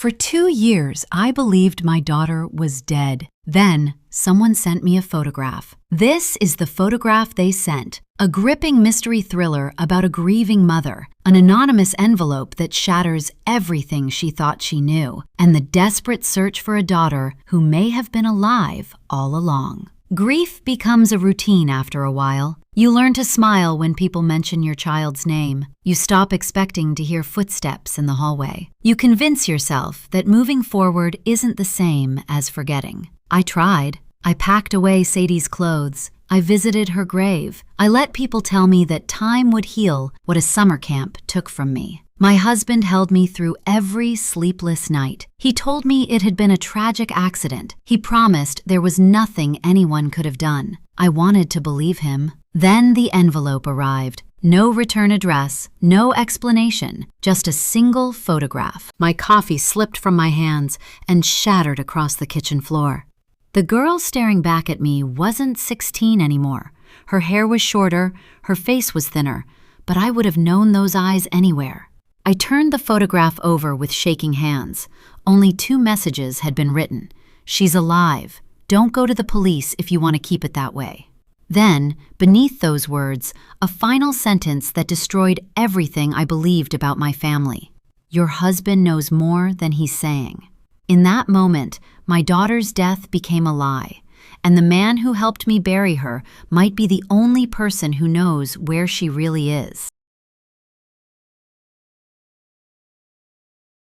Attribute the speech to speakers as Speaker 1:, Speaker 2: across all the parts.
Speaker 1: For 2 years, I believed my daughter was dead. Then, someone sent me a photograph. This is the photograph they sent. A gripping mystery thriller about a grieving mother, an anonymous envelope that shatters everything she thought she knew, and the desperate search for a daughter who may have been alive all along. Grief becomes a routine after a while. You learn to smile when people mention your child's name. You stop expecting to hear footsteps in the hallway. You convince yourself that moving forward isn't the same as forgetting. I tried. I packed away Sadie's clothes. I visited her grave. I let people tell me that time would heal what a summer camp took from me. My husband held me through every sleepless night. He told me it had been a tragic accident. He promised there was nothing anyone could have done. I wanted to believe him. Then the envelope arrived. No return address, no explanation, just a single photograph. My coffee slipped from my hands and shattered across the kitchen floor. The girl staring back at me wasn't 16 anymore. Her hair was shorter, her face was thinner, but I would have known those eyes anywhere. I turned the photograph over with shaking hands. Only 2 messages had been written. She's alive. Don't go to the police if you want to keep it that way. Then, beneath those words, a final sentence that destroyed everything I believed about my family. Your husband knows more than he's saying. In that moment, my daughter's death became a lie, and the man who helped me bury her might be the only person who knows where she really is.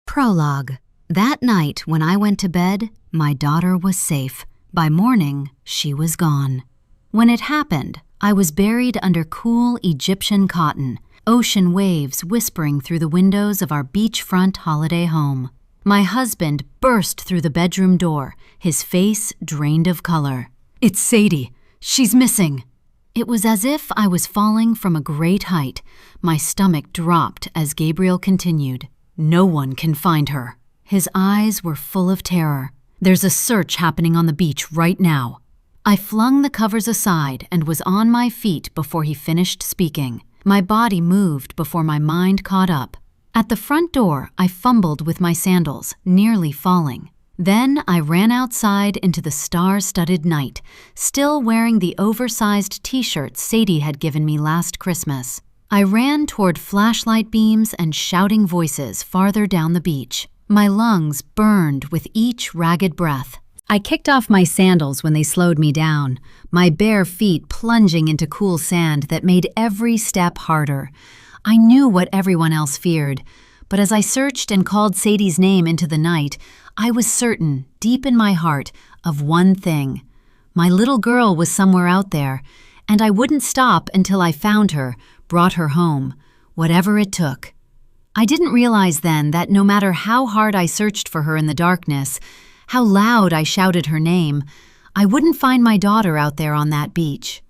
Speaker 1: Prologue. That night when I went to bed, my daughter was safe. By morning, she was gone. When it happened, I was buried under cool Egyptian cotton, ocean waves whispering through the windows of our beachfront holiday home. My husband burst through the bedroom door, his face drained of color. "It's Sadie. She's missing." It was as if I was falling from a great height. My stomach dropped as Gabriel continued. "No one can find her." His eyes were full of terror. "There's a search happening on the beach right now." I flung the covers aside and was on my feet before he finished speaking. My body moved before my mind caught up. At the front door, I fumbled with my sandals, nearly falling. Then I ran outside into the star-studded night, still wearing the oversized t-shirt Sadie had given me last Christmas. I ran toward flashlight beams and shouting voices farther down the beach. My lungs burned with each ragged breath. I kicked off my sandals when they slowed me down, my bare feet plunging into cool sand that made every step harder. I knew what everyone else feared, but as I searched and called Sadie's name into the night, I was certain, deep in my heart, of one thing. My little girl was somewhere out there, and I wouldn't stop until I found her, brought her home, whatever it took. I didn't realize then that no matter how hard I searched for her in the darkness, how loud I shouted her name, I wouldn't find my daughter out there on that beach.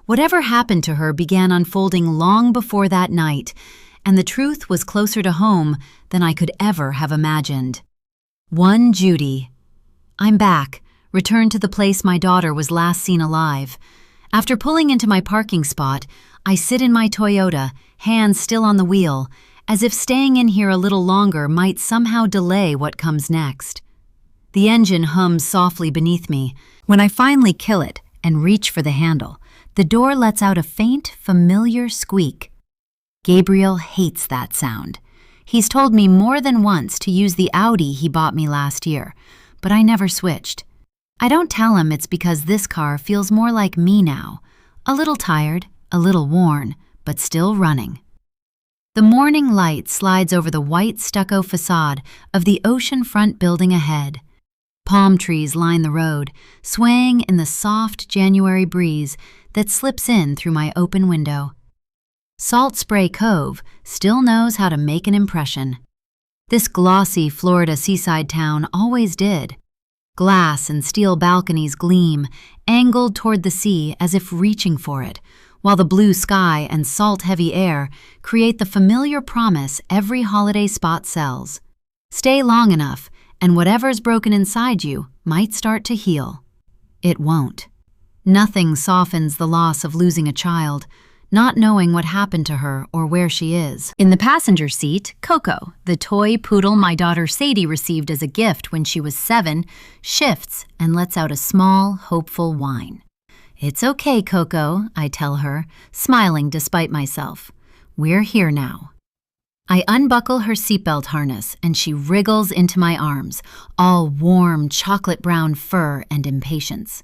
Speaker 1: Whatever happened to her began unfolding long before that night, and the truth was closer to home than I could ever have imagined. 1 Judy. I'm back, returned to the place my daughter was last seen alive. After pulling into my parking spot, I sit in my Toyota, hands still on the wheel, as if staying in here a little longer might somehow delay what comes next. The engine hums softly beneath me. When I finally kill it and reach for the handle, the door lets out a faint, familiar squeak. Gabriel hates that sound. He's told me more than once to use the Audi he bought me last year, but I never switched. I don't tell him it's because this car feels more like me now. A little tired, a little worn, but still running. The morning light slides over the white stucco facade of the oceanfront building ahead. Palm trees line the road, swaying in the soft January breeze that slips in through my open window. Salt Spray Cove still knows how to make an impression. This glossy Florida seaside town always did. Glass and steel balconies gleam, angled toward the sea as if reaching for it, while the blue sky and salt-heavy air create the familiar promise every holiday spot sells. Stay long enough, and whatever's broken inside you might start to heal. It won't. Nothing softens the loss of losing a child. not knowing what happened to her or where she is. In the passenger seat, Coco, the toy poodle my daughter Sadie received as a gift when she was 7, shifts and lets out a small, hopeful whine. "It's okay, Coco," I tell her, smiling despite myself. "We're here now." I unbuckle her seatbelt harness and she wriggles into my arms, all warm chocolate-brown fur and impatience.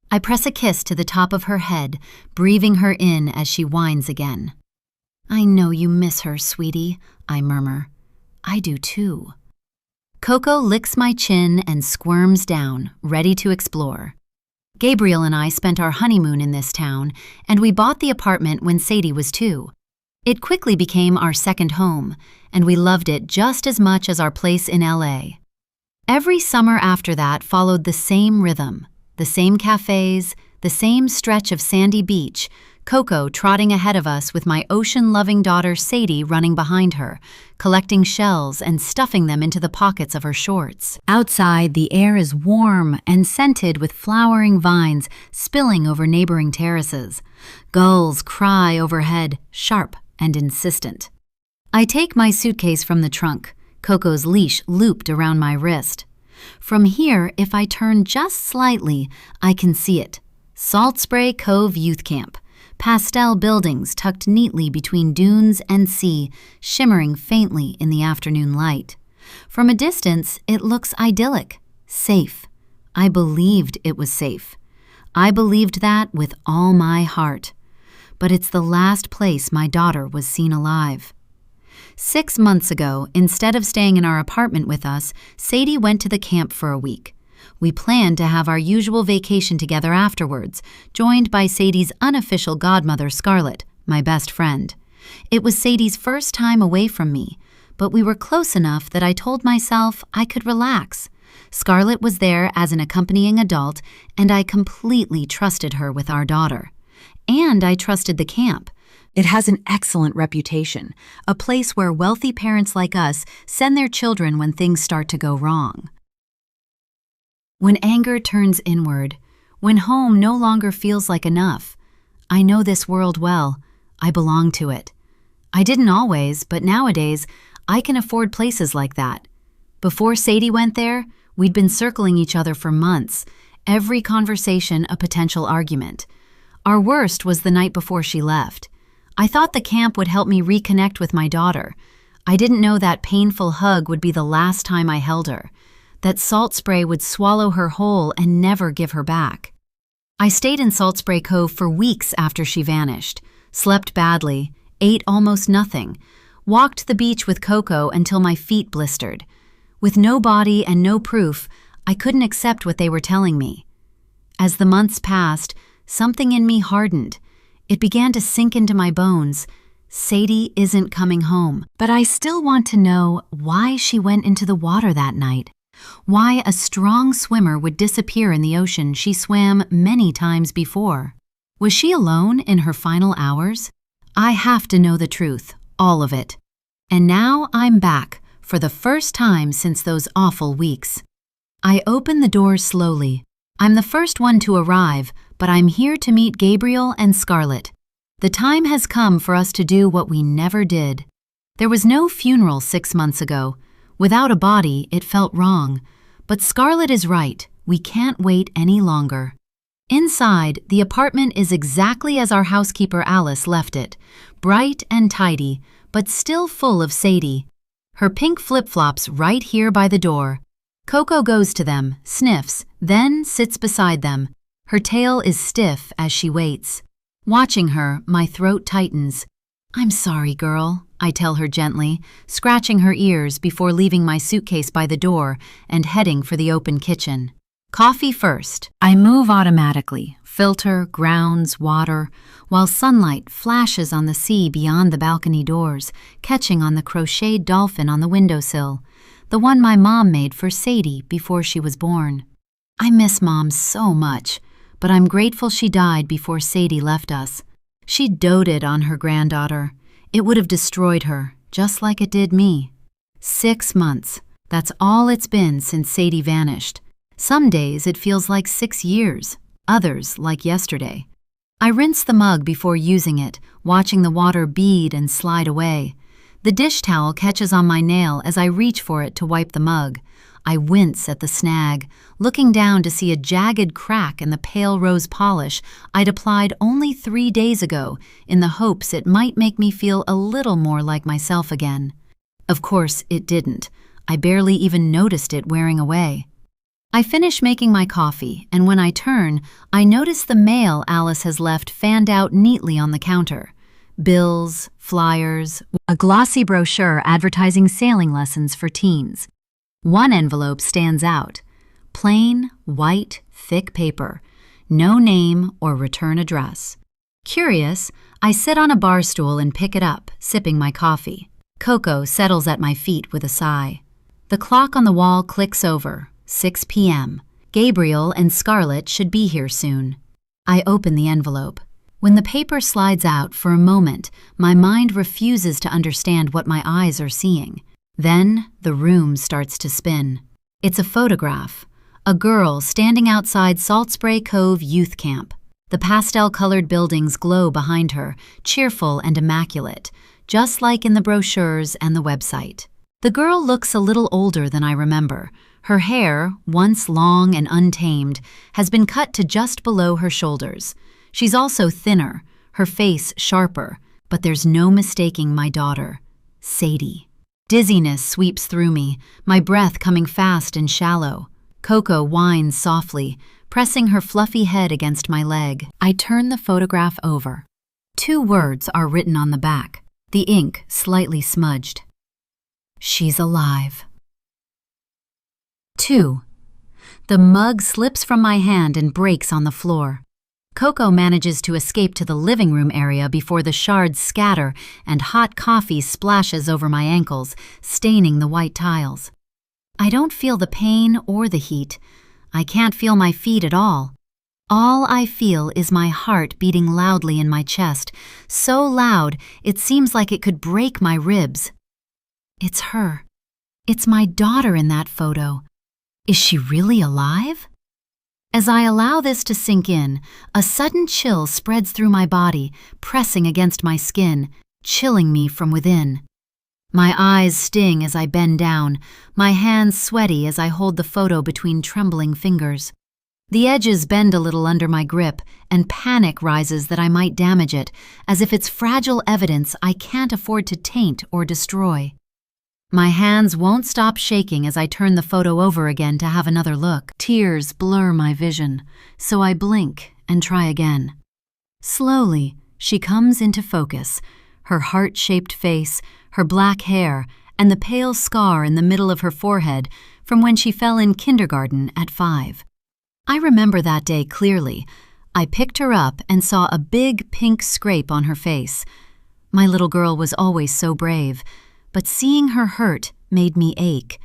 Speaker 1: I press a kiss to the top of her head, breathing her in as she whines again. "I know you miss her, sweetie," I murmur. "I do too." Coco licks my chin and squirms down, ready to explore. Gabriel and I spent our honeymoon in this town, and we bought the apartment when Sadie was 2. It quickly became our second home, and we loved it just as much as our place in LA. Every summer after that followed the same rhythm, the same cafes, the same stretch of sandy beach, Coco trotting ahead of us with my ocean-loving daughter Sadie running behind her, collecting shells and stuffing them into the pockets of her shorts. Outside, the air is warm and scented with flowering vines spilling over neighboring terraces. Gulls cry overhead, sharp and insistent. I take my suitcase from the trunk, Coco's leash looped around my wrist. From here, if I turn just slightly, I can see it. Salt Spray Cove Youth Camp. Pastel buildings tucked neatly between dunes and sea, shimmering faintly in the afternoon light. From a distance, it looks idyllic, safe. I believed it was safe. I believed that with all my heart. But it's the last place my daughter was seen alive. 6 months ago, instead of staying in our apartment with us, Sadie went to the camp for a week. We planned to have our usual vacation together afterwards, joined by Sadie's unofficial godmother, Scarlett, my best friend. It was Sadie's first time away from me, but we were close enough that I told myself I could relax. Scarlett was there as an accompanying adult, and I completely trusted her with our daughter. And I trusted the camp. It has an excellent reputation, a place where wealthy parents like us send their children when things start to go wrong. When anger turns inward, when home no longer feels like enough, I know this world well. I belong to it. I didn't always, but nowadays, I can afford places like that. Before Sadie went there, we'd been circling each other for months, every conversation a potential argument. Our worst was the night before she left. I thought the camp would help me reconnect with my daughter. I didn't know that painful hug would be the last time I held her, that Salt Spray would swallow her whole and never give her back. I stayed in Salt Spray Cove for weeks after she vanished, slept badly, ate almost nothing, walked the beach with Coco until my feet blistered. With no body and no proof, I couldn't accept what they were telling me. As the months passed, something in me hardened. It began to sink into my bones. Sadie isn't coming home, but I still want to know why she went into the water that night. Why a strong swimmer would disappear in the ocean she swam many times before. Was she alone in her final hours? I have to know the truth, all of it. And now I'm back, for the first time since those awful weeks. I open the doors slowly. I'm the first one to arrive, but I'm here to meet Gabriel and Scarlett. The time has come for us to do what we never did. There was no funeral 6 months ago. Without a body, it felt wrong. But Scarlett is right. We can't wait any longer. Inside, the apartment is exactly as our housekeeper Alice left it, bright and tidy, but still full of Sadie. Her pink flip-flops right here by the door. Coco goes to them, sniffs, then sits beside them. Her tail is stiff as she waits. Watching her, my throat tightens. "I'm sorry, girl," I tell her gently, scratching her ears before leaving my suitcase by the door and heading for the open kitchen. Coffee first. I move automatically, filter, grounds, water, while sunlight flashes on the sea beyond the balcony doors, catching on the crocheted dolphin on the windowsill, the one my mom made for Sadie before she was born. I miss Mom so much, but I'm grateful she died before Sadie left us. She doted on her granddaughter. It would have destroyed her, just like it did me. 6 months. That's all it's been since Sadie vanished. Some days it feels like 6 years, others like yesterday. I rinse the mug before using it, watching the water bead and slide away. The dish towel catches on my nail as I reach for it to wipe the mug. I wince at the snag, looking down to see a jagged crack in the pale rose polish I'd applied only 3 days ago in the hopes it might make me feel a little more like myself again. Of course, it didn't. I barely even noticed it wearing away. I finish making my coffee, and when I turn, I notice the mail Alice has left fanned out neatly on the counter. Bills, flyers, a glossy brochure advertising sailing lessons for teens. One envelope stands out. Plain, white, thick paper. No name or return address. Curious, I sit on a bar stool and pick it up, sipping my coffee. Coco settles at my feet with a sigh. The clock on the wall clicks over. 6 p.m. Gabriel and Scarlett should be here soon. I open the envelope. When the paper slides out for a moment, my mind refuses to understand what my eyes are seeing. Then the room starts to spin. It's a photograph. A girl standing outside Salt Spray Cove Youth Camp. The pastel-colored buildings glow behind her, cheerful and immaculate, just like in the brochures and the website. The girl looks a little older than I remember. Her hair, once long and untamed, has been cut to just below her shoulders. She's also thinner, her face sharper, but there's no mistaking my daughter, Sadie. Dizziness sweeps through me, my breath coming fast and shallow. Coco whines softly, pressing her fluffy head against my leg. I turn the photograph over. 2 words are written on the back, the ink slightly smudged. She's alive. 2. The mug slips from my hand and breaks on the floor. Coco manages to escape to the living room area before the shards scatter and hot coffee splashes over my ankles, staining the white tiles. I don't feel the pain or the heat. I can't feel my feet at all. All I feel is my heart beating loudly in my chest, so loud it seems like it could break my ribs. It's her. It's my daughter in that photo. Is she really alive? As I allow this to sink in, a sudden chill spreads through my body, pressing against my skin, chilling me from within. My eyes sting as I bend down, my hands sweaty as I hold the photo between trembling fingers. The edges bend a little under my grip, and panic rises that I might damage it, as if it's fragile evidence I can't afford to taint or destroy. My hands won't stop shaking as I turn the photo over again to have another look. Tears blur my vision, so I blink and try again. Slowly, she comes into focus, her heart-shaped face, her black hair, and the pale scar in the middle of her forehead from when she fell in kindergarten at 5. I remember that day clearly. I picked her up and saw a big pink scrape on her face. My little girl was always so brave, but seeing her hurt made me ache.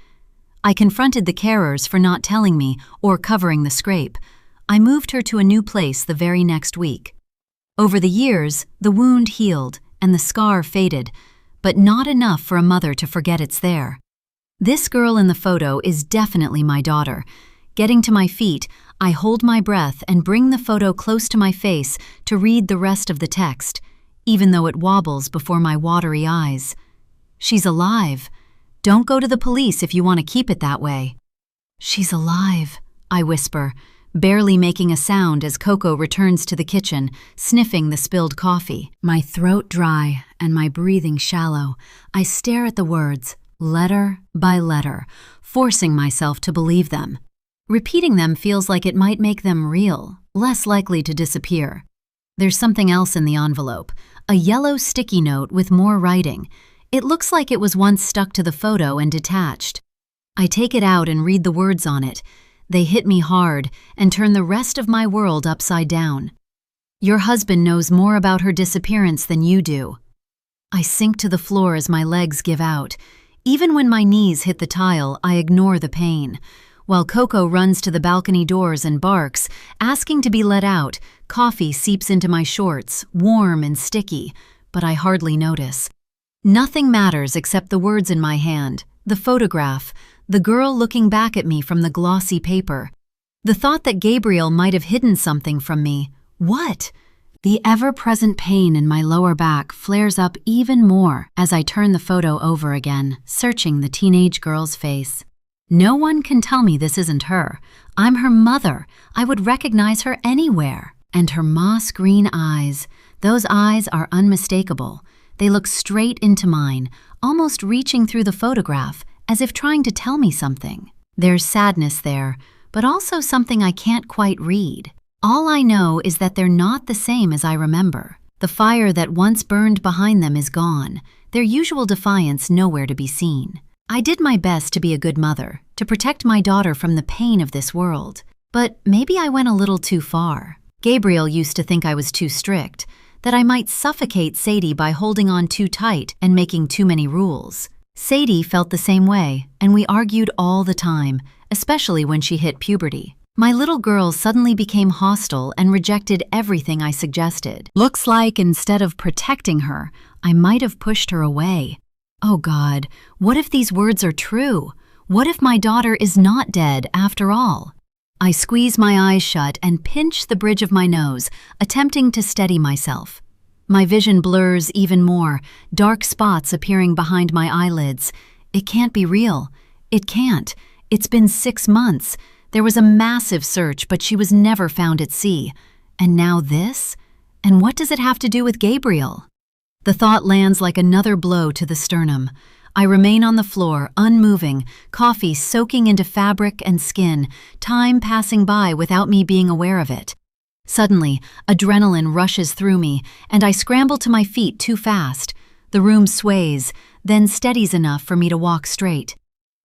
Speaker 1: I confronted the carers for not telling me or covering the scrape. I moved her to a new place the very next week. Over the years, the wound healed and the scar faded, but not enough for a mother to forget it's there. This girl in the photo is definitely my daughter. Getting to my feet, I hold my breath and bring the photo close to my face to read the rest of the text, even though it wobbles before my watery eyes. She's alive. Don't go to the police if you want to keep it that way. She's alive, I whisper, barely making a sound as Coco returns to the kitchen, sniffing the spilled coffee. My throat dry and my breathing shallow, I stare at the words, letter by letter, forcing myself to believe them. Repeating them feels like it might make them real, less likely to disappear. There's something else in the envelope, a yellow sticky note with more writing. It looks like it was once stuck to the photo and detached. I take it out and read the words on it. They hit me hard and turn the rest of my world upside down. Your husband knows more about her disappearance than you do. I sink to the floor as my legs give out. Even when my knees hit the tile, I ignore the pain. While Coco runs to the balcony doors and barks, asking to be let out, coffee seeps into my shorts, warm and sticky, but I hardly notice. Nothing matters except the words in my hand, the photograph, the girl looking back at me from the glossy paper. The thought that Gabriel might have hidden something from me. What? The ever-present pain in my lower back flares up even more as I turn the photo over again, searching the teenage girl's face. No one can tell me this isn't her. I'm her mother. I would recognize her anywhere. And her moss-green eyes. Those eyes are unmistakable. They look straight into mine, almost reaching through the photograph, as if trying to tell me something. There's sadness there, but also something I can't quite read. All I know is that they're not the same as I remember. The fire that once burned behind them is gone, their usual defiance nowhere to be seen. I did my best to be a good mother, to protect my daughter from the pain of this world. But maybe I went a little too far. Gabriel used to think I was too strict, that I might suffocate Sadie by holding on too tight and making too many rules. Sadie felt the same way, and we argued all the time, especially when she hit puberty. My little girl suddenly became hostile and rejected everything I suggested. Looks like instead of protecting her, I might have pushed her away. Oh God, what if these words are true? What if my daughter is not dead after all? I squeeze my eyes shut and pinch the bridge of my nose, attempting to steady myself. My vision blurs even more, dark spots appearing behind my eyelids. It can't be real. It can't. It's been 6 months. There was a massive search, but she was never found at sea. And now this? And what does it have to do with Gabriel? The thought lands like another blow to the sternum. I remain on the floor, unmoving, coffee soaking into fabric and skin, time passing by without me being aware of it. Suddenly, adrenaline rushes through me, and I scramble to my feet too fast. The room sways, then steadies enough for me to walk straight.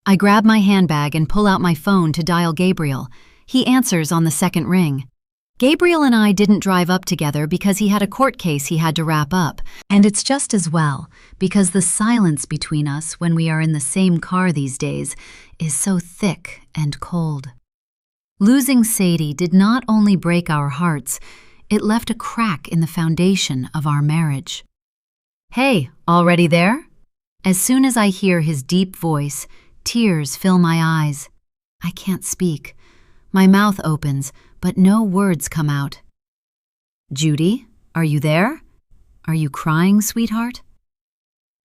Speaker 1: I grab my handbag and pull out my phone to dial Gabriel. He answers on the second ring. Gabriel and I didn't drive up together because he had a court case he had to wrap up. And it's just as well, because the silence between us when we are in the same car these days is so thick and cold. Losing Sadie did not only break our hearts, it left a crack in the foundation of our marriage. Hey, already there? As soon as I hear his deep voice, tears fill my eyes. I can't speak. My mouth opens, but no words come out. Judy, are you there? Are you crying, sweetheart?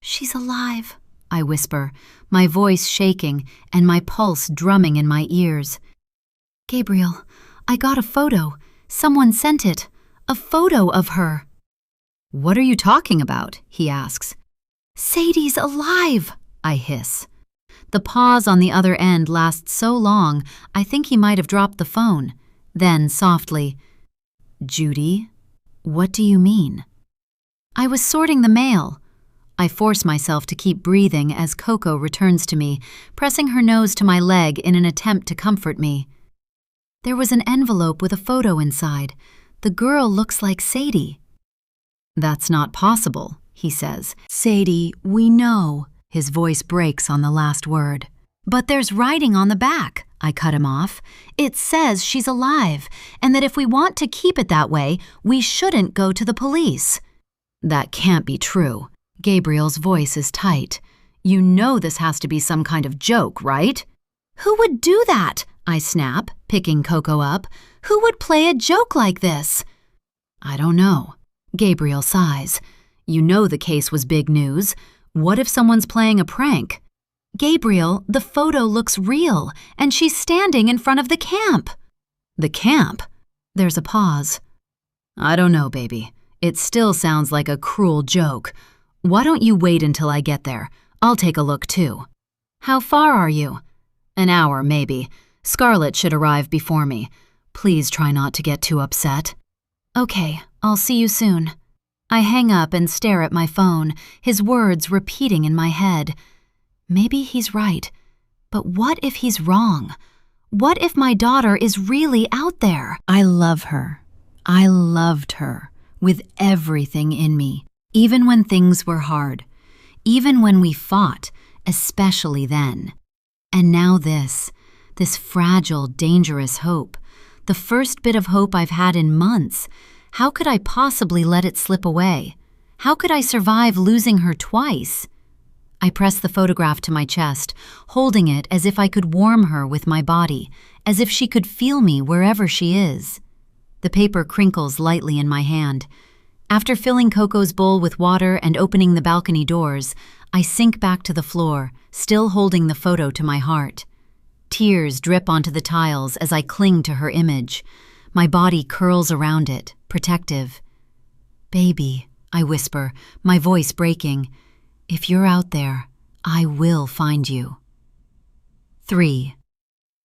Speaker 1: She's alive, I whisper, my voice shaking and my pulse drumming in my ears. Gabriel, I got a photo. Someone sent it. A photo of her. What are you talking about? He asks. Sadie's alive, I hiss. The pause on the other end lasts so long, I think he might have dropped the phone. Then, softly, Judy, what do you mean? I was sorting the mail. I force myself to keep breathing as Coco returns to me, pressing her nose to my leg in an attempt to comfort me. There was an envelope with a photo inside. The girl looks like Sadie. That's not possible, he says. Sadie, we know. His voice breaks on the last word. But there's writing on the back, I cut him off. It says she's alive, and that if we want to keep it that way, we shouldn't go to the police. That can't be true. Gabriel's voice is tight. You know this has to be some kind of joke, right? Who would do that? I snap, picking Coco up. Who would play a joke like this? I don't know. Gabriel sighs. You know the case was big news. What if someone's playing a prank? Gabriel, the photo looks real, and she's standing in front of the camp. The camp? There's a pause. I don't know, baby. It still sounds like a cruel joke. Why don't you wait until I get there? I'll take a look too. How far are you? An hour, maybe. Scarlett should arrive before me. Please try not to get too upset. Okay, I'll see you soon. I hang up and stare at my phone, his words repeating in my head. Maybe he's right, but what if he's wrong? What if my daughter is really out there? I love her. I loved her with everything in me, even when things were hard, even when we fought, especially then. And now this fragile, dangerous hope, the first bit of hope I've had in months. How could I possibly let it slip away? How could I survive losing her twice? I press the photograph to my chest, holding it as if I could warm her with my body, as if she could feel me wherever she is. The paper crinkles lightly in my hand. After filling Coco's bowl with water and opening the balcony doors, I sink back to the floor, still holding the photo to my heart. Tears drip onto the tiles as I cling to her image. My body curls around it, protective. "Baby," I whisper, my voice breaking, "if you're out there, I will find you." 3.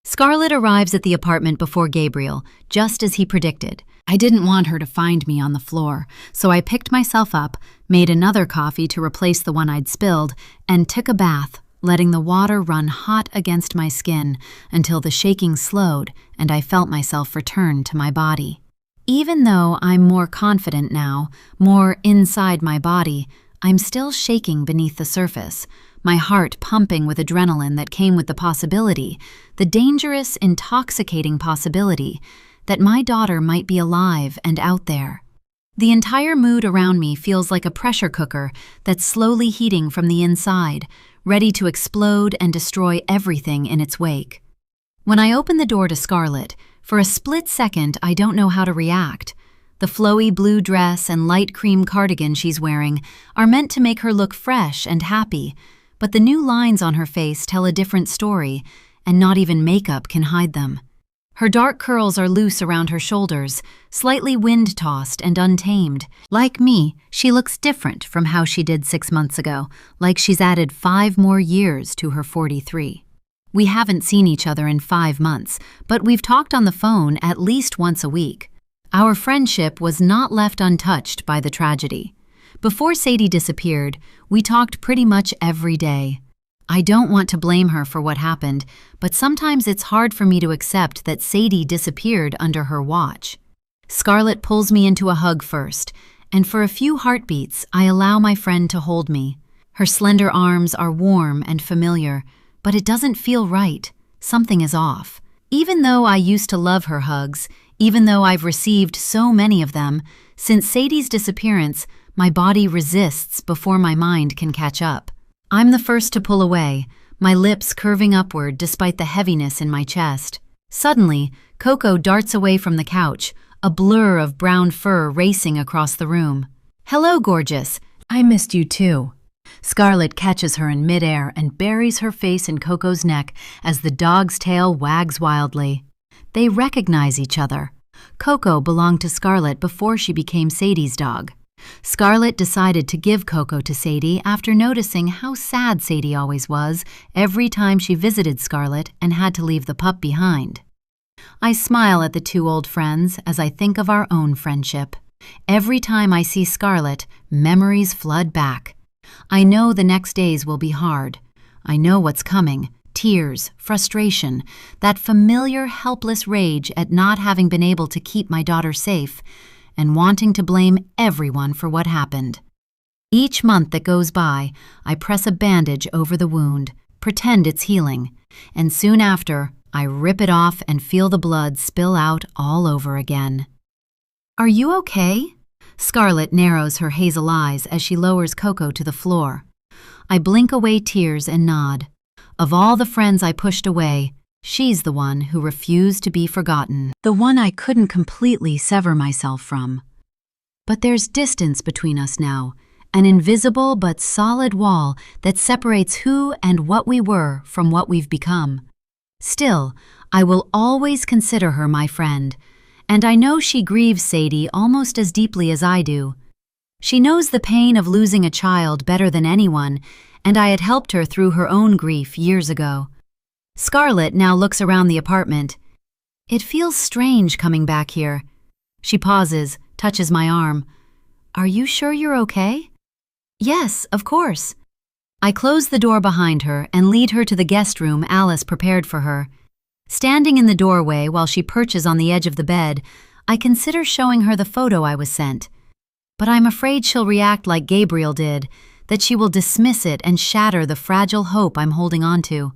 Speaker 1: Scarlett arrives at the apartment before Gabriel, just as he predicted. I didn't want her to find me on the floor, so I picked myself up, made another coffee to replace the one I'd spilled, and took a bath, letting the water run hot against my skin until the shaking slowed and I felt myself return to my body. Even though I'm more confident now, more inside my body, I'm still shaking beneath the surface, my heart pumping with adrenaline that came with the possibility, the dangerous, intoxicating possibility, that my daughter might be alive and out there. The entire mood around me feels like a pressure cooker that's slowly heating from the inside, ready to explode and destroy everything in its wake. When I open the door to Scarlett, for a split second I don't know how to react. The flowy blue dress and light cream cardigan she's wearing are meant to make her look fresh and happy, but the new lines on her face tell a different story, and not even makeup can hide them. Her dark curls are loose around her shoulders, slightly wind-tossed and untamed. Like me, she looks different from how she did 6 months ago, like she's added 5 more years to her 43. We haven't seen each other in 5 months, but we've talked on the phone at least once a week. Our friendship was not left untouched by the tragedy. Before Sadie disappeared, we talked pretty much every day. I don't want to blame her for what happened, but sometimes it's hard for me to accept that Sadie disappeared under her watch. Scarlett pulls me into a hug first, and for a few heartbeats, I allow my friend to hold me. Her slender arms are warm and familiar, but it doesn't feel right. Something is off. Even though I used to love her hugs, even though I've received so many of them, since Sadie's disappearance, my body resists before my mind can catch up. I'm the first to pull away, my lips curving upward despite the heaviness in my chest. Suddenly, Coco darts away from the couch, a blur of brown fur racing across the room. "Hello, gorgeous. I missed you too." Scarlett catches her in midair and buries her face in Coco's neck as the dog's tail wags wildly. They recognize each other. Coco belonged to Scarlett before she became Sadie's dog. Scarlett decided to give Coco to Sadie after noticing how sad Sadie always was every time she visited Scarlett and had to leave the pup behind. I smile at the two old friends as I think of our own friendship. Every time I see Scarlett, memories flood back. I know the next days will be hard. I know what's coming. Tears, frustration, that familiar helpless rage at not having been able to keep my daughter safe, and wanting to blame everyone for what happened. Each month that goes by, I press a bandage over the wound, pretend it's healing, and soon after, I rip it off and feel the blood spill out all over again. "Are you okay?" Scarlett narrows her hazel eyes as she lowers Coco to the floor. I blink away tears and nod. Of all the friends I pushed away, she's the one who refused to be forgotten, the one I couldn't completely sever myself from. But there's distance between us now, an invisible but solid wall that separates who and what we were from what we've become. Still, I will always consider her my friend, and I know she grieves Sadie almost as deeply as I do. She knows the pain of losing a child better than anyone, and I had helped her through her own grief years ago. Scarlett now looks around the apartment. "It feels strange coming back here." She pauses, touches my arm. "Are you sure you're okay?" "Yes, of course." I close the door behind her and lead her to the guest room Alice prepared for her. Standing in the doorway while she perches on the edge of the bed, I consider showing her the photo I was sent. But I'm afraid she'll react like Gabriel did, that she will dismiss it and shatter the fragile hope I'm holding on to.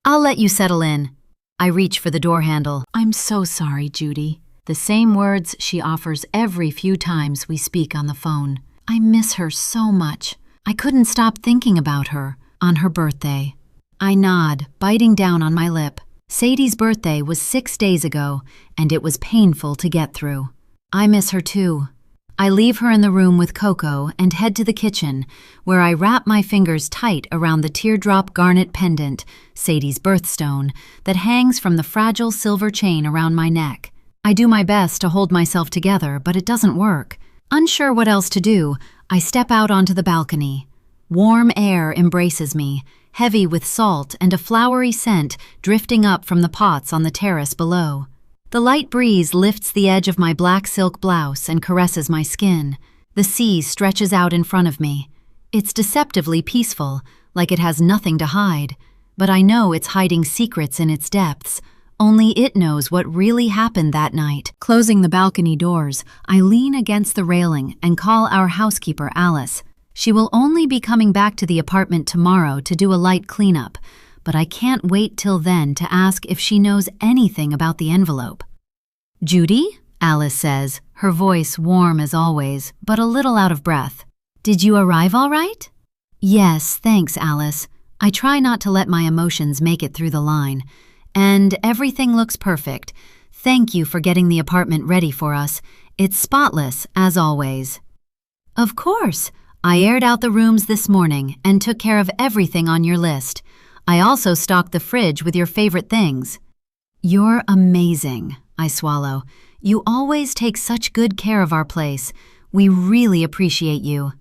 Speaker 1: "I'll let you settle in." I reach for the door handle. "I'm so sorry, Judy." The same words she offers every few times we speak on the phone. I miss her so much. I couldn't stop thinking about her on her birthday. I nod, biting down on my lip. Sadie's birthday was 6 days ago, and it was painful to get through. I miss her too. I leave her in the room with Coco and head to the kitchen, where I wrap my fingers tight around the teardrop garnet pendant, Sadie's birthstone, that hangs from the fragile silver chain around my neck. I do my best to hold myself together, but it doesn't work. Unsure what else to do, I step out onto the balcony. Warm air embraces me, heavy with salt and a flowery scent drifting up from the pots on the terrace below. The light breeze lifts the edge of my black silk blouse and caresses my skin. The sea stretches out in front of me. It's deceptively peaceful, like it has nothing to hide, but I know it's hiding secrets in its depths. Only it knows what really happened that night. Closing the balcony doors, I lean against the railing and call our housekeeper, Alice. She will only be coming back to the apartment tomorrow to do a light cleanup, but I can't wait till then to ask if she knows anything about the envelope. "Judy?" Alice says, her voice warm as always, but a little out of breath. "Did you arrive all right?" "Yes, thanks, Alice. I try not to let my emotions make it through the line. And everything looks perfect. Thank you for getting the apartment ready for us. It's spotless, as always." "Of course. I aired out the rooms this morning and took care of everything on your list. I also stocked the fridge with your favorite things." "You're amazing," I swallow. "You always take such good care of our place. We really appreciate you."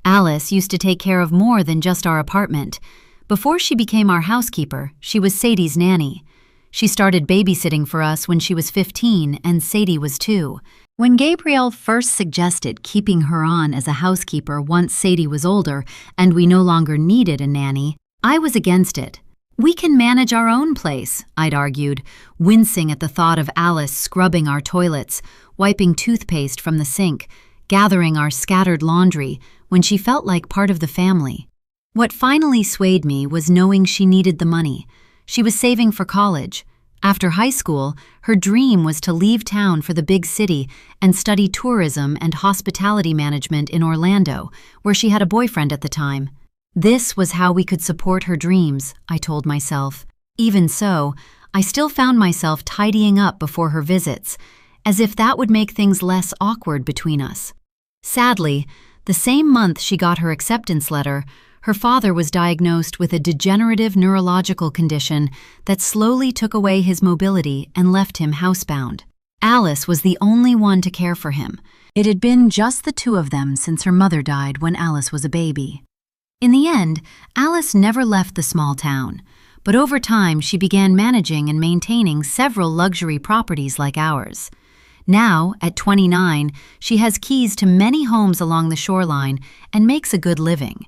Speaker 1: Alice used to take care of more than just our apartment. Before she became our housekeeper, she was Sadie's nanny. She started babysitting for us when she was 15 and Sadie was 2. When Gabrielle first suggested keeping her on as a housekeeper once Sadie was older and we no longer needed a nanny, I was against it. "We can manage our own place," I'd argued, wincing at the thought of Alice scrubbing our toilets, wiping toothpaste from the sink, gathering our scattered laundry when she felt like part of the family. What finally swayed me was knowing she needed the money. She was saving for college. After high school, her dream was to leave town for the big city and study tourism and hospitality management in Orlando, where she had a boyfriend at the time. This was how we could support her dreams, I told myself. Even so, I still found myself tidying up before her visits, as if that would make things less awkward between us. Sadly, the same month she got her acceptance letter, her father was diagnosed with a degenerative neurological condition that slowly took away his mobility and left him housebound. Alice was the only one to care for him. It had been just the two of them since her mother died when Alice was a baby. In the end, Alice never left the small town, but over time she began managing and maintaining several luxury properties like ours. Now, at 29, she has keys to many homes along the shoreline and makes a good living.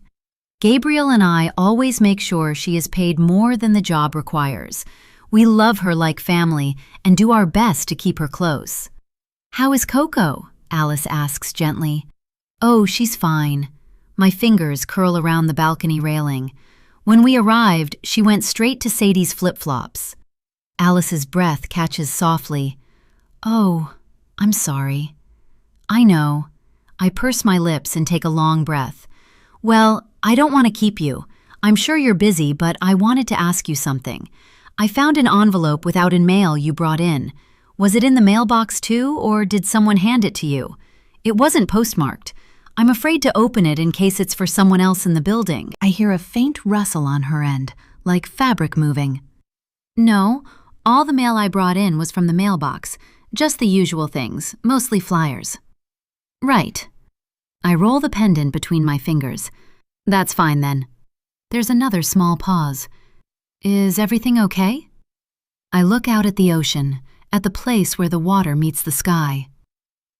Speaker 1: Gabriel and I always make sure she is paid more than the job requires. We love her like family and do our best to keep her close. "How is Coco?" Alice asks gently. "Oh, she's fine." My fingers curl around the balcony railing. When we arrived, she went straight to Sadie's flip-flops. Alice's breath catches softly. "Oh, I'm sorry." "I know." I purse my lips and take a long breath. "Well, I don't want to keep you. I'm sure you're busy, but I wanted to ask you something. I found an envelope without a mail you brought in. Was it in the mailbox too, or did someone hand it to you? It wasn't postmarked. I'm afraid to open it in case it's for someone else in the building." I hear a faint rustle on her end, like fabric moving. "No, all the mail I brought in was from the mailbox. Just the usual things, mostly flyers." "Right." I roll the pendant between my fingers. "That's fine then." There's another small pause. "Is everything okay?" I look out at the ocean, at the place where the water meets the sky.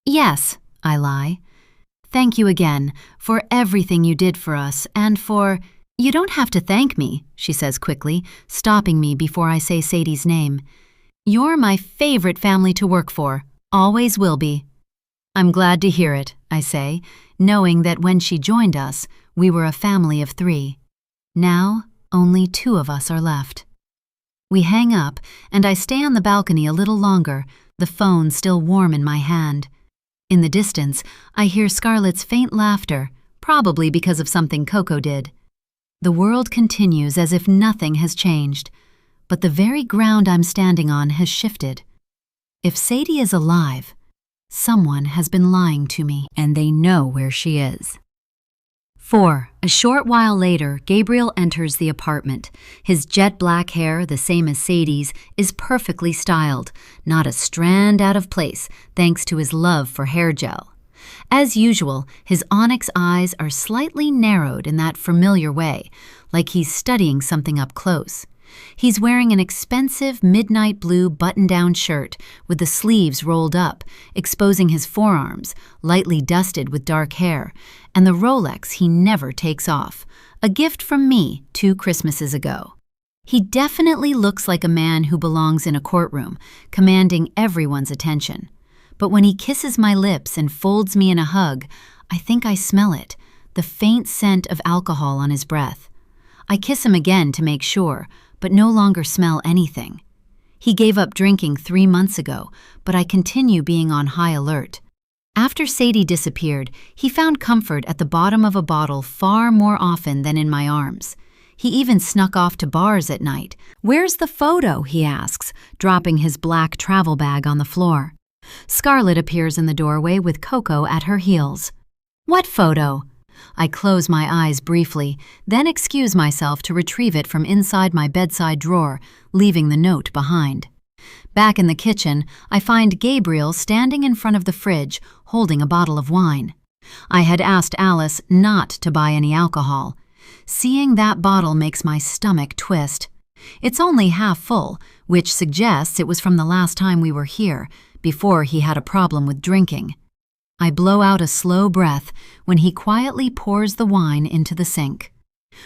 Speaker 1: "Yes," I lie. "Thank you again for everything you did for us and for—" "You don't have to thank me," she says quickly, stopping me before I say Sadie's name. "You're my favorite family to work for, always will be." "I'm glad to hear it," I say, knowing that when she joined us, we were a family of 3. Now, only 2 of us are left. We hang up, and I stay on the balcony a little longer, the phone still warm in my hand. In the distance, I hear Scarlett's faint laughter, probably because of something Coco did. The world continues as if nothing has changed. but the very ground I'm standing on has shifted. If Sadie is alive, someone has been lying to me, and they know where she is. 4. A short while later, Gabriel enters the apartment. His jet black hair, the same as Sadie's, is perfectly styled, not a strand out of place, thanks to his love for hair gel. As usual, his onyx eyes are slightly narrowed in that familiar way, like he's studying something up close. He's wearing an expensive midnight blue button-down shirt with the sleeves rolled up, exposing his forearms, lightly dusted with dark hair, and the Rolex he never takes off, a gift from me 2 Christmases ago. He definitely looks like a man who belongs in a courtroom, commanding everyone's attention. But when he kisses my lips and folds me in a hug, I think I smell it, the faint scent of alcohol on his breath. I kiss him again to make sure, but no longer smell anything. He gave up drinking 3 months ago, but I continue being on high alert. After Sadie disappeared, he found comfort at the bottom of a bottle far more often than in my arms. He even snuck off to bars at night. "Where's the photo?" he asks, dropping his black travel bag on the floor. Scarlett appears in the doorway with Coco at her heels. "What photo?" I close my eyes briefly, then excuse myself to retrieve it from inside my bedside drawer, leaving the note behind. Back in the kitchen, I find Gabriel standing in front of the fridge, holding a bottle of wine. I had asked Alice not to buy any alcohol. Seeing that bottle makes my stomach twist. It's only half full, which suggests it was from the last time we were here, before he had a problem with drinking. I blow out a slow breath when he quietly pours the wine into the sink.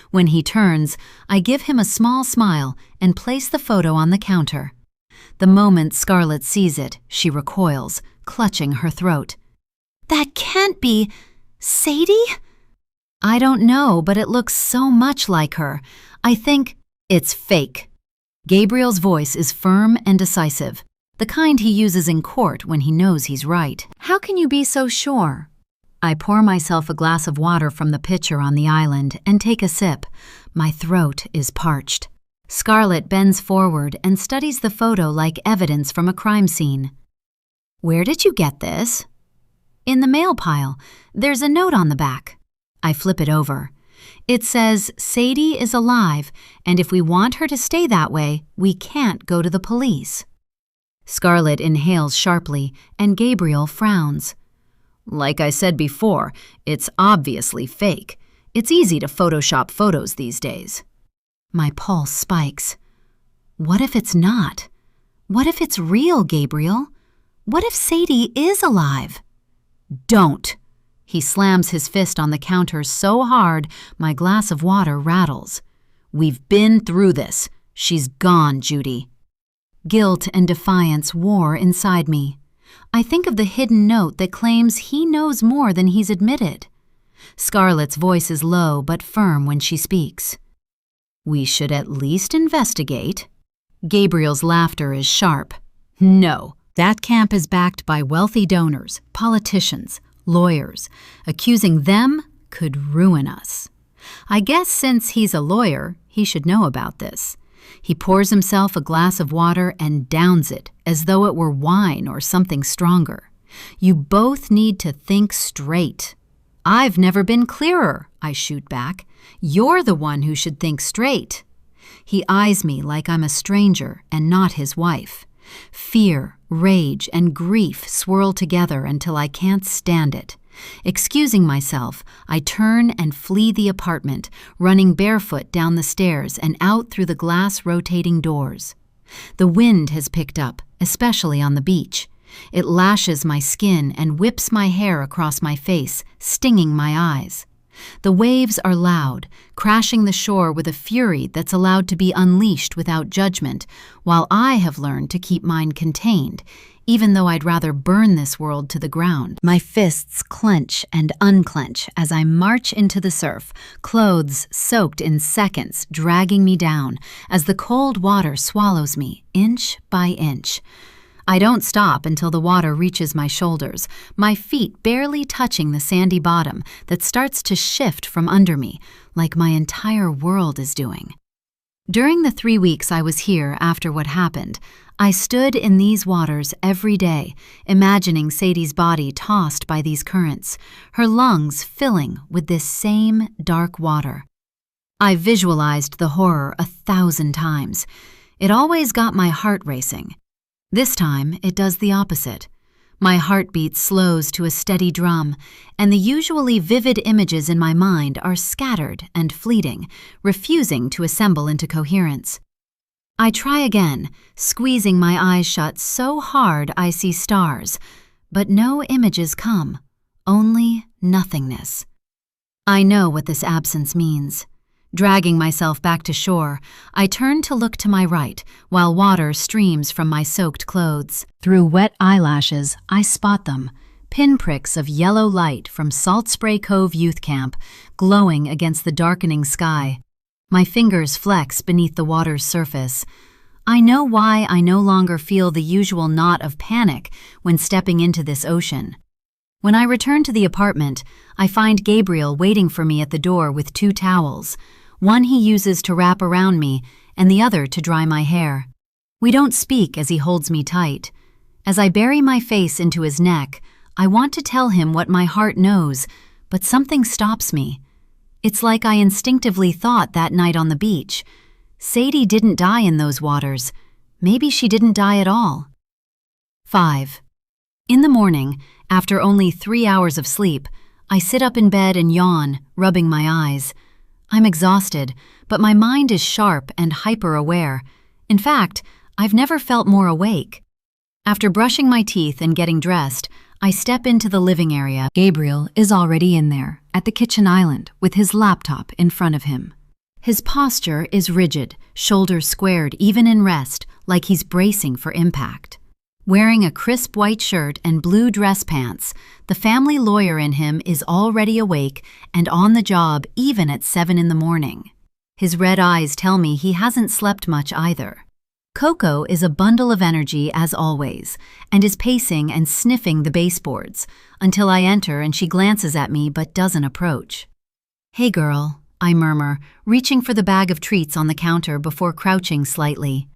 Speaker 1: When he turns, I give him a small smile and place the photo on the counter. The moment Scarlett sees it, she recoils, clutching her throat. "That can't be Sadie?" "I don't know, but it looks so much like her. I think it's fake." Gabriel's voice is firm and decisive, the kind he uses in court when he knows he's right. "How can you be so sure?" I pour myself a glass of water from the pitcher on the island and take a sip. My throat is parched. Scarlett bends forward and studies the photo like evidence from a crime scene. "Where did you get this?" "In the mail pile. There's a note on the back." I flip it over. It says, "Sadie is alive, and if we want her to stay that way, we can't go to the police." Scarlett inhales sharply, and Gabriel frowns. "Like I said before, it's obviously fake. It's easy to Photoshop photos these days." My pulse spikes. What if it's not? What if it's real, Gabriel? What if Sadie is alive? "Don't!" He slams his fist on the counter so hard my glass of water rattles. "We've been through this. She's gone, Judy." Guilt and defiance war inside me. I think of the hidden note that claims he knows more than he's admitted. Scarlett's voice is low but firm when she speaks. "We should at least investigate." Gabriel's laughter is sharp. "No, that camp is backed by wealthy donors, politicians, lawyers. Accusing them could ruin us. I guess since he's a lawyer, he should know about this." He pours himself a glass of water and downs it as though it were wine or something stronger. "You both need to think straight." "I've never been clearer," I shoot back. "You're the one who should think straight." He eyes me like I'm a stranger and not his wife. Fear, rage, and grief swirl together until I can't stand it. Excusing myself, I turn and flee the apartment, running barefoot down the stairs and out through the glass rotating doors. The wind has picked up, especially on the beach. It lashes my skin and whips my hair across my face, stinging my eyes. The waves are loud, crashing the shore with a fury that's allowed to be unleashed without judgment, while I have learned to keep mine contained, even though I'd rather burn this world to the ground. My fists clench and unclench as I march into the surf, clothes soaked in seconds, dragging me down as the cold water swallows me, inch by inch. I don't stop until the water reaches my shoulders, my feet barely touching the sandy bottom that starts to shift from under me, like my entire world is doing. During the 3 weeks I was here after what happened, I stood in these waters every day, imagining Sadie's body tossed by these currents, her lungs filling with this same dark water. I visualized the horror 1,000 times. It always got my heart racing. This time, it does the opposite. My heartbeat slows to a steady drum, and the usually vivid images in my mind are scattered and fleeting, refusing to assemble into coherence. I try again, squeezing my eyes shut so hard I see stars, but no images come, only nothingness. I know what this absence means. Dragging myself back to shore, I turn to look to my right, while water streams from my soaked clothes. Through wet eyelashes, I spot them, pinpricks of yellow light from Salt Spray Cove Youth Camp, glowing against the darkening sky. My fingers flex beneath the water's surface. I know why I no longer feel the usual knot of panic when stepping into this ocean. When I return to the apartment, I find Gabriel waiting for me at the door with 2 towels. One he uses to wrap around me, and the other to dry my hair. We don't speak as he holds me tight. As I bury my face into his neck, I want to tell him what my heart knows, but something stops me. It's like I instinctively thought that night on the beach. Sadie didn't die in those waters. Maybe she didn't die at all. 5. In the morning, after only 3 hours of sleep, I sit up in bed and yawn, rubbing my eyes. I'm exhausted, but my mind is sharp and hyper-aware. In fact, I've never felt more awake. After brushing my teeth and getting dressed, I step into the living area. Gabriel is already in there, at the kitchen island, with his laptop in front of him. His posture is rigid, shoulders squared even in rest, like he's bracing for impact. Wearing a crisp white shirt and blue dress pants, the family lawyer in him is already awake and on the job even at 7 in the morning. His red eyes tell me he hasn't slept much either. Coco is a bundle of energy as always, and is pacing and sniffing the baseboards, until I enter and she glances at me but doesn't approach. "Hey girl," I murmur, reaching for the bag of treats on the counter before crouching slightly.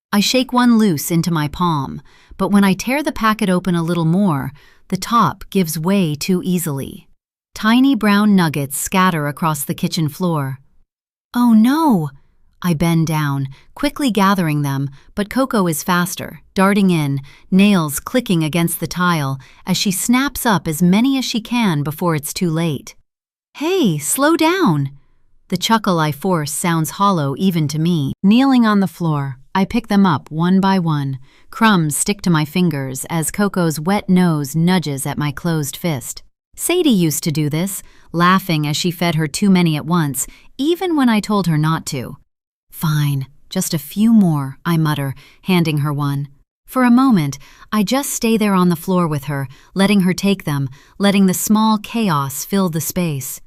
Speaker 1: I shake one loose into my palm, but when I tear the packet open a little more, the top gives way too easily. Tiny brown nuggets scatter across the kitchen floor. "Oh no!" I bend down, quickly gathering them, but Coco is faster, darting in, nails clicking against the tile as she snaps up as many as she can before it's too late. "Hey, slow down!" The chuckle I force sounds hollow even to me. Kneeling on the floor, I pick them up one by one. Crumbs stick to my fingers as Coco's wet nose nudges at my closed fist. Sadie used to do this, laughing as she fed her too many at once, even when I told her not to. "Fine, just a few more," I mutter, handing her one. For a moment, I just stay there on the floor with her, letting her take them, letting the small chaos fill the space.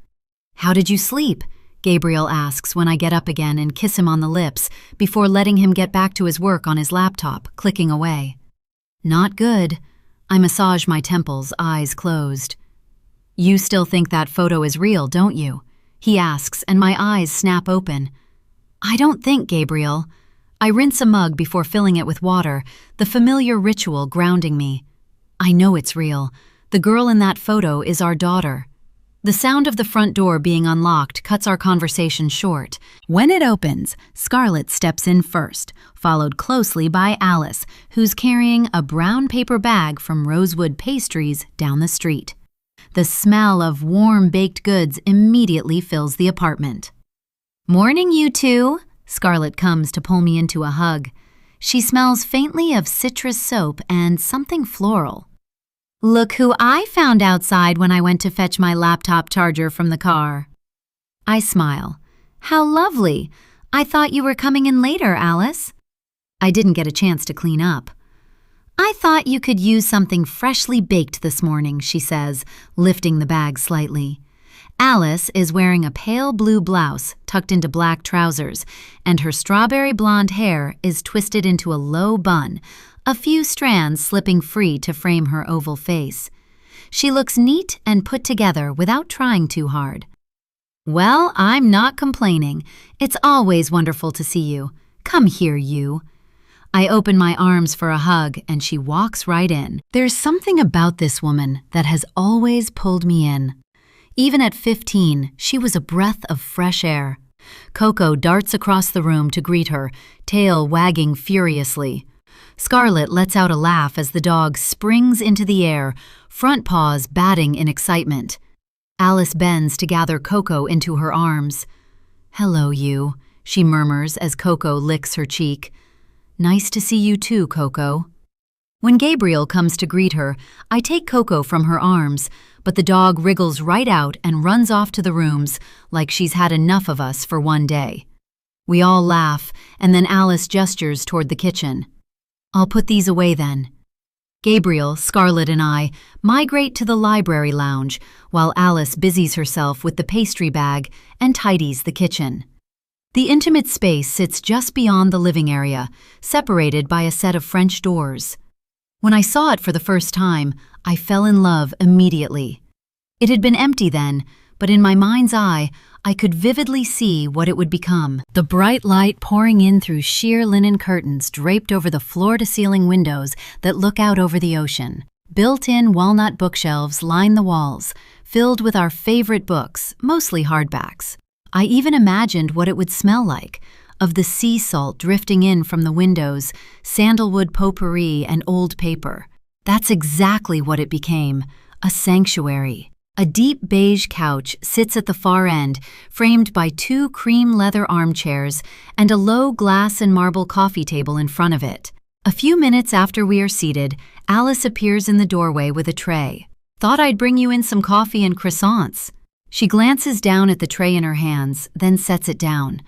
Speaker 1: "How did you sleep?" Gabriel asks when I get up again and kiss him on the lips before letting him get back to his work on his laptop, clicking away. "Not good." I massage my temples, eyes closed. "You still think that photo is real, don't you?" he asks, and my eyes snap open. "I don't think, Gabriel." I rinse a mug before filling it with water, the familiar ritual grounding me. "I know it's real. The girl in that photo is our daughter." The sound of the front door being unlocked cuts our conversation short. When it opens, Scarlett steps in first, followed closely by Alice, who's carrying a brown paper bag from Rosewood Pastries down the street. The smell of warm baked goods immediately fills the apartment. "Morning, you two." Scarlett comes to pull me into a hug. She smells faintly of citrus soap and something floral. "Look who I found outside when I went to fetch my laptop charger from the car." I smile. "How lovely. I thought you were coming in later, Alice." I didn't get a chance to clean up. "I thought you could use something freshly baked this morning," she says, lifting the bag slightly. Alice is wearing a pale blue blouse tucked into black trousers, and her strawberry blonde hair is twisted into a low bun, a few strands slipping free to frame her oval face. She looks neat and put together without trying too hard. Well, I'm not complaining. It's always wonderful to see you. Come here, you. I open my arms for a hug, and she walks right in. There's something about this woman that has always pulled me in. Even at 15, she was a breath of fresh air. Coco darts across the room to greet her, tail wagging furiously. Scarlett lets out a laugh as the dog springs into the air, front paws batting in excitement. Alice bends to gather Coco into her arms. "Hello, you," she murmurs as Coco licks her cheek. "Nice to see you too, Coco." When Gabriel comes to greet her, I take Coco from her arms, but the dog wriggles right out and runs off to the rooms like she's had enough of us for one day. We all laugh, and then Alice gestures toward the kitchen. "I'll put these away then." Gabriel, Scarlett, and I migrate to the library lounge while Alice busies herself with the pastry bag and tidies the kitchen. The intimate space sits just beyond the living area, separated by a set of French doors. When I saw it for the first time, I fell in love immediately. It had been empty then, but in my mind's eye, I could vividly see what it would become. The bright light pouring in through sheer linen curtains draped over the floor-to-ceiling windows that look out over the ocean. Built-in walnut bookshelves line the walls, filled with our favorite books, mostly hardbacks. I even imagined what it would smell like, of the sea salt drifting in from the windows, sandalwood potpourri, and old paper. That's exactly what it became, a sanctuary. A deep beige couch sits at the far end, framed by 2 cream leather armchairs and a low glass and marble coffee table in front of it. A few minutes after we are seated, Alice appears in the doorway with a tray. "Thought I'd bring you in some coffee and croissants." She glances down at the tray in her hands, then sets it down.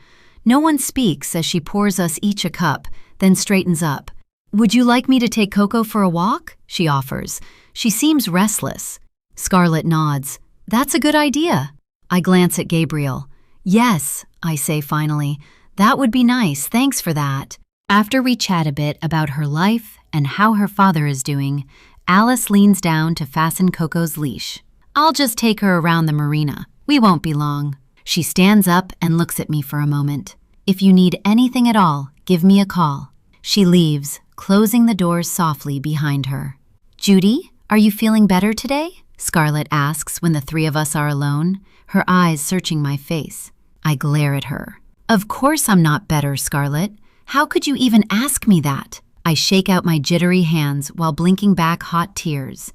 Speaker 1: No one speaks as she pours us each a cup, then straightens up. "Would you like me to take Coco for a walk?" she offers. She seems restless. Scarlett nods. "That's a good idea." I glance at Gabriel. "Yes," I say finally. "That would be nice, thanks for that." After we chat a bit about her life and how her father is doing, Alice leans down to fasten Coco's leash. "I'll just take her around the marina. We won't be long." She stands up and looks at me for a moment. "If you need anything at all, give me a call." She leaves, closing the doors softly behind her. "Judy, are you feeling better today?" Scarlett asks when the 3 of us are alone, her eyes searching my face. I glare at her. "Of course I'm not better, Scarlett. How could you even ask me that?" I shake out my jittery hands while blinking back hot tears.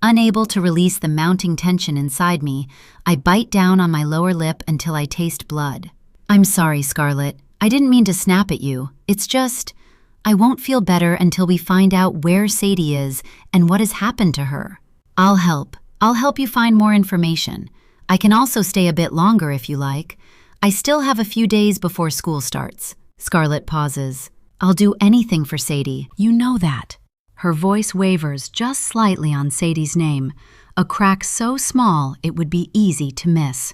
Speaker 1: Unable to release the mounting tension inside me, I bite down on my lower lip until I taste blood. "I'm sorry, Scarlett. I didn't mean to snap at you. It's just, I won't feel better until we find out where Sadie is and what has happened to her. I'll help. I'll help you find more information. I can also stay a bit longer if you like. I still have a few days before school starts." Scarlett pauses. "I'll do anything for Sadie. You know that." Her voice wavers just slightly on Sadie's name, a crack so small it would be easy to miss.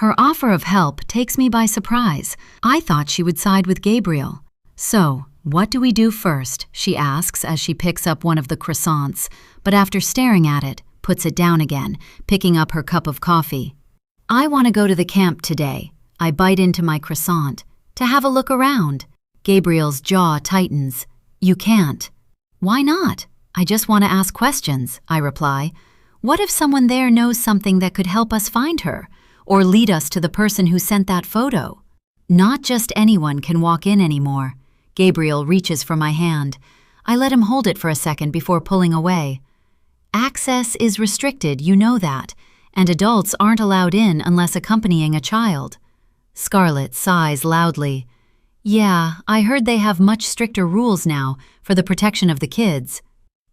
Speaker 1: Her offer of help takes me by surprise. I thought she would side with Gabriel. "So, what do we do first?" she asks as she picks up one of the croissants, but after staring at it, puts it down again, picking up her cup of coffee. "I want to go to the camp today." I bite into my croissant. "To have a look around." Gabriel's jaw tightens. "You can't." "Why not?" "I just want to ask questions," I reply. "What if someone there knows something that could help us find her, or lead us to the person who sent that photo?" Not just anyone can walk in anymore. Gabriel reaches for my hand. I let him hold it for a second before pulling away. "Access is restricted, you know that, and adults aren't allowed in unless accompanying a child." Scarlett sighs loudly. "Yeah, I heard they have much stricter rules now for the protection of the kids."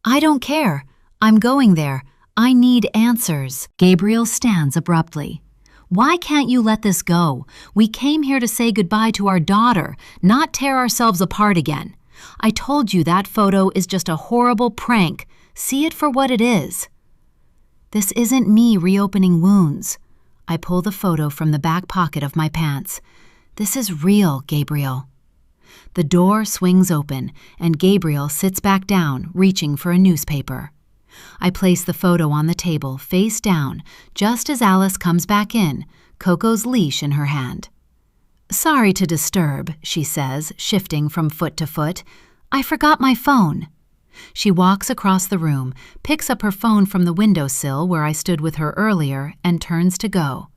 Speaker 1: "I don't care. I'm going there. I need answers." Gabriel stands abruptly. "Why can't you let this go? We came here to say goodbye to our daughter, not tear ourselves apart again. I told you that photo is just a horrible prank. See it for what it is." This isn't me reopening wounds. I pull the photo from the back pocket of my pants. This is real, Gabriel. The door swings open, and Gabriel sits back down, reaching for a newspaper. I place the photo on the table, face down, just as Alice comes back in, Coco's leash in her hand. "Sorry to disturb," she says, shifting from foot to foot. "I forgot my phone." She walks across the room, picks up her phone from the windowsill where I stood with her earlier, and turns to go.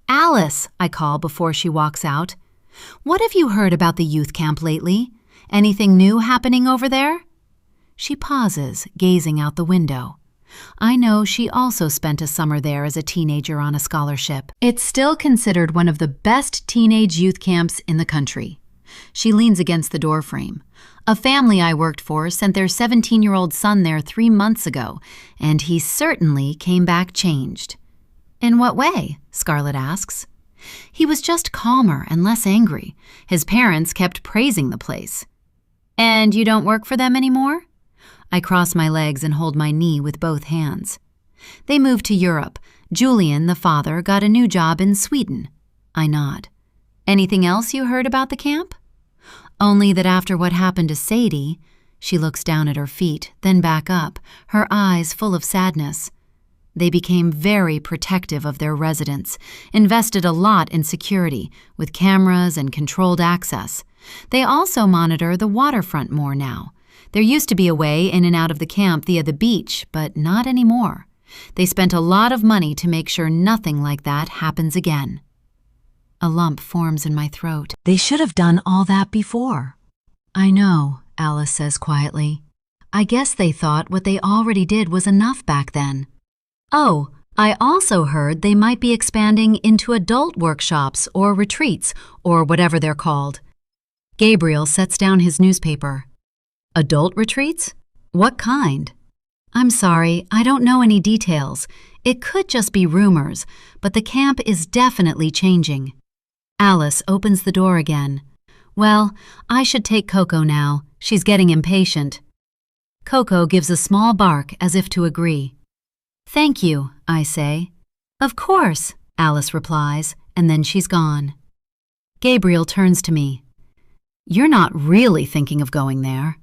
Speaker 1: "Alice," I call before she walks out. "What have you heard about the youth camp lately? Anything new happening over there?" She pauses, gazing out the window. I know she also spent a summer there as a teenager on a scholarship. It's still considered one of the best teenage youth camps in the country. She leans against the doorframe. "A family I worked for sent their 17-year-old son there 3 months ago, and he certainly came back changed." "In what way?" Scarlett asks. "He was just calmer and less angry. His parents kept praising the place." "And you don't work for them anymore?" I cross my legs and hold my knee with both hands. "They moved to Europe. Julian, the father, got a new job in Sweden." I nod. "Anything else you heard about the camp?" "Only that after what happened to Sadie," she looks down at her feet, then back up, her eyes full of sadness. "They became very protective of their residents, invested a lot in security, with cameras and controlled access. They also monitor the waterfront more now. There used to be a way in and out of the camp via the beach, but not anymore. They spent a lot of money to make sure nothing like that happens again." A lump forms in my throat. They should have done all that before. "I know," Alice says quietly. "I guess they thought what they already did was enough back then." "Oh, I also heard they might be expanding into adult workshops or retreats, or whatever they're called." Gabriel sets down his newspaper. "Adult retreats? What kind?" "I'm sorry, I don't know any details. It could just be rumors, but the camp is definitely changing." Alice opens the door again. "Well, I should take Coco now. She's getting impatient." Coco gives a small bark as if to agree. "Thank you," I say. "Of course," Alice replies, and then she's gone. Gabriel turns to me. "You're not really thinking of going there?"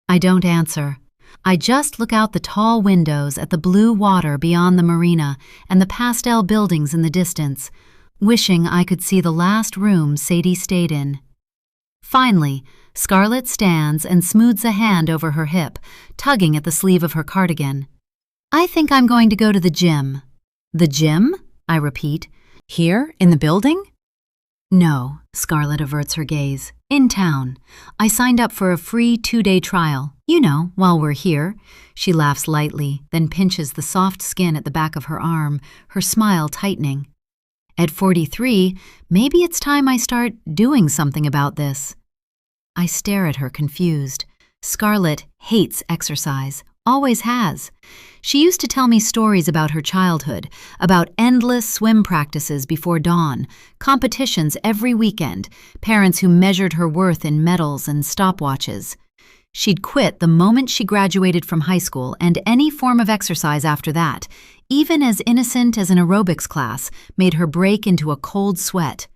Speaker 1: I don't answer. I just look out the tall windows at the blue water beyond the marina and the pastel buildings in the distance, wishing I could see the last room Sadie stayed in. Finally, Scarlett stands and smooths a hand over her hip, tugging at the sleeve of her cardigan. "I think I'm going to go to the gym." "The gym?" I repeat. "Here, in the building?" "No," Scarlett averts her gaze. "In town. I signed up for a free 2-day trial. You know, while we're here." She laughs lightly, then pinches the soft skin at the back of her arm, her smile tightening. "At 43, maybe it's time I start doing something about this." I stare at her confused. Scarlett hates exercise. Always has. She used to tell me stories about her childhood, about endless swim practices before dawn, competitions every weekend, parents who measured her worth in medals and stopwatches. She'd quit the moment she graduated from high school, and any form of exercise after that, even as innocent as an aerobics class, made her break into a cold sweat.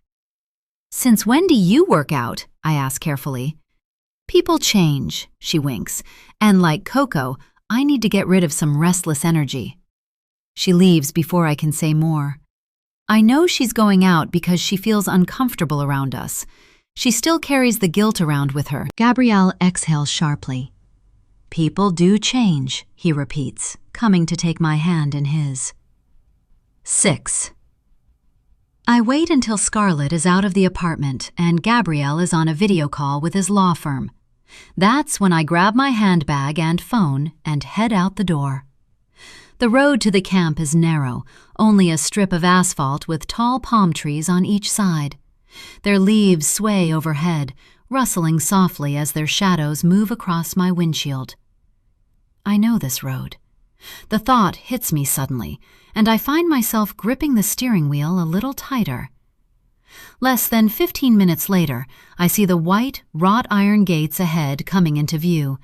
Speaker 1: "Since when do you work out?" I ask carefully. "People change," she winks, "and like Coco, I need to get rid of some restless energy." She leaves before I can say more. I know she's going out because she feels uncomfortable around us. She still carries the guilt around with her. Gabriel exhales sharply. "People do change," he repeats, coming to take my hand in his. 6. I wait until Scarlett is out of the apartment and Gabriel is on a video call with his law firm. That's when I grab my handbag and phone and head out the door. The road to the camp is narrow, only a strip of asphalt with tall palm trees on each side. Their leaves sway overhead, rustling softly as their shadows move across my windshield. I know this road. The thought hits me suddenly, and I find myself gripping the steering wheel a little tighter. Less than 15 minutes later, I see the white, wrought iron gates ahead coming into view,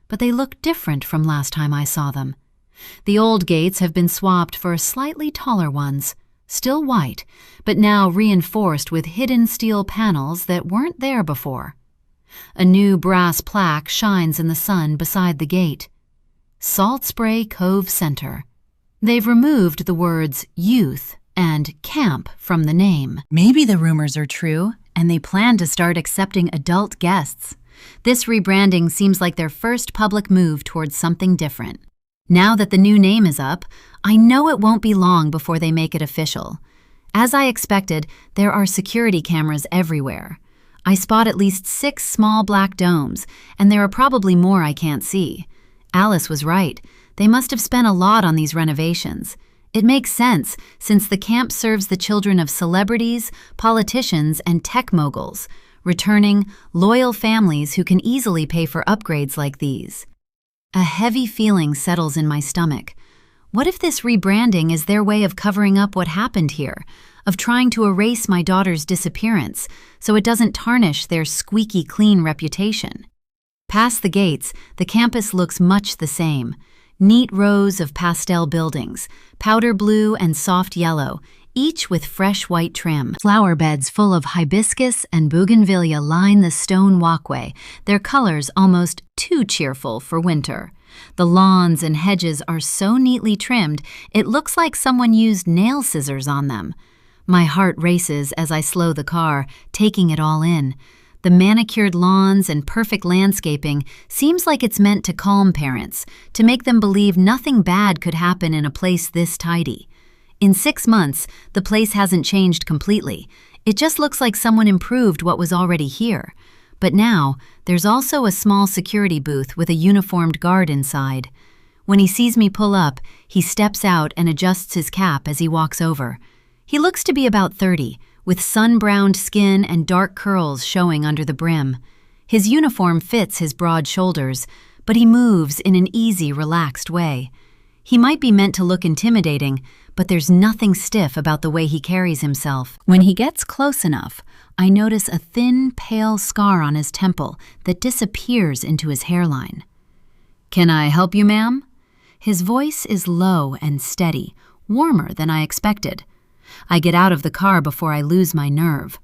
Speaker 1: but they look different from last time I saw them. The old gates have been swapped for slightly taller ones, still white, but now reinforced with hidden steel panels that weren't there before. A new brass plaque shines in the sun beside the gate. Salt Spray Cove Center. They've removed the words youth and camp from the name. Maybe the rumors are true, and they plan to start accepting adult guests. This rebranding seems like their first public move towards something different. Now that the new name is up, I know it won't be long before they make it official. As I expected, there are security cameras everywhere. I spot at least 6 small black domes, and there are probably more I can't see. Alice was right. They must have spent a lot on these renovations. It makes sense, since the camp serves the children of celebrities, politicians, and tech moguls, returning, loyal families who can easily pay for upgrades like these. A heavy feeling settles in my stomach. What if this rebranding is their way of covering up what happened here, of trying to erase my daughter's disappearance so it doesn't tarnish their squeaky clean reputation? Past the gates, the campus looks much the same. Neat rows of pastel buildings, powder blue and soft yellow, each with fresh white trim. Flower beds full of hibiscus and bougainvillea line the stone walkway, their colors almost too cheerful for winter. The lawns and hedges are so neatly trimmed, it looks like someone used nail scissors on them. My heart races as I slow the car, taking it all in. The manicured lawns and perfect landscaping seems like it's meant to calm parents, to make them believe nothing bad could happen in a place this tidy. In 6 months, the place hasn't changed completely. It just looks like someone improved what was already here. But now, there's also a small security booth with a uniformed guard inside. When he sees me pull up, he steps out and adjusts his cap as he walks over. He looks to be about 30, with sun-browned skin and dark curls showing under the brim. His uniform fits his broad shoulders, but he moves in an easy, relaxed way. He might be meant to look intimidating, but there's nothing stiff about the way he carries himself. When he gets close enough, I notice a thin, pale scar on his temple that disappears into his hairline. "Can I help you, ma'am?" His voice is low and steady, warmer than I expected. I get out of the car before I lose my nerve.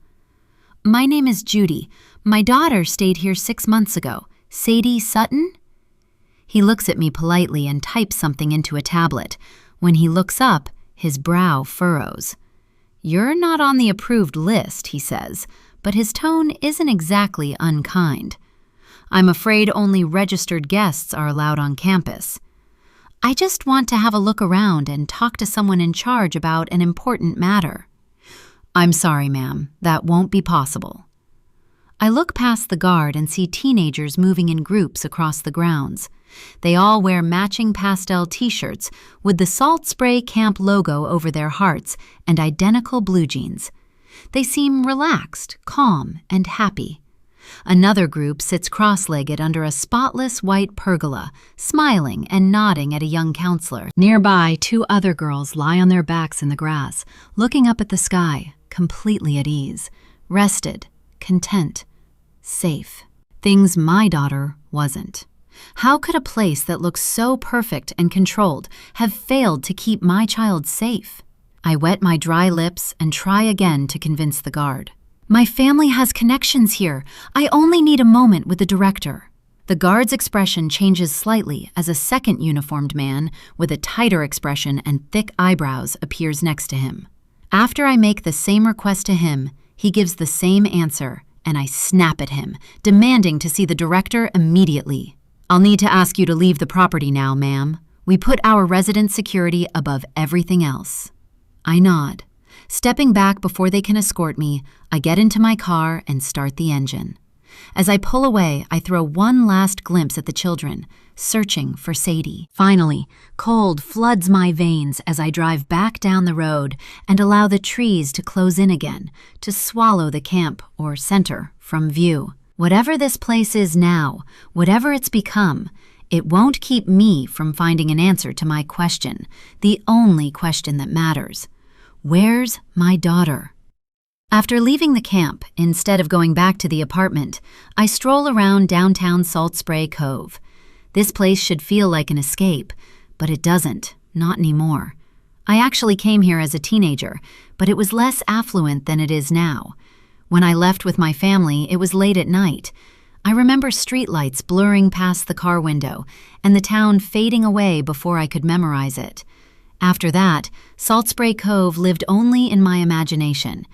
Speaker 1: "My name is Judy. My daughter stayed here 6 months ago. Sadie Sutton?" He looks at me politely and types something into a tablet. When he looks up, his brow furrows. "You're not on the approved list," he says, but his tone isn't exactly unkind. "I'm afraid only registered guests are allowed on campus. I just want to have a look around and talk to someone in charge about an important matter." "I'm sorry, ma'am, that won't be possible." I look past the guard and see teenagers moving in groups across the grounds. They all wear matching pastel t-shirts with the Salt Spray Camp logo over their hearts and identical blue jeans. They seem relaxed, calm, and happy. Another group sits cross-legged under a spotless white pergola, smiling and nodding at a young counselor. Nearby, 2 other girls lie on their backs in the grass, looking up at the sky, completely at ease, rested, content, safe. Things my daughter wasn't. How could a place that looks so perfect and controlled have failed to keep my child safe? I wet my dry lips and try again to convince the guard. "My family has connections here. I only need a moment with the director." The guard's expression changes slightly as a second uniformed man with a tighter expression and thick eyebrows appears next to him. After I make the same request to him, he gives the same answer, and I snap at him, demanding to see the director immediately. "I'll need to ask you to leave the property now, ma'am. We put our resident security above everything else." I nod. Stepping back before they can escort me, I get into my car and start the engine. As I pull away, I throw one last glimpse at the children, searching for Sadie. Finally, cold floods my veins as I drive back down the road and allow the trees to close in again, to swallow the camp, or center, from view. Whatever this place is now, whatever it's become, it won't keep me from finding an answer to my question, the only question that matters. Where's my daughter? After leaving the camp, instead of going back to the apartment, I stroll around downtown Salt Spray Cove. This place should feel like an escape, but it doesn't, not anymore. I actually came here as a teenager, but it was less affluent than it is now. When I left with my family, it was late at night. I remember streetlights blurring past the car window and the town fading away before I could memorize it. After that, Salt Spray Cove lived only in my imagination.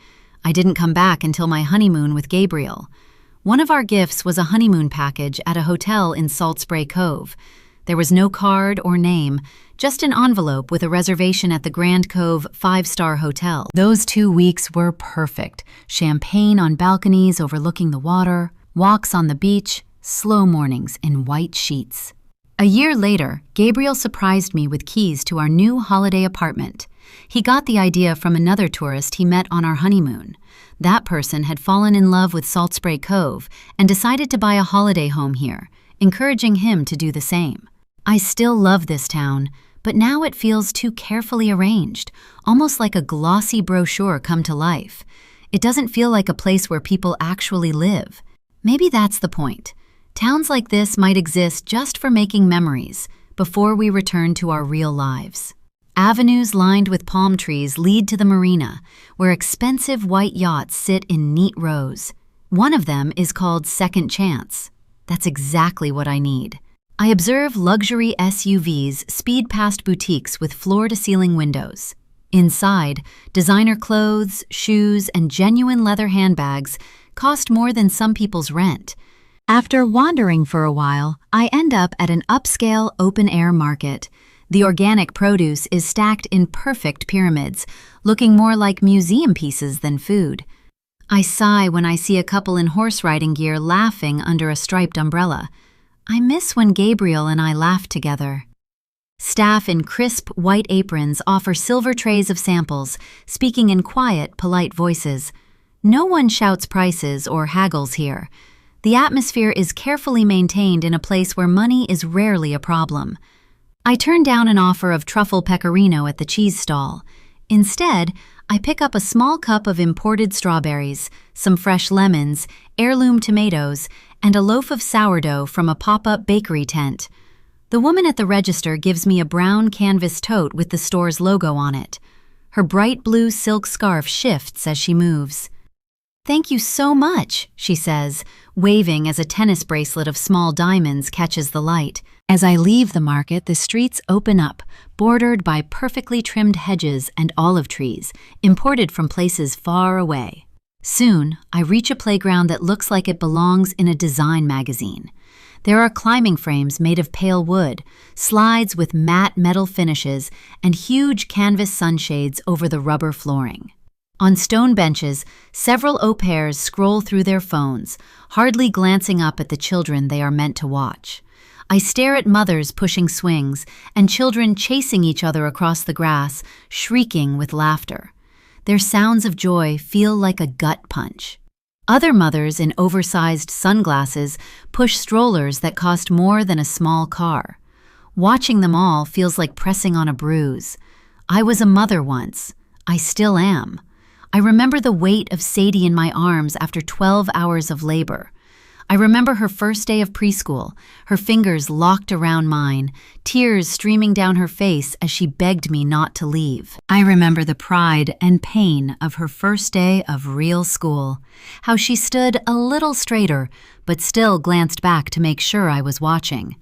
Speaker 1: I didn't come back until my honeymoon with Gabriel. One of our gifts was a honeymoon package at a hotel in Salt Spray Cove. There was no card or name, just an envelope with a reservation at the Grand Cove 5-star hotel. Those 2 weeks were perfect. Champagne on balconies overlooking the water, walks on the beach, slow mornings in white sheets. A year later, Gabriel surprised me with keys to our new holiday apartment. He got the idea from another tourist he met on our honeymoon. That person had fallen in love with Salt Spray Cove and decided to buy a holiday home here, encouraging him to do the same. I still love this town, but now it feels too carefully arranged, almost like a glossy brochure come to life. It doesn't feel like a place where people actually live. Maybe that's the point. Towns like this might exist just for making memories before we return to our real lives. Avenues lined with palm trees lead to the marina, where expensive white yachts sit in neat rows. One of them is called Second Chance. That's exactly what I need. I observe luxury SUVs speed past boutiques with floor-to-ceiling windows. Inside, designer clothes, shoes, and genuine leather handbags cost more than some people's rent. After wandering for a while, I end up at an upscale open-air market. The organic produce is stacked in perfect pyramids, looking more like museum pieces than food. I sigh when I see a couple in horse riding gear laughing under a striped umbrella. I miss when Gabriel and I laughed together. Staff in crisp white aprons offer silver trays of samples, speaking in quiet, polite voices. No one shouts prices or haggles here. The atmosphere is carefully maintained in a place where money is rarely a problem. I turn down an offer of truffle pecorino at the cheese stall. Instead, I pick up a small cup of imported strawberries, some fresh lemons, heirloom tomatoes, and a loaf of sourdough from a pop-up bakery tent. The woman at the register gives me a brown canvas tote with the store's logo on it. Her bright blue silk scarf shifts as she moves. "Thank you so much," she says, waving as a tennis bracelet of small diamonds catches the light. As I leave the market, the streets open up, bordered by perfectly trimmed hedges and olive trees, imported from places far away. Soon, I reach a playground that looks like it belongs in a design magazine. There are climbing frames made of pale wood, slides with matte metal finishes, and huge canvas sunshades over the rubber flooring. On stone benches, several au pairs scroll through their phones, hardly glancing up at the children they are meant to watch. I stare at mothers pushing swings and children chasing each other across the grass, shrieking with laughter. Their sounds of joy feel like a gut punch. Other mothers in oversized sunglasses push strollers that cost more than a small car. Watching them all feels like pressing on a bruise. I was a mother once. I still am. I remember the weight of Sadie in my arms after 12 hours of labor. I remember her first day of preschool, her fingers locked around mine, tears streaming down her face as she begged me not to leave. I remember the pride and pain of her first day of real school, how she stood a little straighter, but still glanced back to make sure I was watching.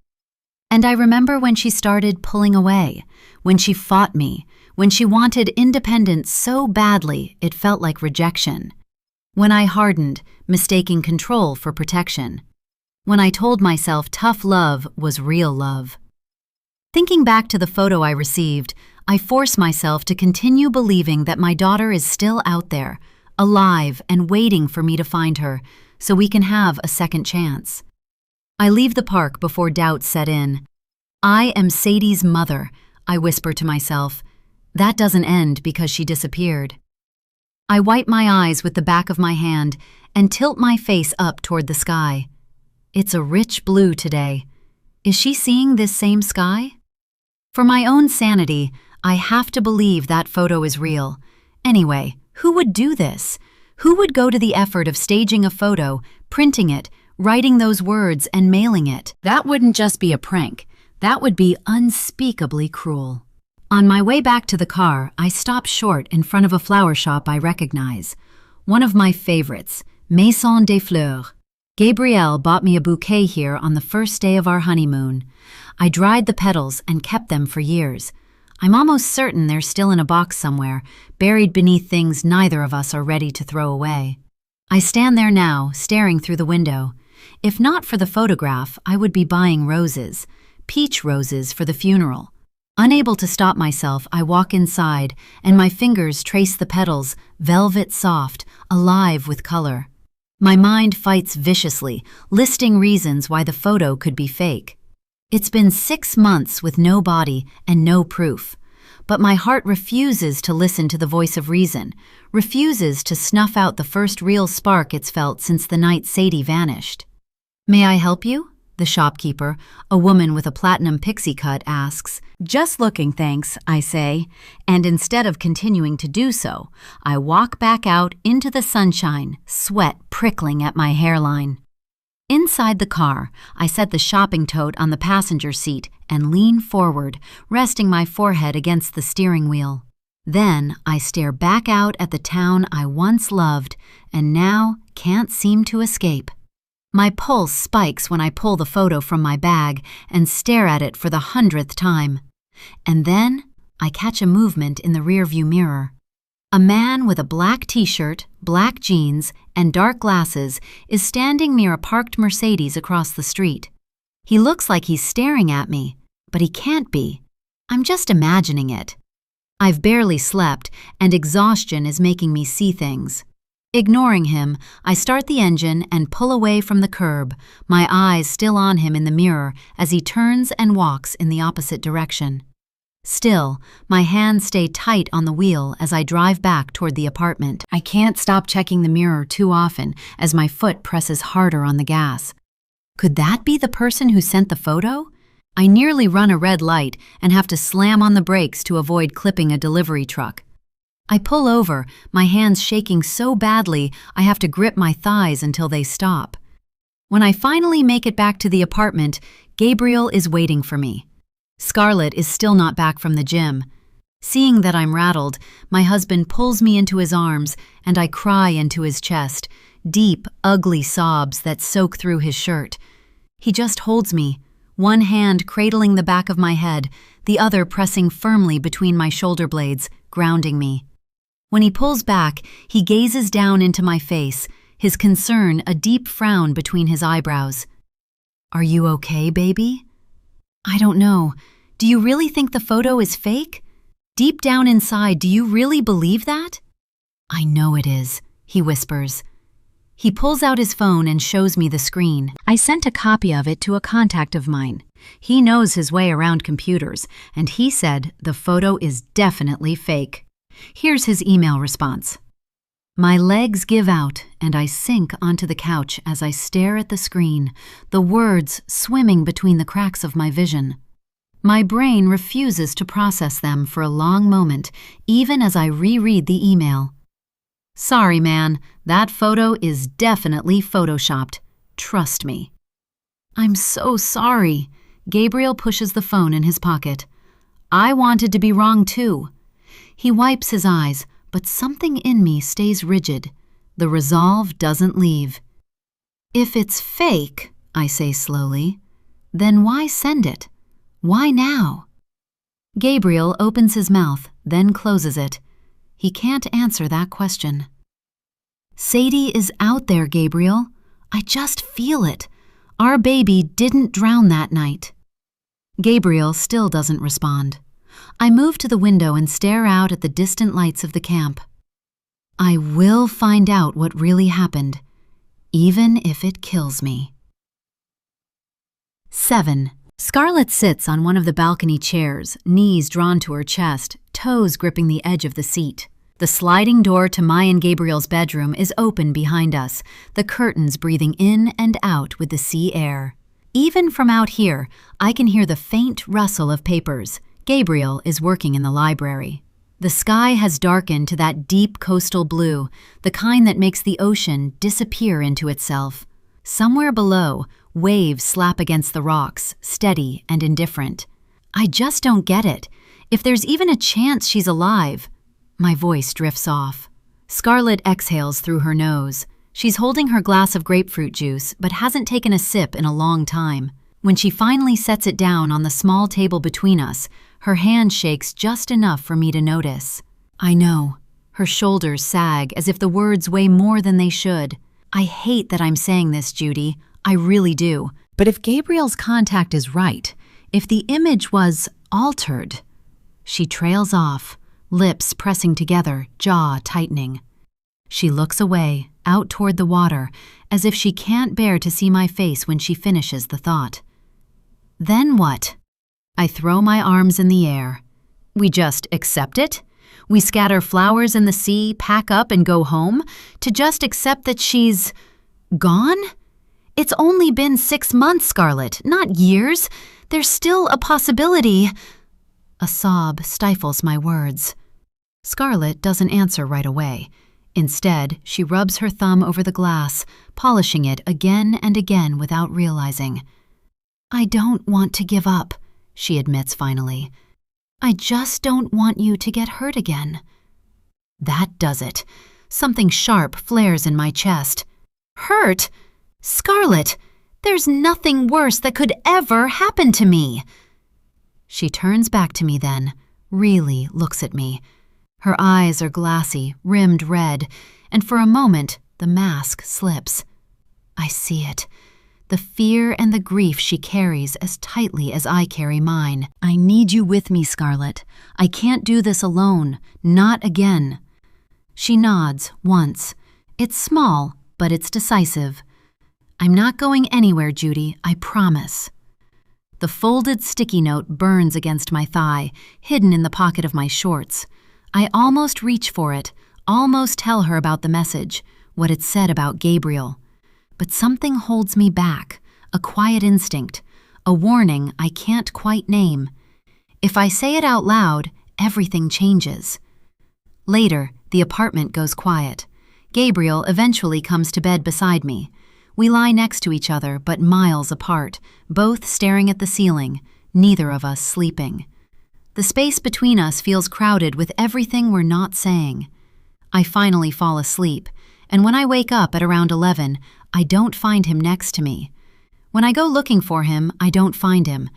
Speaker 1: And I remember when she started pulling away, when she fought me, when she wanted independence so badly it felt like rejection. When I hardened, mistaking control for protection. When I told myself tough love was real love. Thinking back to the photo I received, I force myself to continue believing that my daughter is still out there, alive and waiting for me to find her, so we can have a second chance. I leave the park before doubts set in. I am Sadie's mother, I whisper to myself. That doesn't end because she disappeared. I wipe my eyes with the back of my hand and tilt my face up toward the sky. It's a rich blue today. Is she seeing this same sky? For my own sanity, I have to believe that photo is real. Anyway, who would do this? Who would go to the effort of staging a photo, printing it, writing those words, and mailing it? That wouldn't just be a prank. That would be unspeakably cruel. On my way back to the car, I stop short in front of a flower shop I recognize. One of my favorites, Maison des Fleurs. Gabrielle bought me a bouquet here on the first day of our honeymoon. I dried the petals and kept them for years. I'm almost certain they're still in a box somewhere, buried beneath things neither of us are ready to throw away. I stand there now, staring through the window. If not for the photograph, I would be buying roses, peach roses for the funeral. Unable to stop myself, I walk inside, and my fingers trace the petals, velvet soft, alive with color. My mind fights viciously, listing reasons why the photo could be fake. It's been 6 months with no body and no proof. But my heart refuses to listen to the voice of reason, refuses to snuff out the first real spark it's felt since the night Sadie vanished. "May I help you?" the shopkeeper, a woman with a platinum pixie cut, asks. "Just looking, thanks," I say, and instead of continuing to do so, I walk back out into the sunshine, sweat prickling at my hairline. Inside the car, I set the shopping tote on the passenger seat and lean forward, resting my forehead against the steering wheel. Then I stare back out at the town I once loved and now can't seem to escape. My pulse spikes when I pull the photo from my bag and stare at it for the 100th time. And then I catch a movement in the rearview mirror. A man with a black t-shirt, black jeans, and dark glasses is standing near a parked Mercedes across the street. He looks like he's staring at me, but he can't be. I'm just imagining it. I've barely slept, and exhaustion is making me see things. Ignoring him, I start the engine and pull away from the curb, my eyes still on him in the mirror as he turns and walks in the opposite direction. Still, my hands stay tight on the wheel as I drive back toward the apartment. I can't stop checking the mirror too often as my foot presses harder on the gas. Could that be the person who sent the photo? I nearly run a red light and have to slam on the brakes to avoid clipping a delivery truck. I pull over, my hands shaking so badly I have to grip my thighs until they stop. When I finally make it back to the apartment, Gabriel is waiting for me. Scarlett is still not back from the gym. Seeing that I'm rattled, my husband pulls me into his arms and I cry into his chest, deep, ugly sobs that soak through his shirt. He just holds me, one hand cradling the back of my head, the other pressing firmly between my shoulder blades, grounding me. When he pulls back, he gazes down into my face, his concern a deep frown between his eyebrows. "Are you okay, baby?" "I don't know. Do you really think the photo is fake? Deep down inside, do you really believe that?" "I know it is," he whispers. He pulls out his phone and shows me the screen. I sent a copy of it to a contact of mine. He knows his way around computers, and he said the photo is definitely fake. Here's his email response. My legs give out and I sink onto the couch as I stare at the screen, the words swimming between the cracks of my vision. My brain refuses to process them for a long moment, even as I reread the email. "Sorry, man, that photo is definitely photoshopped. Trust me." "I'm so sorry." Gabriel pushes the phone in his pocket. "I wanted to be wrong too." He wipes his eyes, but something in me stays rigid. The resolve doesn't leave. "If it's fake," I say slowly, "then why send it? Why now?" Gabriel opens his mouth, then closes it. He can't answer that question. "Sadie is out there, Gabriel. I just feel it. Our baby didn't drown that night." Gabriel still doesn't respond. I move to the window and stare out at the distant lights of the camp. I will find out what really happened, even if it kills me. 7. Scarlett sits on one of the balcony chairs, knees drawn to her chest, toes gripping the edge of the seat. The sliding door to my and Gabriel's bedroom is open behind us, the curtains breathing in and out with the sea air. Even from out here, I can hear the faint rustle of papers. Gabriel is working in the library. The sky has darkened to that deep coastal blue, the kind that makes the ocean disappear into itself. Somewhere below, waves slap against the rocks, steady and indifferent. I just don't get it. If there's even a chance she's alive. My voice drifts off. Scarlett exhales through her nose. She's holding her glass of grapefruit juice, but hasn't taken a sip in a long time. When she finally sets it down on the small table between us, her hand shakes just enough for me to notice. I know. Her shoulders sag as if the words weigh more than they should. I hate that I'm saying this, Judy. I really do. But if Gabriel's contact is right, if the image was altered... She trails off, lips pressing together, jaw tightening. She looks away, out toward the water, as if she can't bear to see my face when she finishes the thought. Then what? I throw my arms in the air. We just accept it? We scatter flowers in the sea, pack up and go home, to just accept that she's... gone? It's only been 6 months, Scarlett, not years. There's still a possibility... A sob stifles my words. Scarlett doesn't answer right away. Instead, she rubs her thumb over the glass, polishing it again and again without realizing. I don't want to give up, she admits finally. I just don't want you to get hurt again. That does it. Something sharp flares in my chest. Hurt? Scarlett, there's nothing worse that could ever happen to me. She turns back to me then, really looks at me. Her eyes are glassy, rimmed red, and for a moment the mask slips. I see it. The fear and the grief she carries as tightly as I carry mine. I need you with me, Scarlett. I can't do this alone. Not again. She nods once. It's small, but it's decisive. I'm not going anywhere, Judy, I promise. The folded sticky note burns against my thigh, hidden in the pocket of my shorts. I almost reach for it, almost tell her about the message, what it said about Gabriel. But something holds me back, a quiet instinct, a warning I can't quite name. If I say it out loud, everything changes. Later, the apartment goes quiet. Gabriel eventually comes to bed beside me. We lie next to each other, but miles apart, both staring at the ceiling, neither of us sleeping. The space between us feels crowded with everything we're not saying. I finally fall asleep, and when I wake up at around 11, I don't find him next to me. When I go looking for him, I don't find him.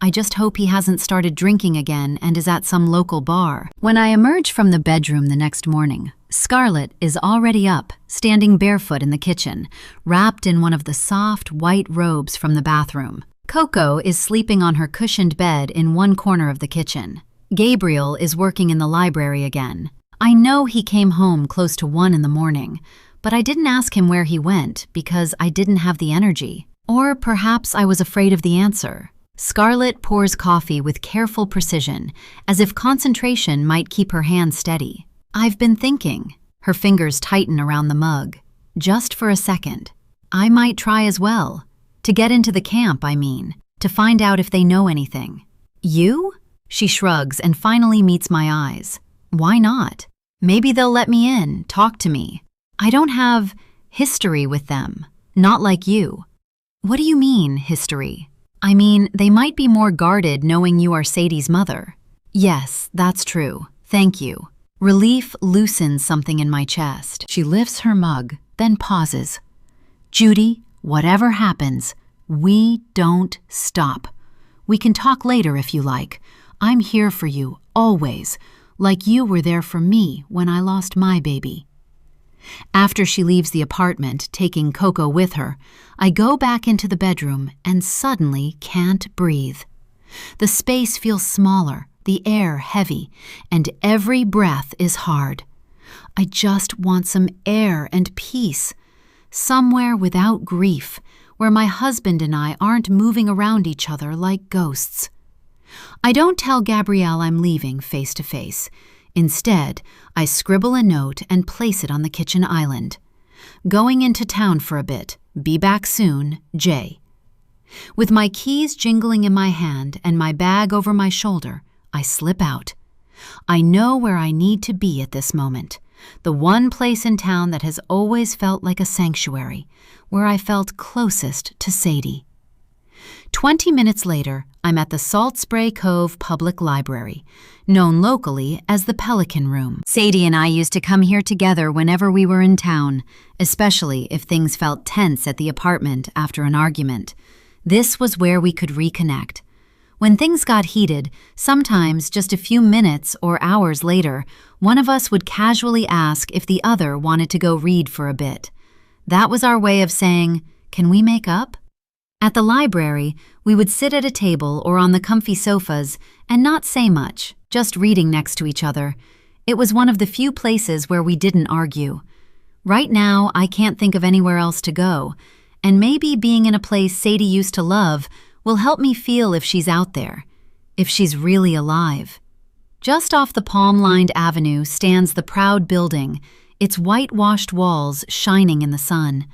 Speaker 1: I just hope he hasn't started drinking again and is at some local bar. When I emerge from the bedroom the next morning, Scarlett is already up, standing barefoot in the kitchen, wrapped in one of the soft, white robes from the bathroom. Coco is sleeping on her cushioned bed in one corner of the kitchen. Gabriel is working in the library again. I know he came home close to 1 in the morning, but I didn't ask him where he went because I didn't have the energy. Or perhaps I was afraid of the answer. Scarlett pours coffee with careful precision, as if concentration might keep her hand steady. I've been thinking. Her fingers tighten around the mug. Just for a second. I might try as well. To get into the camp, I mean. To find out if they know anything. You? She shrugs and finally meets my eyes. Why not? Maybe they'll let me in, talk to me. I don't have history with them. Not like you. What do you mean, history? I mean, they might be more guarded knowing you are Sadie's mother. Yes, that's true. Thank you. Relief loosens something in my chest. She lifts her mug, then pauses. Judy, whatever happens, we don't stop. We can talk later if you like. I'm here for you, always, like you were there for me when I lost my baby. After she leaves the apartment, taking Coco with her, I go back into the bedroom and suddenly can't breathe. The space feels smaller, the air heavy, and every breath is hard. I just want some air and peace, somewhere without grief, where my husband and I aren't moving around each other like ghosts. I don't tell Gabrielle I'm leaving face to face. Instead, I scribble a note and place it on the kitchen island. Going into town for a bit. Be back soon, Jay. With my keys jingling in my hand and my bag over my shoulder, I slip out. I know where I need to be at this moment. The one place in town that has always felt like a sanctuary, where I felt closest to Sadie. 20 minutes later, I'm at the Salt Spray Cove Public Library, known locally as the Pelican Room. Sadie and I used to come here together whenever we were in town, especially if things felt tense at the apartment after an argument. This was where we could reconnect. When things got heated, sometimes just a few minutes or hours later, one of us would casually ask if the other wanted to go read for a bit. That was our way of saying, "Can we make up?" At the library, we would sit at a table or on the comfy sofas and not say much, just reading next to each other. It was one of the few places where we didn't argue. Right now, I can't think of anywhere else to go, and maybe being in a place Sadie used to love will help me feel if she's out there, if she's really alive. Just off the palm-lined avenue stands the proud building, its whitewashed walls shining in the sun.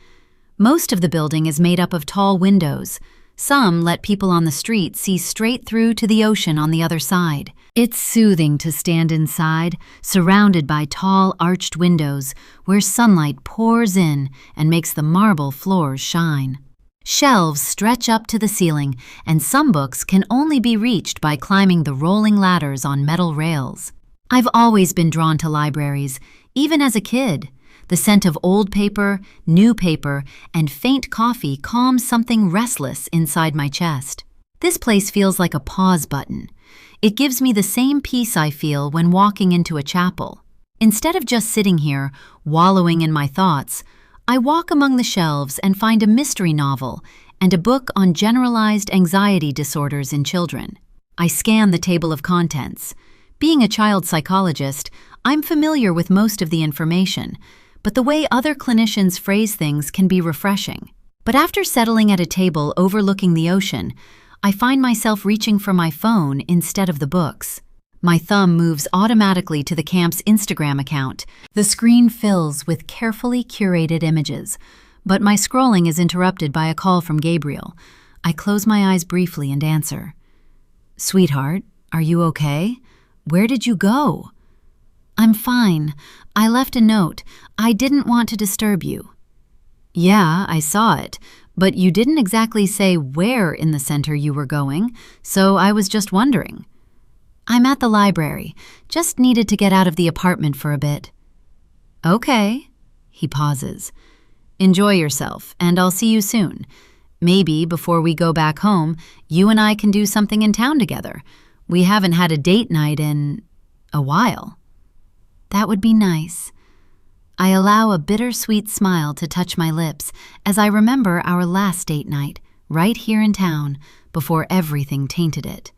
Speaker 1: Most of the building is made up of tall windows. Some let people on the street see straight through to the ocean on the other side. It's soothing to stand inside, surrounded by tall arched windows where sunlight pours in and makes the marble floors shine. Shelves stretch up to the ceiling, and some books can only be reached by climbing the rolling ladders on metal rails. I've always been drawn to libraries, even as a kid. The scent of old paper, new paper, and faint coffee calms something restless inside my chest. This place feels like a pause button. It gives me the same peace I feel when walking into a chapel. Instead of just sitting here, wallowing in my thoughts, I walk among the shelves and find a mystery novel and a book on generalized anxiety disorders in children. I scan the table of contents. Being a child psychologist, I'm familiar with most of the information, but the way other clinicians phrase things can be refreshing. But after settling at a table overlooking the ocean, I find myself reaching for my phone instead of the books. My thumb moves automatically to the camp's Instagram account. The screen fills with carefully curated images, but my scrolling is interrupted by a call from Gabriel. I close my eyes briefly and answer. "Sweetheart, are you okay? Where did you go?" "I'm fine. I left a note. I didn't want to disturb you." "Yeah, I saw it, but you didn't exactly say where in the center you were going, so I was just wondering." "I'm at the library. Just needed to get out of the apartment for a bit." "Okay." He pauses. "Enjoy yourself, and I'll see you soon. Maybe before we go back home, you and I can do something in town together. We haven't had a date night in a while." "That would be nice." I allow a bittersweet smile to touch my lips as I remember our last date night, right here in town, before everything tainted it.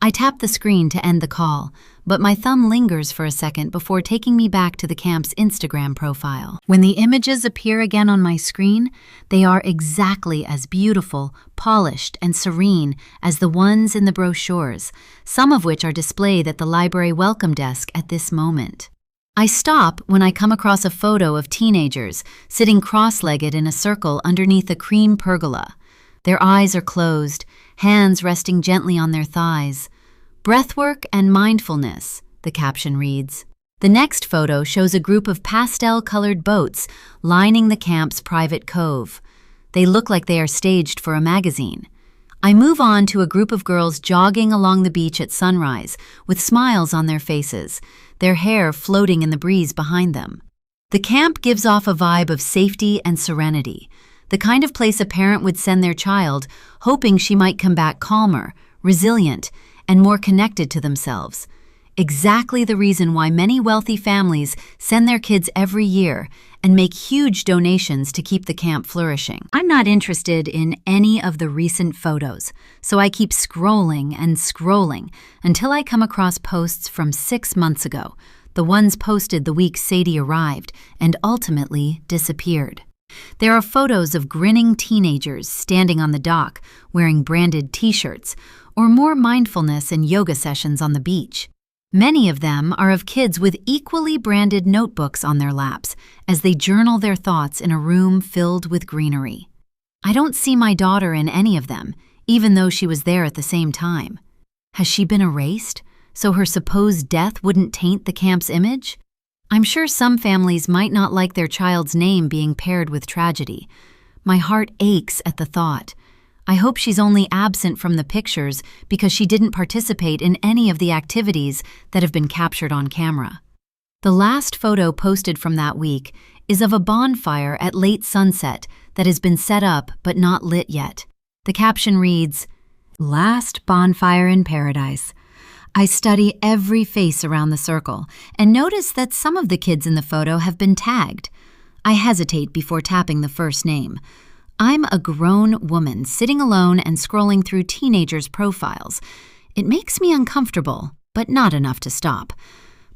Speaker 1: I tap the screen to end the call, but my thumb lingers for a second before taking me back to the camp's Instagram profile. When the images appear again on my screen, they are exactly as beautiful, polished, and serene as the ones in the brochures, some of which are displayed at the library welcome desk at this moment. I stop when I come across a photo of teenagers sitting cross-legged in a circle underneath a cream pergola. Their eyes are closed, hands resting gently on their thighs. "Breathwork and mindfulness," the caption reads. The next photo shows a group of pastel-colored boats lining the camp's private cove. They look like they are staged for a magazine. I move on to a group of girls jogging along the beach at sunrise, with smiles on their faces, their hair floating in the breeze behind them. The camp gives off a vibe of safety and serenity, the kind of place a parent would send their child, hoping she might come back calmer, resilient, and more connected to themselves. Exactly the reason why many wealthy families send their kids every year and make huge donations to keep the camp flourishing. I'm not interested in any of the recent photos, so I keep scrolling and scrolling until I come across posts from 6 months ago, the ones posted the week Sadie arrived and ultimately disappeared. There are photos of grinning teenagers standing on the dock wearing branded t-shirts, or more mindfulness and yoga sessions on the beach. Many of them are of kids with equally branded notebooks on their laps as they journal their thoughts in a room filled with greenery. I don't see my daughter in any of them, even though she was there at the same time. Has she been erased, so her supposed death wouldn't taint the camp's image? I'm sure some families might not like their child's name being paired with tragedy. My heart aches at the thought. I hope she's only absent from the pictures because she didn't participate in any of the activities that have been captured on camera. The last photo posted from that week is of a bonfire at late sunset that has been set up but not lit yet. The caption reads, "Last bonfire in paradise." I study every face around the circle and notice that some of the kids in the photo have been tagged. I hesitate before tapping the first name. I'm a grown woman sitting alone and scrolling through teenagers' profiles. It makes me uncomfortable, but not enough to stop.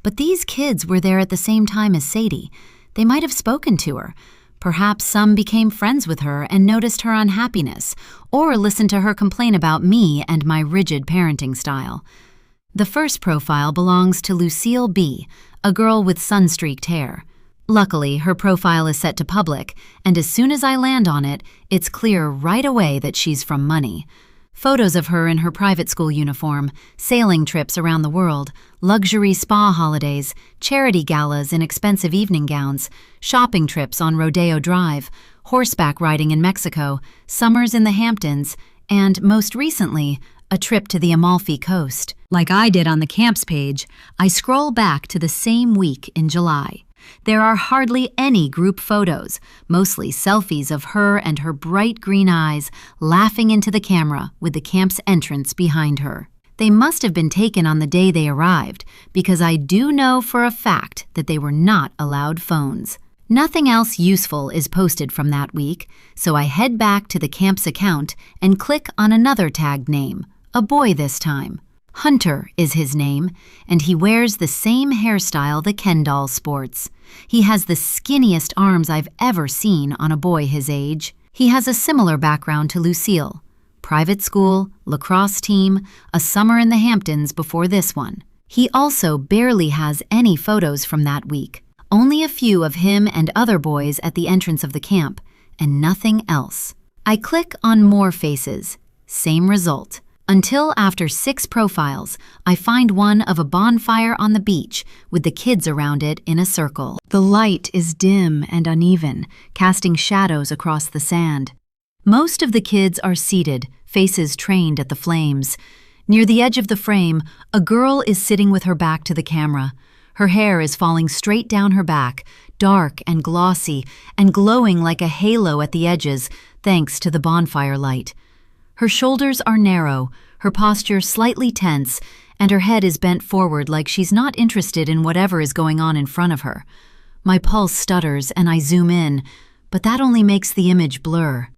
Speaker 1: But these kids were there at the same time as Sadie. They might have spoken to her. Perhaps some became friends with her and noticed her unhappiness, or listened to her complain about me and my rigid parenting style. The first profile belongs to Lucille B., a girl with sun-streaked hair. Luckily, her profile is set to public, and as soon as I land on it, it's clear right away that she's from money. Photos of her in her private school uniform, sailing trips around the world, luxury spa holidays, charity galas in expensive evening gowns, shopping trips on Rodeo Drive, horseback riding in Mexico, summers in the Hamptons, and, most recently, a trip to the Amalfi Coast. Like I did on the camps page, I scroll back to the same week in July. There are hardly any group photos, mostly selfies of her and her bright green eyes laughing into the camera with the camp's entrance behind her. They must have been taken on the day they arrived, because I do know for a fact that they were not allowed phones. Nothing else useful is posted from that week, so I head back to the camp's account and click on another tagged name, a boy this time. Hunter is his name, and he wears the same hairstyle the Ken doll sports. He has the skinniest arms I've ever seen on a boy his age. He has a similar background to Lucille. Private school, lacrosse team, a summer in the Hamptons before this one. He also barely has any photos from that week. Only a few of him and other boys at the entrance of the camp, and nothing else. I click on more faces. Same result. Until after 6 profiles, I find one of a bonfire on the beach with the kids around it in a circle. The light is dim and uneven, casting shadows across the sand. Most of the kids are seated, faces trained at the flames. Near the edge of the frame, a girl is sitting with her back to the camera. Her hair is falling straight down her back, dark and glossy, and glowing like a halo at the edges, thanks to the bonfire light. Her shoulders are narrow, her posture slightly tense, and her head is bent forward like she's not interested in whatever is going on in front of her. My pulse stutters and I zoom in, but that only makes the image blur.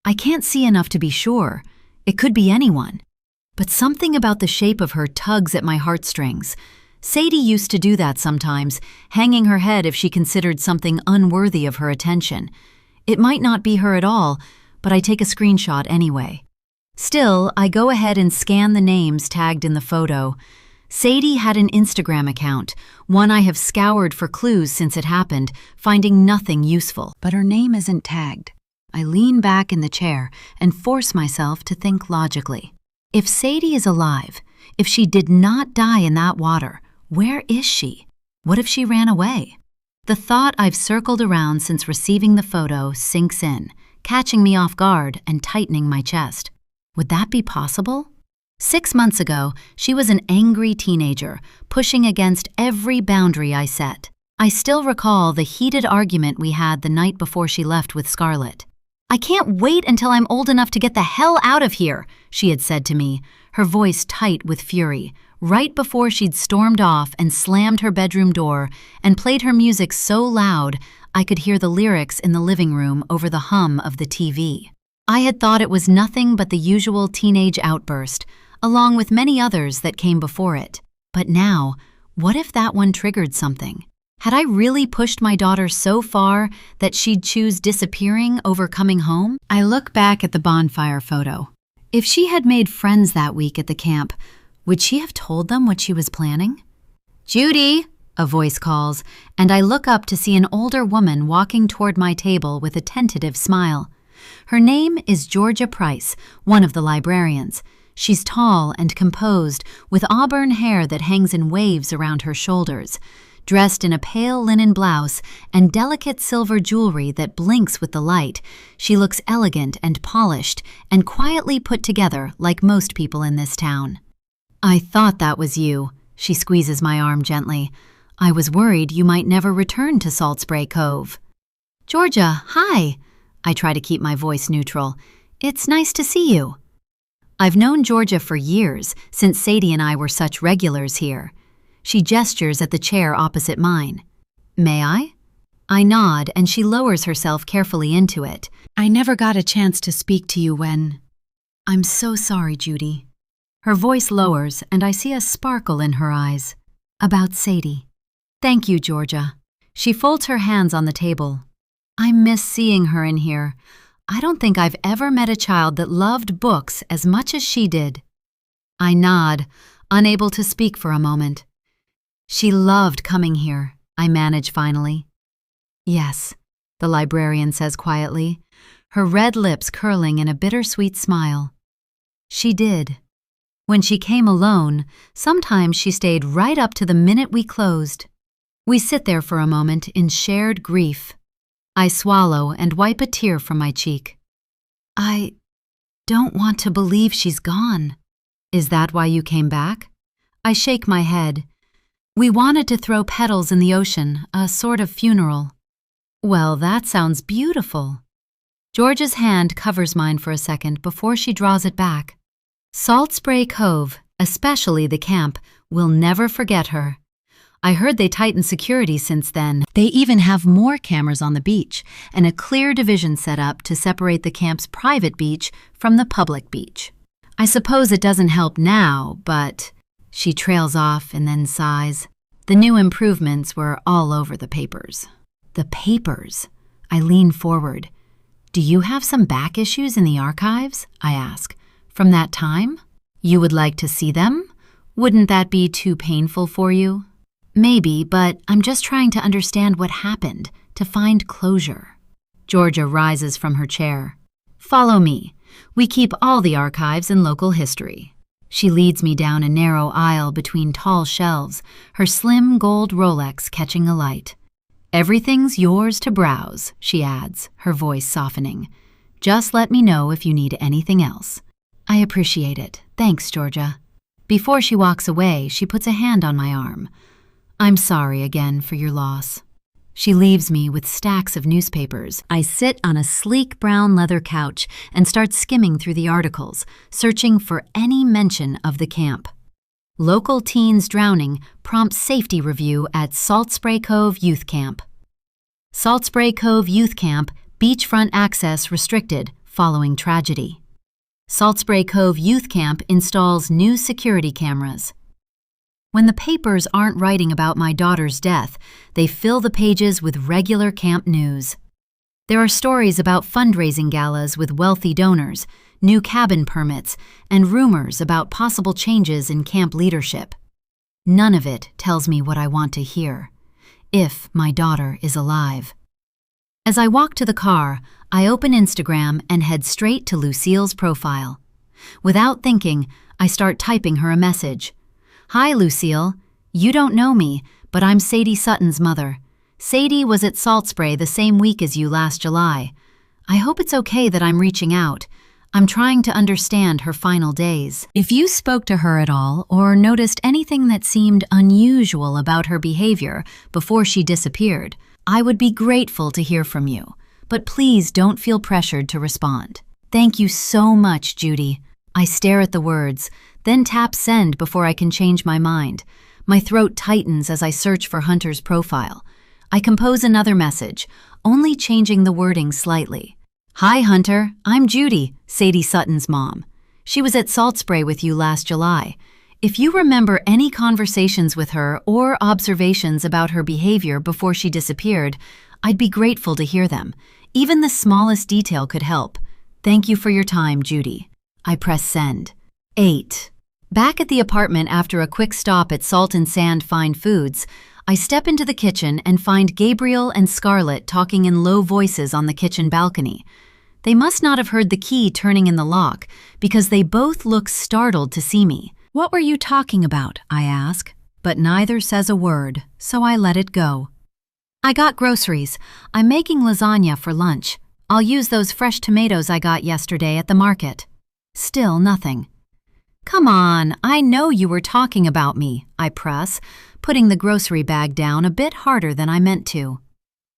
Speaker 1: I can't see enough to be sure. It could be anyone. But something about the shape of her tugs at my heartstrings. Sadie used to do that sometimes, hanging her head if she considered something unworthy of her attention. It might not be her at all, but I take a screenshot anyway. Still, I go ahead and scan the names tagged in the photo. Sadie had an Instagram account, one I have scoured for clues since it happened, finding nothing useful. But her name isn't tagged. I lean back in the chair and force myself to think logically. If Sadie is alive, if she did not die in that water, where is she? What if she ran away? The thought I've circled around since receiving the photo sinks in, catching me off guard and tightening my chest. Would that be possible? 6 months ago, she was an angry teenager, pushing against every boundary I set. I still recall the heated argument we had the night before she left with Scarlett. "I can't wait until I'm old enough to get the hell out of here," she had said to me, her voice tight with fury, right before she'd stormed off and slammed her bedroom door and played her music so loud I could hear the lyrics in the living room over the hum of the TV. I had thought it was nothing but the usual teenage outburst, along with many others that came before it. But now, what if that one triggered something? Had I really pushed my daughter so far that she'd choose disappearing over coming home? I look back at the bonfire photo. If she had made friends that week at the camp, would she have told them what she was planning? "Judy!" a voice calls, and I look up to see an older woman walking toward my table with a tentative smile. Her name is Georgia Price, one of the librarians. She's tall and composed, with auburn hair that hangs in waves around her shoulders, dressed in a pale linen blouse and delicate silver jewelry that blinks with the light. She looks elegant and polished and quietly put together like most people in this town. "I thought that was you," she squeezes my arm gently. "I was worried you might never return to Salt Spray Cove." "Georgia, hi." I try to keep my voice neutral. It's nice to see you. I've known Georgia for years, since Sadie and I were such regulars here. She gestures at the chair opposite mine. May I? I nod, and she lowers herself carefully into it. I never got a chance to speak to you when… I'm so sorry, Judy. Her voice lowers, and I see a sparkle in her eyes. About Sadie. Thank you, Georgia. She folds her hands on the table. I miss seeing her in here. I don't think I've ever met a child that loved books as much as she did. I nod, unable to speak for a moment. She loved coming here, I manage finally. Yes, the librarian says quietly, her red lips curling in a bittersweet smile. She did. When she came alone, sometimes she stayed right up to the minute we closed. We sit there for a moment in shared grief. I swallow and wipe a tear from my cheek. I don't want to believe she's gone. Is that why you came back? I shake my head. We wanted to throw petals in the ocean, a sort of funeral. Well, that sounds beautiful. Georgia's hand covers mine for a second before she draws it back. Salt Spray Cove, especially the camp, will never forget her. I heard they tightened security since then. They even have more cameras on the beach and a clear division set up to separate the camp's private beach from the public beach. I suppose it doesn't help now, but… She trails off and then sighs. The new improvements were all over the papers. The papers? I lean forward. Do you have some back issues in the archives? I ask. From that time? You would like to see them? Wouldn't that be too painful for you? Maybe, but I'm just trying to understand what happened, to find closure. Georgia rises from her chair. Follow me. We keep all the archives in local history. She leads me down a narrow aisle between tall shelves, her slim gold Rolex catching a light. Everything's yours to browse, she adds, her voice softening. Just let me know if you need anything else. I appreciate it. Thanks, Georgia. Before she walks away, she puts a hand on my arm. I'm sorry again for your loss. She leaves me with stacks of newspapers. I sit on a sleek brown leather couch and start skimming through the articles, searching for any mention of the camp. Local teens drowning prompts safety review at Salt Spray Cove Youth Camp. Salt Spray Cove Youth Camp, beachfront access restricted following tragedy. Salt Spray Cove Youth Camp installs new security cameras. When the papers aren't writing about my daughter's death, they fill the pages with regular camp news. There are stories about fundraising galas with wealthy donors, new cabin permits, and rumors about possible changes in camp leadership. None of it tells me what I want to hear, if my daughter is alive. As I walk to the car, I open Instagram and head straight to Lucille's profile. Without thinking, I start typing her a message. Hi, Lucille. You don't know me, but I'm Sadie Sutton's mother. Sadie was at Salt Spray the same week as you last July. I hope it's okay that I'm reaching out. I'm trying to understand her final days. If you spoke to her at all or noticed anything that seemed unusual about her behavior before she disappeared, I would be grateful to hear from you. But please don't feel pressured to respond. Thank you so much, Judy. I stare at the words, then tap send before I can change my mind. My throat tightens as I search for Hunter's profile. I compose another message, only changing the wording slightly. Hi, Hunter. I'm Judy, Sadie Sutton's mom. She was at Salt Spray with you last July. If you remember any conversations with her or observations about her behavior before she disappeared, I'd be grateful to hear them. Even the smallest detail could help. Thank you for your time, Judy. I press send. 8. Back at the apartment after a quick stop at Salt and Sand Fine Foods, I step into the kitchen and find Gabriel and Scarlett talking in low voices on the kitchen balcony. They must not have heard the key turning in the lock because they both look startled to see me. What were you talking about? I ask, but neither says a word, so I let it go. I got groceries. I'm making lasagna for lunch. I'll use those fresh tomatoes I got yesterday at the market. Still nothing. Come on, I know you were talking about me, I press, putting the grocery bag down a bit harder than I meant to.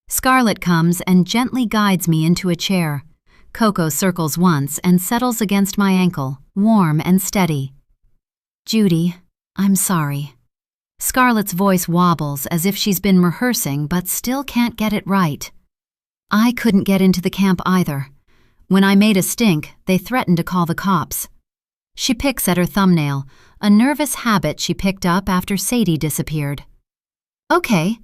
Speaker 1: Scarlett comes and gently guides me into a chair. Coco circles once and settles against my ankle, warm and steady. Judy, I'm sorry. Scarlett's voice wobbles as if she's been rehearsing but still can't get it right. I couldn't get into the camp either. When I made a stink, they threatened to call the cops. She picks at her thumbnail, a nervous habit she picked up after Sadie disappeared. Okay.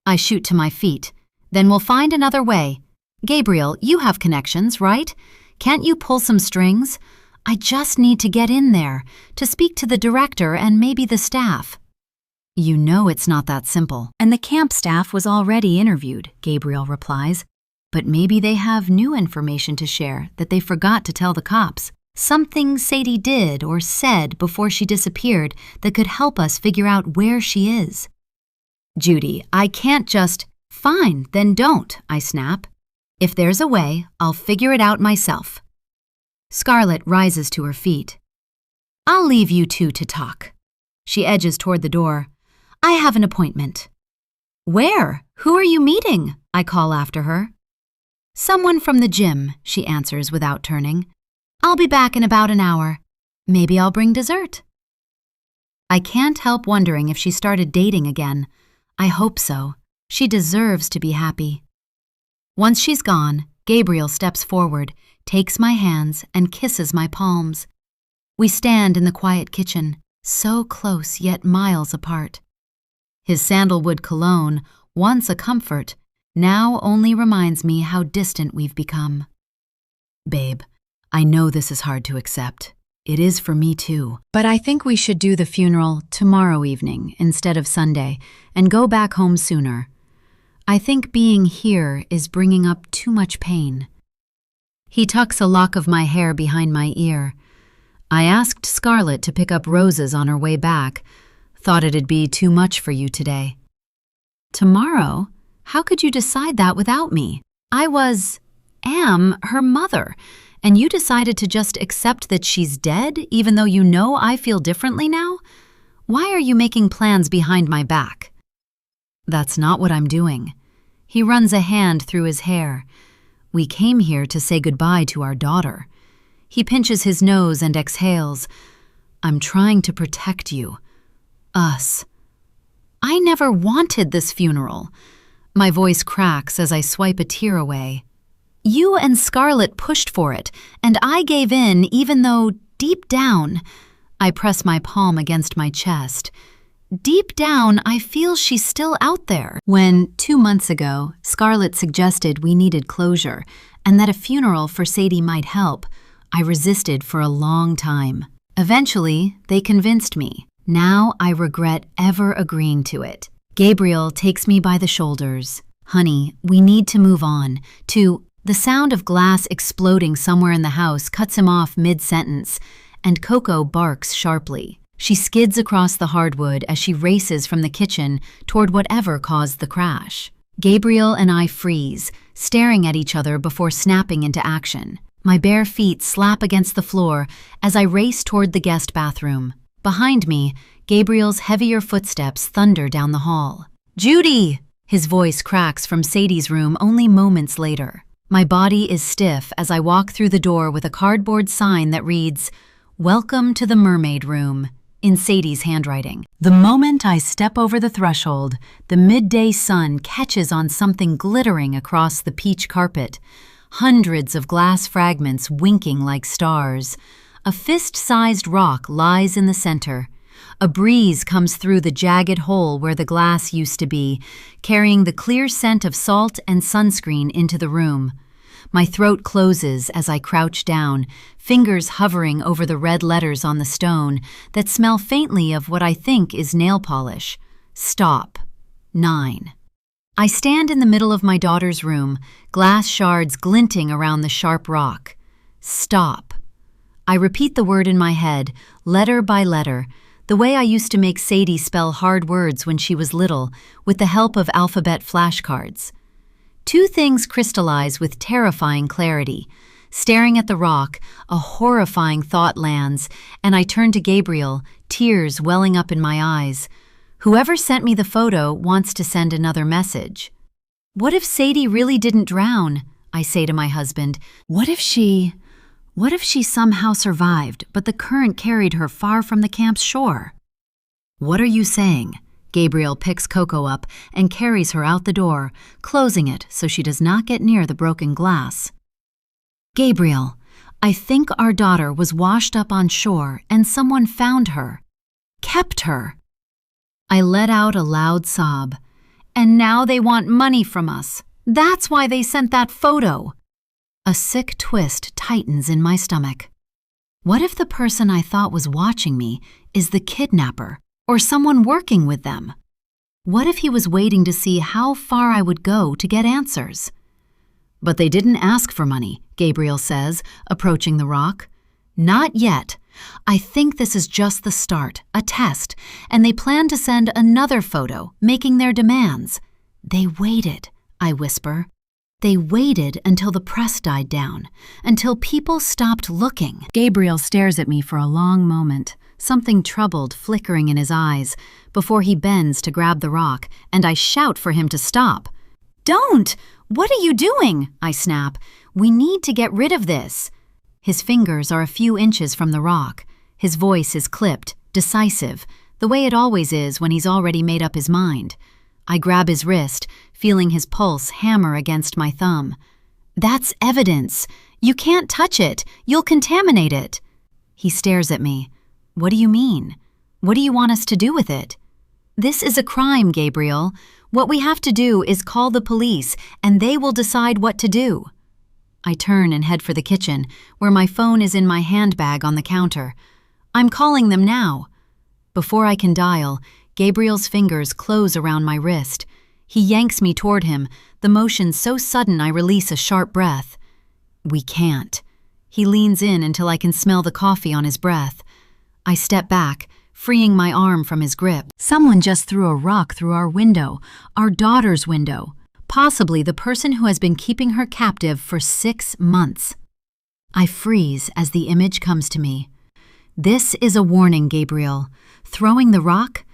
Speaker 1: I shoot to my feet. Then we'll find another way. Gabriel, you have connections, right? Can't you pull some strings? I just need to get in there, to speak to the director and maybe the staff. You know it's not that simple. And the camp staff was already interviewed, Gabriel replies. But maybe they have new information to share that they forgot to tell the cops. Something Sadie did or said before she disappeared that could help us figure out where she is. Judy, I can't just… Fine, then don't, I snap. If there's a way, I'll figure it out myself. Scarlett rises to her feet. I'll leave you two to talk. She edges toward the door. I have an appointment. Where? Who are you meeting? I call after her. Someone from the gym, she answers without turning. I'll be back in about an hour. Maybe I'll bring dessert. I can't help wondering if she started dating again. I hope so. She deserves to be happy. Once she's gone, Gabriel steps forward, takes my hands, and kisses my palms. We stand in the quiet kitchen, so close yet miles apart. His sandalwood cologne, once a comfort, now only reminds me how distant we've become. Babe, I know this is hard to accept. It is for me too. But I think we should do the funeral tomorrow evening instead of Sunday and go back home sooner. I think being here is bringing up too much pain. He tucks a lock of my hair behind my ear. I asked Scarlett to pick up roses on her way back. Thought it'd be too much for you today. Tomorrow? How could you decide that without me? I am her mother, and you decided to just accept that she's dead even though you know I feel differently now? Why are you making plans behind my back? That's not what I'm doing. He runs a hand through his hair. We came here to say goodbye to our daughter. He pinches his nose and exhales. I'm trying to protect you. Us. I never wanted this funeral. My voice cracks as I swipe a tear away. You and Scarlett pushed for it, and I gave in even though, deep down, I press my palm against my chest. Deep down, I feel she's still out there. When, 2 months ago, Scarlett suggested we needed closure and that a funeral for Sadie might help, I resisted for a long time. Eventually, they convinced me. Now I regret ever agreeing to it. Gabriel takes me by the shoulders. Honey, we need to move on. The sound of glass exploding somewhere in the house cuts him off mid-sentence, and Coco barks sharply. She skids across the hardwood as she races from the kitchen toward whatever caused the crash. Gabriel and I freeze, staring at each other before snapping into action. My bare feet slap against the floor as I race toward the guest bathroom. Behind me, Gabriel's heavier footsteps thunder down the hall. Judy! His voice cracks from Sadie's room only moments later. My body is stiff as I walk through the door with a cardboard sign that reads, "Welcome to the Mermaid Room," in Sadie's handwriting. The moment I step over the threshold, the midday sun catches on something glittering across the peach carpet. Hundreds of glass fragments winking like stars. A fist-sized rock lies in the center. A breeze comes through the jagged hole where the glass used to be, carrying the clear scent of salt and sunscreen into the room. My throat closes as I crouch down, fingers hovering over the red letters on the stone that smell faintly of what I think is nail polish. Stop. 9. I stand in the middle of my daughter's room, glass shards glinting around the sharp rock. Stop. I repeat the word in my head, letter by letter, the way I used to make Sadie spell hard words when she was little, with the help of alphabet flashcards. 2 things crystallize with terrifying clarity. Staring at the rock, a horrifying thought lands, and I turn to Gabriel, tears welling up in my eyes. Whoever sent me the photo wants to send another message. What if Sadie really didn't drown? I say to my husband. What if she somehow survived, but the current carried her far from the camp's shore? What are you saying? Gabriel picks Coco up and carries her out the door, closing it so she does not get near the broken glass. Gabriel, I think our daughter was washed up on shore and someone found her. Kept her. I let out a loud sob. And now they want money from us. That's why they sent that photo. A sick twist tightens in my stomach. What if the person I thought was watching me is the kidnapper or someone working with them? What if he was waiting to see how far I would go to get answers? But they didn't ask for money, Gabriel says, approaching the rock. Not yet. I think this is just the start, a test, and they plan to send another photo, making their demands. They waited, I whisper. They waited until the press died down, until people stopped looking. Gabriel stares at me for a long moment, something troubled flickering in his eyes, before he bends to grab the rock, and I shout for him to stop. Don't! What are you doing? I snap. We need to get rid of this. His fingers are a few inches from the rock. His voice is clipped, decisive, the way it always is when he's already made up his mind. I grab his wrist, feeling his pulse hammer against my thumb. That's evidence. You can't touch it. You'll contaminate it. He stares at me. What do you mean? What do you want us to do with it? This is a crime, Gabriel. What we have to do is call the police, and they will decide what to do. I turn and head for the kitchen, where my phone is in my handbag on the counter. I'm calling them now. Before I can dial, Gabriel's fingers close around my wrist. He yanks me toward him, the motion so sudden I release a sharp breath. We can't. He leans in until I can smell the coffee on his breath. I step back, freeing my arm from his grip. Someone just threw a rock through our window, our daughter's window. Possibly the person who has been keeping her captive for 6 months. I freeze as the image comes to me. This is a warning, Gabriel. Throwing the rock?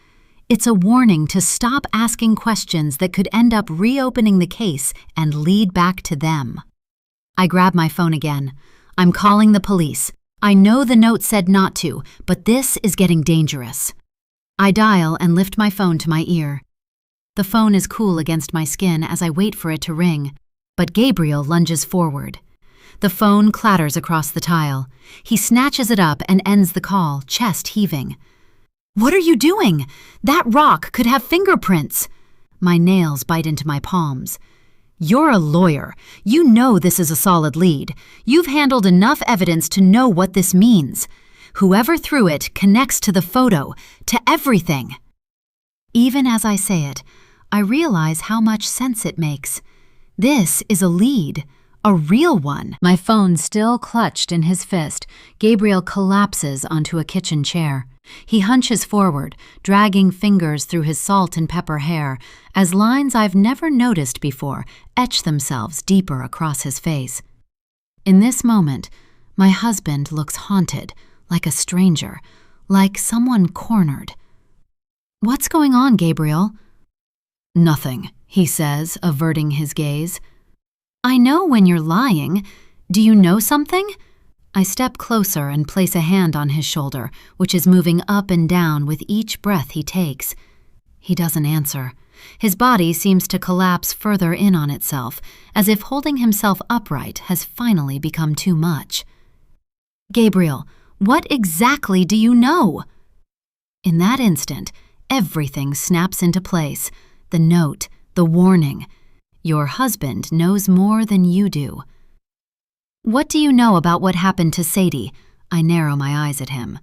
Speaker 1: It's a warning to stop asking questions that could end up reopening the case and lead back to them. I grab my phone again. I'm calling the police. I know the note said not to, but this is getting dangerous. I dial and lift my phone to my ear. The phone is cool against my skin as I wait for it to ring, but Gabriel lunges forward. The phone clatters across the tile. He snatches it up and ends the call, chest heaving. What are you doing? That rock could have fingerprints. My nails bite into my palms. You're a lawyer. You know this is a solid lead. You've handled enough evidence to know what this means. Whoever threw it connects to the photo, to everything. Even as I say it, I realize how much sense it makes. This is a lead, a real one. My phone still clutched in his fist, Gabriel collapses onto a kitchen chair. He hunches forward, dragging fingers through his salt and pepper hair, as lines I've never noticed before etch themselves deeper across his face. In this moment, my husband looks haunted, like a stranger, like someone cornered. What's going on, Gabriel? Nothing, he says, averting his gaze. I know when you're lying. Do you know something? I step closer and place a hand on his shoulder, which is moving up and down with each breath he takes. He doesn't answer. His body seems to collapse further in on itself, as if holding himself upright has finally become too much. Gabriel, what exactly do you know? In that instant, everything snaps into place. The note, the warning. Your husband knows more than you do. What do you know about what happened to Sadie? I narrow my eyes at him.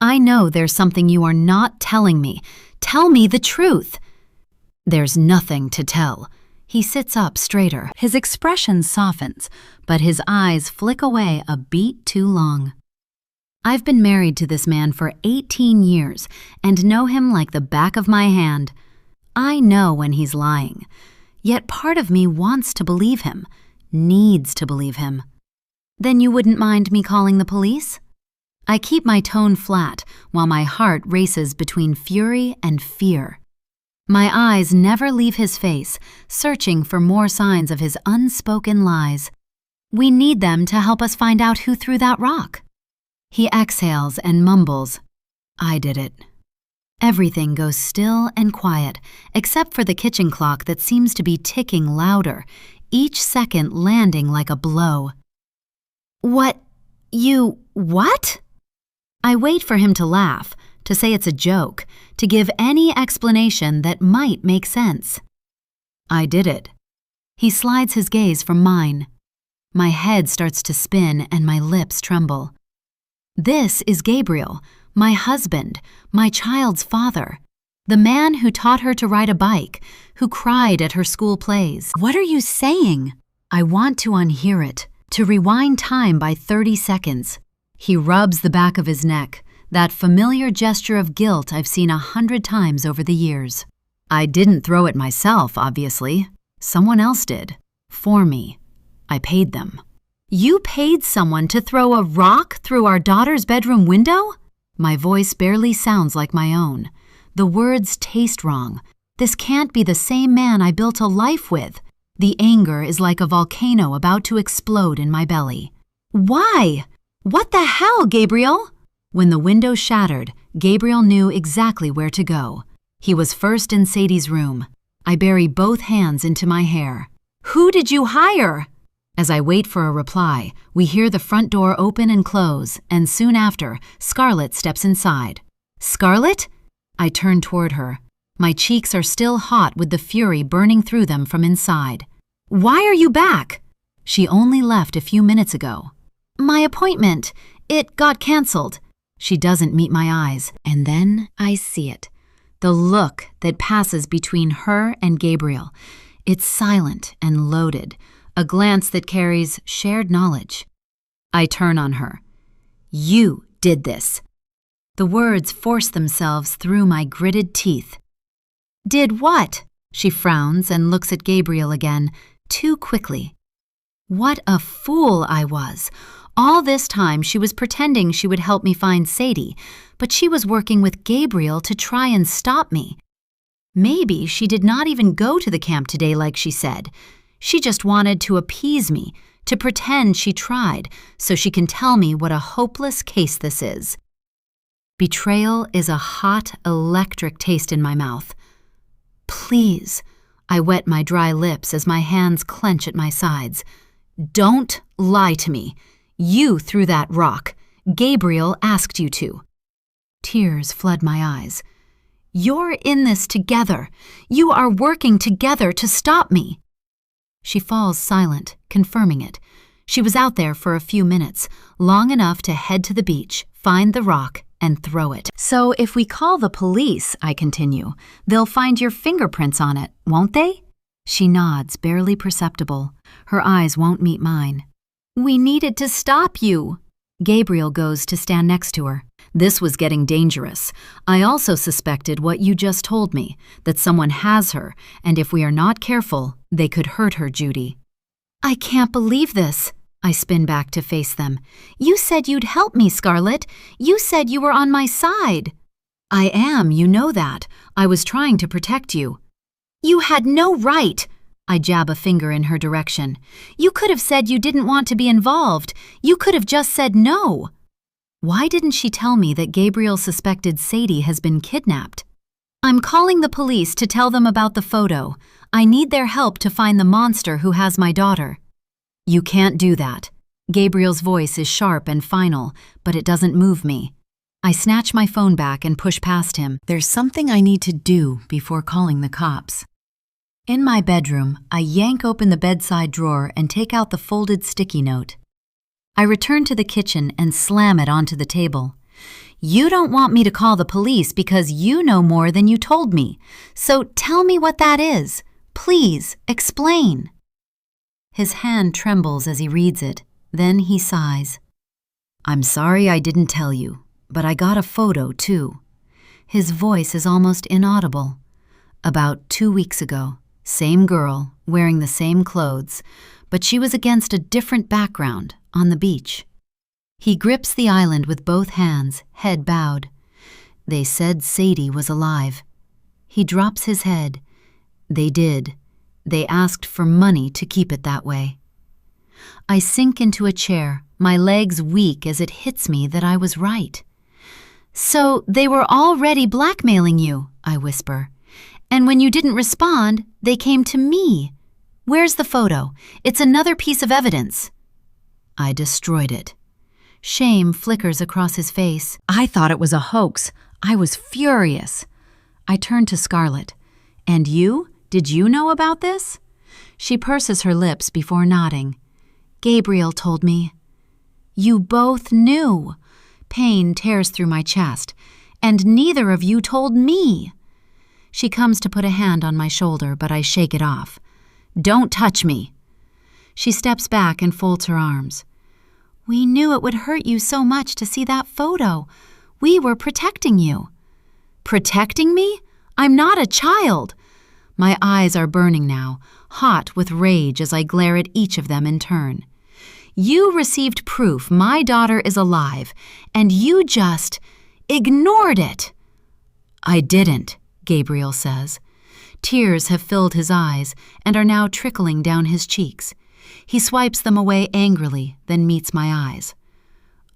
Speaker 1: I know there's something you are not telling me. Tell me the truth. There's nothing to tell. He sits up straighter. His expression softens, but his eyes flick away a beat too long. I've been married to this man for 18 years and know him like the back of my hand. I know when he's lying, yet part of me wants to believe him, needs to believe him. Then you wouldn't mind me calling the police? I keep my tone flat while my heart races between fury and fear. My eyes never leave his face, searching for more signs of his unspoken lies. We need them to help us find out who threw that rock. He exhales and mumbles, "I did it." Everything goes still and quiet, except for the kitchen clock that seems to be ticking louder, each second landing like a blow. What? I wait for him to laugh, to say it's a joke, to give any explanation that might make sense. I did it. He slides his gaze from mine. My head starts to spin and my lips tremble. This is Gabriel, my husband, my child's father, the man who taught her to ride a bike, who cried at her school plays. What are you saying? I want to unhear it, to rewind time by 30 seconds. He rubs the back of his neck, that familiar gesture of guilt I've seen 100 times over the years. I didn't throw it myself, obviously. Someone else did. For me. I paid them. You paid someone to throw a rock through our daughter's bedroom window? My voice barely sounds like my own. The words taste wrong. This can't be the same man I built a life with. The anger is like a volcano about to explode in my belly. Why? What the hell, Gabriel? When the window shattered, Gabriel knew exactly where to go. He was first in Sadie's room. I bury both hands into my hair. Who did you hire? As I wait for a reply, we hear the front door open and close, and soon after, Scarlett steps inside. Scarlett? I turn toward her. My cheeks are still hot with the fury burning through them from inside. Why are you back? She only left a few minutes ago. My appointment. It got canceled. She doesn't meet my eyes, and then I see it. The look that passes between her and Gabriel. It's silent and loaded, a glance that carries shared knowledge. I turn on her. You did this. The words force themselves through my gritted teeth. Did what? She frowns and looks at Gabriel again, too quickly. What a fool I was. All this time she was pretending she would help me find Sadie, but she was working with Gabriel to try and stop me. Maybe she did not even go to the camp today like she said. She just wanted to appease me, to pretend she tried, so she can tell me what a hopeless case this is. Betrayal is a hot, electric taste in my mouth. Please, I wet my dry lips as my hands clench at my sides. Don't lie to me. You threw that rock. Gabriel asked you to. Tears flood my eyes. You're in this together. You are working together to stop me. She falls silent, confirming it. She was out there for a few minutes, long enough to head to the beach, find the rock, and throw it. So if we call the police, I continue, they'll find your fingerprints on it, won't they? She nods, barely perceptible. Her eyes won't meet mine. We needed to stop you. Gabriel goes to stand next to her. This was getting dangerous. I also suspected what you just told me, that someone has her, and if we are not careful, they could hurt her, Judy. I can't believe this. I spin back to face them. You said you'd help me, Scarlett. You said you were on my side. I am, you know that. I was trying to protect you. You had no right. I jab a finger in her direction. You could have said you didn't want to be involved. You could have just said no. Why didn't she tell me that Gabriel suspected Sadie has been kidnapped? I'm calling the police to tell them about the photo. I need their help to find the monster who has my daughter. You can't do that. Gabriel's voice is sharp and final, but it doesn't move me. I snatch my phone back and push past him. There's something I need to do before calling the cops. In my bedroom, I yank open the bedside drawer and take out the folded sticky note. I return to the kitchen and slam it onto the table. You don't want me to call the police because you know more than you told me. So tell me what that is. Please, explain. His hand trembles as he reads it. Then he sighs. I'm sorry I didn't tell you, but I got a photo too. His voice is almost inaudible. About 2 weeks ago. Same girl, wearing the same clothes, but she was against a different background, on the beach. He grips the island with both hands, head bowed. They said Sadie was alive. He drops his head. They did. They asked for money to keep it that way. I sink into a chair, my legs weak as it hits me that I was right. So they were already blackmailing you, I whisper. And when you didn't respond, they came to me. Where's the photo? It's another piece of evidence. I destroyed it. Shame flickers across his face. I thought it was a hoax. I was furious. I turned to Scarlett. And you? Did you know about this? She purses her lips before nodding. Gabriel told me. You both knew. Pain tears through my chest. And neither of you told me. She comes to put a hand on my shoulder, but I shake it off. Don't touch me. She steps back and folds her arms. We knew it would hurt you so much to see that photo. We were protecting you. Protecting me? I'm not a child. My eyes are burning now, hot with rage as I glare at each of them in turn. You received proof my daughter is alive, and you just ignored it. I didn't, Gabriel says. Tears have filled his eyes and are now trickling down his cheeks. He swipes them away angrily, then meets my eyes.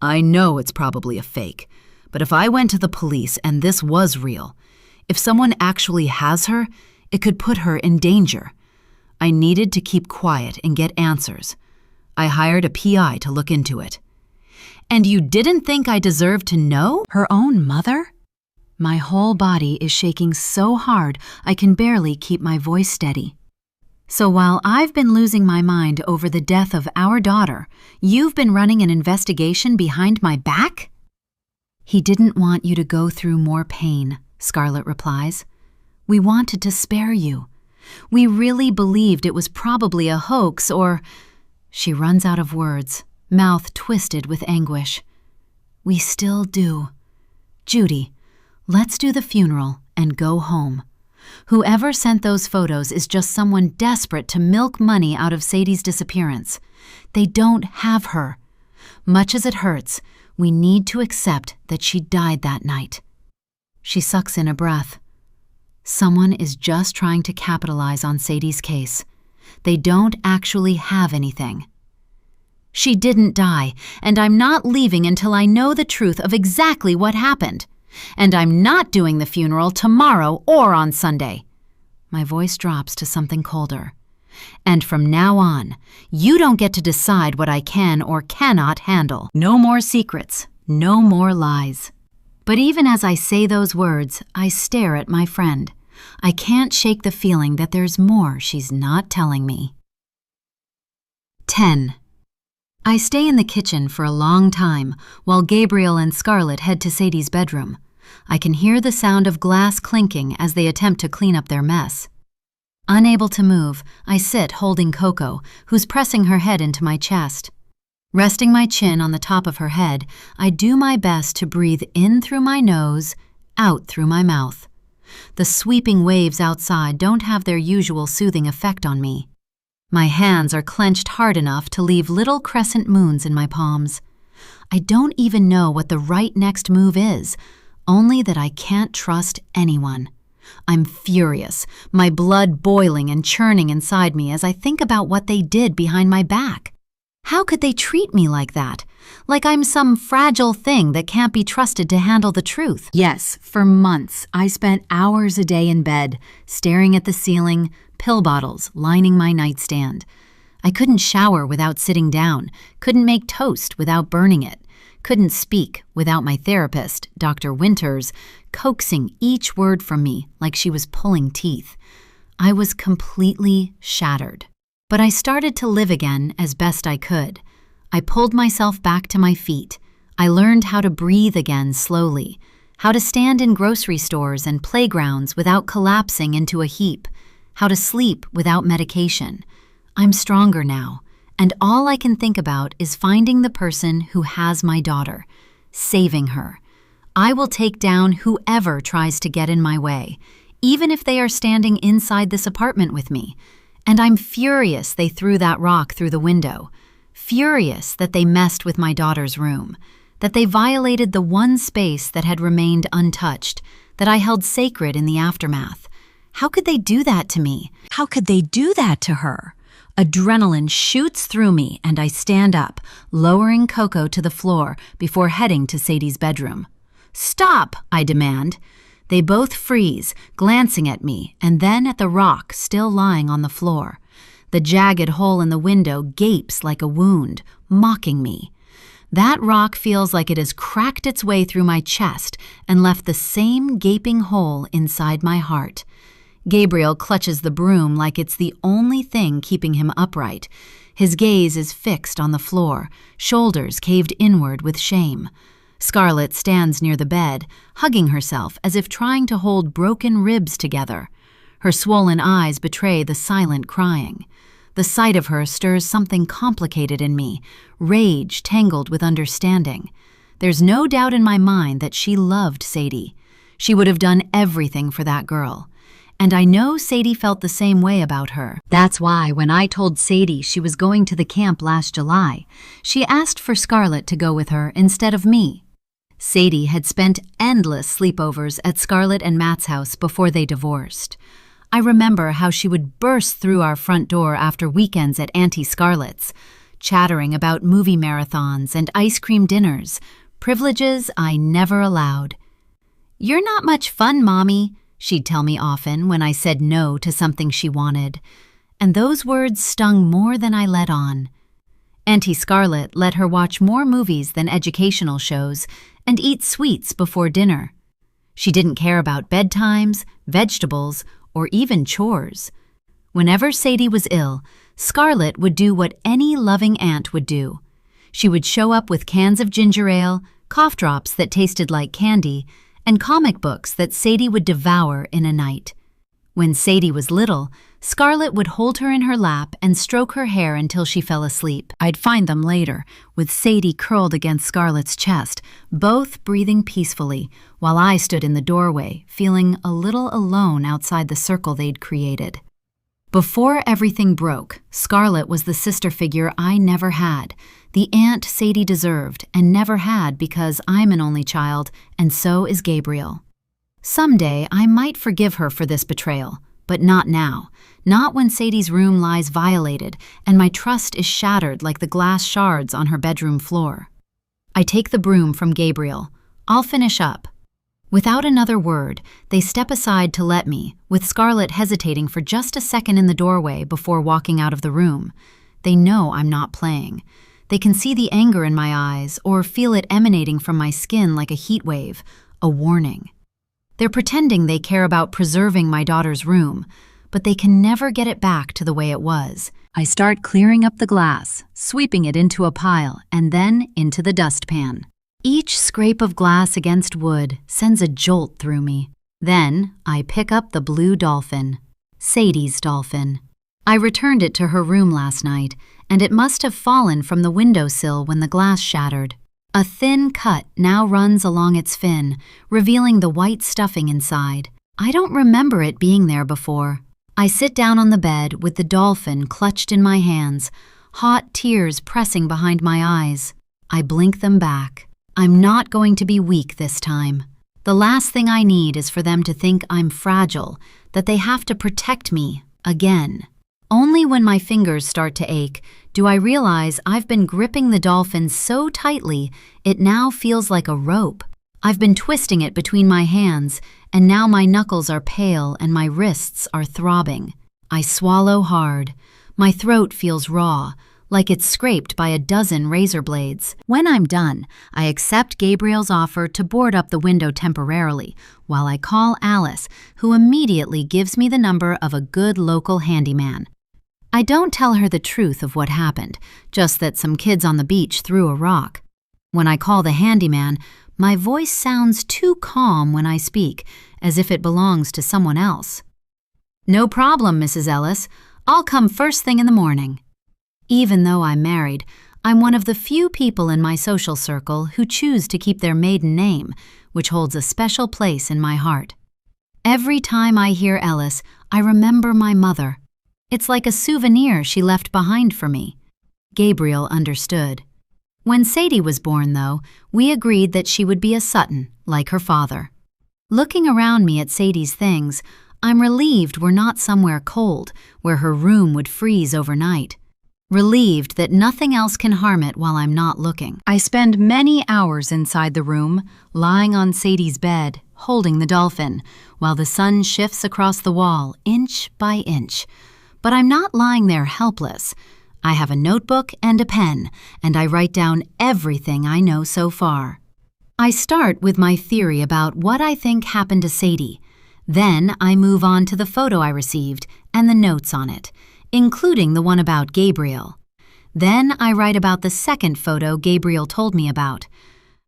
Speaker 1: I know it's probably a fake, but if I went to the police and this was real, if someone actually has her, it could put her in danger. I needed to keep quiet and get answers. I hired a PI to look into it. And you didn't think I deserved to know? Her own mother? My whole body is shaking so hard I can barely keep my voice steady. So while I've been losing my mind over the death of our daughter, you've been running an investigation behind my back? He didn't want you to go through more pain, Scarlett replies. We wanted to spare you. We really believed it was probably a hoax or... She runs out of words, mouth twisted with anguish. We still do. Judy, let's do the funeral and go home. Whoever sent those photos is just someone desperate to milk money out of Sadie's disappearance. They don't have her. Much as it hurts, we need to accept that she died that night. She sucks in a breath. Someone is just trying to capitalize on Sadie's case. They don't actually have anything. She didn't die, and I'm not leaving until I know the truth of exactly what happened. And I'm not doing the funeral tomorrow or on Sunday. My voice drops to something colder. And from now on, you don't get to decide what I can or cannot handle. No more secrets, no more lies. But even as I say those words, I stare at my friend. I can't shake the feeling that there's more she's not telling me. 10. I stay in the kitchen for a long time while Gabriel and Scarlett head to Sadie's bedroom. I can hear the sound of glass clinking as they attempt to clean up their mess. Unable to move, I sit holding Coco, who's pressing her head into my chest. Resting my chin on the top of her head, I do my best to breathe in through my nose, out through my mouth. The sweeping waves outside don't have their usual soothing effect on me. My hands are clenched hard enough to leave little crescent moons in my palms. I don't even know what the right next move is, only that I can't trust anyone. I'm furious, my blood boiling and churning inside me as I think about what they did behind my back. How could they treat me like that? Like I'm some fragile thing that can't be trusted to handle the truth. Yes, for months, I spent hours a day in bed, staring at the ceiling, pill bottles lining my nightstand. I couldn't shower without sitting down, couldn't make toast without burning it, couldn't speak without my therapist, Dr. Winters, coaxing each word from me like she was pulling teeth. I was completely shattered. But I started to live again as best I could. I pulled myself back to my feet. I learned how to breathe again slowly, how to stand in grocery stores and playgrounds without collapsing into a heap, how to sleep without medication. I'm stronger now, and all I can think about is finding the person who has my daughter, saving her. I will take down whoever tries to get in my way, even if they are standing inside this apartment with me. And I'm furious they threw that rock through the window, furious that they messed with my daughter's room, that they violated the one space that had remained untouched, that I held sacred in the aftermath. How could they do that to me? How could they do that to her? Adrenaline shoots through me and I stand up, lowering Coco to the floor before heading to Sadie's bedroom. "Stop!" I demand. They both freeze, glancing at me and then at the rock still lying on the floor. The jagged hole in the window gapes like a wound, mocking me. That rock feels like it has cracked its way through my chest and left the same gaping hole inside my heart. Gabriel clutches the broom like it's the only thing keeping him upright. His gaze is fixed on the floor, shoulders caved inward with shame. Scarlett stands near the bed, hugging herself as if trying to hold broken ribs together. Her swollen eyes betray the silent crying. The sight of her stirs something complicated in me, rage tangled with understanding. There's no doubt in my mind that she loved Sadie. She would have done everything for that girl. And I know Sadie felt the same way about her. That's why when I told Sadie she was going to the camp last July, she asked for Scarlett to go with her instead of me. Sadie had spent endless sleepovers at Scarlett and Matt's house before they divorced. I remember how she would burst through our front door after weekends at Auntie Scarlett's, chattering about movie marathons and ice cream dinners, privileges I never allowed. "You're not much fun, Mommy," she'd tell me often when I said no to something she wanted. And those words stung more than I let on. Auntie Scarlett let her watch more movies than educational shows and eat sweets before dinner. She didn't care about bedtimes, vegetables, or even chores. Whenever Sadie was ill, Scarlett would do what any loving aunt would do. She would show up with cans of ginger ale, cough drops that tasted like candy, and comic books that Sadie would devour in a night. When Sadie was little, Scarlett would hold her in her lap and stroke her hair until she fell asleep. I'd find them later, with Sadie curled against Scarlett's chest, both breathing peacefully, while I stood in the doorway, feeling a little alone outside the circle they'd created. Before everything broke, Scarlett was the sister figure I never had, the aunt Sadie deserved and never had because I'm an only child and so is Gabriel. Someday I might forgive her for this betrayal, but not now, not when Sadie's room lies violated and my trust is shattered like the glass shards on her bedroom floor. I take the broom from Gabriel. "I'll finish up." Without another word, they step aside to let me, with Scarlett hesitating for just a second in the doorway before walking out of the room. They know I'm not playing. They can see the anger in my eyes or feel it emanating from my skin like a heat wave, a warning. They're pretending they care about preserving my daughter's room, but they can never get it back to the way it was. I start clearing up the glass, sweeping it into a pile, and then into the dustpan. Each scrape of glass against wood sends a jolt through me. Then I pick up the blue dolphin, Sadie's dolphin. I returned it to her room last night, and it must have fallen from the windowsill when the glass shattered. A thin cut now runs along its fin, revealing the white stuffing inside. I don't remember it being there before. I sit down on the bed with the dolphin clutched in my hands, hot tears pressing behind my eyes. I blink them back. I'm not going to be weak this time. The last thing I need is for them to think I'm fragile, that they have to protect me again. Only when my fingers start to ache do I realize I've been gripping the dolphin so tightly it now feels like a rope. I've been twisting it between my hands, and now my knuckles are pale and my wrists are throbbing. I swallow hard. My throat feels raw, like it's scraped by a dozen razor blades. When I'm done, I accept Gabriel's offer to board up the window temporarily, while I call Alice, who immediately gives me the number of a good local handyman. I don't tell her the truth of what happened, just that some kids on the beach threw a rock. When I call the handyman, my voice sounds too calm when I speak, as if it belongs to someone else. "No problem, Mrs. Ellis. I'll come first thing in the morning." Even though I'm married, I'm one of the few people in my social circle who choose to keep their maiden name, which holds a special place in my heart. Every time I hear Ellis, I remember my mother. It's like a souvenir she left behind for me. Gabriel understood. When Sadie was born, though, we agreed that she would be a Sutton, like her father. Looking around me at Sadie's things, I'm relieved we're not somewhere cold, where her room would freeze overnight. Relieved that nothing else can harm it while I'm not looking. I spend many hours inside the room, lying on Sadie's bed, holding the dolphin, while the sun shifts across the wall, inch by inch. But I'm not lying there helpless. I have a notebook and a pen, and I write down everything I know so far. I start with my theory about what I think happened to Sadie. Then I move on to the photo I received and the notes on it, including the one about Gabriel. Then I write about the second photo Gabriel told me about.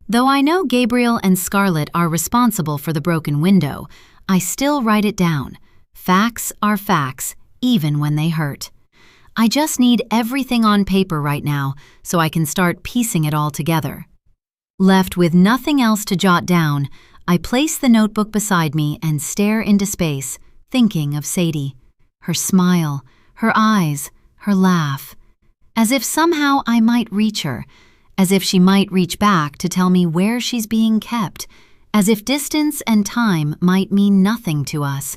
Speaker 1: Though I know Gabriel and Scarlett are responsible for the broken window, I still write it down. Facts are facts, even when they hurt. I just need everything on paper right now so I can start piecing it all together. Left with nothing else to jot down, I place the notebook beside me and stare into space, thinking of Sadie. Her smile, her eyes, her laugh. As if somehow I might reach her, as if she might reach back to tell me where she's being kept, as if distance and time might mean nothing to us.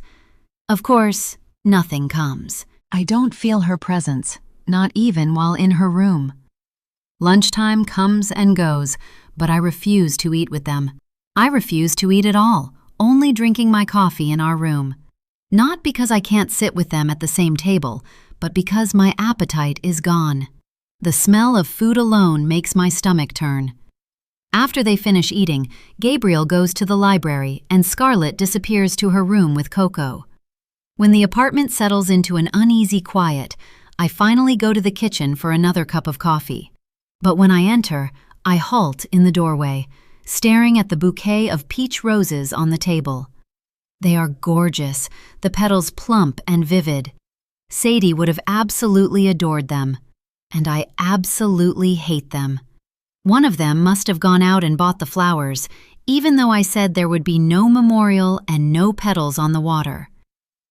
Speaker 1: Of course, nothing comes. I don't feel her presence, not even while in her room. Lunchtime comes and goes, but I refuse to eat with them. I refuse to eat at all, only drinking my coffee in our room. Not because I can't sit with them at the same table, but because my appetite is gone. The smell of food alone makes my stomach turn. After they finish eating, Gabriel goes to the library and Scarlett disappears to her room with Coco. When the apartment settles into an uneasy quiet, I finally go to the kitchen for another cup of coffee. But when I enter, I halt in the doorway, staring at the bouquet of peach roses on the table. They are gorgeous, the petals plump and vivid. Sadie would have absolutely adored them, and I absolutely hate them. One of them must have gone out and bought the flowers, even though I said there would be no memorial and no petals on the water.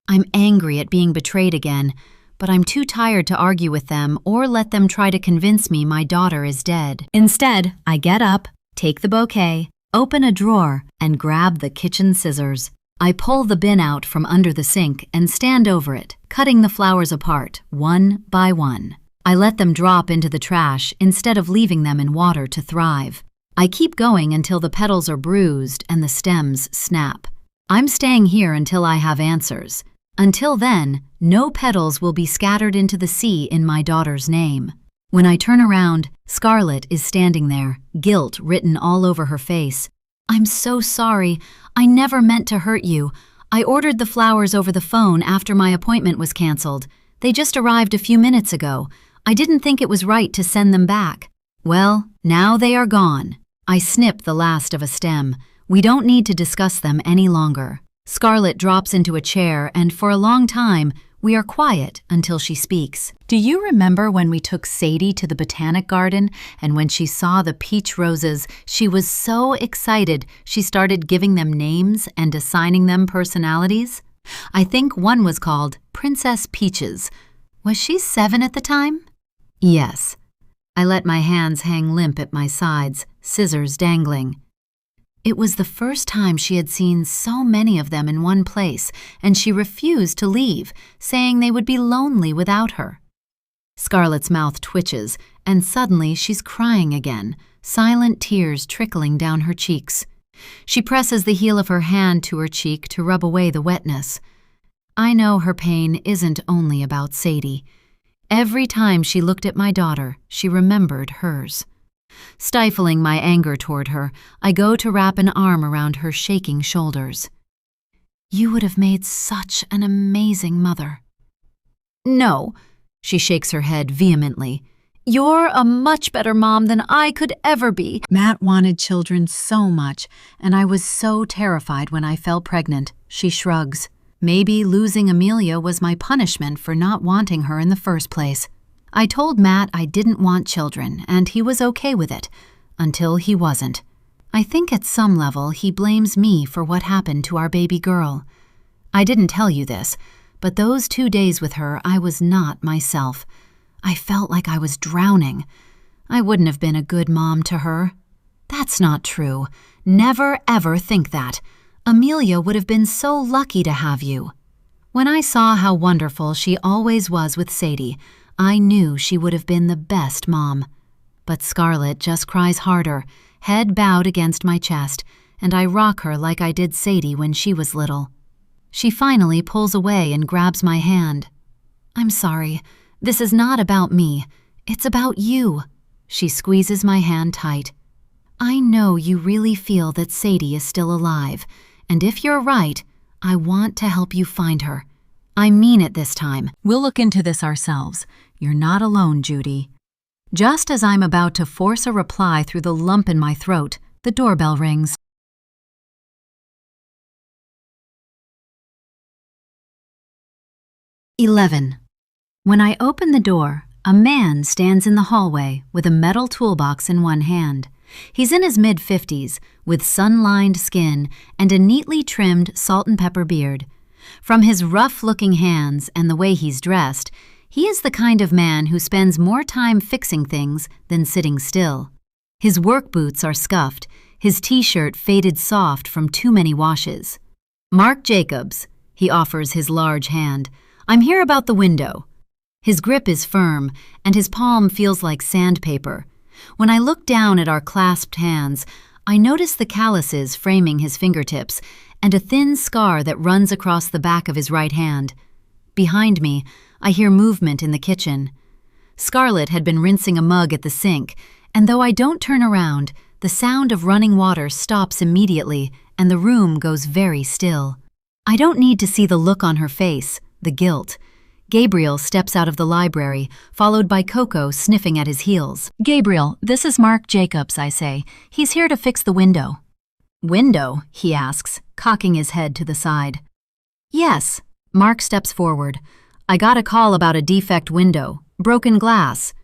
Speaker 1: I'm angry at being betrayed again, but I'm too tired to argue with them or let them try to convince me my daughter is dead. Instead, I get up, take the bouquet, open a drawer, and grab the kitchen scissors. I pull the bin out from under the sink and stand over it, cutting the flowers apart, one by one. I let them drop into the trash instead of leaving them in water to thrive. I keep going until the petals are bruised and the stems snap. I'm staying here until I have answers. Until then, no petals will be scattered into the sea in my daughter's name. When I turn around, Scarlett is standing there, guilt written all over her face. I'm so sorry. I never meant to hurt you. I ordered the flowers over the phone after my appointment was canceled. They just arrived a few minutes ago. I didn't think it was right to send them back. Well, now they are gone. I snip the last of a stem. We don't need to discuss them any longer. Scarlett drops into a chair, and for a long time, we are quiet until she speaks. Do you remember when we took Sadie to the botanic garden, and when she saw the peach roses, she was so excited she started giving them names and assigning them personalities? I think one was called Princess Peaches. Was she 7 at the time? Yes. I let my hands hang limp at my sides, scissors dangling. It was the first time she had seen so many of them in one place, and she refused to leave, saying they would be lonely without her. Scarlett's mouth twitches, and suddenly she's crying again, silent tears trickling down her cheeks. She presses the heel of her hand to her cheek to rub away the wetness. I know her pain isn't only about Sadie. Every time she looked at my daughter, she remembered hers. Stifling my anger toward her, I go to wrap an arm around her shaking shoulders. You would have made such an amazing mother. No, she shakes her head vehemently. You're a much better mom than I could ever be. Matt wanted children so much, and I was so terrified when I fell pregnant. She shrugs. Maybe losing Amelia was my punishment for not wanting her in the first place. I told Matt I didn't want children, and he was okay with it, until he wasn't. I think at some level he blames me for what happened to our baby girl. I didn't tell you this, but those 2 days with her I was not myself. I felt like I was drowning. I wouldn't have been a good mom to her. That's not true. Never ever think that. Amelia would have been so lucky to have you. When I saw how wonderful she always was with Sadie, I knew she would have been the best mom. But Scarlett just cries harder, head bowed against my chest, and I rock her like I did Sadie when she was little. She finally pulls away and grabs my hand. "I'm sorry. This is not about me. It's about you." She squeezes my hand tight. "I know you really feel that Sadie is still alive, and if you're right, I want to help you find her. I mean it this time. We'll look into this ourselves. You're not alone, Judy." Just as I'm about to force a reply through the lump in my throat, the doorbell rings. 11. When I open the door, a man stands in the hallway with a metal toolbox in one hand. He's in his mid-50s, with sun-lined skin and a neatly trimmed salt and pepper beard. From his rough-looking hands and the way he's dressed, he is the kind of man who spends more time fixing things than sitting still. His work boots are scuffed, his t-shirt faded soft from too many washes. "Mark Jacobs," he offers his large hand. "I'm here about the window." His grip is firm, and his palm feels like sandpaper. When I look down at our clasped hands, I notice the calluses framing his fingertips and a thin scar that runs across the back of his right hand. Behind me, I hear movement in the kitchen. Scarlett had been rinsing a mug at the sink, and though I don't turn around, the sound of running water stops immediately and the room goes very still. I don't need to see the look on her face, the guilt. Gabriel steps out of the library, followed by Coco sniffing at his heels. "Gabriel, this is Mark Jacobs," I say. "He's here to fix the window." "Window?" he asks, cocking his head to the side. "Yes." Mark steps forward. "I got a call about a defect window, broken glass."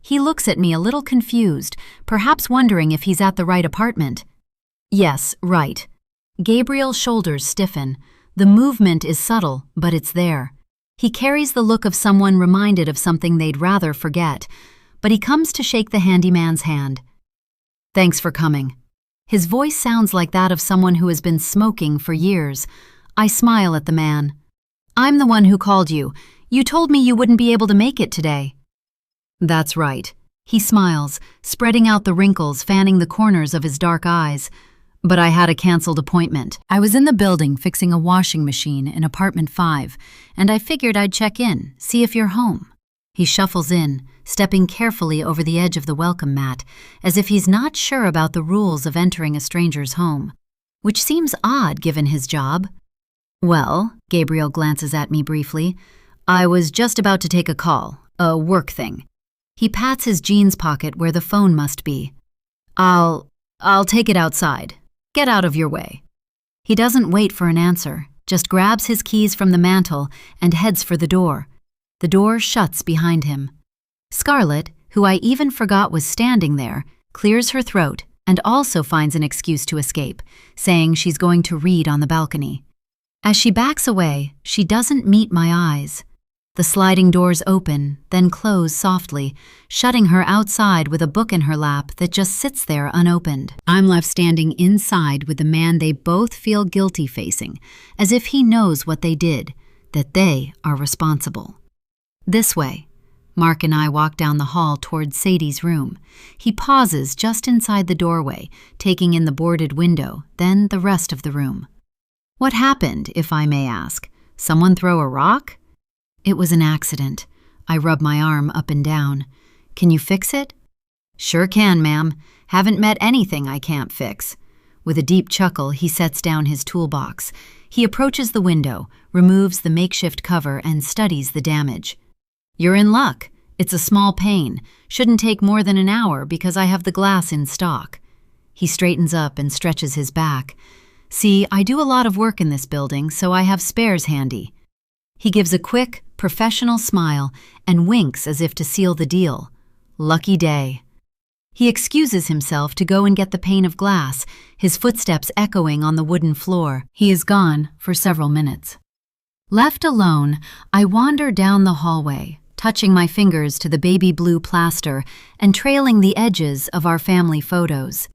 Speaker 1: He looks at me a little confused, perhaps wondering if he's at the right apartment. "Yes, right." Gabriel's shoulders stiffen. The movement is subtle, but it's there. He carries the look of someone reminded of something they'd rather forget, but he comes to shake the handyman's hand. "Thanks for coming." His voice sounds like that of someone who has been smoking for years. I smile at the man. "I'm the one who called you. You told me you wouldn't be able to make it today." "That's right." He smiles, spreading out the wrinkles, fanning the corners of his dark eyes. "But I had a canceled appointment. I was in the building fixing a washing machine in apartment 5, and I figured I'd check in, see if you're home." He shuffles in, stepping carefully over the edge of the welcome mat, as if he's not sure about the rules of entering a stranger's home, which seems odd given his job. "Well," Gabriel glances at me briefly, "I was just about to take a call, a work thing." He pats his jeans pocket where the phone must be. I'll take it outside. Get out of your way." He doesn't wait for an answer, just grabs his keys from the mantel and heads for the door. The door shuts behind him. Scarlett, who I even forgot was standing there, clears her throat and also finds an excuse to escape, saying she's going to read on the balcony. As she backs away, she doesn't meet my eyes. The sliding doors open, then close softly, shutting her outside with a book in her lap that just sits there unopened. I'm left standing inside with the man they both feel guilty facing, as if he knows what they did, that they are responsible. "This way." Mark and I walk down the hall toward Sadie's room. He pauses just inside the doorway, taking in the boarded window, then the rest of the room. "What happened, if I may ask? Someone throw a rock?" "It was an accident." I rub my arm up and down. "Can you fix it?" "Sure can, ma'am. Haven't met anything I can't fix." With a deep chuckle, he sets down his toolbox. He approaches the window, removes the makeshift cover, and studies the damage. "You're in luck. It's a small pane. Shouldn't take more than an hour because I have the glass in stock." He straightens up and stretches his back. "See, I do a lot of work in this building, so I have spares handy." He gives a quick, professional smile and winks as if to seal the deal. Lucky day. He excuses himself to go and get the pane of glass, his footsteps echoing on the wooden floor. He is gone for several minutes. Left alone, I wander down the hallway, touching my fingers to the baby blue plaster and trailing the edges of our family photos.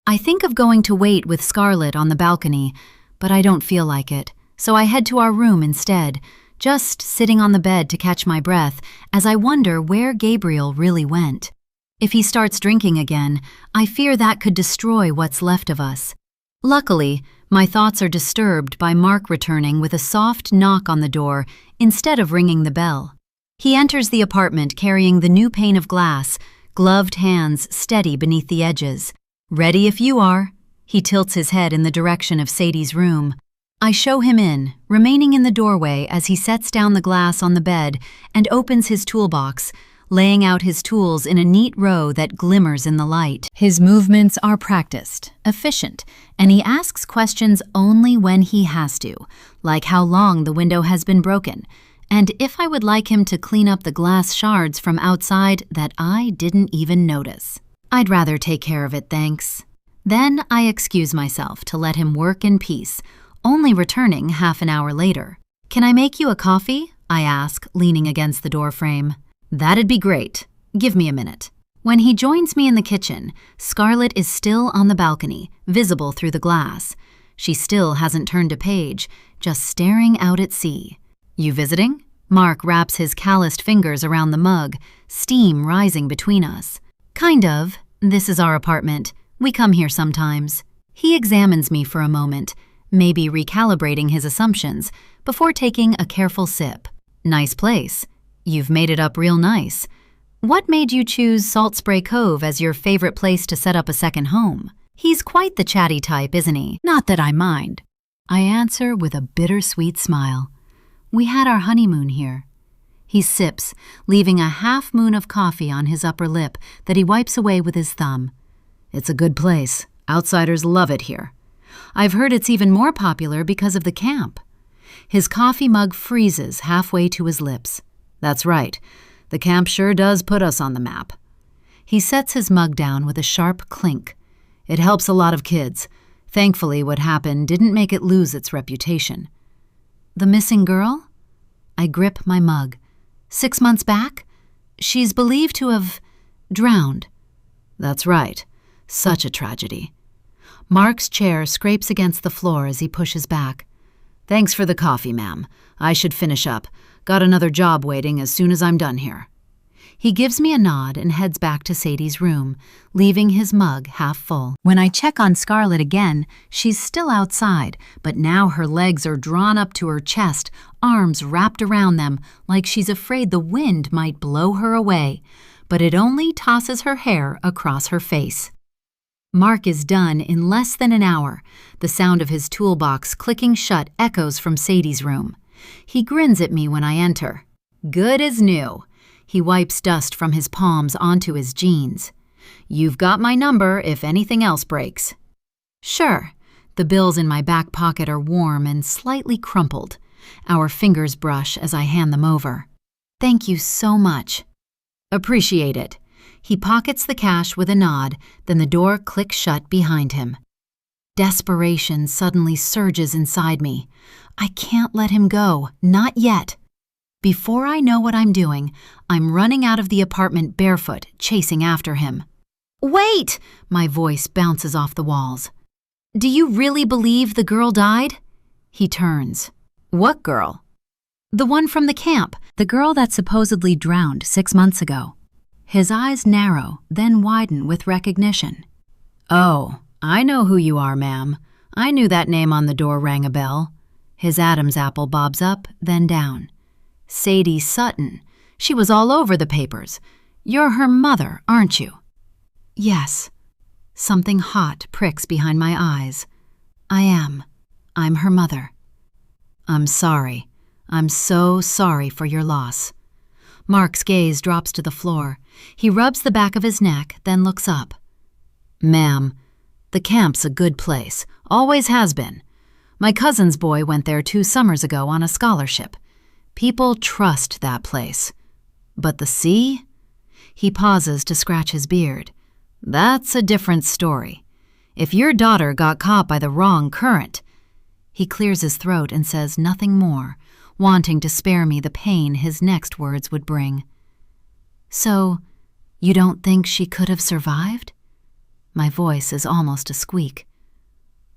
Speaker 1: I think of going to wait with Scarlett on the balcony, but I don't feel like it, so I head to our room instead, just sitting on the bed to catch my breath as I wonder where Gabriel really went. If he starts drinking again, I fear that could destroy what's left of us. Luckily, my thoughts are disturbed by Mark returning with a soft knock on the door instead of ringing the bell. He enters the apartment carrying the new pane of glass, gloved hands steady beneath the edges. "Ready if you are." He tilts his head in the direction of Sadie's room. I show him in, remaining in the doorway as he sets down the glass on the bed and opens his toolbox, laying out his tools in a neat row that glimmers in the light. His movements are practiced, efficient, and he asks questions only when he has to, like how long the window has been broken, and if I would like him to clean up the glass shards from outside that I didn't even notice. I'd rather take care of it, thanks. Then I excuse myself to let him work in peace, only returning half an hour later. "Can I make you a coffee?" I ask, leaning against the doorframe. "That'd be great. Give me a minute." When he joins me in the kitchen, Scarlett is still on the balcony, visible through the glass. She still hasn't turned a page, just staring out at sea. "You visiting?" Mark wraps his calloused fingers around the mug, steam rising between us. "Kind of. This is our apartment. We come here sometimes." He examines me for a moment, maybe recalibrating his assumptions, before taking a careful sip. "Nice place. You've made it up real nice. What made you choose Salt Spray Cove as your favorite place to set up a second home?" He's quite the chatty type, isn't he? Not that I mind. I answer with a bittersweet smile. "We had our honeymoon here." He sips, leaving a half moon of coffee on his upper lip that he wipes away with his thumb. "It's a good place. Outsiders love it here. I've heard it's even more popular because of the camp." His coffee mug freezes halfway to his lips. "That's right. The camp sure does put us on the map." He sets his mug down with a sharp clink. "It helps a lot of kids. Thankfully, what happened didn't make it lose its reputation." "The missing girl?" I grip my mug. 6 months back? She's believed to have drowned." "That's right. Such a tragedy." Mark's chair scrapes against the floor as he pushes back. "Thanks for the coffee, ma'am. I should finish up. Got another job waiting as soon as I'm done here." He gives me a nod and heads back to Sadie's room, leaving his mug half full. When I check on Scarlett again, she's still outside, but now her legs are drawn up to her chest, arms wrapped around them, like she's afraid the wind might blow her away, but it only tosses her hair across her face. Mark is done in less than an hour. The sound of his toolbox clicking shut echoes from Sadie's room. He grins at me when I enter. "Good as new." He wipes dust from his palms onto his jeans. "You've got my number if anything else breaks." "Sure." The bills in my back pocket are warm and slightly crumpled. Our fingers brush as I hand them over. "Thank you so much." "Appreciate it." He pockets the cash with a nod, then the door clicks shut behind him. Desperation suddenly surges inside me. I can't let him go, not yet. Before I know what I'm doing, I'm running out of the apartment barefoot, chasing after him. "Wait!" My voice bounces off the walls. "Do you really believe the girl died?" He turns. "What girl?" "The one from the camp, the girl that supposedly drowned 6 months ago." His eyes narrow, then widen with recognition. "Oh, I know who you are, ma'am. I knew that name on the door rang a bell." His Adam's apple bobs up, then down. "Sadie Sutton. She was all over the papers. You're her mother, aren't you?" "Yes." Something hot pricks behind my eyes. "I am. I'm her mother." "I'm sorry. I'm so sorry for your loss." Mark's gaze drops to the floor. He rubs the back of his neck, then looks up. "Ma'am, the camp's a good place. Always has been. My cousin's boy went there 2 summers ago on a scholarship. People trust that place. But the sea?" He pauses to scratch his beard. "That's a different story. If your daughter got caught by the wrong current..." He clears his throat and says nothing more, wanting to spare me the pain his next words would bring. "So, you don't think she could have survived?" My voice is almost a squeak.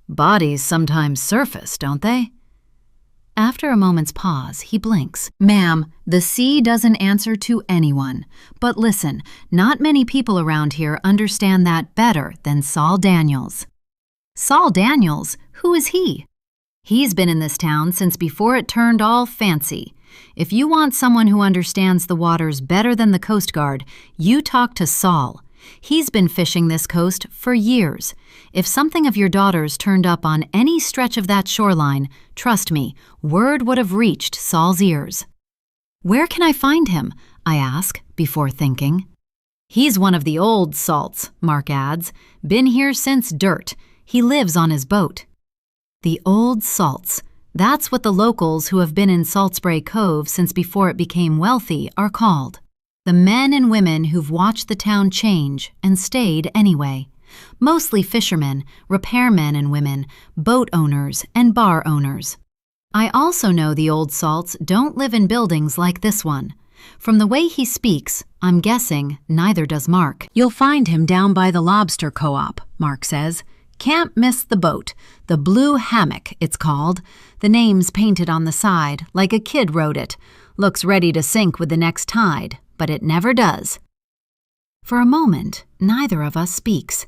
Speaker 1: "Bodies sometimes surface, don't they?" After a moment's pause, he blinks. Ma'am, the sea doesn't answer to anyone. But listen, not many people around here understand that better than Saul Daniels. Saul Daniels? Who is he? He's been in this town since before it turned all fancy. If you want someone who understands the waters better than the Coast Guard, you talk to Saul. He's been fishing this coast for years. If something of your daughter's turned up on any stretch of that shoreline, trust me, word would have reached Saul's ears. Where can I find him? I ask, before thinking. He's one of the old salts, Mark adds. Been here since dirt. He lives on his boat. The old salts. That's what the locals who have been in Salt Spray Cove since before it became wealthy are called. The men and women who've watched the town change and stayed anyway. Mostly fishermen, repairmen and women, boat owners, and bar owners. I also know the old salts don't live in buildings like this one. From the way he speaks, I'm guessing neither does Mark. You'll find him down by the lobster co-op, Mark says. Can't miss the boat. The Blue Hammock, it's called. The name's painted on the side, like a kid wrote it. Looks ready to sink with the next tide, but it never does. For a moment, neither of us speaks.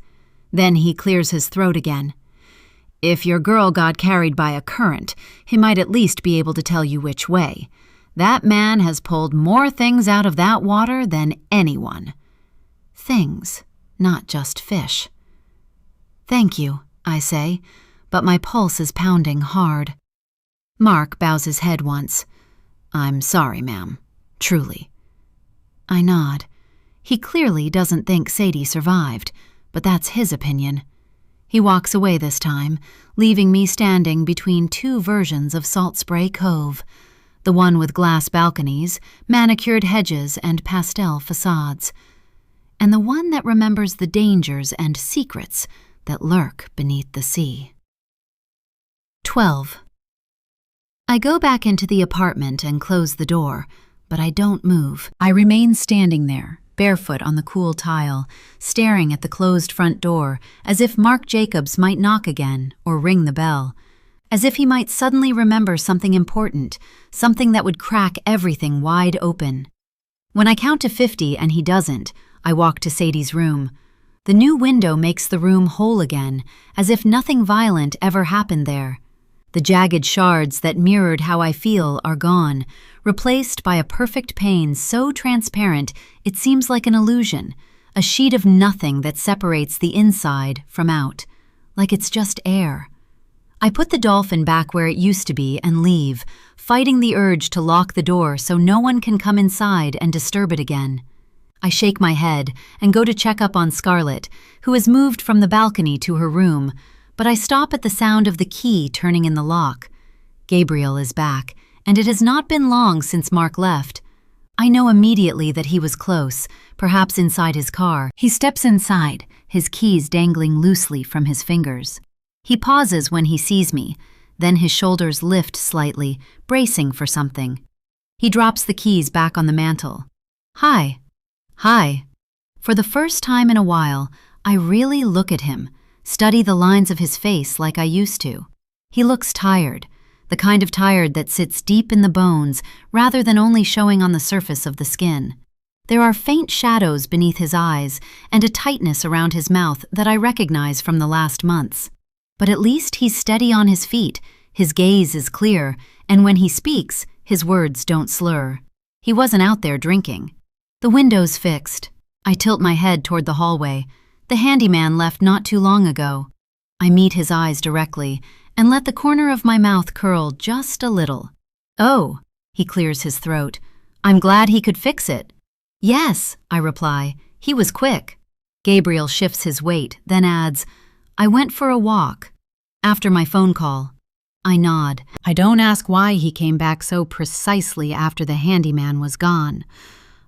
Speaker 1: Then he clears his throat again. If your girl got carried by a current, he might at least be able to tell you which way. That man has pulled more things out of that water than anyone. Things, not just fish. Thank you, I say, but my pulse is pounding hard. Mark bows his head once. I'm sorry, ma'am. Truly. I nod. He clearly doesn't think Sadie survived, but that's his opinion. He walks away this time, leaving me standing between two versions of Salt Spray Cove. The one with glass balconies, manicured hedges, and pastel facades. And the one that remembers the dangers and secrets that lurk beneath the sea. 12. I go back into the apartment and close the door, but I don't move. I remain standing there, barefoot on the cool tile, staring at the closed front door, as if Mark Jacobs might knock again or ring the bell. As if he might suddenly remember something important, something that would crack everything wide open. When I count to 50 and he doesn't, I walk to Sadie's room. The new window makes the room whole again, as if nothing violent ever happened there. The jagged shards that mirrored how I feel are gone, replaced by a perfect pane so transparent it seems like an illusion, a sheet of nothing that separates the inside from out, like it's just air. I put the dolphin back where it used to be and leave, fighting the urge to lock the door so no one can come inside and disturb it again. I shake my head and go to check up on Scarlett, who has moved from the balcony to her room, but I stop at the sound of the key turning in the lock. Gabriel is back, and it has not been long since Mark left. I know immediately that he was close, perhaps inside his car. He steps inside, his keys dangling loosely from his fingers. He pauses when he sees me, then his shoulders lift slightly, bracing for something. He drops the keys back on the mantel. Hi. Hi. For the first time in a while, I really look at him, study the lines of his face like I used to. He looks tired, the kind of tired that sits deep in the bones rather than only showing on the surface of the skin. There are faint shadows beneath his eyes and a tightness around his mouth that I recognize from the last months. But at least he's steady on his feet, his gaze is clear, and when he speaks, his words don't slur. He wasn't out there drinking. The window's fixed. I tilt my head toward the hallway. The handyman left not too long ago. I meet his eyes directly and let the corner of my mouth curl just a little. Oh, he clears his throat. I'm glad he could fix it. Yes, I reply. He was quick. Gabriel shifts his weight, then adds, I went for a walk. After my phone call. I nod. I don't ask why he came back so precisely after the handyman was gone.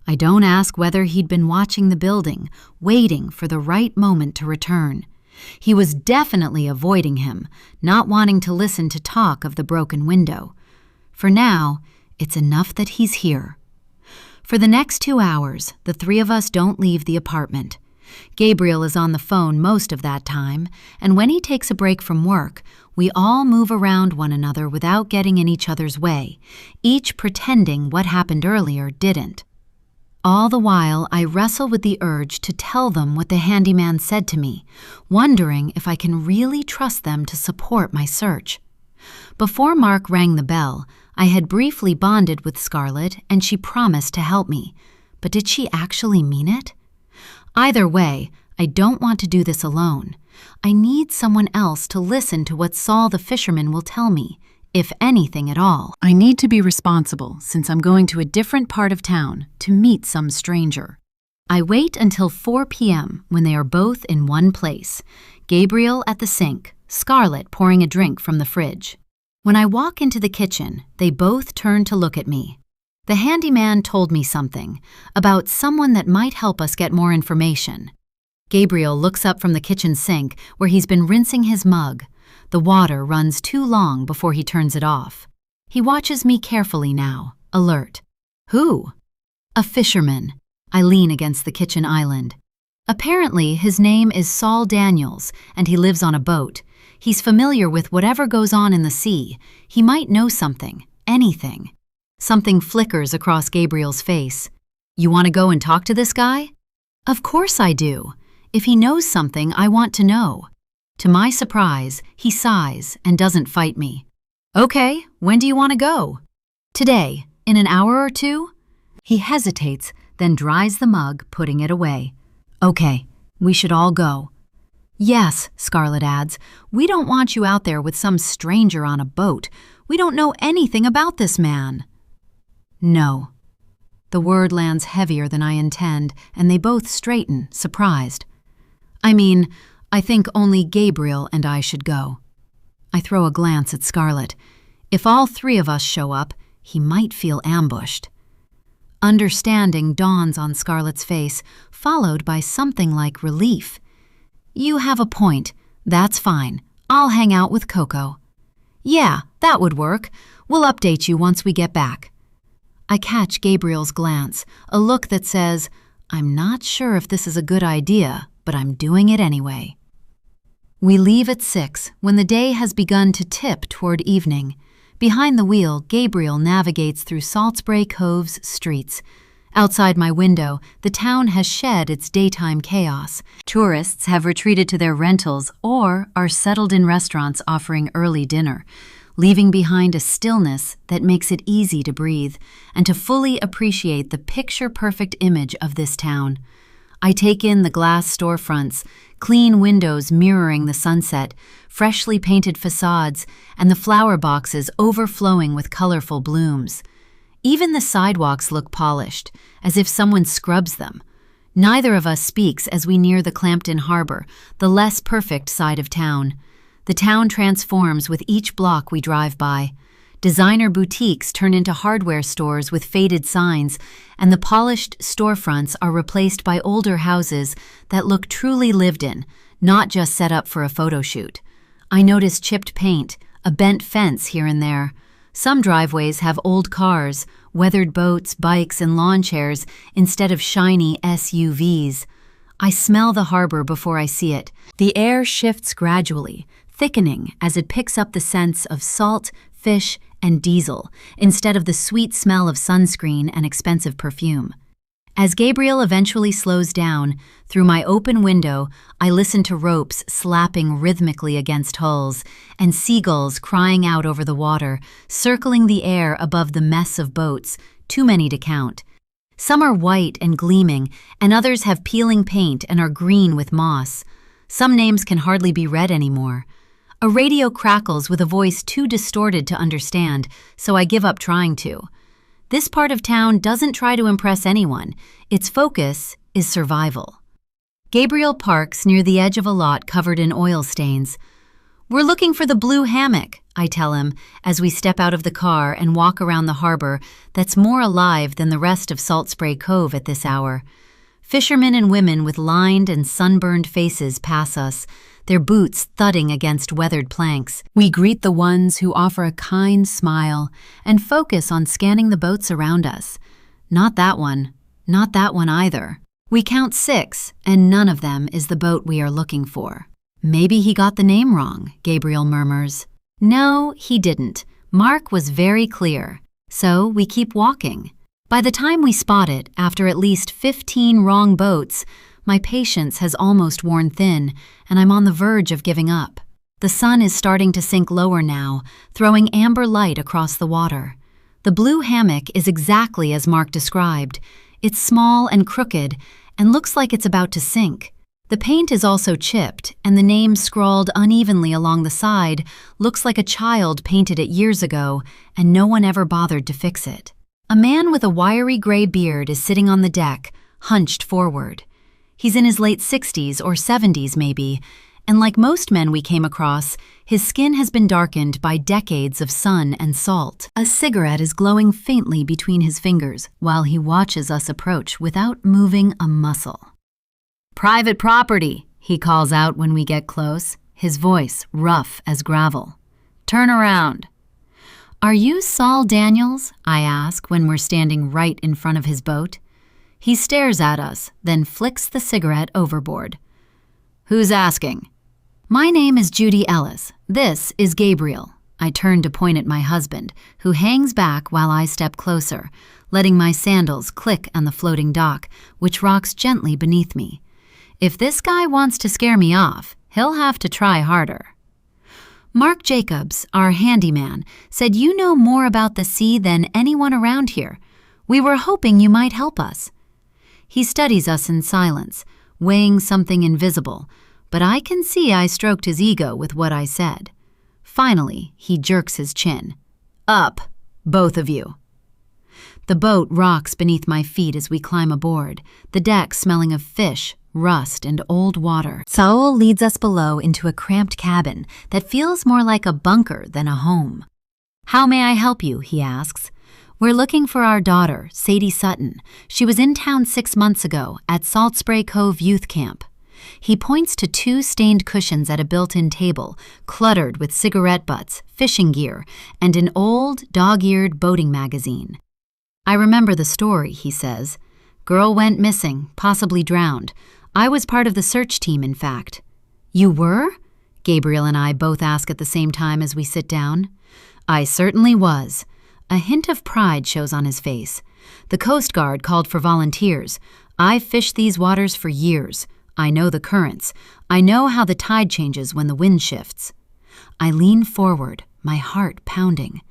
Speaker 1: I don't ask whether he'd been watching the building, waiting for the right moment to return. He was definitely avoiding him, not wanting to listen to talk of the broken window. For now, it's enough that he's here. For the next 2 hours, the three of us don't leave the apartment. Gabriel is on the phone most of that time, and when he takes a break from work, we all move around one another without getting in each other's way, each pretending what happened earlier didn't. All the while, I wrestle with the urge to tell them what the handyman said to me, wondering if I can really trust them to support my search. Before Mark rang the bell, I had briefly bonded with Scarlett and she promised to help me. But did she actually mean it? Either way, I don't want to do this alone. I need someone else to listen to what Saul the fisherman will tell me, if anything at all. I need to be responsible since I'm going to a different part of town to meet some stranger. I wait until 4 p.m. when they are both in one place, Gabriel at the sink, Scarlett pouring a drink from the fridge. When I walk into the kitchen, they both turn to look at me. The handyman told me something about someone that might help us get more information. Gabriel looks up from the kitchen sink where he's been rinsing his mug. The water runs too long before he turns it off. He watches me carefully now, alert. Who? A fisherman. I lean against the kitchen island. Apparently, his name is Saul Daniels, and he lives on a boat. He's familiar with whatever goes on in the sea. He might know something, anything. Something flickers across Gabriel's face. You want to go and talk to this guy? Of course I do. If he knows something, I want to know. To my surprise, he sighs and doesn't fight me. Okay, when do you want to go? Today, in an hour or two? He hesitates, then dries the mug, putting it away. Okay, we should all go. Yes, Scarlett adds, we don't want you out there with some stranger on a boat. We don't know anything about this man. No. The word lands heavier than I intend, and they both straighten, surprised. I think only Gabriel and I should go. I throw a glance at Scarlett. If all three of us show up, he might feel ambushed. Understanding dawns on Scarlett's face, followed by something like relief. You have a point. That's fine. I'll hang out with Coco. Yeah, that would work. We'll update you once we get back. I catch Gabriel's glance, a look that says, I'm not sure if this is a good idea, but I'm doing it anyway. We leave at 6 when the day has begun to tip toward evening. Behind the wheel, Gabriel navigates through Salt Spray Cove's streets. Outside my window, the town has shed its daytime chaos. Tourists have retreated to their rentals or are settled in restaurants offering early dinner, leaving behind a stillness that makes it easy to breathe and to fully appreciate the picture-perfect image of this town. I take in the glass storefronts, clean windows mirroring the sunset, freshly painted facades, and the flower boxes overflowing with colorful blooms. Even the sidewalks look polished, as if someone scrubs them. Neither of us speaks as we near the Clampton Harbor, the less perfect side of town. The town transforms with each block we drive by. Designer boutiques turn into hardware stores with faded signs, and the polished storefronts are replaced by older houses that look truly lived in, not just set up for a photo shoot. I notice chipped paint, a bent fence here and there. Some driveways have old cars, weathered boats, bikes, and lawn chairs instead of shiny SUVs. I smell the harbor before I see it. The air shifts gradually, thickening as it picks up the scents of salt, fish, and diesel, instead of the sweet smell of sunscreen and expensive perfume. As Gabriel eventually slows down, through my open window, I listen to ropes slapping rhythmically against hulls and seagulls crying out over the water, circling the air above the mess of boats, too many to count. Some are white and gleaming, and others have peeling paint and are green with moss. Some names can hardly be read anymore. A radio crackles with a voice too distorted to understand, so I give up trying to. This part of town doesn't try to impress anyone. Its focus is survival. Gabriel parks near the edge of a lot covered in oil stains. We're looking for the blue hammock, I tell him, as we step out of the car and walk around the harbor that's more alive than the rest of Salt Spray Cove at this hour. Fishermen and women with lined and sunburned faces pass us, their boots thudding against weathered planks. We greet the ones who offer a kind smile and focus on scanning the boats around us. Not that one either. We count 6, and none of them is the boat we are looking for. Maybe he got the name wrong, Gabriel murmurs. No, he didn't. Mark was very clear. So we keep walking. By the time we spot it, after at least 15 wrong boats, my patience has almost worn thin, and I'm on the verge of giving up. The sun is starting to sink lower now, throwing amber light across the water. The blue hammock is exactly as Mark described. It's small and crooked, and looks like it's about to sink. The paint is also chipped, and the name scrawled unevenly along the side looks like a child painted it years ago, and no one ever bothered to fix it. A man with a wiry gray beard is sitting on the deck, hunched forward. He's in his late 60s or 70s maybe, and like most men we came across, his skin has been darkened by decades of sun and salt. A cigarette is glowing faintly between his fingers while he watches us approach without moving a muscle. "Private property," he calls out when we get close, his voice rough as gravel. "Turn around." "Are you Saul Daniels?" I ask when we're standing right in front of his boat. He stares at us, then flicks the cigarette overboard. "Who's asking?" "My name is Judy Ellis. This is Gabriel." I turn to point at my husband, who hangs back while I step closer, letting my sandals click on the floating dock, which rocks gently beneath me. If this guy wants to scare me off, he'll have to try harder. "Mark Jacobs, our handyman, said you know more about the sea than anyone around here. We were hoping you might help us." He studies us in silence, weighing something invisible, but I can see I stroked his ego with what I said. Finally, he jerks his chin. "Up, both of you." The boat rocks beneath my feet as we climb aboard, the deck smelling of fish, rust, and old water. Saul leads us below into a cramped cabin that feels more like a bunker than a home. "How may I help you?" he asks. "We're looking for our daughter, Sadie Sutton. She was in town 6 months ago at Salt Spray Cove Youth Camp." He points to 2 stained cushions at a built-in table, cluttered with cigarette butts, fishing gear, and an old, dog-eared boating magazine. "I remember the story," he says. "Girl went missing, possibly drowned. I was part of the search team, in fact." "You were?" Gabriel and I both ask at the same time as we sit down. "I certainly was." A hint of pride shows on his face. "The Coast Guard called for volunteers. I've fished these waters for years. I know the currents. I know how the tide changes when the wind shifts." I lean forward, my heart pounding.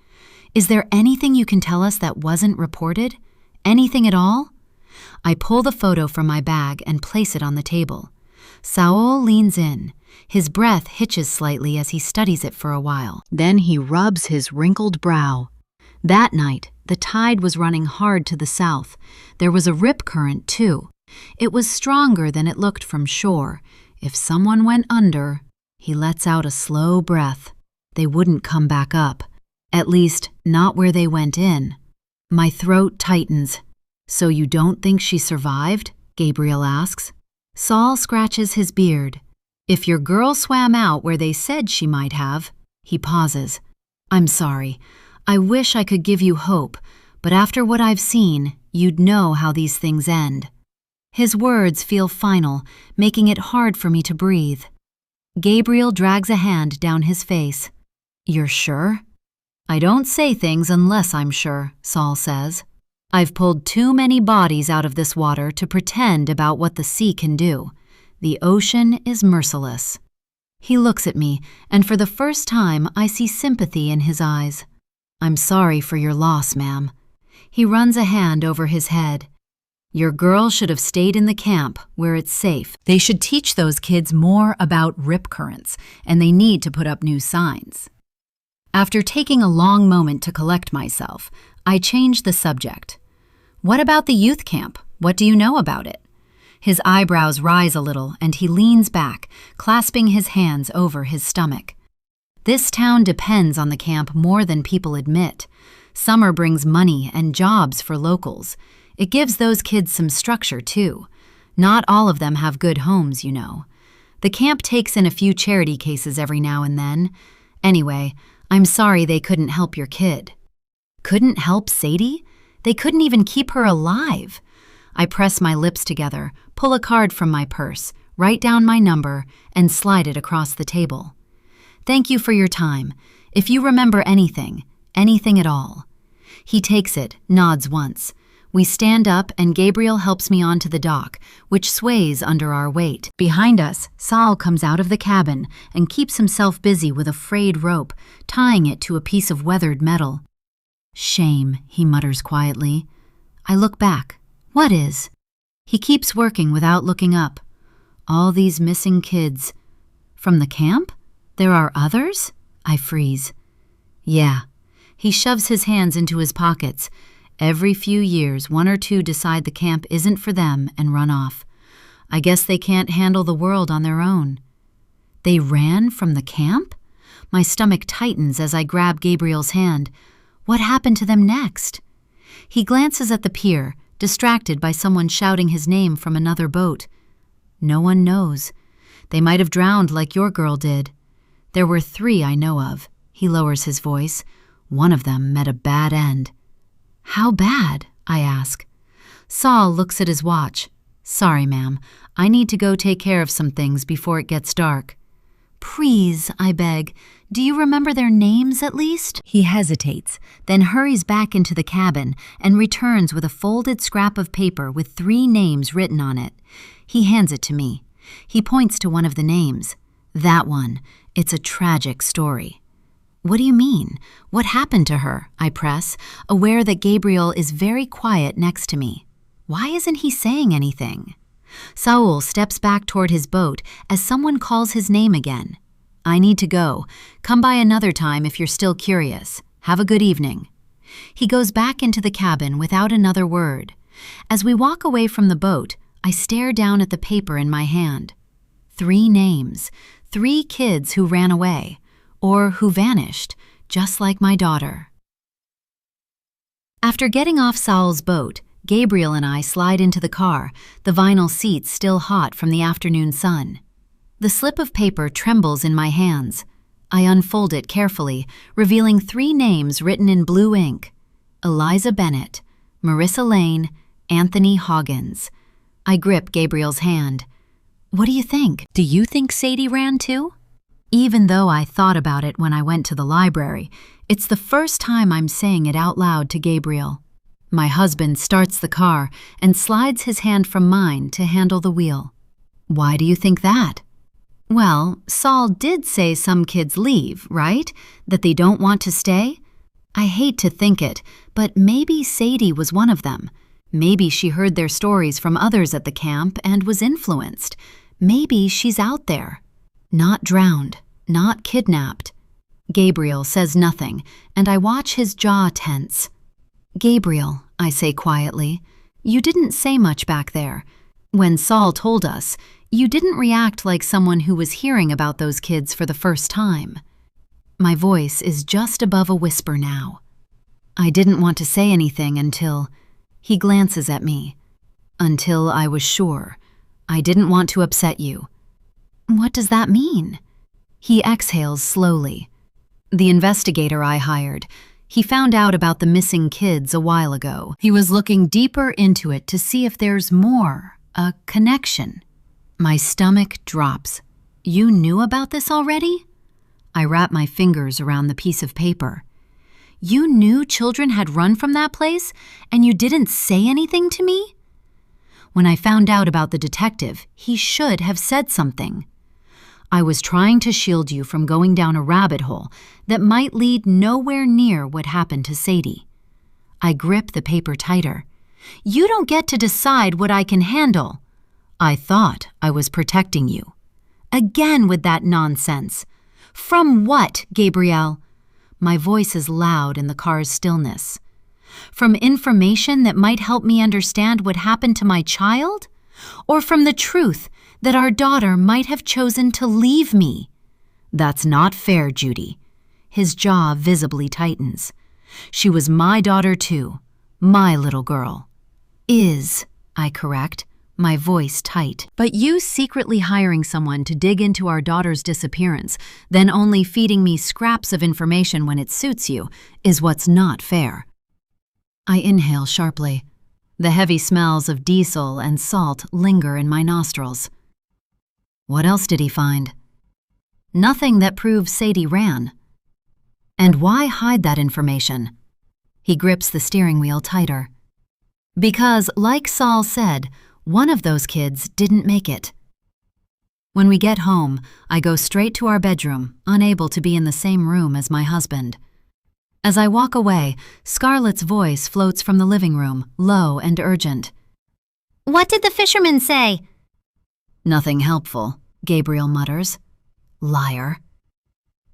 Speaker 1: "Is there anything you can tell us that wasn't reported? Anything at all?" I pull the photo from my bag and place it on the table. Saul leans in. His breath hitches slightly as he studies it for a while. Then he rubs his wrinkled brow. That night, the tide was running hard to the south. There was a rip current, too. It was stronger than it looked from shore. If someone went under, he lets out a slow breath. They wouldn't come back up. At least, not where they went in. My throat tightens. "So you don't think she survived?" Gabriel asks. Saul scratches his beard. "If your girl swam out where they said she might have." He pauses. "I'm sorry. I wish I could give you hope, but after what I've seen, you'd know how these things end." His words feel final, making it hard for me to breathe. Gabriel drags a hand down his face. "You're sure?" "I don't say things unless I'm sure," Saul says. "I've pulled too many bodies out of this water to pretend about what the sea can do. The ocean is merciless." He looks at me, and for the first time I see sympathy in his eyes. "I'm sorry for your loss, ma'am." He runs a hand over his head. "Your girl should have stayed in the camp where it's safe. They should teach those kids more about rip currents, and they need to put up new signs." After taking a long moment to collect myself, I change the subject. "What about the youth camp? What do you know about it?" His eyebrows rise a little, and he leans back, clasping his hands over his stomach. "This town depends on the camp more than people admit. Summer brings money and jobs for locals. It gives those kids some structure, too. Not all of them have good homes, you know. The camp takes in a few charity cases every now and then. Anyway, I'm sorry they couldn't help your kid." "Couldn't help Sadie? They couldn't even keep her alive." I press my lips together, pull a card from my purse, write down my number, and slide it across the table. "Thank you for your time. If you remember anything at all." He takes it, nods once. We stand up and Gabriel helps me onto the dock, which sways under our weight. Behind us, Saul comes out of the cabin and keeps himself busy with a frayed rope, tying it to a piece of weathered metal. "Shame," he mutters quietly. I look back. "What is?" He keeps working without looking up. "All these missing kids. From the camp? There are others?" I freeze. "Yeah." He shoves his hands into his pockets. "Every few years, one or two decide the camp isn't for them and run off. I guess they can't handle the world on their own." "They ran from the camp?" My stomach tightens as I grab Gabriel's hand. What happened to them next? He glances at the pier, distracted by someone shouting his name from another boat. "No one knows. They might have drowned like your girl did. There were 3 I know of." He lowers his voice. "One of them met a bad end." "How bad?" I ask. Saul looks at his watch. "Sorry, ma'am. I need to go take care of some things before it gets dark." "Please," I beg. "Do you remember their names at least?" He hesitates, then hurries back into the cabin and returns with a folded scrap of paper with 3 names written on it. He hands it to me. He points to one of the names. "That one. It's a tragic story." "What do you mean? What happened to her?" I press, aware that Gabriel is very quiet next to me. Why isn't he saying anything? Saul steps back toward his boat as someone calls his name again. "I need to go. Come by another time if you're still curious. Have a good evening." He goes back into the cabin without another word. As we walk away from the boat, I stare down at the paper in my hand. 3 names, 3 kids who ran away. Or who vanished, just like my daughter. After getting off Saul's boat, Gabriel and I slide into the car, the vinyl seats still hot from the afternoon sun. The slip of paper trembles in my hands. I unfold it carefully, revealing 3 names written in blue ink. Eliza Bennett, Marissa Lane, Anthony Hoggins. I grip Gabriel's hand. "What do you think? Do you think Sadie ran too?" Even though I thought about it when I went to the library, it's the first time I'm saying it out loud to Gabriel. My husband starts the car and slides his hand from mine to handle the wheel. "Why do you think that?" "Well, Saul did say some kids leave, right? That they don't want to stay? I hate to think it, but maybe Sadie was one of them. Maybe she heard their stories from others at the camp and was influenced. Maybe she's out there. Not drowned, not kidnapped." Gabriel says nothing, and I watch his jaw tense. "Gabriel," I say quietly, "you didn't say much back there. When Saul told us, you didn't react like someone who was hearing about those kids for the first time." My voice is just above a whisper now. "I didn't want to say anything until—" He glances at me. "Until I was sure. I didn't want to upset you." "What does that mean?" He exhales slowly. "The investigator I hired, he found out about the missing kids a while ago. He was looking deeper into it to see if there's more, a connection." My stomach drops. "You knew about this already?" I wrap my fingers around the piece of paper. "You knew children had run from that place, and you didn't say anything to me?" "When I found out about the detective, he should have said something. I was trying to shield you from going down a rabbit hole that might lead nowhere near what happened to Sadie." I grip the paper tighter. "You don't get to decide what I can handle." "I thought I was protecting you." Again with that nonsense. "From what, Gabriel?" My voice is loud in the car's stillness. "From information that might help me understand what happened to my child? Or from the truth that our daughter might have chosen to leave me?" "That's not fair, Judy." His jaw visibly tightens. "She was my daughter too. My little girl." "Is," I correct, my voice tight. "But you secretly hiring someone to dig into our daughter's disappearance, then only feeding me scraps of information when it suits you, is what's not fair." I inhale sharply. The heavy smells of diesel and salt linger in my nostrils. What else did he find? Nothing that proves Sadie ran. And why hide that information? He grips the steering wheel tighter. Because, like Saul said, one of those kids didn't make it. When we get home, I go straight to our bedroom, unable to be in the same room as my husband. As I walk away, Scarlett's voice floats from the living room, low and urgent.
Speaker 2: "What did the fisherman say?"
Speaker 1: "Nothing helpful," Gabriel mutters. Liar.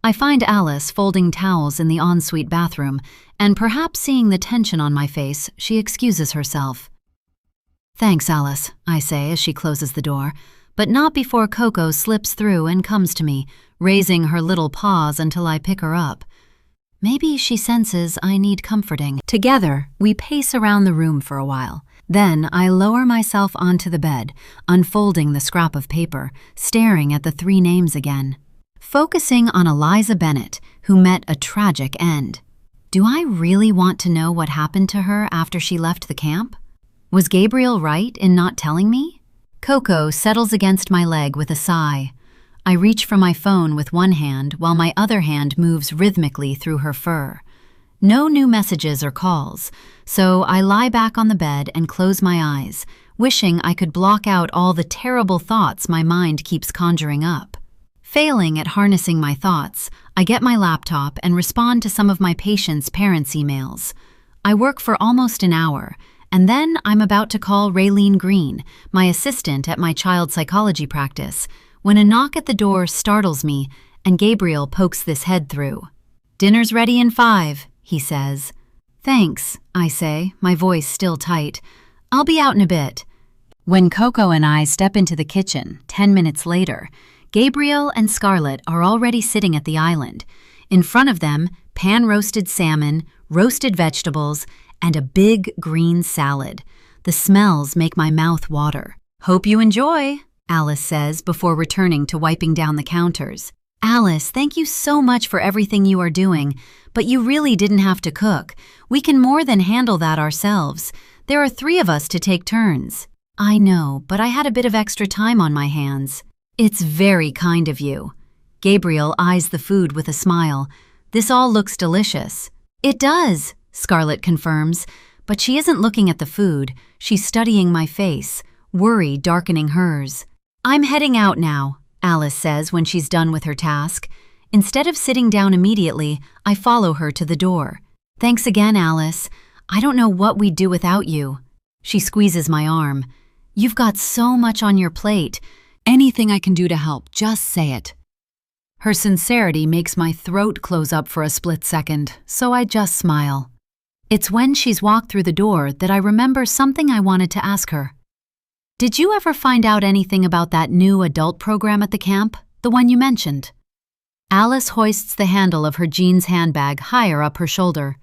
Speaker 1: I find Alice folding towels in the ensuite bathroom, and perhaps seeing the tension on my face, she excuses herself. "Thanks, Alice," I say as she closes the door, but not before Coco slips through and comes to me, raising her little paws until I pick her up. Maybe she senses I need comforting. Together, we pace around the room for a while. Then I lower myself onto the bed, unfolding the scrap of paper, staring at the 3 names again. Focusing on Eliza Bennett, who met a tragic end. Do I really want to know what happened to her after she left the camp? Was Gabriel right in not telling me? Coco settles against my leg with a sigh. I reach for my phone with one hand while my other hand moves rhythmically through her fur. No new messages or calls, so I lie back on the bed and close my eyes, wishing I could block out all the terrible thoughts my mind keeps conjuring up. Failing at harnessing my thoughts, I get my laptop and respond to some of my patients' parents' emails. I work for almost an hour, and then I'm about to call Raylene Green, my assistant at my child psychology practice, when a knock at the door startles me and Gabriel pokes this head through. "Dinner's ready in 5, he says. "Thanks," I say, my voice still tight. "I'll be out in a bit." When Coco and I step into the kitchen, 10 minutes later, Gabriel and Scarlett are already sitting at the island. In front of them, pan-roasted salmon, roasted vegetables, and a big green salad. The smells make my mouth water. "Hope you enjoy," Alice says before returning to wiping down the counters. "Alice, thank you so much for everything you are doing, but you really didn't have to cook. We can more than handle that ourselves. There are 3 of us to take turns." "I know, but I had a bit of extra time on my hands." "It's very kind of you." Gabriel eyes the food with a smile. "This all looks delicious." "It does," Scarlett confirms, but she isn't looking at the food. She's studying my face, worry darkening hers. "I'm heading out now," Alice says when she's done with her task. Instead of sitting down immediately, I follow her to the door. "Thanks again, Alice. I don't know what we'd do without you." She squeezes my arm. "You've got so much on your plate. Anything I can do to help, just say it." Her sincerity makes my throat close up for a split second, so I just smile. It's when she's walked through the door that I remember something I wanted to ask her. "Did you ever find out anything about that new adult program at the camp, the one you mentioned?" Alice hoists the handle of her jeans handbag higher up her shoulder.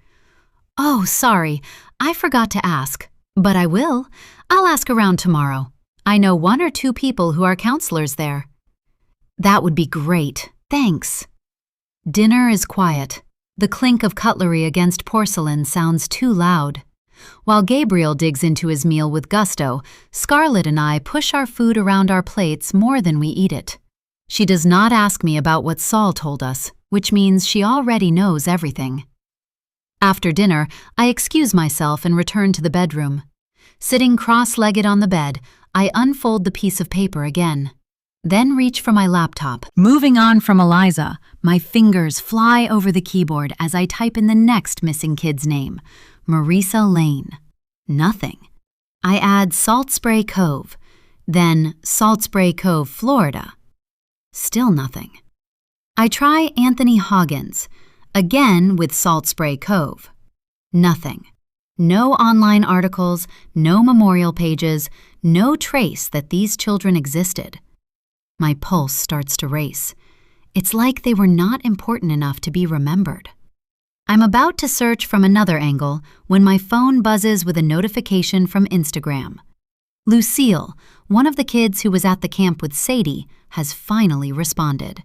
Speaker 1: "Oh, sorry, I forgot to ask, but I will. I'll ask around tomorrow. I know 1 or 2 people who are counselors there." "That would be great, thanks." Dinner is quiet. The clink of cutlery against porcelain sounds too loud. While Gabriel digs into his meal with gusto, Scarlett and I push our food around our plates more than we eat it. She does not ask me about what Saul told us, which means she already knows everything. After dinner, I excuse myself and return to the bedroom. Sitting cross-legged on the bed, I unfold the piece of paper again. Then reach for my laptop. Moving on from Eliza, my fingers fly over the keyboard as I type in the next missing kid's name, Marisa Lane. Nothing. I add Salt Spray Cove, then Salt Spray Cove, Florida. Still nothing. I try Anthony Hoggins, again with Salt Spray Cove. Nothing. No online articles, no memorial pages, no trace that these children existed. My pulse starts to race. It's like they were not important enough to be remembered. I'm about to search from another angle when my phone buzzes with a notification from Instagram. Lucille, one of the kids who was at the camp with Sadie, has finally responded.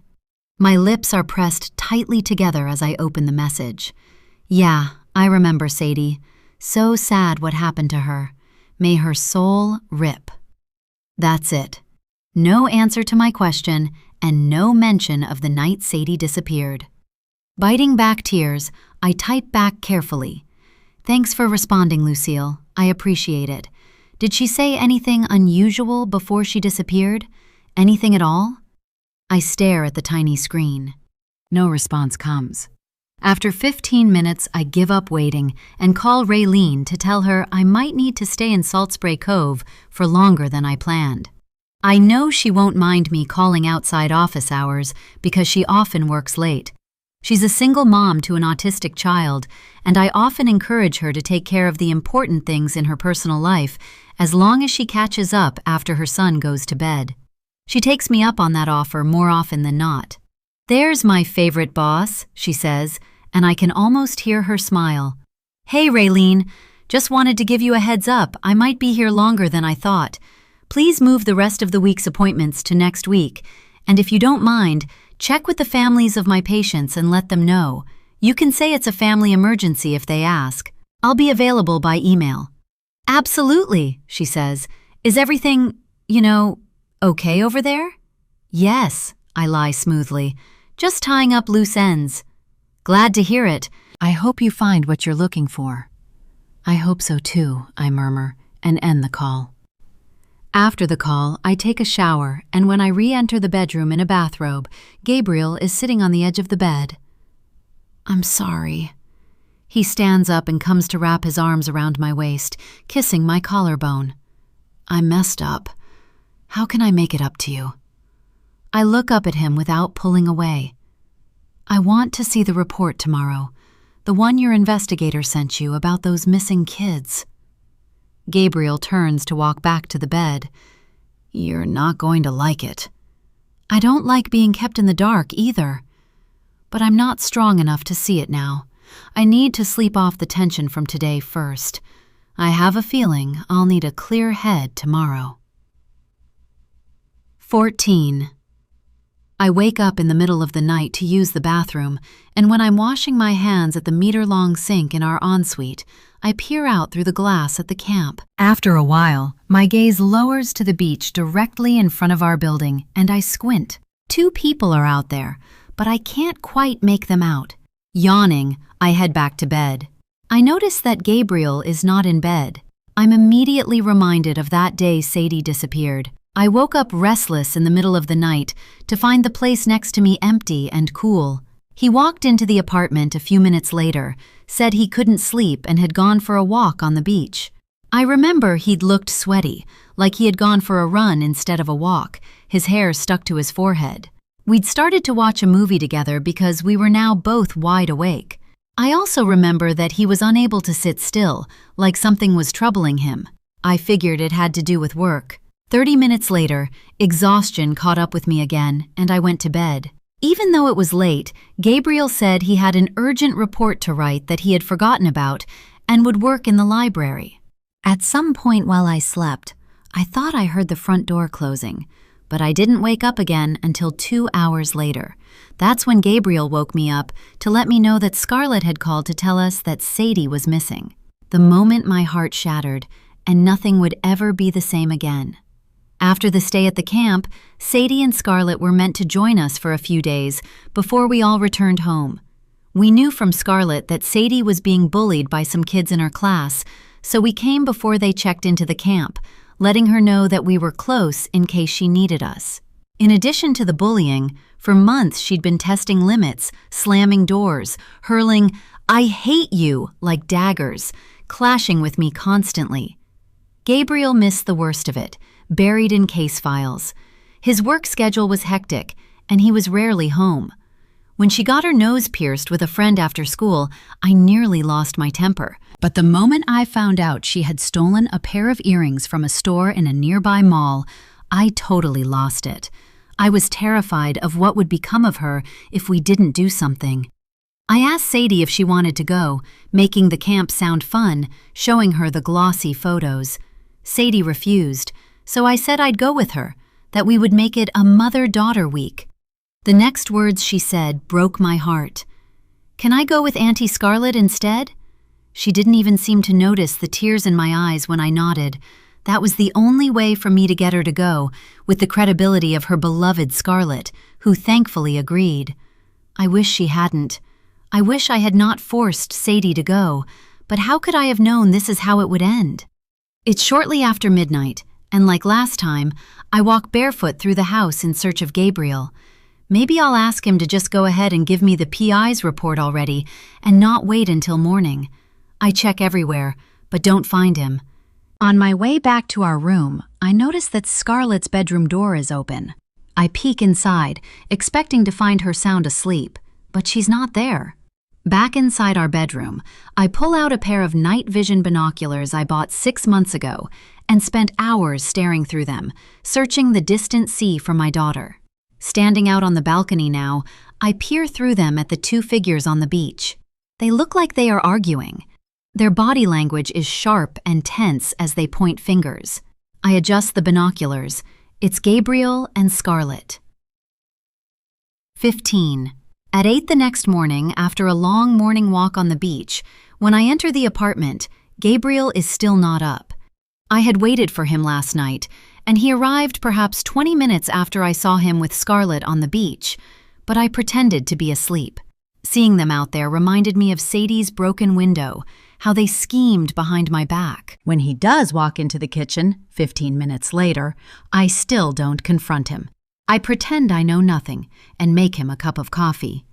Speaker 1: My lips are pressed tightly together as I open the message. Yeah, I remember Sadie. So sad what happened to her. May her soul rip. That's it. No answer to my question and no mention of the night Sadie disappeared. Biting back tears, I type back carefully. Thanks for responding, Lucille. I appreciate it. Did she say anything unusual before she disappeared? Anything at all? I stare at the tiny screen. No response comes. After 15 minutes, I give up waiting and call Raylene to tell her I might need to stay in Salt Spray Cove for longer than I planned. I know she won't mind me calling outside office hours because she often works late. She's a single mom to an autistic child, and I often encourage her to take care of the important things in her personal life as long as she catches up after her son goes to bed. She takes me up on that offer more often than not. "There's my favorite boss," she says, and I can almost hear her smile. "Hey, Raylene, just wanted to give you a heads up. I might be here longer than I thought. Please move the rest of the week's appointments to next week, and if you don't mind, check with the families of my patients and let them know. You can say it's a family emergency if they ask. I'll be available by email." "Absolutely," she says. "Is everything, okay over there?" "Yes," I lie smoothly. "Just tying up loose ends." "Glad to hear it. I hope you find what you're looking for." "I hope so too," I murmur, and end the call. After the call, I take a shower, and when I re-enter the bedroom in a bathrobe, Gabriel is sitting on the edge of the bed. "I'm sorry." He stands up and comes to wrap his arms around my waist, kissing my collarbone. "I messed up. How can I make it up to you?" I look up at him without pulling away. "I want to see the report tomorrow, the one your investigator sent you about those missing kids." Gabriel turns to walk back to the bed. "You're not going to like it." "I don't like being kept in the dark either. But I'm not strong enough to see it now. I need to sleep off the tension from today first. I have a feeling I'll need a clear head tomorrow." 14. I wake up in the middle of the night to use the bathroom, and when I'm washing my hands at the meter-long sink in our ensuite, I peer out through the glass at the camp. After a while, my gaze lowers to the beach directly in front of our building, and I squint. 2 people are out there, but I can't quite make them out. Yawning, I head back to bed. I notice that Gabriel is not in bed. I'm immediately reminded of that day Sadie disappeared. I woke up restless in the middle of the night to find the place next to me empty and cool. He walked into the apartment a few minutes later, said he couldn't sleep and had gone for a walk on the beach. I remember he'd looked sweaty, like he had gone for a run instead of a walk, his hair stuck to his forehead. We'd started to watch a movie together because we were now both wide awake. I also remember that he was unable to sit still, like something was troubling him. I figured it had to do with work. 30 minutes later, exhaustion caught up with me again, and I went to bed. Even though it was late, Gabriel said he had an urgent report to write that he had forgotten about and would work in the library. At some point while I slept, I thought I heard the front door closing, but I didn't wake up again until 2 hours later. That's when Gabriel woke me up to let me know that Scarlett had called to tell us that Sadie was missing. The moment my heart shattered, and nothing would ever be the same again. After the stay at the camp, Sadie and Scarlett were meant to join us for a few days before we all returned home. We knew from Scarlett that Sadie was being bullied by some kids in her class, so we came before they checked into the camp, letting her know that we were close in case she needed us. In addition to the bullying, for months she'd been testing limits, slamming doors, hurling "I hate you" like daggers, clashing with me constantly. Gabriel missed the worst of it, buried in case files. His work schedule was hectic, and he was rarely home. When she got her nose pierced with a friend after school, I nearly lost my temper. But the moment I found out she had stolen a pair of earrings from a store in a nearby mall, I totally lost it. I was terrified of what would become of her if we didn't do something. I asked Sadie if she wanted to go, making the camp sound fun, showing her the glossy photos. Sadie refused, so I said I'd go with her, that we would make it a mother-daughter week. The next words she said broke my heart. "Can I go with Auntie Scarlett instead?" She didn't even seem to notice the tears in my eyes when I nodded. That was the only way for me to get her to go, with the credibility of her beloved Scarlett, who thankfully agreed. I wish she hadn't. I wish I had not forced Sadie to go, but how could I have known this is how it would end? It's shortly after midnight, and like last time, I walk barefoot through the house in search of Gabriel. Maybe I'll ask him to just go ahead and give me the PI's report already and not wait until morning. I check everywhere, but don't find him. On my way back to our room, I notice that Scarlett's bedroom door is open. I peek inside, expecting to find her sound asleep, but she's not there. Back inside our bedroom, I pull out a pair of night vision binoculars I bought 6 months ago and spent hours staring through them, searching the distant sea for my daughter. Standing out on the balcony now, I peer through them at the two figures on the beach. They look like they are arguing. Their body language is sharp and tense as they point fingers. I adjust the binoculars. It's Gabriel and Scarlett. 15. At 8 the next morning, after a long morning walk on the beach, when I enter the apartment, Gabriel is still not up. I had waited for him last night, and he arrived perhaps 20 minutes after I saw him with Scarlett on the beach, but I pretended to be asleep. Seeing them out there reminded me of Sadie's broken window, how they schemed behind my back. When he does walk into the kitchen, 15 minutes later, I still don't confront him. I pretend I know nothing and make him a cup of coffee.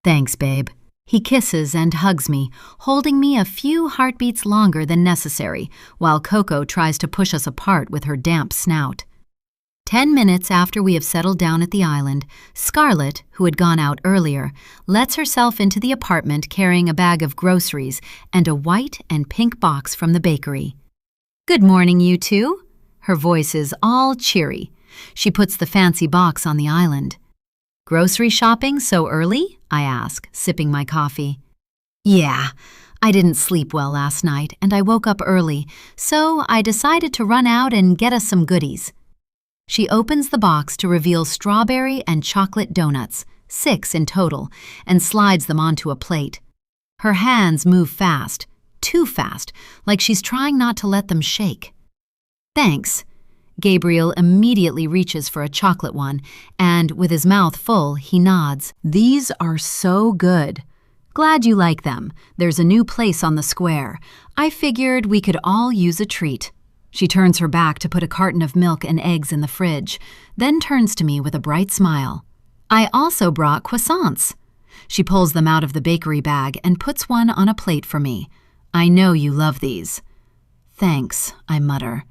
Speaker 1: "Thanks, babe." He kisses and hugs me, holding me a few heartbeats longer than necessary, while Coco tries to push us apart with her damp snout. 10 minutes after we have settled down at the island, Scarlett, who had gone out earlier, lets herself into the apartment carrying a bag of groceries and a white and pink box from the bakery. "Good morning, you two." Her voice is all cheery. She puts the fancy box on the island. "Grocery shopping so early?" I ask, sipping my coffee. "Yeah, I didn't sleep well last night and I woke up early, so I decided to run out and get us some goodies." She opens the box to reveal strawberry and chocolate donuts, 6 in total, and slides them onto a plate. Her hands move fast, too fast, like she's trying not to let them shake. "Thanks." Gabriel immediately reaches for a chocolate one, and with his mouth full, he nods. "These are so good. Glad you like them. There's a new place on the square. I figured we could all use a treat." She turns her back to put a carton of milk and eggs in the fridge, then turns to me with a bright smile. "I also brought croissants." She pulls them out of the bakery bag and puts one on a plate for me. "I know you love these." "Thanks," I mutter.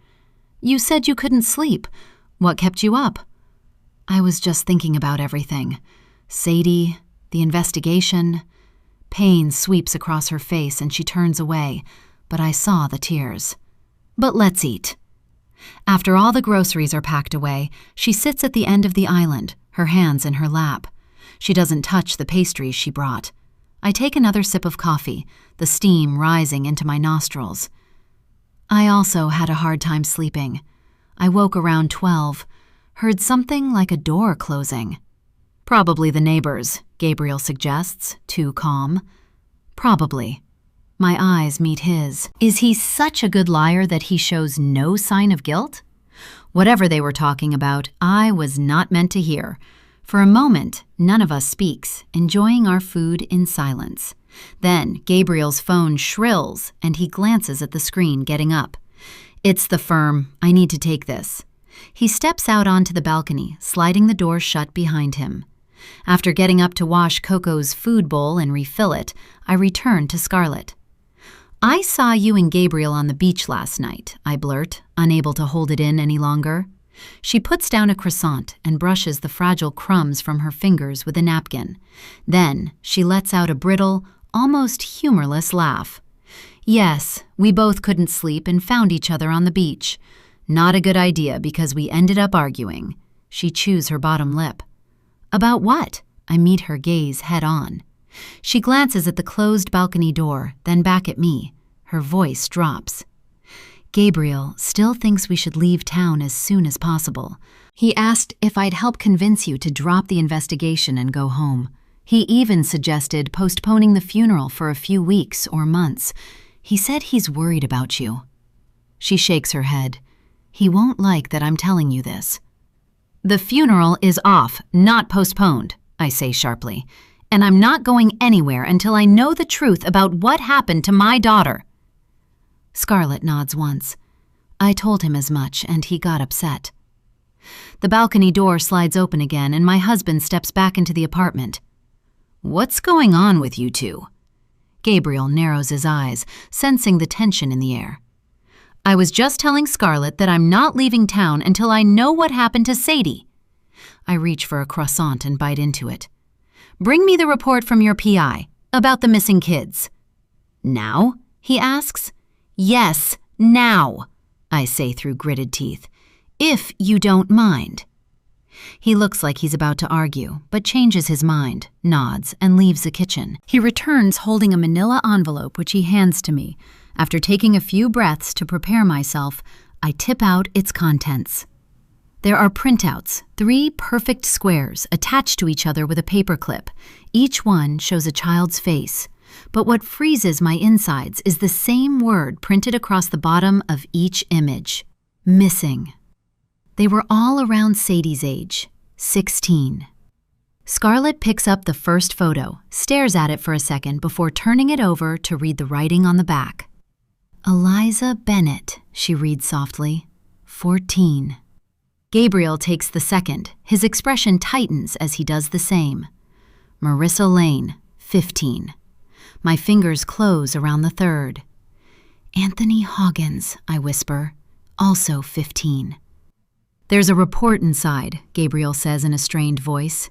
Speaker 1: "You said you couldn't sleep. What kept you up?" "I was just thinking about everything. Sadie, the investigation." Pain sweeps across her face and she turns away, but I saw the tears. "But let's eat." After all the groceries are packed away, she sits at the end of the island, her hands in her lap. She doesn't touch the pastries she brought. I take another sip of coffee, the steam rising into my nostrils. I also had a hard time sleeping. I woke around 12, heard something like a door closing. "Probably the neighbors," Gabriel suggests, too calm. "Probably." My eyes meet his. Is he such a good liar that he shows no sign of guilt? Whatever they were talking about, I was not meant to hear. For a moment, none of us speaks, enjoying our food in silence. Then Gabriel's phone shrills and he glances at the screen, getting up. "It's the firm. I need to take this." He steps out onto the balcony, sliding the door shut behind him. After getting up to wash Coco's food bowl and refill it, I return to Scarlett. "I saw you and Gabriel on the beach last night," I blurt, unable to hold it in any longer. She puts down a croissant and brushes the fragile crumbs from her fingers with a napkin. Then she lets out a brittle, almost humorless laugh. "Yes, we both couldn't sleep and found each other on the beach. Not a good idea because we ended up arguing." She chews her bottom lip. "About what?" I meet her gaze head on. She glances at the closed balcony door, then back at me. Her voice drops. "Gabriel still thinks we should leave town as soon as possible. He asked if I'd help convince you to drop the investigation and go home. He even suggested postponing the funeral for a few weeks or months. He said he's worried about you. She shakes her head. He won't like that I'm telling you this. The funeral is off, not postponed, I say sharply, and I'm not going anywhere until I know the truth about what happened to my daughter. Scarlett nods once. I told him as much, and he got upset. The balcony door slides open again, and my husband steps back into the apartment. What's going on with you two? Gabriel narrows his eyes, sensing the tension in the air. I was just telling Scarlett that I'm not leaving town until I know what happened to Sadie. I reach for a croissant and bite into it. Bring me the report from your PI about the missing kids. Now? He asks. Yes, now, I say through gritted teeth. If you don't mind. He looks like he's about to argue, but changes his mind, nods, and leaves the kitchen. He returns holding a manila envelope which he hands to me. After taking a few breaths to prepare myself, I tip out its contents. There are printouts, 3 perfect squares attached to each other with a paperclip. Each one shows a child's face, but what freezes my insides is the same word printed across the bottom of each image. Missing. They were all around Sadie's age, 16. Scarlett picks up the first photo, stares at it for a second before turning it over to read the writing on the back. Eliza Bennett, she reads softly, 14. Gabriel takes the second. His expression tightens as he does the same. Marissa Lane, 15. My fingers close around the third. Anthony Hoggins, I whisper, also 15. There's a report inside, Gabriel says in a strained voice.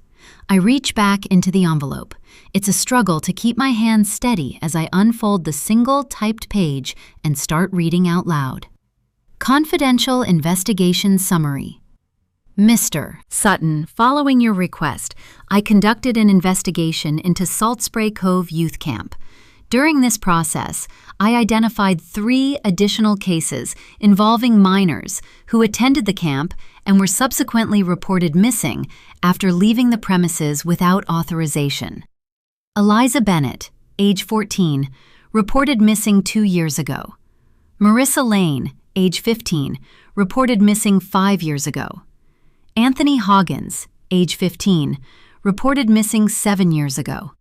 Speaker 1: I reach back into the envelope. It's a struggle to keep my hands steady as I unfold the single typed page and start reading out loud. Confidential Investigation Summary. Mr. Sutton, following your request, I conducted an investigation into Salt Spray Cove Youth Camp. During this process, I identified 3 additional cases involving minors who attended the camp and were subsequently reported missing after leaving the premises without authorization. Eliza Bennett, age 14, reported missing 2 years ago. Marissa Lane, age 15, reported missing 5 years ago. Anthony Hoggins, age 15, reported missing 7 years ago.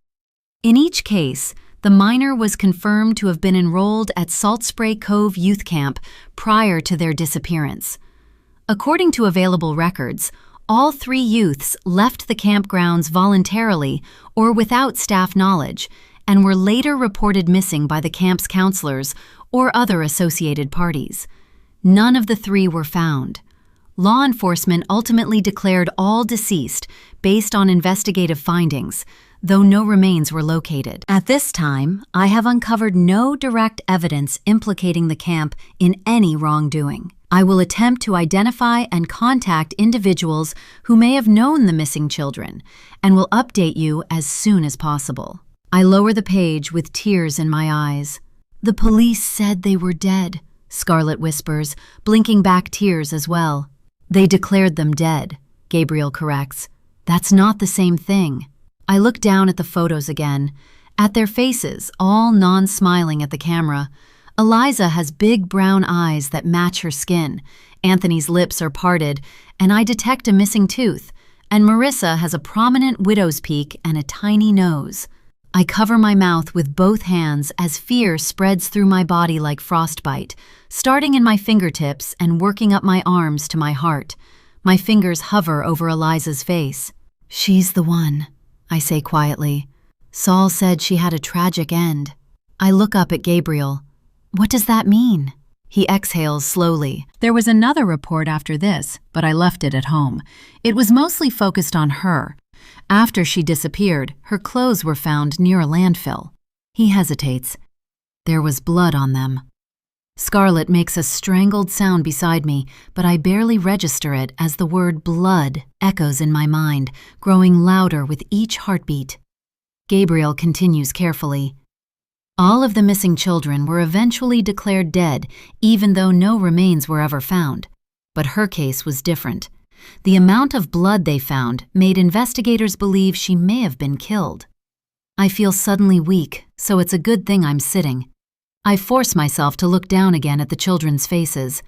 Speaker 1: In each case, the minor was confirmed to have been enrolled at Salt Spray Cove Youth Camp prior to their disappearance. According to available records, all 3 youths left the campgrounds voluntarily or without staff knowledge and were later reported missing by the camp's counselors or other associated parties. None of the 3 were found. Law enforcement ultimately declared all deceased based on investigative findings, though no remains were located. At this time, I have uncovered no direct evidence implicating the camp in any wrongdoing. I will attempt to identify and contact individuals who may have known the missing children and will update you as soon as possible. I lower the page with tears in my eyes. The police said they were dead, Scarlett whispers, blinking back tears as well. They declared them dead, Gabriel corrects. That's not the same thing. I look down at the photos again, at their faces, all non-smiling at the camera. Eliza has big brown eyes that match her skin. Anthony's lips are parted, and I detect a missing tooth, and Marissa has a prominent widow's peak and a tiny nose. I cover my mouth with both hands as fear spreads through my body like frostbite, starting in my fingertips and working up my arms to my heart. My fingers hover over Eliza's face. She's the one, I say quietly. Saul said she had a tragic end. I look up at Gabriel. What does that mean? He exhales slowly. There was another report after this, but I left it at home. It was mostly focused on her. After she disappeared, her clothes were found near a landfill. He hesitates. There was blood on them. Scarlett makes a strangled sound beside me, but I barely register it as the word blood echoes in my mind, growing louder with each heartbeat. Gabriel continues carefully. All of the missing children were eventually declared dead, even though no remains were ever found. But her case was different. The amount of blood they found made investigators believe she may have been killed. I feel suddenly weak, so it's a good thing I'm sitting. I force myself to look down again at the children's faces.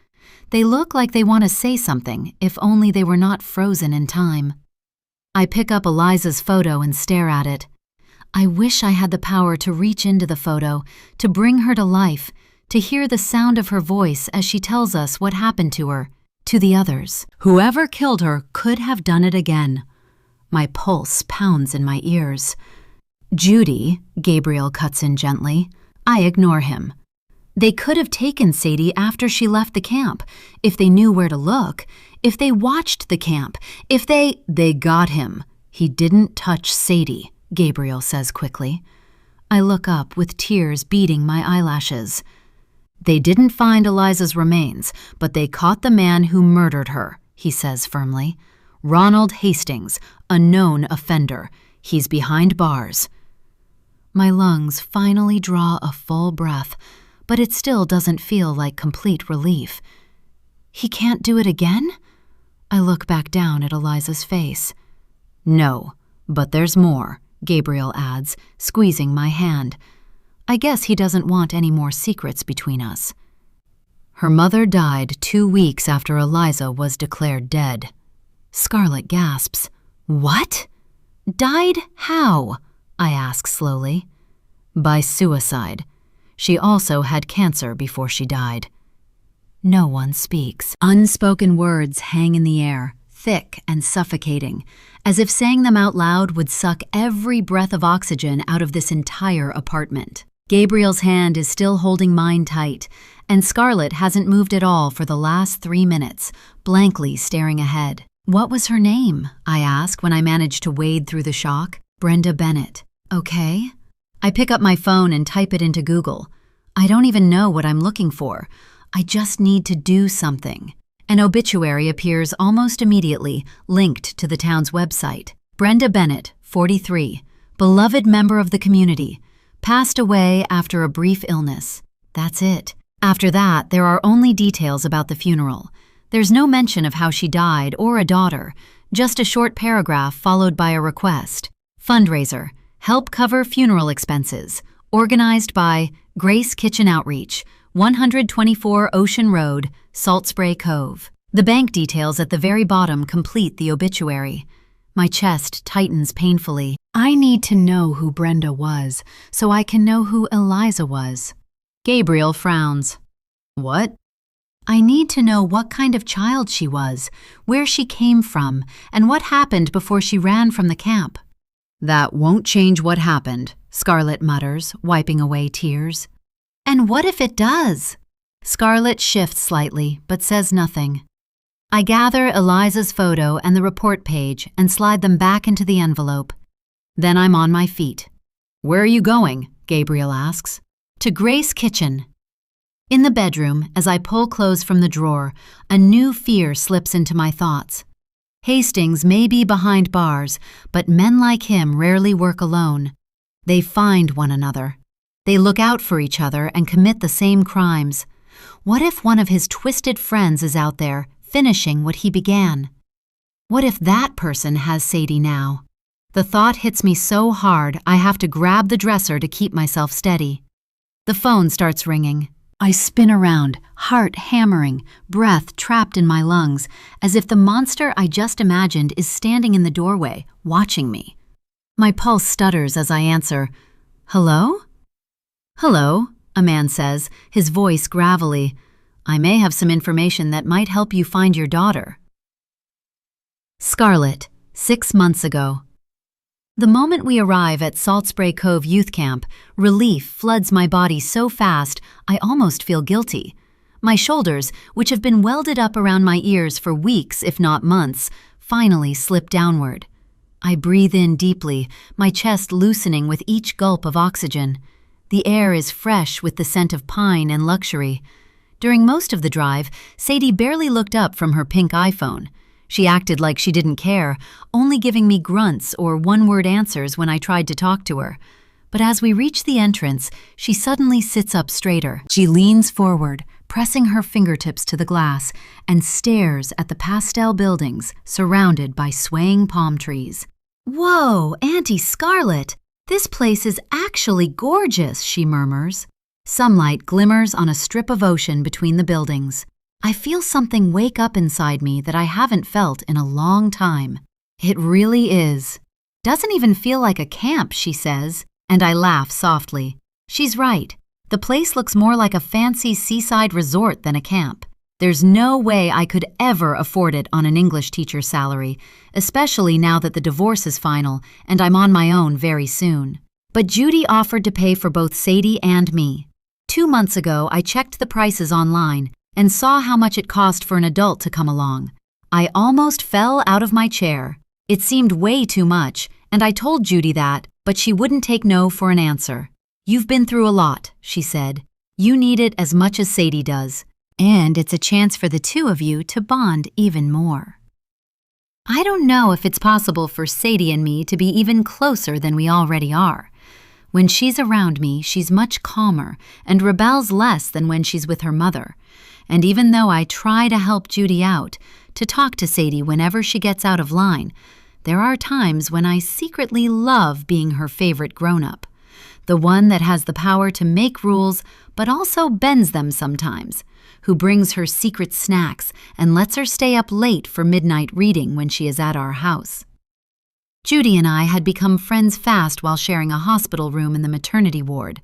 Speaker 1: They look like they want to say something, if only they were not frozen in time. I pick up Eliza's photo and stare at it. I wish I had the power to reach into the photo, to bring her to life, to hear the sound of her voice as she tells us what happened to her, to the others. Whoever killed her could have done it again. My pulse pounds in my ears. Judy, Gabriel cuts in gently. I ignore him. They could have taken Sadie after she left the camp, if they knew where to look, if they watched the camp, if they got him. He didn't touch Sadie, Gabriel says quickly. I look up with tears beading my eyelashes. They didn't find Eliza's remains, but they caught the man who murdered her, he says firmly. Ronald Hastings, a known offender. He's behind bars. My lungs finally draw a full breath, but it still doesn't feel like complete relief. He can't do it again? I look back down at Eliza's face. No, but there's more, Gabriel adds, squeezing my hand. I guess he doesn't want any more secrets between us. Her mother died 2 weeks after Eliza was declared dead. Scarlett gasps. What? Died how? I ask slowly. By suicide. She also had cancer before she died. No one speaks. Unspoken words hang in the air, thick and suffocating, as if saying them out loud would suck every breath of oxygen out of this entire apartment. Gabriel's hand is still holding mine tight, and Scarlett hasn't moved at all for the last 3 minutes, blankly staring ahead. What was her name? I ask when I manage to wade through the shock. Brenda Bennett. Okay. I pick up my phone and type it into Google. I don't even know what I'm looking for. I just need to do something. An obituary appears almost immediately, linked to the town's website. Brenda Bennett, 43, beloved member of the community, passed away after a brief illness. That's it. After that, there are only details about the funeral. There's no mention of how she died or a daughter, just a short paragraph followed by a request. Fundraiser, help cover funeral expenses, organized by Grace Kitchen Outreach, 124 Ocean Road, Salt Spray Cove. The bank details at the very bottom complete the obituary. My chest tightens painfully. I need to know who Brenda was, so I can know who Eliza was. Gabriel frowns. What? I need to know what kind of child she was, where she came from, and what happened before she ran from the camp. That won't change what happened, Scarlett mutters, wiping away tears. And what if it does? Scarlett shifts slightly, but says nothing. I gather Eliza's photo and the report page and slide them back into the envelope. Then I'm on my feet. Where are you going? Gabriel asks. To Grace Kitchen. In the bedroom, as I pull clothes from the drawer, a new fear slips into my thoughts. Hastings may be behind bars, but men like him rarely work alone. They find one another. They look out for each other and commit the same crimes. What if one of his twisted friends is out there, finishing what he began? What if that person has Sadie now? The thought hits me so hard I have to grab the dresser to keep myself steady. The phone starts ringing. I spin around, heart hammering, breath trapped in my lungs, as if the monster I just imagined is standing in the doorway, watching me. My pulse stutters as I answer. Hello? Hello, a man says, his voice gravelly. I may have some information that might help you find your daughter. Scarlett, 6 months ago. The moment we arrive at Salt Spray Cove Youth Camp, relief floods my body so fast I almost feel guilty. My shoulders, which have been welded up around my ears for weeks, if not months, finally slip downward. I breathe in deeply, my chest loosening with each gulp of oxygen. The air is fresh with the scent of pine and luxury. During most of the drive, Sadie barely looked up from her pink iPhone. She acted like she didn't care, only giving me grunts or one-word answers when I tried to talk to her. But as we reach the entrance, she suddenly sits up straighter. She leans forward, pressing her fingertips to the glass, and stares at the pastel buildings surrounded by swaying palm trees. Whoa, Auntie Scarlett! This place is actually gorgeous, she murmurs. Sunlight glimmers on a strip of ocean between the buildings. I feel something wake up inside me that I haven't felt in a long time. It really is. Doesn't even feel like a camp, she says, and I laugh softly. She's right. The place looks more like a fancy seaside resort than a camp. There's no way I could ever afford it on an English teacher's salary, especially now that the divorce is final and I'm on my own very soon. But Judy offered to pay for both Sadie and me. 2 months ago, I checked the prices online and saw how much it cost for an adult to come along. I almost fell out of my chair. It seemed way too much, and I told Judy that, but she wouldn't take no for an answer. "You've been through a lot," she said. "You need it as much as Sadie does. And it's a chance for the two of you to bond even more." I don't know if it's possible for Sadie and me to be even closer than we already are. When she's around me, she's much calmer and rebels less than when she's with her mother. And even though I try to help Judy out, to talk to Sadie whenever she gets out of line, there are times when I secretly love being her favorite grown-up. The one that has the power to make rules but also bends them sometimes, who brings her secret snacks and lets her stay up late for midnight reading when she is at our house. Judy and I had become friends fast while sharing a hospital room in the maternity ward,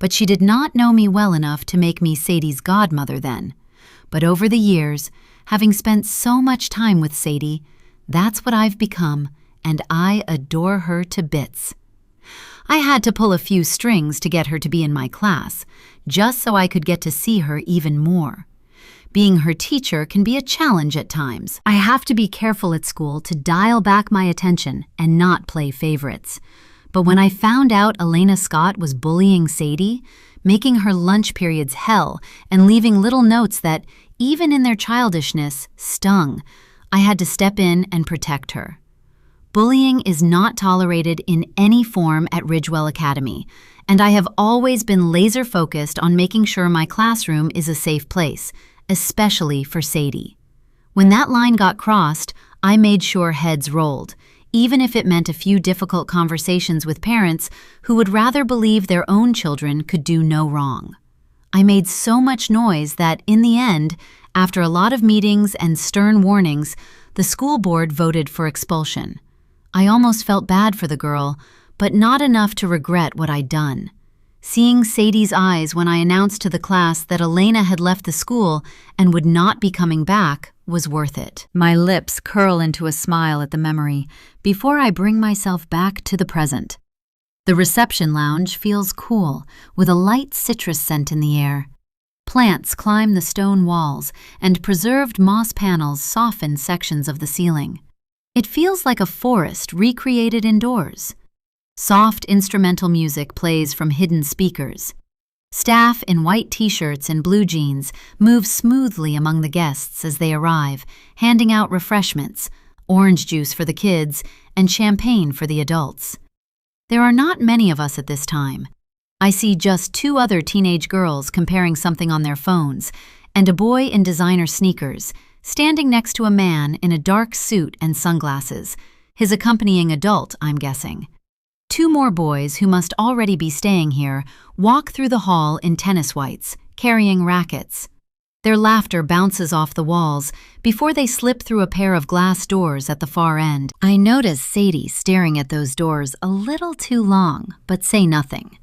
Speaker 1: but she did not know me well enough to make me Sadie's godmother then. But over the years, having spent so much time with Sadie, that's what I've become, and I adore her to bits. I had to pull a few strings to get her to be in my class, just so I could get to see her even more. Being her teacher can be a challenge at times. I have to be careful at school to dial back my attention and not play favorites. But when I found out Elena Scott was bullying Sadie, making her lunch periods hell and leaving little notes that, even in their childishness, stung, I had to step in and protect her. Bullying is not tolerated in any form at Ridgewell Academy, and I have always been laser-focused on making sure my classroom is a safe place, especially for Sadie. When that line got crossed, I made sure heads rolled, even if it meant a few difficult conversations with parents who would rather believe their own children could do no wrong. I made so much noise that, in the end, after a lot of meetings and stern warnings, the school board voted for expulsion. I almost felt bad for the girl, but not enough to regret what I'd done. Seeing Sadie's eyes when I announced to the class that Elena had left the school and would not be coming back was worth it. My lips curl into a smile at the memory before I bring myself back to the present. The reception lounge feels cool, with a light citrus scent in the air. Plants climb the stone walls, and preserved moss panels soften sections of the ceiling. It feels like a forest recreated indoors. Soft instrumental music plays from hidden speakers. Staff in white t-shirts and blue jeans move smoothly among the guests as they arrive, handing out refreshments, orange juice for the kids, and champagne for the adults. There are not many of us at this time. I see just 2 other teenage girls comparing something on their phones, and a boy in designer sneakers, standing next to a man in a dark suit and sunglasses, his accompanying adult, I'm guessing. 2 more boys, who must already be staying here, walk through the hall in tennis whites, carrying rackets. Their laughter bounces off the walls before they slip through a pair of glass doors at the far end. I notice Sadie staring at those doors a little too long, but say nothing.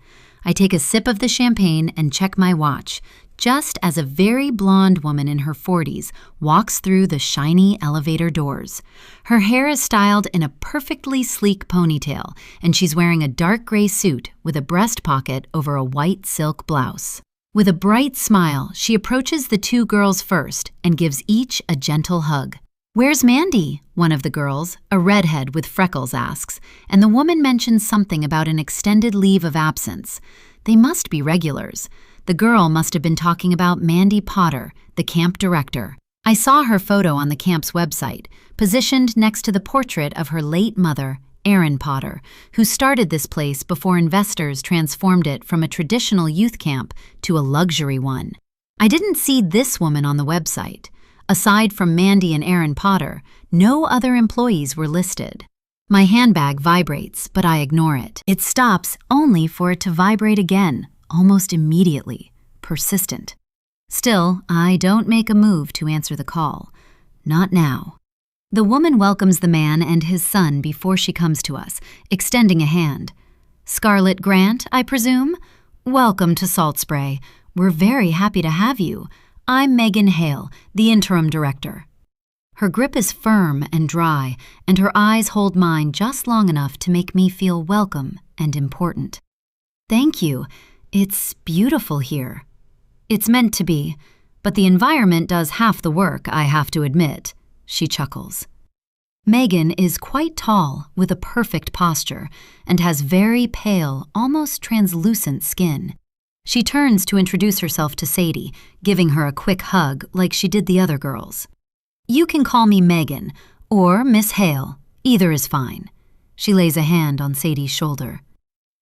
Speaker 1: I take a sip of the champagne and check my watch, just as a very blonde woman in her 40s walks through the shiny elevator doors. Her hair is styled in a perfectly sleek ponytail, and she's wearing a dark gray suit with a breast pocket over a white silk blouse. With a bright smile, she approaches the 2 girls first and gives each a gentle hug. "Where's Mandy?" one of the girls, a redhead with freckles, asks, and the woman mentions something about an extended leave of absence. They must be regulars. The girl must have been talking about Mandy Potter, the camp director. I saw her photo on the camp's website, positioned next to the portrait of her late mother, Erin Potter, who started this place before investors transformed it from a traditional youth camp to a luxury one. I didn't see this woman on the website. Aside from Mandy and Erin Potter, no other employees were listed. My handbag vibrates, but I ignore it. It stops only for it to vibrate again, almost immediately, persistent. Still, I don't make a move to answer the call. Not now. The woman welcomes the man and his son before she comes to us, extending a hand. Scarlett Grant, I presume? Welcome to Salt Spray. We're very happy to have you. I'm Megan Hale, the interim director. Her grip is firm and dry, and her eyes hold mine just long enough to make me feel welcome and important. Thank you. It's beautiful here. It's meant to be, but the environment does half the work, I have to admit, she chuckles. Megan is quite tall, with a perfect posture, and has very pale, almost translucent skin. She turns to introduce herself to Sadie, giving her a quick hug like she did the other girls. You can call me Megan, or Miss Hale. Either is fine. She lays a hand on Sadie's shoulder.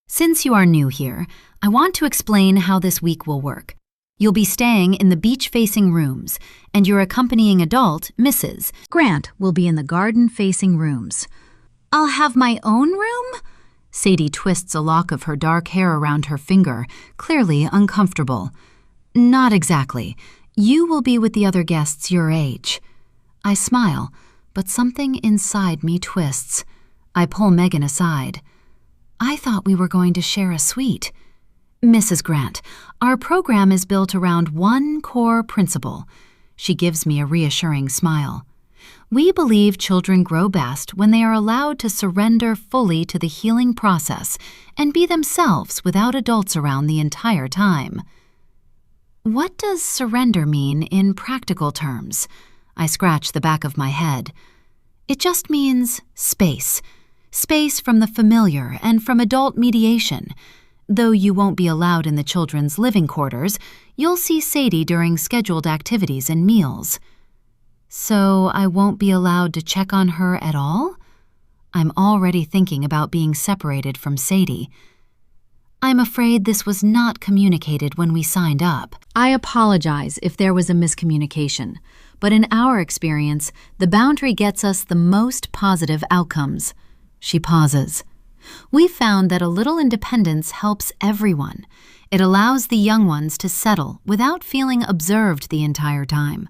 Speaker 1: Since you are new here, I want to explain how this week will work. You'll be staying in the beach-facing rooms, and your accompanying adult, Mrs. Grant, will be in the garden-facing rooms. I'll have my own room? Sadie twists a lock of her dark hair around her finger, clearly uncomfortable. Not exactly. You will be with the other guests your age. I smile, but something inside me twists. I pull Megan aside. I thought we were going to share a suite. Mrs. Grant, our program is built around one core principle. She gives me a reassuring smile. We believe children grow best when they are allowed to surrender fully to the healing process and be themselves without adults around the entire time. What does surrender mean in practical terms? I scratch the back of my head. It just means space. Space from the familiar and from adult mediation. Though you won't be allowed in the children's living quarters, you'll see Sadie during scheduled activities and meals. So I won't be allowed to check on her at all? I'm already thinking about being separated from Sadie. I'm afraid this was not communicated when we signed up. I apologize if there was a miscommunication, but in our experience, the boundary gets us the most positive outcomes. She pauses. We found that a little independence helps everyone. It allows the young ones to settle without feeling observed the entire time.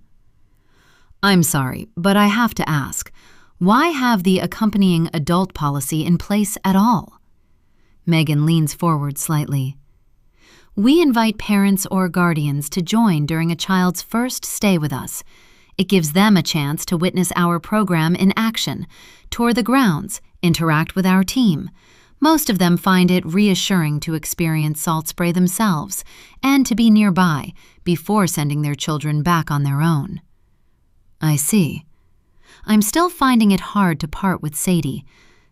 Speaker 1: I'm sorry, but I have to ask, why have the accompanying adult policy in place at all? Megan leans forward slightly. We invite parents or guardians to join during a child's first stay with us. It gives them a chance to witness our program in action, tour the grounds, interact with our team. Most of them find it reassuring to experience Salt Spray themselves and to be nearby before sending their children back on their own. I see. I'm still finding it hard to part with Sadie.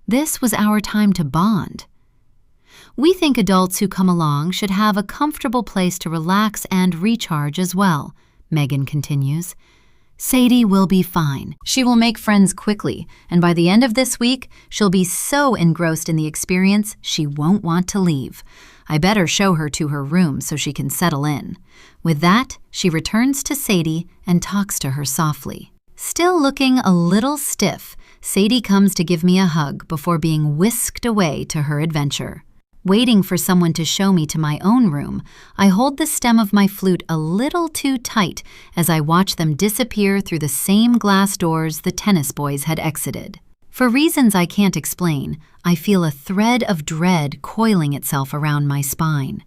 Speaker 1: This was our time to bond. We think adults who come along should have a comfortable place to relax and recharge as well, Megan continues. Sadie will be fine. She will make friends quickly, and by the end of this week, she'll be so engrossed in the experience she won't want to leave. I better show her to her room so she can settle in. With that, she returns to Sadie and talks to her softly. Still looking a little stiff, Sadie comes to give me a hug before being whisked away to her adventure. Waiting for someone to show me to my own room, I hold the stem of my flute a little too tight as I watch them disappear through the same glass doors the tennis boys had exited. For reasons I can't explain, I feel a thread of dread coiling itself around my spine.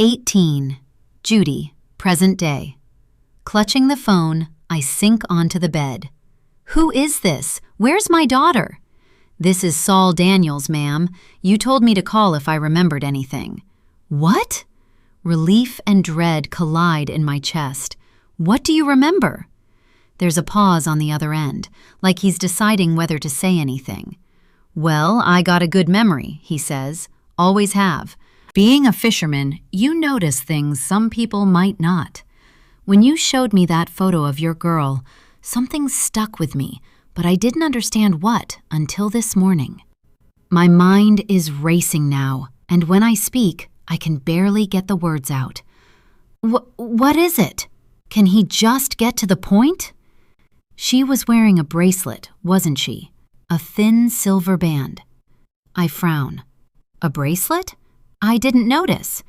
Speaker 1: 18. Judy, present day. Clutching the phone, I sink onto the bed. Who is this? Where's my daughter? This is Saul Daniels, ma'am. You told me to call if I remembered anything. What? Relief and dread collide in my chest. What do you remember? There's a pause on the other end, like he's deciding whether to say anything. Well, I got a good memory, he says. Always have. Being a fisherman, you notice things some people might not. When you showed me that photo of your girl, something stuck with me, but I didn't understand what until this morning. My mind is racing now, and when I speak, I can barely get the words out. What is it? Can he just get to the point? She was wearing a bracelet, wasn't she? A thin silver band. I frown. A bracelet? I didn't notice.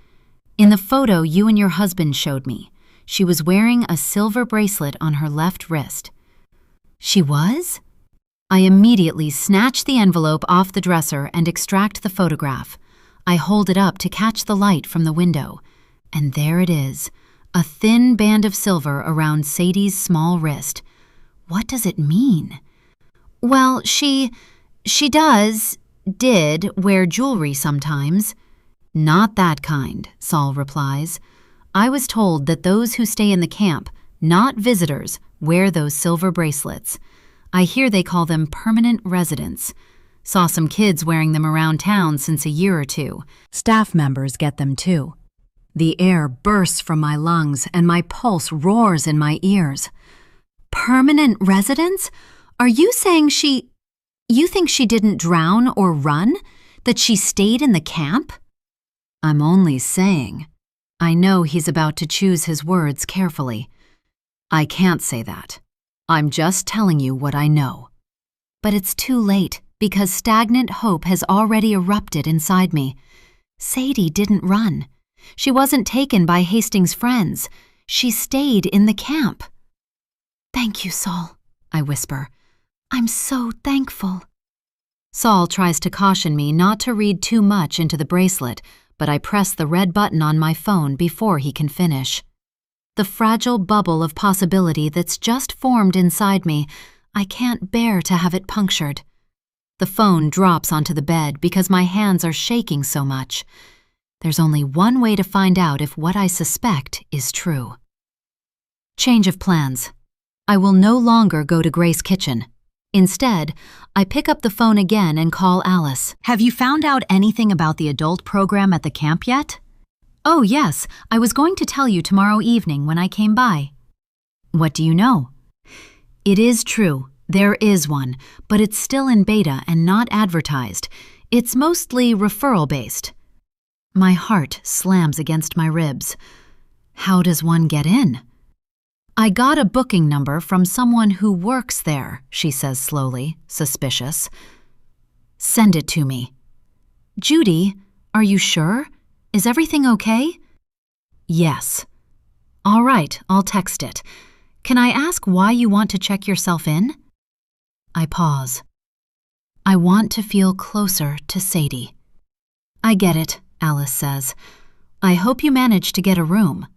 Speaker 1: In the photo you and your husband showed me, she was wearing a silver bracelet on her left wrist. She was? I immediately snatch the envelope off the dresser and extract the photograph. I hold it up to catch the light from the window. And there it is, a thin band of silver around Sadie's small wrist. What does it mean? Well, she did wear jewelry sometimes. Not that kind, Saul replies. I was told that those who stay in the camp, not visitors, wear those silver bracelets. I hear they call them permanent residents. Saw some kids wearing them around town since a year or two. Staff members get them too. The air bursts from my lungs and my pulse roars in my ears. Permanent residents? Are you saying you think she didn't drown or run? That she stayed in the camp? I'm only saying. I know he's about to choose his words carefully. I can't say that. I'm just telling you what I know. But it's too late because stagnant hope has already erupted inside me. Sadie didn't run. She wasn't taken by Hastings' friends. She stayed in the camp. Thank you, Saul, I whisper. I'm so thankful. Saul tries to caution me not to read too much into the bracelet, but I press the red button on my phone before he can finish. The fragile bubble of possibility that's just formed inside me, I can't bear to have it punctured. The phone drops onto the bed because my hands are shaking so much. There's only one way to find out if what I suspect is true. Change of plans. I will no longer go to Grace's kitchen. Instead, I pick up the phone again and call Alice. Have you found out anything about the adult program at the camp yet? Oh, yes, I was going to tell you tomorrow evening when I came by. What do you know? It is true, there is one, but it's still in beta and not advertised. It's mostly referral-based. My heart slams against my ribs. How does one get in? I got a booking number from someone who works there, she says slowly, suspicious. Send it to me. Judy, are you sure? Is everything okay? Yes. All right, I'll text it. Can I ask why you want to check yourself in? I pause. I want to feel closer to Sadie. I get it, Alice says. I hope you manage to get a room.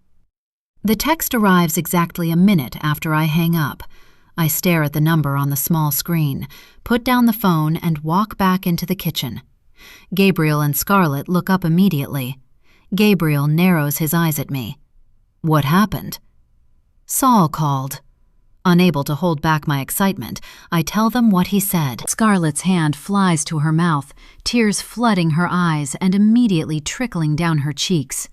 Speaker 1: The text arrives exactly a minute after I hang up. I stare at the number on the small screen, put down the phone, and walk back into the kitchen. Gabriel and Scarlett look up immediately. Gabriel narrows his eyes at me. What happened? Saul called. Unable to hold back my excitement, I tell them what he said. Scarlett's hand flies to her mouth, tears flooding her eyes and immediately trickling down her cheeks.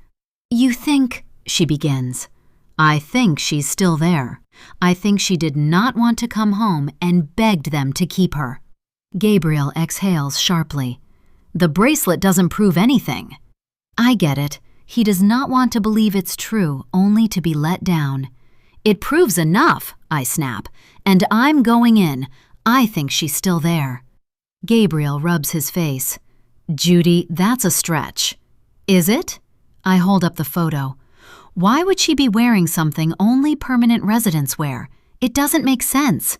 Speaker 1: You think, she begins. I think she's still there. I think she did not want to come home and begged them to keep her. Gabriel exhales sharply. The bracelet doesn't prove anything. I get it. He does not want to believe it's true, only to be let down. It proves enough, I snap, and I'm going in. I think she's still there. Gabriel rubs his face. Judy, that's a stretch. Is it? I hold up the photo. Why would she be wearing something only permanent residents wear? It doesn't make sense.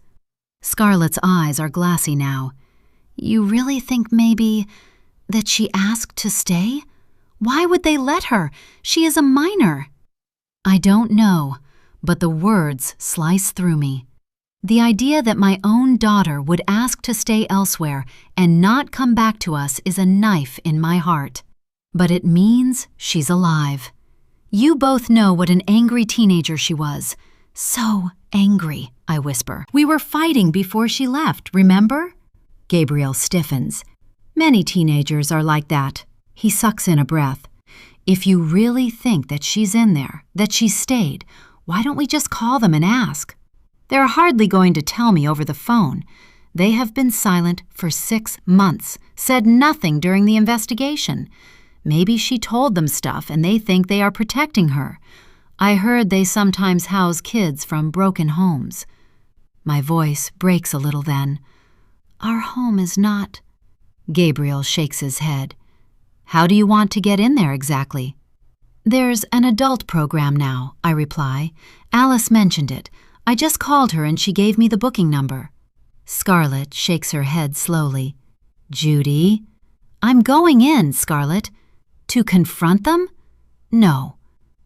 Speaker 1: Scarlett's eyes are glassy now. You really think maybe that she asked to stay? Why would they let her? She is a minor. I don't know, but the words slice through me. The idea that my own daughter would ask to stay elsewhere and not come back to us is a knife in my heart. But it means she's alive. You both know what an angry teenager she was. So angry, I whisper. We were fighting before she left, remember? Gabriel stiffens. Many teenagers are like that. He sucks in a breath. If you really think that she's in there, that she stayed, why don't we just call them and ask? They're hardly going to tell me over the phone. They have been silent for 6 months, said nothing during the investigation. Maybe she told them stuff and they think they are protecting her. I heard they sometimes house kids from broken homes. My voice breaks a little then. Our home is not. Gabriel shakes his head. How do you want to get in there exactly? There's an adult program now, I reply. Alice mentioned it. I just called her and she gave me the booking number. Scarlett shakes her head slowly. Judy? I'm going in, Scarlett. To confront them? No.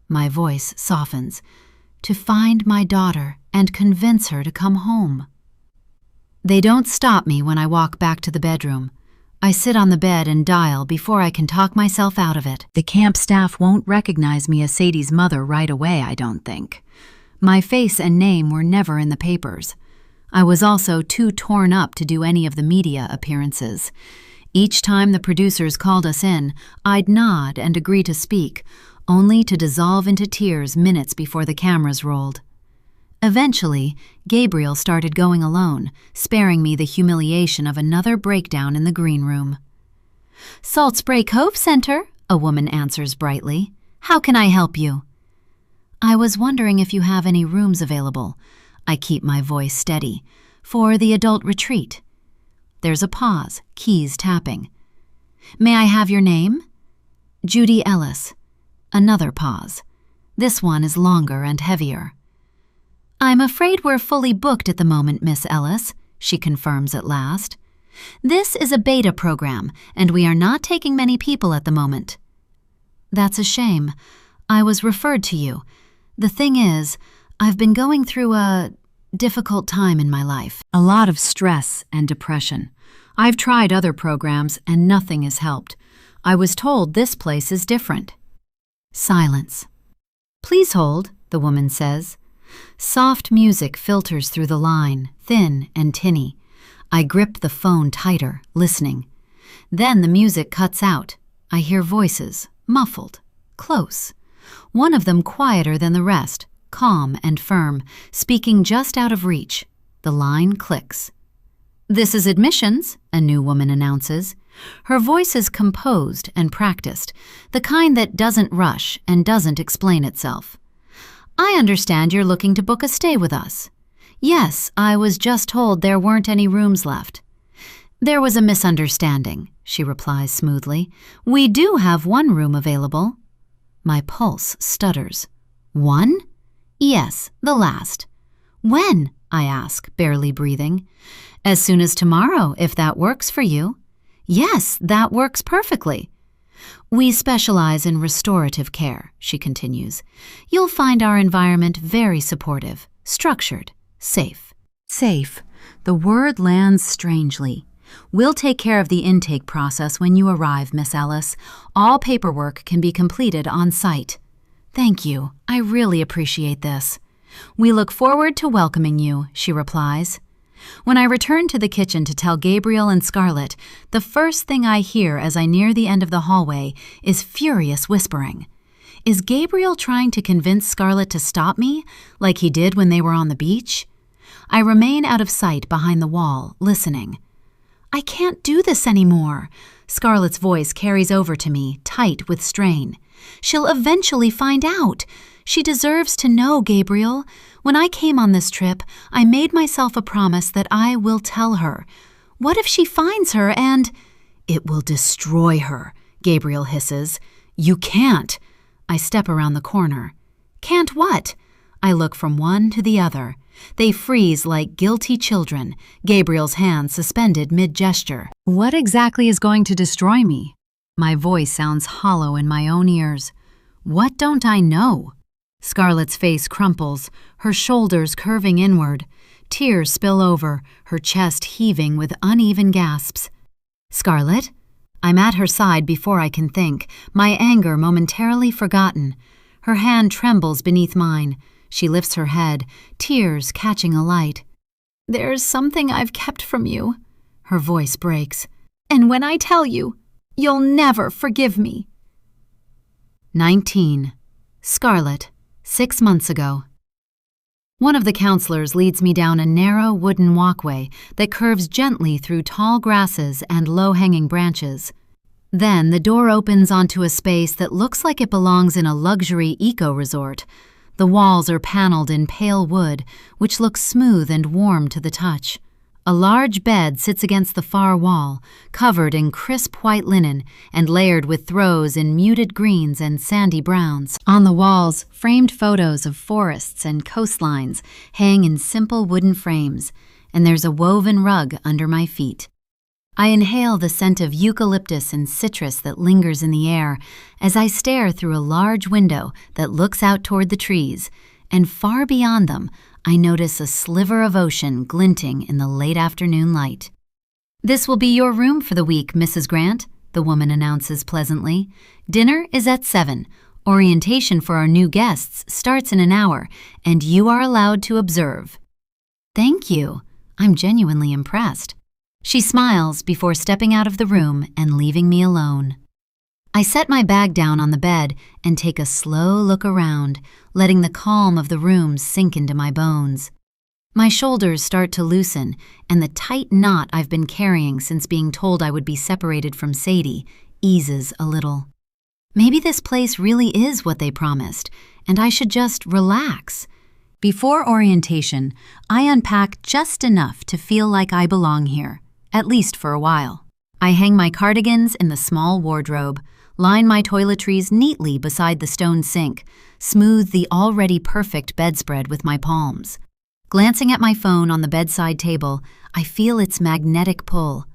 Speaker 1: My voice softens. To find my daughter and convince her to come home. They don't stop me when I walk back to the bedroom. I sit on the bed and dial before I can talk myself out of it. The camp staff won't recognize me as Sadie's mother right away, I don't think. My face and name were never in the papers. I was also too torn up to do any of the media appearances. Each time the producers called us in, I'd nod and agree to speak, only to dissolve into tears minutes before the cameras rolled. Eventually, Gabriel started going alone, sparing me the humiliation of another breakdown in the green room. Salt Spray Cove Center, a woman answers brightly. How can I help you? I was wondering if you have any rooms available. I keep my voice steady. For the adult retreat. There's a pause, keys tapping. May I have your name? Judy Ellis. Another pause. This one is longer and heavier. I'm afraid we're fully booked at the moment, Miss Ellis, she confirms at last. This is a beta program, and we are not taking many people at the moment. That's a shame. I was referred to you. The thing is, I've been going through a difficult time in my life. A lot of stress and depression. I've tried other programs and nothing has helped. I was told this place is different. Silence. Please hold, the woman says. Soft music filters through the line, thin and tinny. I grip the phone tighter, listening. Then the music cuts out. I hear voices, muffled, close. One of them quieter than the rest, calm and firm, speaking just out of reach. The line clicks. This is admissions, a new woman announces. Her voice is composed and practiced, the kind that doesn't rush and doesn't explain itself. I understand you're looking to book a stay with us. Yes, I was just told there weren't any rooms left. There was a misunderstanding, she replies smoothly. We do have one room available. My pulse stutters. One? Yes, the last. When? I ask, barely breathing. As soon as tomorrow, if that works for you. Yes, that works perfectly. We specialize in restorative care, she continues. You'll find our environment very supportive, structured, safe. Safe. The word lands strangely. We'll take care of the intake process when you arrive, Miss Ellis. All paperwork can be completed on site. Thank you. I really appreciate this. We look forward to welcoming you, she replies. When I return to the kitchen to tell Gabriel and Scarlett, the first thing I hear as I near the end of the hallway is furious whispering. Is Gabriel trying to convince Scarlett to stop me, like he did when they were on the beach? I remain out of sight behind the wall, listening. I can't do this anymore. Scarlett's voice carries over to me, tight with strain. She'll eventually find out. She deserves to know, Gabriel. When I came on this trip, I made myself a promise that I will tell her. What if she finds her and— It will destroy her, Gabriel hisses. You can't. I step around the corner. Can't what? I look from one to the other. They freeze like guilty children, Gabriel's hand suspended mid-gesture. What exactly is going to destroy me? My voice sounds hollow in my own ears. What don't I know? Scarlett's face crumples, her shoulders curving inward. Tears spill over, her chest heaving with uneven gasps. Scarlett? I'm at her side before I can think, my anger momentarily forgotten. Her hand trembles beneath mine. She lifts her head, tears catching alight. There's something I've kept from you. Her voice breaks. And when I tell you, you'll never forgive me. 19. Scarlett, 6 months ago. One of the counselors leads me down a narrow wooden walkway that curves gently through tall grasses and low-hanging branches. Then the door opens onto a space that looks like it belongs in a luxury eco-resort. The walls are paneled in pale wood, which looks smooth and warm to the touch. A large bed sits against the far wall, covered in crisp white linen and layered with throws in muted greens and sandy browns. On the walls, framed photos of forests and coastlines hang in simple wooden frames, and there's a woven rug under my feet. I inhale the scent of eucalyptus and citrus that lingers in the air as I stare through a large window that looks out toward the trees, and far beyond them, I notice a sliver of ocean glinting in the late afternoon light. "This will be your room for the week, Mrs. Grant," the woman announces pleasantly. "Dinner is at 7. Orientation for our new guests starts in an hour, and you are allowed to observe." "Thank you." I'm genuinely impressed. She smiles before stepping out of the room and leaving me alone. I set my bag down on the bed and take a slow look around, letting the calm of the room sink into my bones. My shoulders start to loosen, and the tight knot I've been carrying since being told I would be separated from Sadie eases a little. Maybe this place really is what they promised, and I should just relax. Before orientation, I unpack just enough to feel like I belong here, at least for a while. I hang my cardigans in the small wardrobe, line my toiletries neatly beside the stone sink, smooth the already perfect bedspread with my palms. Glancing at my phone on the bedside table, I feel its magnetic pull.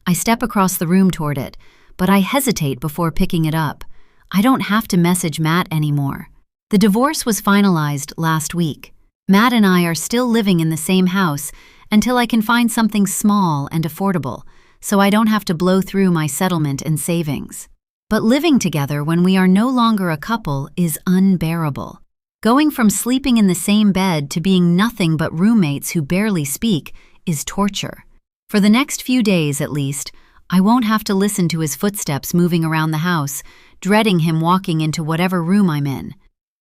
Speaker 1: I step across the room toward it, but I hesitate before picking it up. I don't have to message Matt anymore. The divorce was finalized last week. Matt and I are still living in the same house until I can find something small and affordable, so I don't have to blow through my settlement and savings. But living together when we are no longer a couple is unbearable. Going from sleeping in the same bed to being nothing but roommates who barely speak is torture. For the next few days, at least, I won't have to listen to his footsteps moving around the house, dreading him walking into whatever room I'm in.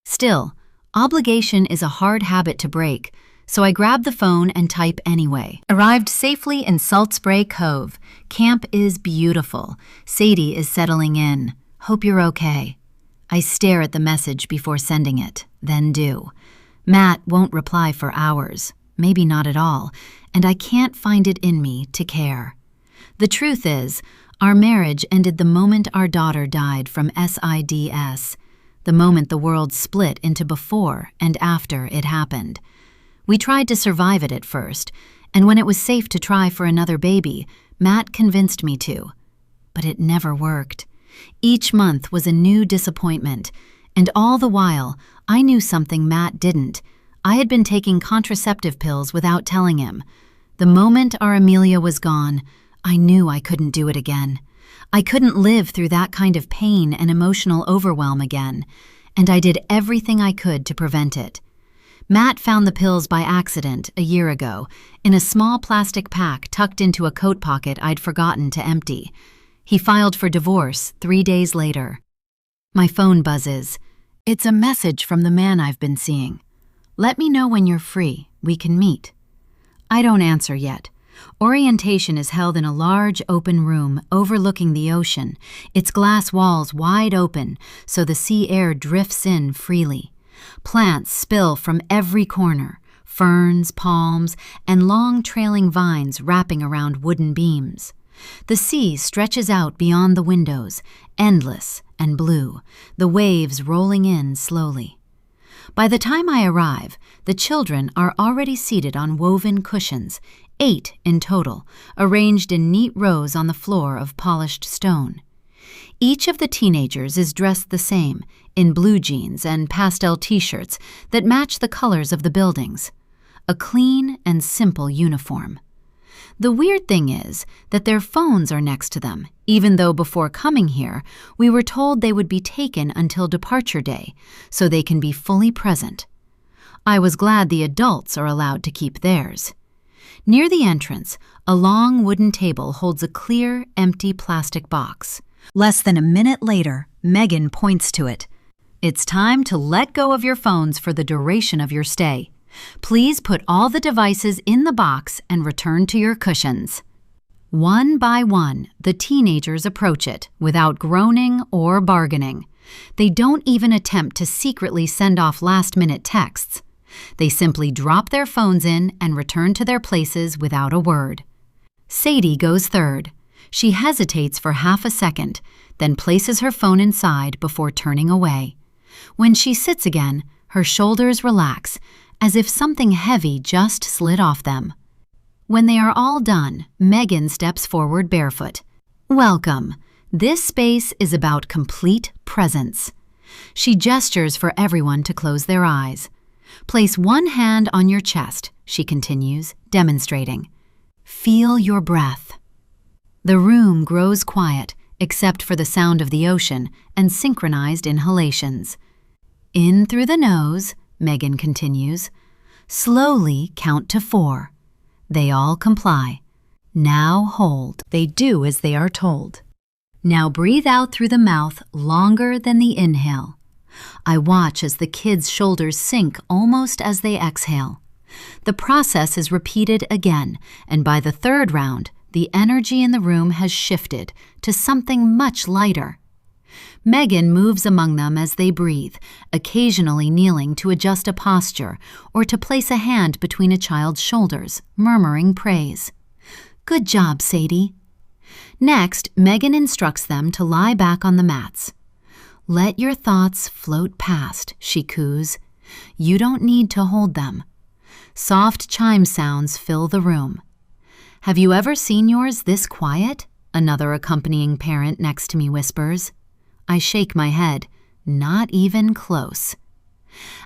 Speaker 1: Still, obligation is a hard habit to break, so I grab the phone and type anyway. Arrived safely in Salt Spray Cove. Camp is beautiful. Sadie is settling in. Hope you're okay. I stare at the message before sending it, then do. Matt won't reply for hours, maybe not at all, and I can't find it in me to care. The truth is, our marriage ended the moment our daughter died from SIDS, the moment the world split into before and after it happened. We tried to survive it at first, and when it was safe to try for another baby, Matt convinced me to. But it never worked. Each month was a new disappointment, and all the while, I knew something Matt didn't. I had been taking contraceptive pills without telling him. The moment our Amelia was gone, I knew I couldn't do it again. I couldn't live through that kind of pain and emotional overwhelm again, and I did everything I could to prevent it. Matt found the pills by accident a year ago in a small plastic pack tucked into a coat pocket I'd forgotten to empty. He filed for divorce 3 days later. My phone buzzes. It's a message from the man I've been seeing. "Let me know when you're free. We can meet." I don't answer yet. Orientation is held in a large open room overlooking the ocean, its glass walls wide open so the sea air drifts in freely. Plants spill from every corner, ferns, palms, and long trailing vines wrapping around wooden beams. The sea stretches out beyond the windows, endless and blue, the waves rolling in slowly. By the time I arrive, the children are already seated on woven cushions, 8 in total, arranged in neat rows on the floor of polished stone. Each of the teenagers is dressed the same, in blue jeans and pastel t-shirts that match the colors of the buildings. A clean and simple uniform. The weird thing is that their phones are next to them, even though before coming here, we were told they would be taken until departure day, so they can be fully present. I was glad the adults are allowed to keep theirs. Near the entrance, a long wooden table holds a clear, empty plastic box. Less than a minute later, Megan points to it. "It's time to let go of your phones for the duration of your stay. Please put all the devices in the box and return to your cushions." One by one, the teenagers approach it without groaning or bargaining. They don't even attempt to secretly send off last-minute texts. They simply drop their phones in and return to their places without a word. Sadie goes third. She hesitates for half a second, then places her phone inside before turning away. When she sits again, her shoulders relax, as if something heavy just slid off them. When they are all done, Megan steps forward barefoot. Welcome. This space is about complete presence. She gestures for everyone to close their eyes. Place one hand on your chest, she continues, demonstrating. Feel your breath. The room grows quiet, except for the sound of the ocean and synchronized inhalations. In through the nose, Megan continues. Slowly count to 4. They all comply. Now hold. They do as they are told. Now breathe out through the mouth longer than the inhale. I watch as the kids' shoulders sink almost as they exhale. The process is repeated again, and by the third round, the energy in the room has shifted to something much lighter. Megan moves among them as they breathe, occasionally kneeling to adjust a posture or to place a hand between a child's shoulders, murmuring praise. Good job, Sadie. Next, Megan instructs them to lie back on the mats. Let your thoughts float past, she coos. You don't need to hold them. Soft chime sounds fill the room. Have you ever seen yours this quiet? Another accompanying parent next to me whispers. I shake my head. Not even close.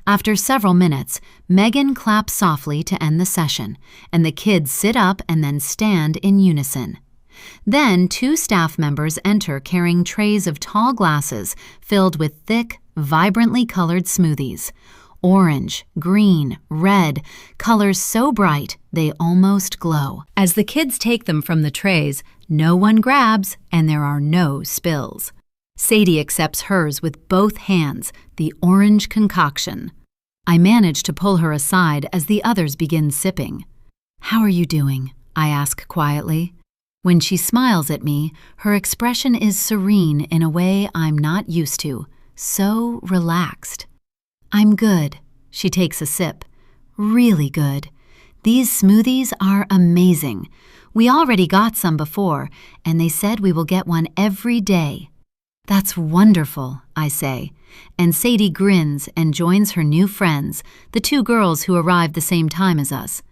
Speaker 1: After several minutes, Megan claps softly to end the session, and the kids sit up and then stand in unison. Then 2 staff members enter carrying trays of tall glasses filled with thick, vibrantly colored smoothies. Orange, green, red, colors so bright they almost glow. As the kids take them from the trays, no one grabs and there are no spills. Sadie accepts hers with both hands, the orange concoction. I manage to pull her aside as the others begin sipping. How are you doing? I ask quietly. When she smiles at me, her expression is serene in a way I'm not used to, so relaxed. I'm good. She takes a sip. Really good. These smoothies are amazing. We already got some before, and they said we will get one every day. That's wonderful, I say, and Sadie grins and joins her new friends, the 2 girls who arrived the same time as us.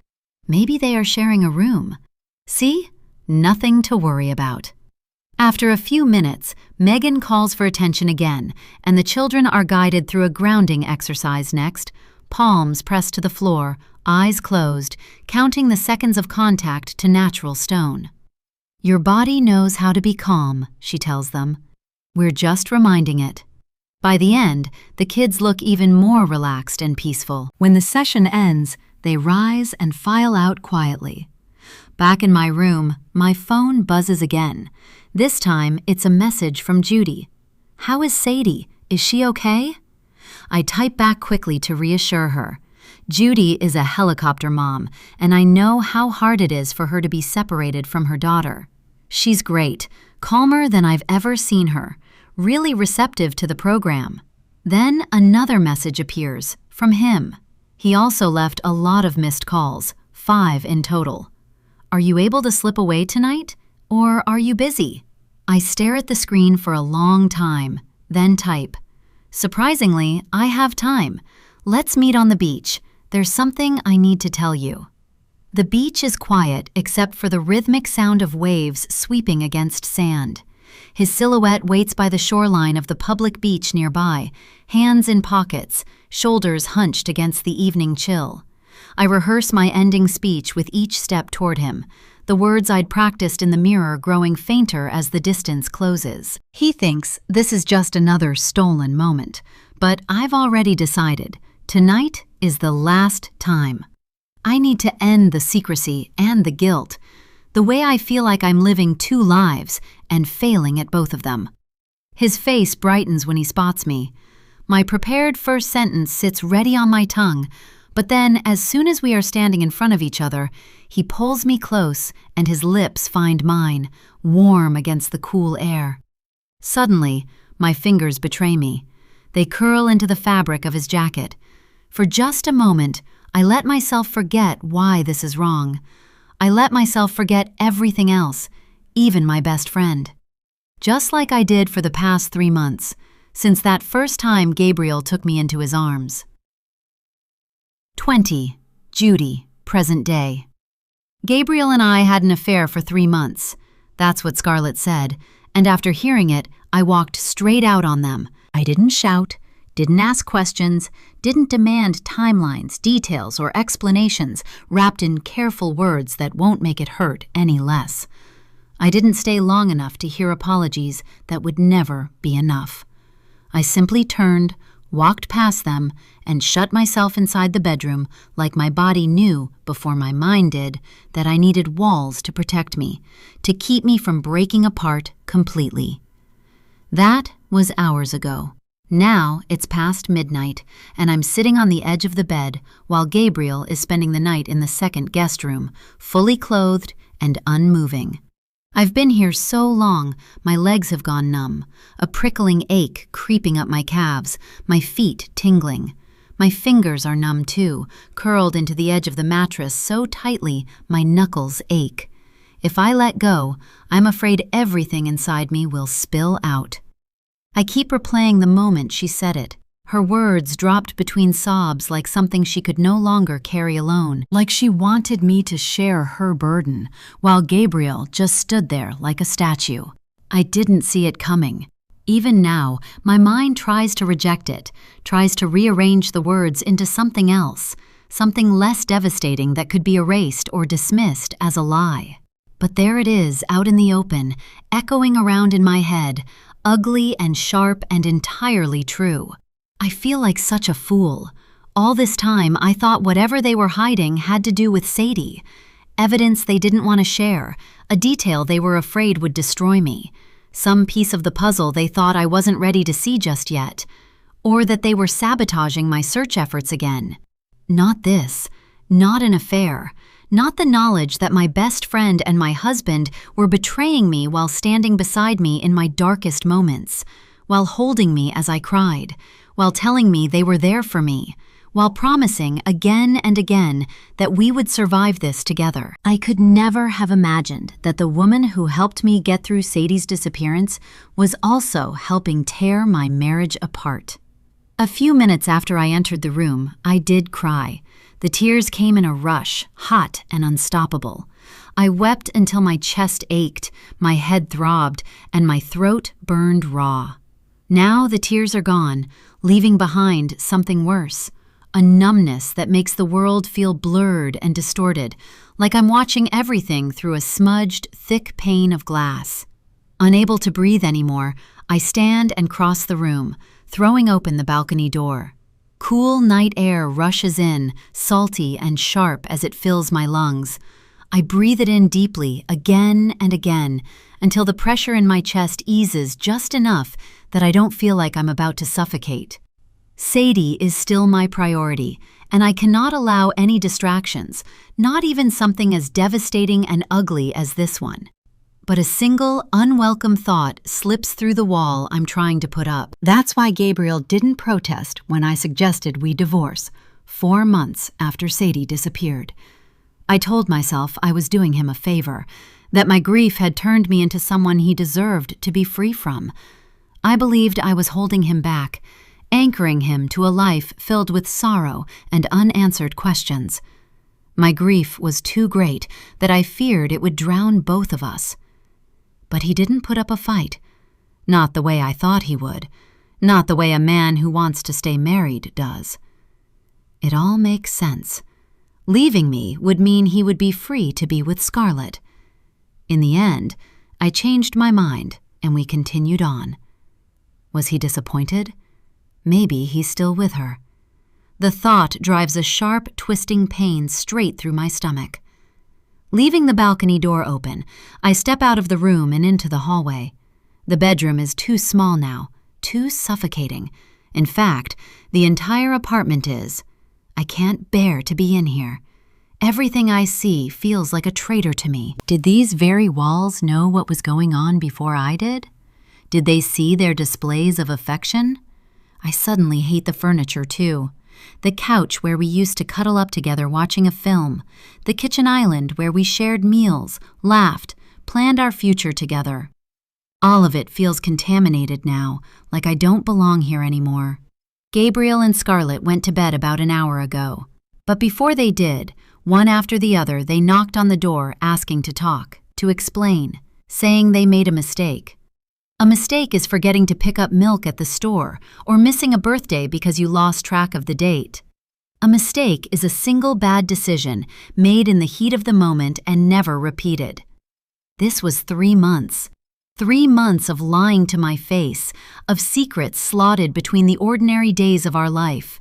Speaker 1: Maybe they are sharing a room. See? Nothing to worry about. After a few minutes, Megan calls for attention again, and the children are guided through a grounding exercise next, palms pressed to the floor, eyes closed, counting the seconds of contact to natural stone. Your body knows how to be calm, she tells them. We're just reminding it. By the end, the kids look even more relaxed and peaceful. When the session ends, they rise and file out quietly. Back in my room, my phone buzzes again. This time, it's a message from Judy. How is Sadie? Is she okay? I type back quickly to reassure her. Judy is a helicopter mom, and I know how hard it is for her to be separated from her daughter. She's great, calmer than I've ever seen her, really receptive to the program. Then another message appears, from him. He also left a lot of missed calls, 5 in total. Are you able to slip away tonight? Or are you busy? I stare at the screen for a long time, then type. Surprisingly, I have time. Let's meet on the beach. There's something I need to tell you. The beach is quiet except for the rhythmic sound of waves sweeping against sand. His silhouette waits by the shoreline of the public beach nearby, hands in pockets, shoulders hunched against the evening chill. I rehearse my ending speech with each step toward him, the words I'd practiced in the mirror growing fainter as the distance closes. He thinks this is just another stolen moment, but I've already decided. Tonight is the last time. I need to end the secrecy and the guilt, the way I feel like I'm living 2 lives and failing at both of them. His face brightens when he spots me. My prepared first sentence sits ready on my tongue, but then, as soon as we are standing in front of each other, he pulls me close and his lips find mine, warm against the cool air. Suddenly, my fingers betray me. They curl into the fabric of his jacket. For just a moment, I let myself forget why this is wrong. I let myself forget everything else, even my best friend. Just like I did for the past 3 months, since that first time Gabriel took me into his arms. 20. Judy, present day. Gabriel and I had an affair for 3 months. That's what Scarlett said, and after hearing it, I walked straight out on them. I didn't shout, didn't ask questions, didn't demand timelines, details, or explanations wrapped in careful words that won't make it hurt any less. I didn't stay long enough to hear apologies that would never be enough. I simply turned, walked past them, and shut myself inside the bedroom like my body knew before my mind did that I needed walls to protect me, to keep me from breaking apart completely. That was hours ago. Now it's past midnight, and I'm sitting on the edge of the bed while Gabriel is spending the night in the second guest room, fully clothed and unmoving. I've been here so long, my legs have gone numb, a prickling ache creeping up my calves, my feet tingling. My fingers are numb too, curled into the edge of the mattress so tightly my knuckles ache. If I let go, I'm afraid everything inside me will spill out. I keep replaying the moment she said it. Her words dropped between sobs like something she could no longer carry alone, like she wanted me to share her burden, while Gabriel just stood there like a statue. I didn't see it coming. Even now, my mind tries to reject it, tries to rearrange the words into something else, something less devastating that could be erased or dismissed as a lie. But there it is, out in the open, echoing around in my head, ugly and sharp and entirely true. I feel like such a fool. All this time, I thought whatever they were hiding had to do with Sadie. Evidence they didn't want to share, a detail they were afraid would destroy me, some piece of the puzzle they thought I wasn't ready to see just yet, or that they were sabotaging my search efforts again. Not this, not an affair, not the knowledge that my best friend and my husband were betraying me while standing beside me in my darkest moments, while holding me as I cried, while telling me they were there for me, while promising again and again that we would survive this together. I could never have imagined that the woman who helped me get through Sadie's disappearance was also helping tear my marriage apart. A few minutes after I entered the room, I did cry. The tears came in a rush, hot and unstoppable. I wept until my chest ached, my head throbbed, and my throat burned raw. Now the tears are gone, leaving behind something worse, a numbness that makes the world feel blurred and distorted, like I'm watching everything through a smudged, thick pane of glass. Unable to breathe anymore, I stand and cross the room, throwing open the balcony door. Cool night air rushes in, salty and sharp as it fills my lungs. I breathe it in deeply, again and again, until the pressure in my chest eases just enough that I don't feel like I'm about to suffocate. Sadie is still my priority, and I cannot allow any distractions, not even something as devastating and ugly as this one. But a single, unwelcome thought slips through the wall I'm trying to put up. That's why Gabriel didn't protest when I suggested we divorce, 4 months after Sadie disappeared. I told myself I was doing him a favor, that my grief had turned me into someone he deserved to be free from. I believed I was holding him back, anchoring him to a life filled with sorrow and unanswered questions. My grief was too great that I feared it would drown both of us. But he didn't put up a fight. Not the way I thought he would. Not the way a man who wants to stay married does. It all makes sense. Leaving me would mean he would be free to be with Scarlett. In the end, I changed my mind and we continued on. Was he disappointed? Maybe he's still with her. The thought drives a sharp, twisting pain straight through my stomach. Leaving the balcony door open, I step out of the room and into the hallway. The bedroom is too small now, too suffocating. In fact, the entire apartment is. I can't bear to be in here. Everything I see feels like a traitor to me. Did these very walls know what was going on before I did? Did they see their displays of affection? I suddenly hate the furniture, too. The couch where we used to cuddle up together watching a film. The kitchen island where we shared meals, laughed, planned our future together. All of it feels contaminated now, like I don't belong here anymore. Gabriel and Scarlett went to bed about an hour ago. But before they did, one after the other, they knocked on the door asking to talk, to explain, saying they made a mistake. A mistake is forgetting to pick up milk at the store or missing a birthday because you lost track of the date. A mistake is a single bad decision made in the heat of the moment and never repeated. This was 3 months. 3 months of lying to my face, of secrets slotted between the ordinary days of our life.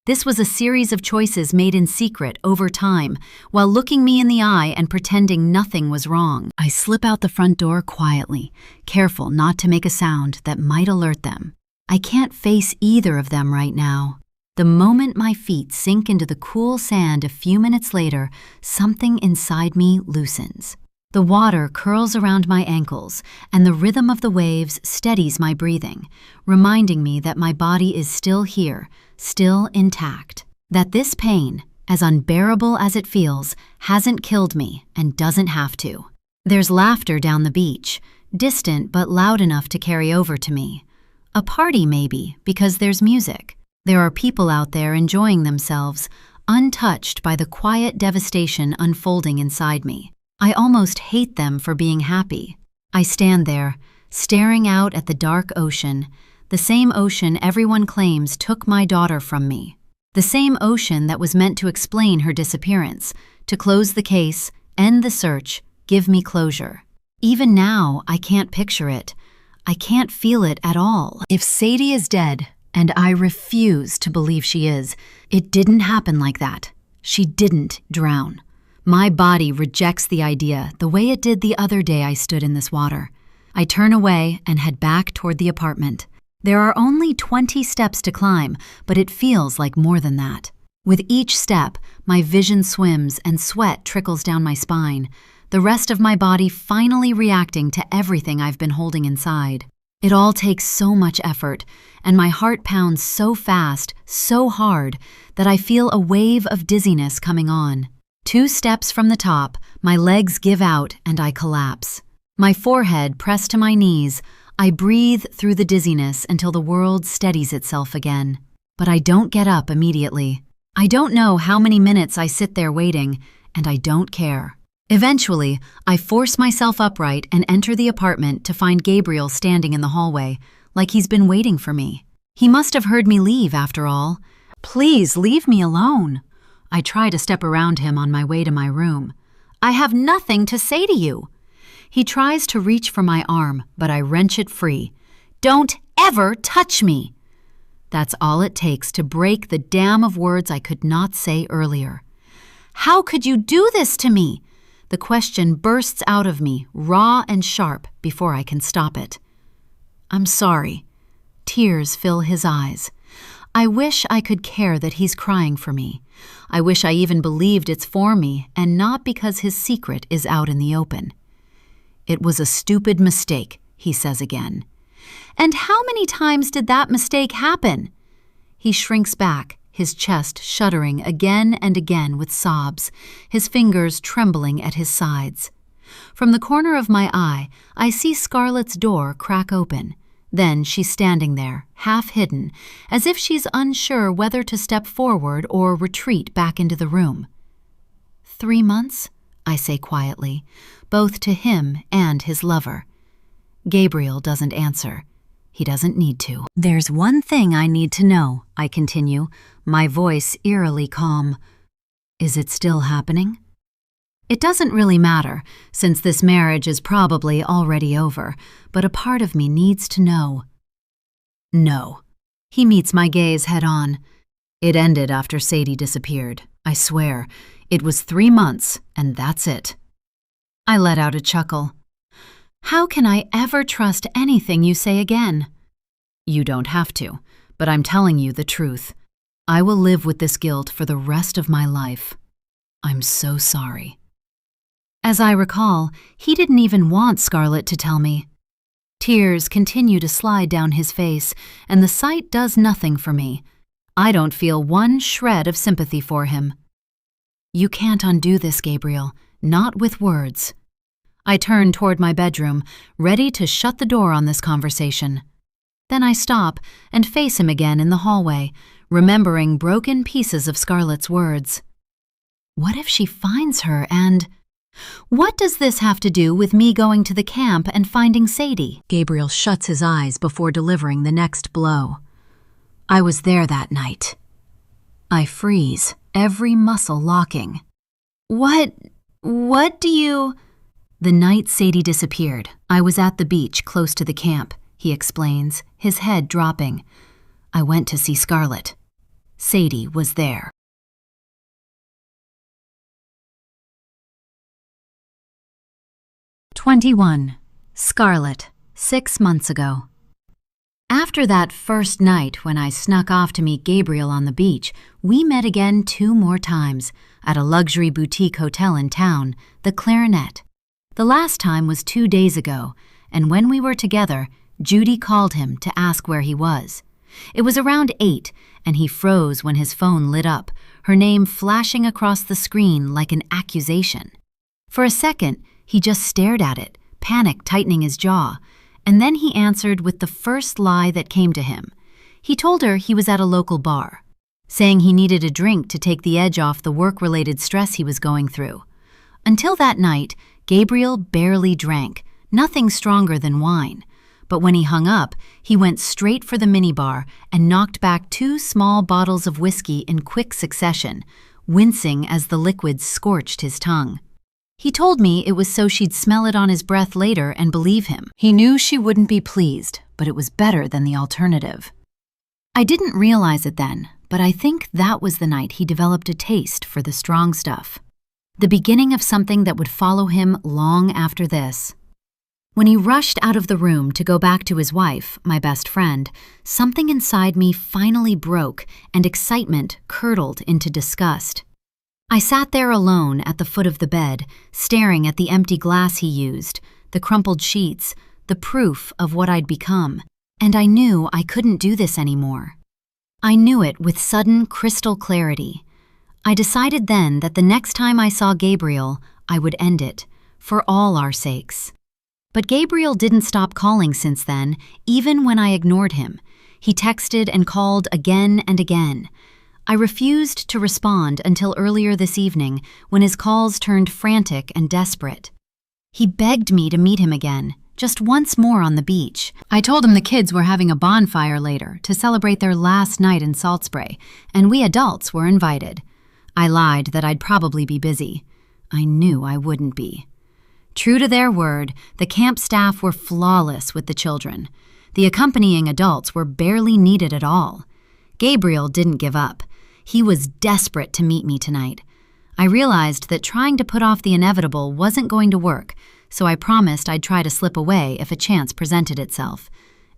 Speaker 1: This was a series of choices made in secret over time, while looking me in the eye and pretending nothing was wrong. I slip out the front door quietly, careful not to make a sound that might alert them. I can't face either of them right now. The moment my feet sink into the cool sand a few minutes later, something inside me loosens. The water curls around my ankles, and the rhythm of the waves steadies my breathing, reminding me that my body is still here, still intact. That this pain, as unbearable as it feels, hasn't killed me and doesn't have to. There's laughter down the beach, distant but loud enough to carry over to me. A party maybe, because there's music. There are people out there enjoying themselves, untouched by the quiet devastation unfolding inside me. I almost hate them for being happy. I stand there, staring out at the dark ocean, the same ocean everyone claims took my daughter from me. The same ocean that was meant to explain her disappearance, to close the case, end the search, give me closure. Even now, I can't picture it. I can't feel it at all. If Sadie is dead, and I refuse to believe she is, it didn't happen like that. She didn't drown. My body rejects the idea the way it did the other day I stood in this water. I turn away and head back toward the apartment. There are only 20 steps to climb, but it feels like more than that. With each step, my vision swims and sweat trickles down my spine, the rest of my body finally reacting to everything I've been holding inside. It all takes so much effort, and my heart pounds so fast, so hard, that I feel a wave of dizziness coming on. 2 steps from the top, my legs give out and I collapse. My forehead pressed to my knees, I breathe through the dizziness until the world steadies itself again. But I don't get up immediately. I don't know how many minutes I sit there waiting, and I don't care. Eventually, I force myself upright and enter the apartment to find Gabriel standing in the hallway, like he's been waiting for me. He must have heard me leave after all. Please leave me alone. I try to step around him on my way to my room. I have nothing to say to you. He tries to reach for my arm, but I wrench it free. Don't ever touch me. That's all it takes to break the dam of words I could not say earlier. How could you do this to me? The question bursts out of me, raw and sharp, before I can stop it. I'm sorry. Tears fill his eyes. I wish I could care that he's crying for me. I wish I even believed it's for me and not because his secret is out in the open. It was a stupid mistake, he says again. And how many times did that mistake happen? He shrinks back, his chest shuddering again and again with sobs, his fingers trembling at his sides. From the corner of my eye, I see Scarlett's door crack open. Then she's standing there, half hidden, as if she's unsure whether to step forward or retreat back into the room. 3 months? I say quietly, both to him and his lover. Gabriel doesn't answer. He doesn't need to. There's one thing I need to know, I continue, my voice eerily calm. Is it still happening? It doesn't really matter, since this marriage is probably already over, but a part of me needs to know. No. He meets my gaze head on. It ended after Sadie disappeared. I swear. It was 3 months, and that's it. I let out a chuckle. How can I ever trust anything you say again? You don't have to, but I'm telling you the truth. I will live with this guilt for the rest of my life. I'm so sorry. As I recall, he didn't even want Scarlett to tell me. Tears continue to slide down his face, and the sight does nothing for me. I don't feel one shred of sympathy for him. You can't undo this, Gabriel, not with words. I turn toward my bedroom, ready to shut the door on this conversation. Then I stop and face him again in the hallway, remembering broken pieces of Scarlett's words. What if she finds her and... What does this have to do with me going to the camp and finding Sadie? Gabriel shuts his eyes before delivering the next blow. I was there that night. I freeze, every muscle locking. What do you... The night Sadie disappeared, I was at the beach close to the camp, he explains, his head dropping. I went to see Scarlett. Sadie was there. "21. Scarlett, 6 months ago." After that first night when I snuck off to meet Gabriel on the beach, we met again 2 more times at a luxury boutique hotel in town, the Clarinet. The last time was 2 days ago, and when we were together, Judy called him to ask where he was. It was around 8, and he froze when his phone lit up, her name flashing across the screen like an accusation. For a second, he just stared at it, panic tightening his jaw, and then he answered with the first lie that came to him. He told her he was at a local bar, saying he needed a drink to take the edge off the work-related stress he was going through. Until that night, Gabriel barely drank, nothing stronger than wine. But when he hung up, he went straight for the minibar and knocked back 2 small bottles of whiskey in quick succession, wincing as the liquid scorched his tongue. He told me it was so she'd smell it on his breath later and believe him. He knew she wouldn't be pleased, but it was better than the alternative. I didn't realize it then, but I think that was the night he developed a taste for the strong stuff. The beginning of something that would follow him long after this. When he rushed out of the room to go back to his wife, my best friend, something inside me finally broke and excitement curdled into disgust. I sat there alone at the foot of the bed, staring at the empty glass he used, the crumpled sheets, the proof of what I'd become, and I knew I couldn't do this anymore. I knew it with sudden crystal clarity. I decided then that the next time I saw Gabriel, I would end it, for all our sakes. But Gabriel didn't stop calling since then, even when I ignored him. He texted and called again and again. I refused to respond until earlier this evening, when his calls turned frantic and desperate. He begged me to meet him again, just once more on the beach. I told him the kids were having a bonfire later to celebrate their last night in Salt Spray, and we adults were invited. I lied that I'd probably be busy. I knew I wouldn't be. True to their word, the camp staff were flawless with the children. The accompanying adults were barely needed at all. Gabriel didn't give up. He was desperate to meet me tonight. I realized that trying to put off the inevitable wasn't going to work, so I promised I'd try to slip away if a chance presented itself.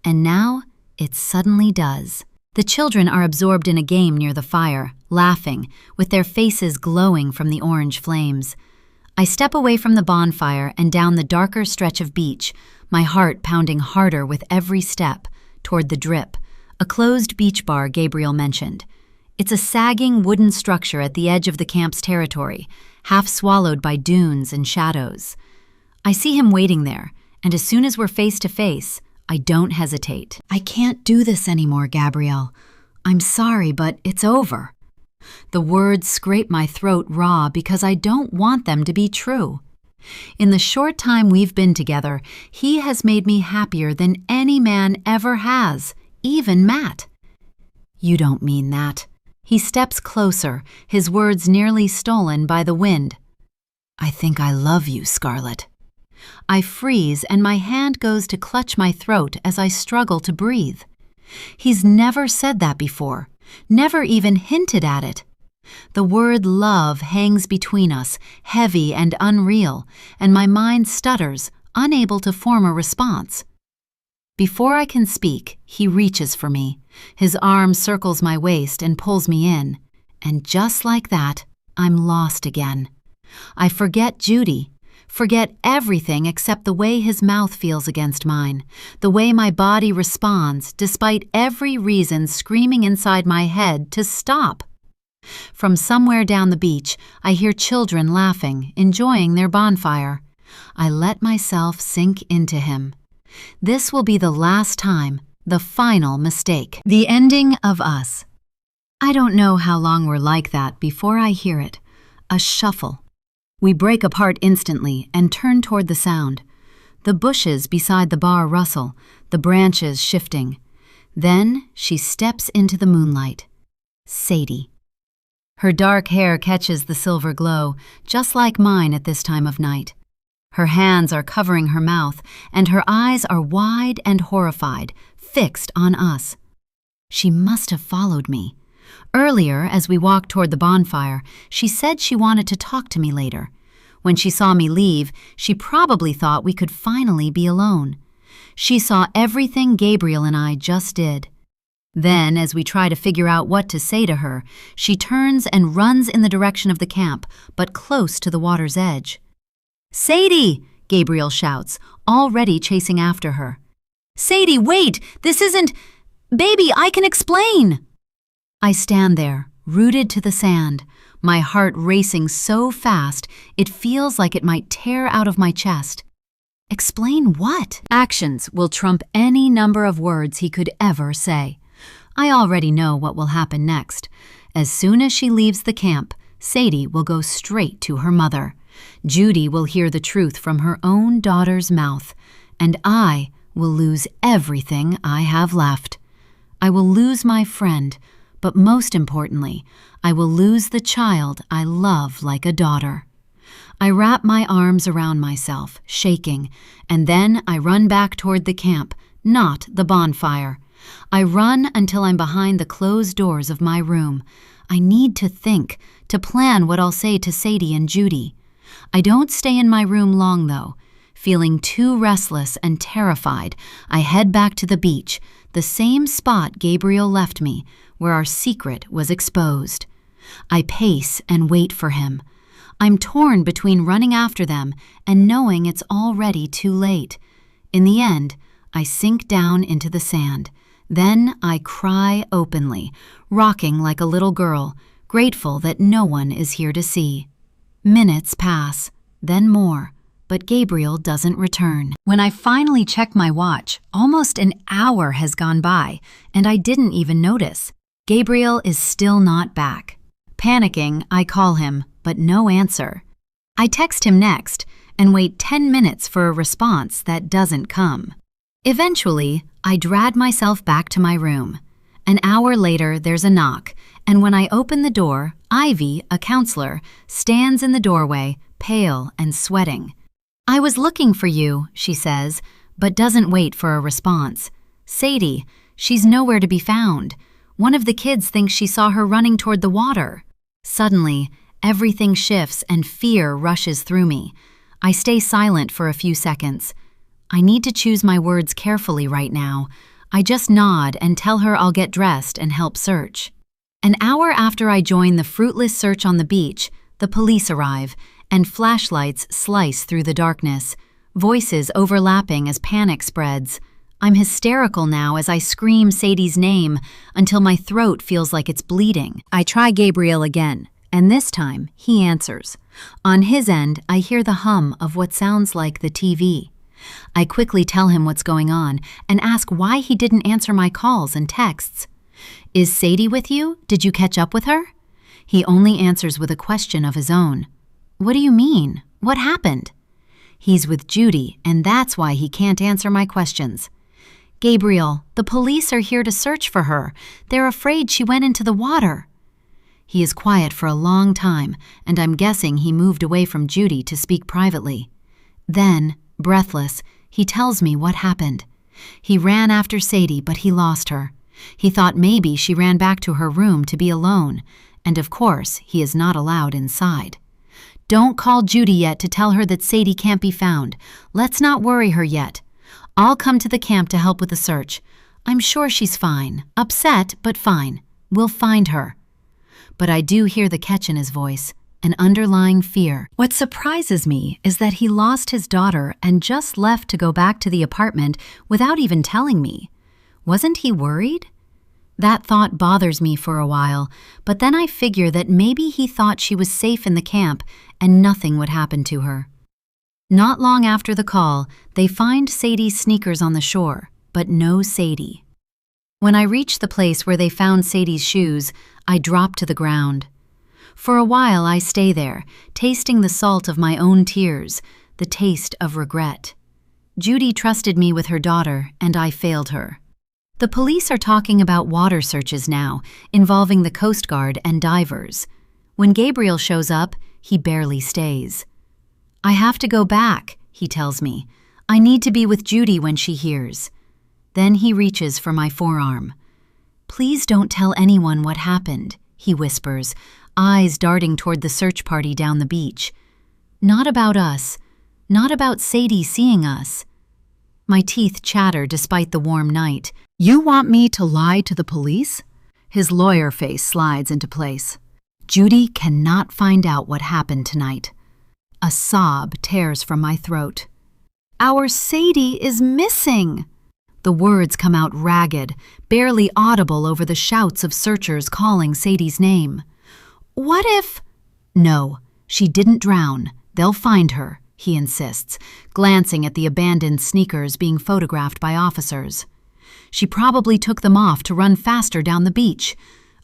Speaker 1: And now, it suddenly does. The children are absorbed in a game near the fire, laughing, with their faces glowing from the orange flames. I step away from the bonfire and down the darker stretch of beach, my heart pounding harder with every step, toward the Drip, a closed beach bar Gabriel mentioned. It's a sagging wooden structure at the edge of the camp's territory, half swallowed by dunes and shadows. I see him waiting there, and as soon as we're face to face, I don't hesitate. I can't do this anymore, Gabriel. I'm sorry, but it's over. The words scrape my throat raw because I don't want them to be true. In the short time we've been together, he has made me happier than any man ever has, even Matt. You don't mean that. He steps closer, his words nearly stolen by the wind. I think I love you, Scarlett. I freeze and my hand goes to clutch my throat as I struggle to breathe. He's never said that before, never even hinted at it. The word love hangs between us, heavy and unreal, and my mind stutters, unable to form a response. Before I can speak, he reaches for me. His arm circles my waist and pulls me in. And just like that, I'm lost again. I forget Judy, forget everything except the way his mouth feels against mine, the way my body responds despite every reason screaming inside my head to stop. From somewhere down the beach, I hear children laughing, enjoying their bonfire. I let myself sink into him. This will be the last time, the final mistake. The ending of Us. I don't know how long we're like that before I hear it. A shuffle. We break apart instantly and turn toward the sound. The bushes beside the bar rustle, the branches shifting. Then she steps into the moonlight. Sadie. Her dark hair catches the silver glow, just like mine at this time of night. Her hands are covering her mouth, and her eyes are wide and horrified, fixed on us. She must have followed me. Earlier, as we walked toward the bonfire, she said she wanted to talk to me later. When she saw me leave, she probably thought we could finally be alone. She saw everything Gabriel and I just did. Then, as we try to figure out what to say to her, she turns and runs in the direction of the camp, but close to the water's edge. "Sadie!" Gabriel shouts, already chasing after her. "Sadie, wait! This isn't— Baby, I can explain!" I stand there, rooted to the sand, my heart racing so fast it feels like it might tear out of my chest. Explain what? Actions will trump any number of words he could ever say. I already know what will happen next. As soon as she leaves the camp, Sadie will go straight to her mother. Judy will hear the truth from her own daughter's mouth, and I will lose everything I have left. I will lose my friend, but most importantly, I will lose the child I love like a daughter. I wrap my arms around myself, shaking, and then I run back toward the camp, not the bonfire. I run until I'm behind the closed doors of my room. I need to think, to plan what I'll say to Sadie and Judy. I don't stay in my room long, though. Feeling too restless and terrified, I head back to the beach, the same spot Gabriel left me, where our secret was exposed. I pace and wait for him. I'm torn between running after them and knowing it's already too late. In the end, I sink down into the sand. Then I cry openly, rocking like a little girl, grateful that no one is here to see. Minutes pass, then more, but Gabriel doesn't return. When I finally check my watch, almost an hour has gone by, and I didn't even notice. Gabriel is still not back. Panicking, I call him, but no answer. I text him next and wait 10 minutes for a response that doesn't come. Eventually, I drag myself back to my room. An hour later, there's a knock, and when I open the door, Ivy, a counselor, stands in the doorway, pale and sweating. "I was looking for you," she says, but doesn't wait for a response. "Sadie, she's nowhere to be found. One of the kids thinks she saw her running toward the water." Suddenly, everything shifts and fear rushes through me. I stay silent for a few seconds. I need to choose my words carefully right now. I just nod and tell her I'll get dressed and help search. An hour after I join the fruitless search on the beach, the police arrive, and flashlights slice through the darkness, voices overlapping as panic spreads. I'm hysterical now as I scream Sadie's name until my throat feels like it's bleeding. I try Gabriel again, and this time he answers. On his end, I hear the hum of what sounds like the TV. I quickly tell him what's going on and ask why he didn't answer my calls and texts. "Is Sadie with you? Did you catch up with her?" He only answers with a question of his own. "What do you mean? What happened?" He's with Judy, and that's why he can't answer my questions. "Gabriel, the police are here to search for her. They're afraid she went into the water." He is quiet for a long time, and I'm guessing he moved away from Judy to speak privately. Then, breathless, he tells me what happened. He ran after Sadie, but he lost her. He thought maybe she ran back to her room to be alone, and of course, he is not allowed inside. "Don't call Judy yet to tell her that Sadie can't be found. Let's not worry her yet. I'll come to the camp to help with the search. I'm sure she's fine. Upset, but fine. We'll find her." But I do hear the catch in his voice. an underlying fear. What surprises me is that he lost his daughter and just left to go back to the apartment without even telling me. Wasn't he worried? That thought bothers me for a while, but then I figure that maybe he thought she was safe in the camp and nothing would happen to her. Not long after the call, they find Sadie's sneakers on the shore, but no Sadie. When I reach the place where they found Sadie's shoes, I drop to the ground. For a while I stay there, tasting the salt of my own tears, the taste of regret. Judy trusted me with her daughter, and I failed her. The police are talking about water searches now, involving the Coast Guard and divers. When Gabriel shows up, he barely stays. "I have to go back," he tells me. "I need to be with Judy when she hears." Then he reaches for my forearm. "Please don't tell anyone what happened," he whispers, eyes darting toward the search party down the beach. "Not about us. Not about Sadie seeing us." My teeth chatter despite the warm night. "You want me to lie to the police?" His lawyer face slides into place. "Judy cannot find out what happened tonight." A sob tears from my throat. "Our Sadie is missing!" The words come out ragged, barely audible over the shouts of searchers calling Sadie's name. "What if—" "No, she didn't drown. They'll find her," he insists, glancing at the abandoned sneakers being photographed by officers. "She probably took them off to run faster down the beach.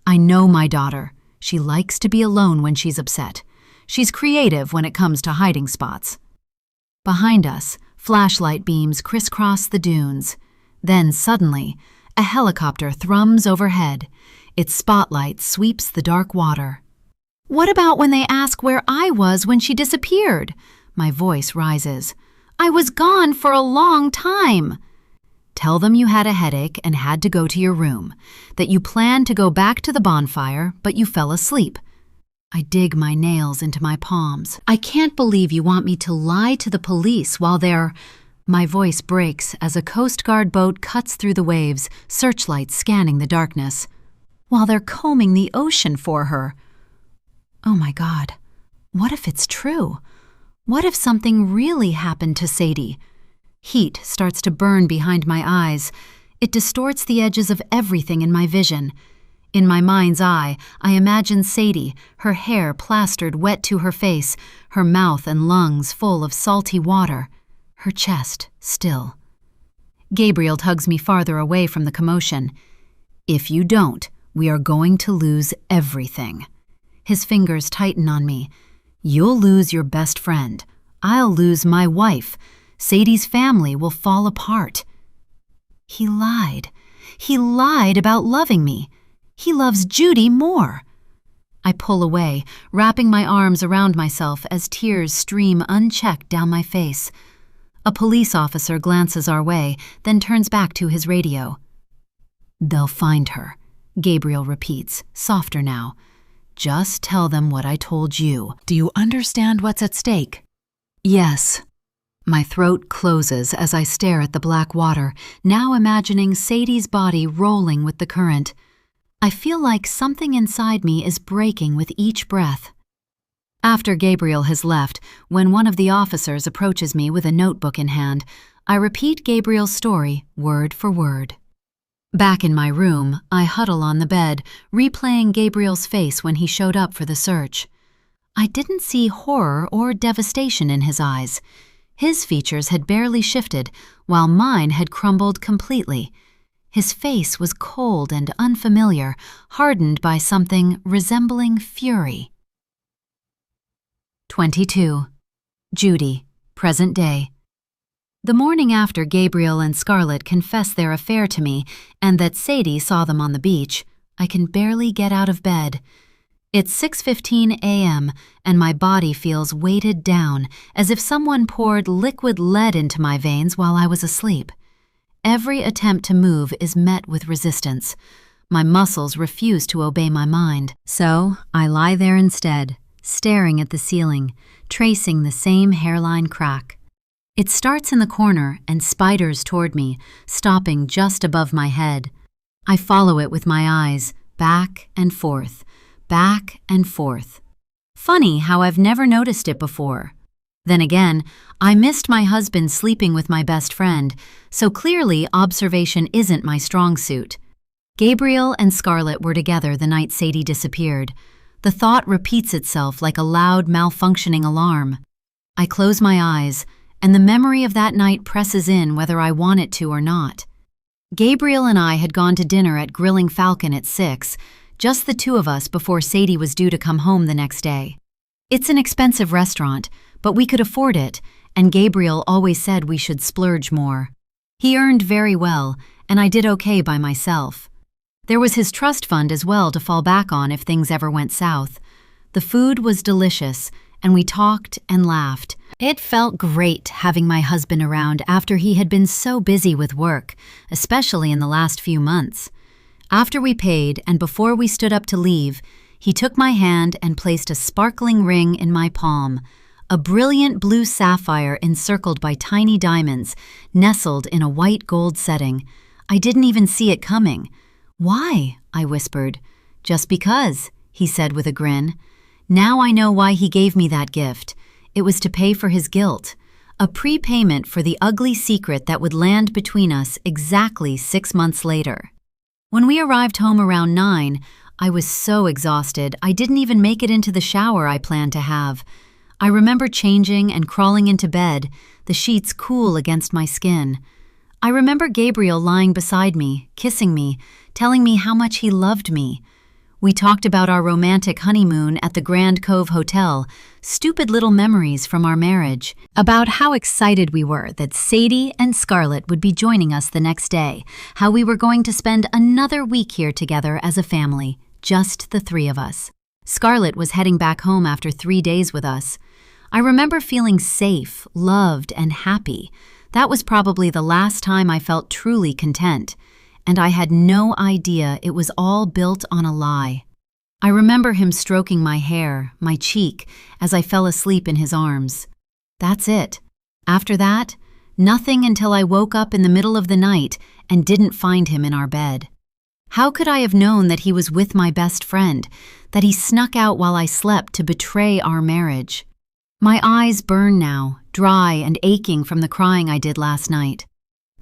Speaker 1: I know my daughter. She likes to be alone when she's upset. She's creative when it comes to hiding spots." Behind us, flashlight beams crisscross the dunes. Then suddenly, a helicopter thrums overhead. Its spotlight sweeps the dark water. "What about when they ask where I was when she disappeared?" My voice rises. "I was gone for a long time." "Tell them you had a headache and had to go to your room, that you planned to go back to the bonfire, but you fell asleep." I dig my nails into my palms. "I can't believe you want me to lie to the police while they're—" My voice breaks as a Coast Guard boat cuts through the waves, searchlights scanning the darkness. "While they're combing the ocean for her." Oh my God, what if it's true? What if something really happened to Sadie? Heat starts to burn behind my eyes. It distorts the edges of everything in my vision. In my mind's eye, I imagine Sadie, her hair plastered wet to her face, her mouth and lungs full of salty water, her chest still. Gabriel tugs me farther away from the commotion. "If you don't, we are going to lose everything." His fingers tighten on me. "You'll lose your best friend. I'll lose my wife. Sadie's family will fall apart." He lied. He lied about loving me. He loves Judy more. I pull away, wrapping my arms around myself as tears stream unchecked down my face. A police officer glances our way, then turns back to his radio. "They'll find her," Gabriel repeats, softer now. "Just tell them what I told you. Do you understand what's at stake?" "Yes." My throat closes as I stare at the black water, now imagining Sadie's body rolling with the current. I feel like something inside me is breaking with each breath. After Gabriel has left, when one of the officers approaches me with a notebook in hand, I repeat Gabriel's story word for word. Back in my room, I huddle on the bed, replaying Gabriel's face when he showed up for the search. I didn't see horror or devastation in his eyes. His features had barely shifted, while mine had crumbled completely. His face was cold and unfamiliar, hardened by something resembling fury. 22. Judy, present day. The morning after Gabriel and Scarlett confess their affair to me and that Sadie saw them on the beach, I can barely get out of bed. It's 6:15 a.m. and my body feels weighted down, as if someone poured liquid lead into my veins while I was asleep. Every attempt to move is met with resistance. My muscles refuse to obey my mind, so I lie there instead, staring at the ceiling, tracing the same hairline crack. It starts in the corner and spiders toward me, stopping just above my head. I follow it with my eyes, back and forth, back and forth. funny how I've never noticed it before. Then again, I missed my husband sleeping with my best friend, so clearly observation isn't my strong suit. Gabriel and Scarlett were together the night Sadie disappeared. The thought repeats itself like a loud, malfunctioning alarm. I close my eyes, and the memory of that night presses in whether I want it to or not. Gabriel and I had gone to dinner at Grilling Falcon at 6, just the two of us before Sadie was due to come home the next day. It's an expensive restaurant, but we could afford it, and Gabriel always said we should splurge more. He earned very well, and I did okay by myself. There was his trust fund as well to fall back on if things ever went south. The food was delicious, and we talked and laughed. It felt great having my husband around after he had been so busy with work, especially in the last few months. After we paid and before we stood up to leave, he took my hand and placed a sparkling ring in my palm, a brilliant blue sapphire encircled by tiny diamonds, nestled in a white gold setting. I didn't even see it coming. "Why?" I whispered. "Just because," he said with a grin. "Now I know why he gave me that gift. It was to pay for his guilt, a prepayment for the ugly secret that would land between us exactly 6 months later." When we arrived home around 9, I was so exhausted I didn't even make it into the shower I planned to have. I remember changing and crawling into bed, the sheets cool against my skin. I remember Gabriel lying beside me, kissing me, telling me how much he loved me. We talked about our romantic honeymoon at the Grand Cove Hotel, stupid little memories from our marriage, about how excited we were that Sadie and Scarlett would be joining us the next day, how we were going to spend another week here together as a family, just the three of us. Scarlett was heading back home after 3 days with us. I remember feeling safe, loved, and happy. That was probably the last time I felt truly content, and I had no idea it was all built on a lie. I remember him stroking my hair, my cheek, as I fell asleep in his arms. That's it. After that, nothing until I woke up in the middle of the night and didn't find him in our bed. How could I have known that he was with my best friend, that he snuck out while I slept to betray our marriage? My eyes burn now, dry and aching from the crying I did last night.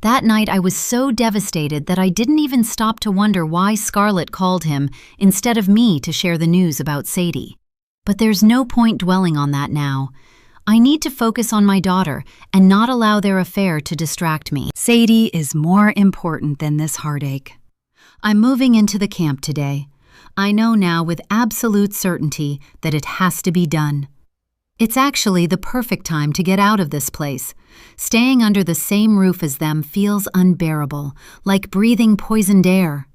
Speaker 1: That night I was so devastated that I didn't even stop to wonder why Scarlett called him instead of me to share the news about Sadie. But there's no point dwelling on that now. I need to focus on my daughter and not allow their affair to distract me. Sadie is more important than this heartache. I'm moving into the camp today. I know now with absolute certainty that it has to be done. It's actually the perfect time to get out of this place. Staying under the same roof as them feels unbearable, like breathing poisoned air.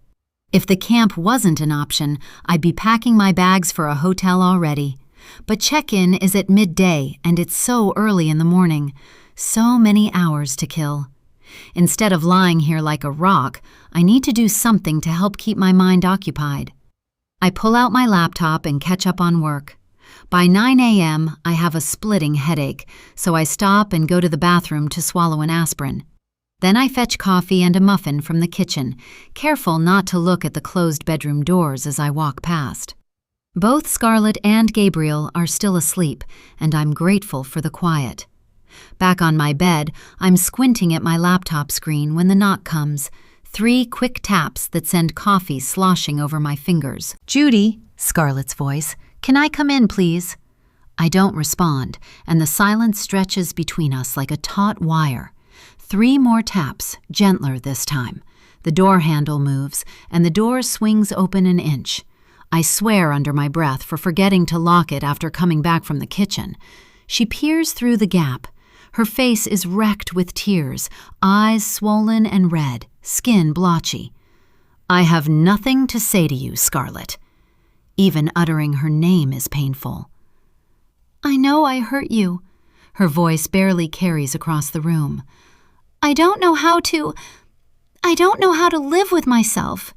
Speaker 1: If the camp wasn't an option, I'd be packing my bags for a hotel already. But check-in is at midday, and it's so early in the morning. So many hours to kill. Instead of lying here like a rock, I need to do something to help keep my mind occupied. I pull out my laptop and catch up on work. By 9 a.m., I have a splitting headache, so I stop and go to the bathroom to swallow an aspirin. Then I fetch coffee and a muffin from the kitchen, careful not to look at the closed bedroom doors as I walk past. Both Scarlett and Gabriel are still asleep, and I'm grateful for the quiet. Back on my bed, I'm squinting at my laptop screen when the knock comes. 3 quick taps that send coffee sloshing over my fingers. "Judy," Scarlett's voice. "Can I come in, please?" I don't respond, and the silence stretches between us like a taut wire. 3 more taps, gentler this time. The door handle moves, and the door swings open an inch. I swear under my breath for forgetting to lock it after coming back from the kitchen. She peers through the gap. Her face is wrecked with tears, eyes swollen and red, skin blotchy. "I have nothing to say to you, Scarlett." Even uttering her name is painful. "I know I hurt you." Her voice barely carries across the room. I don't know how to live with myself."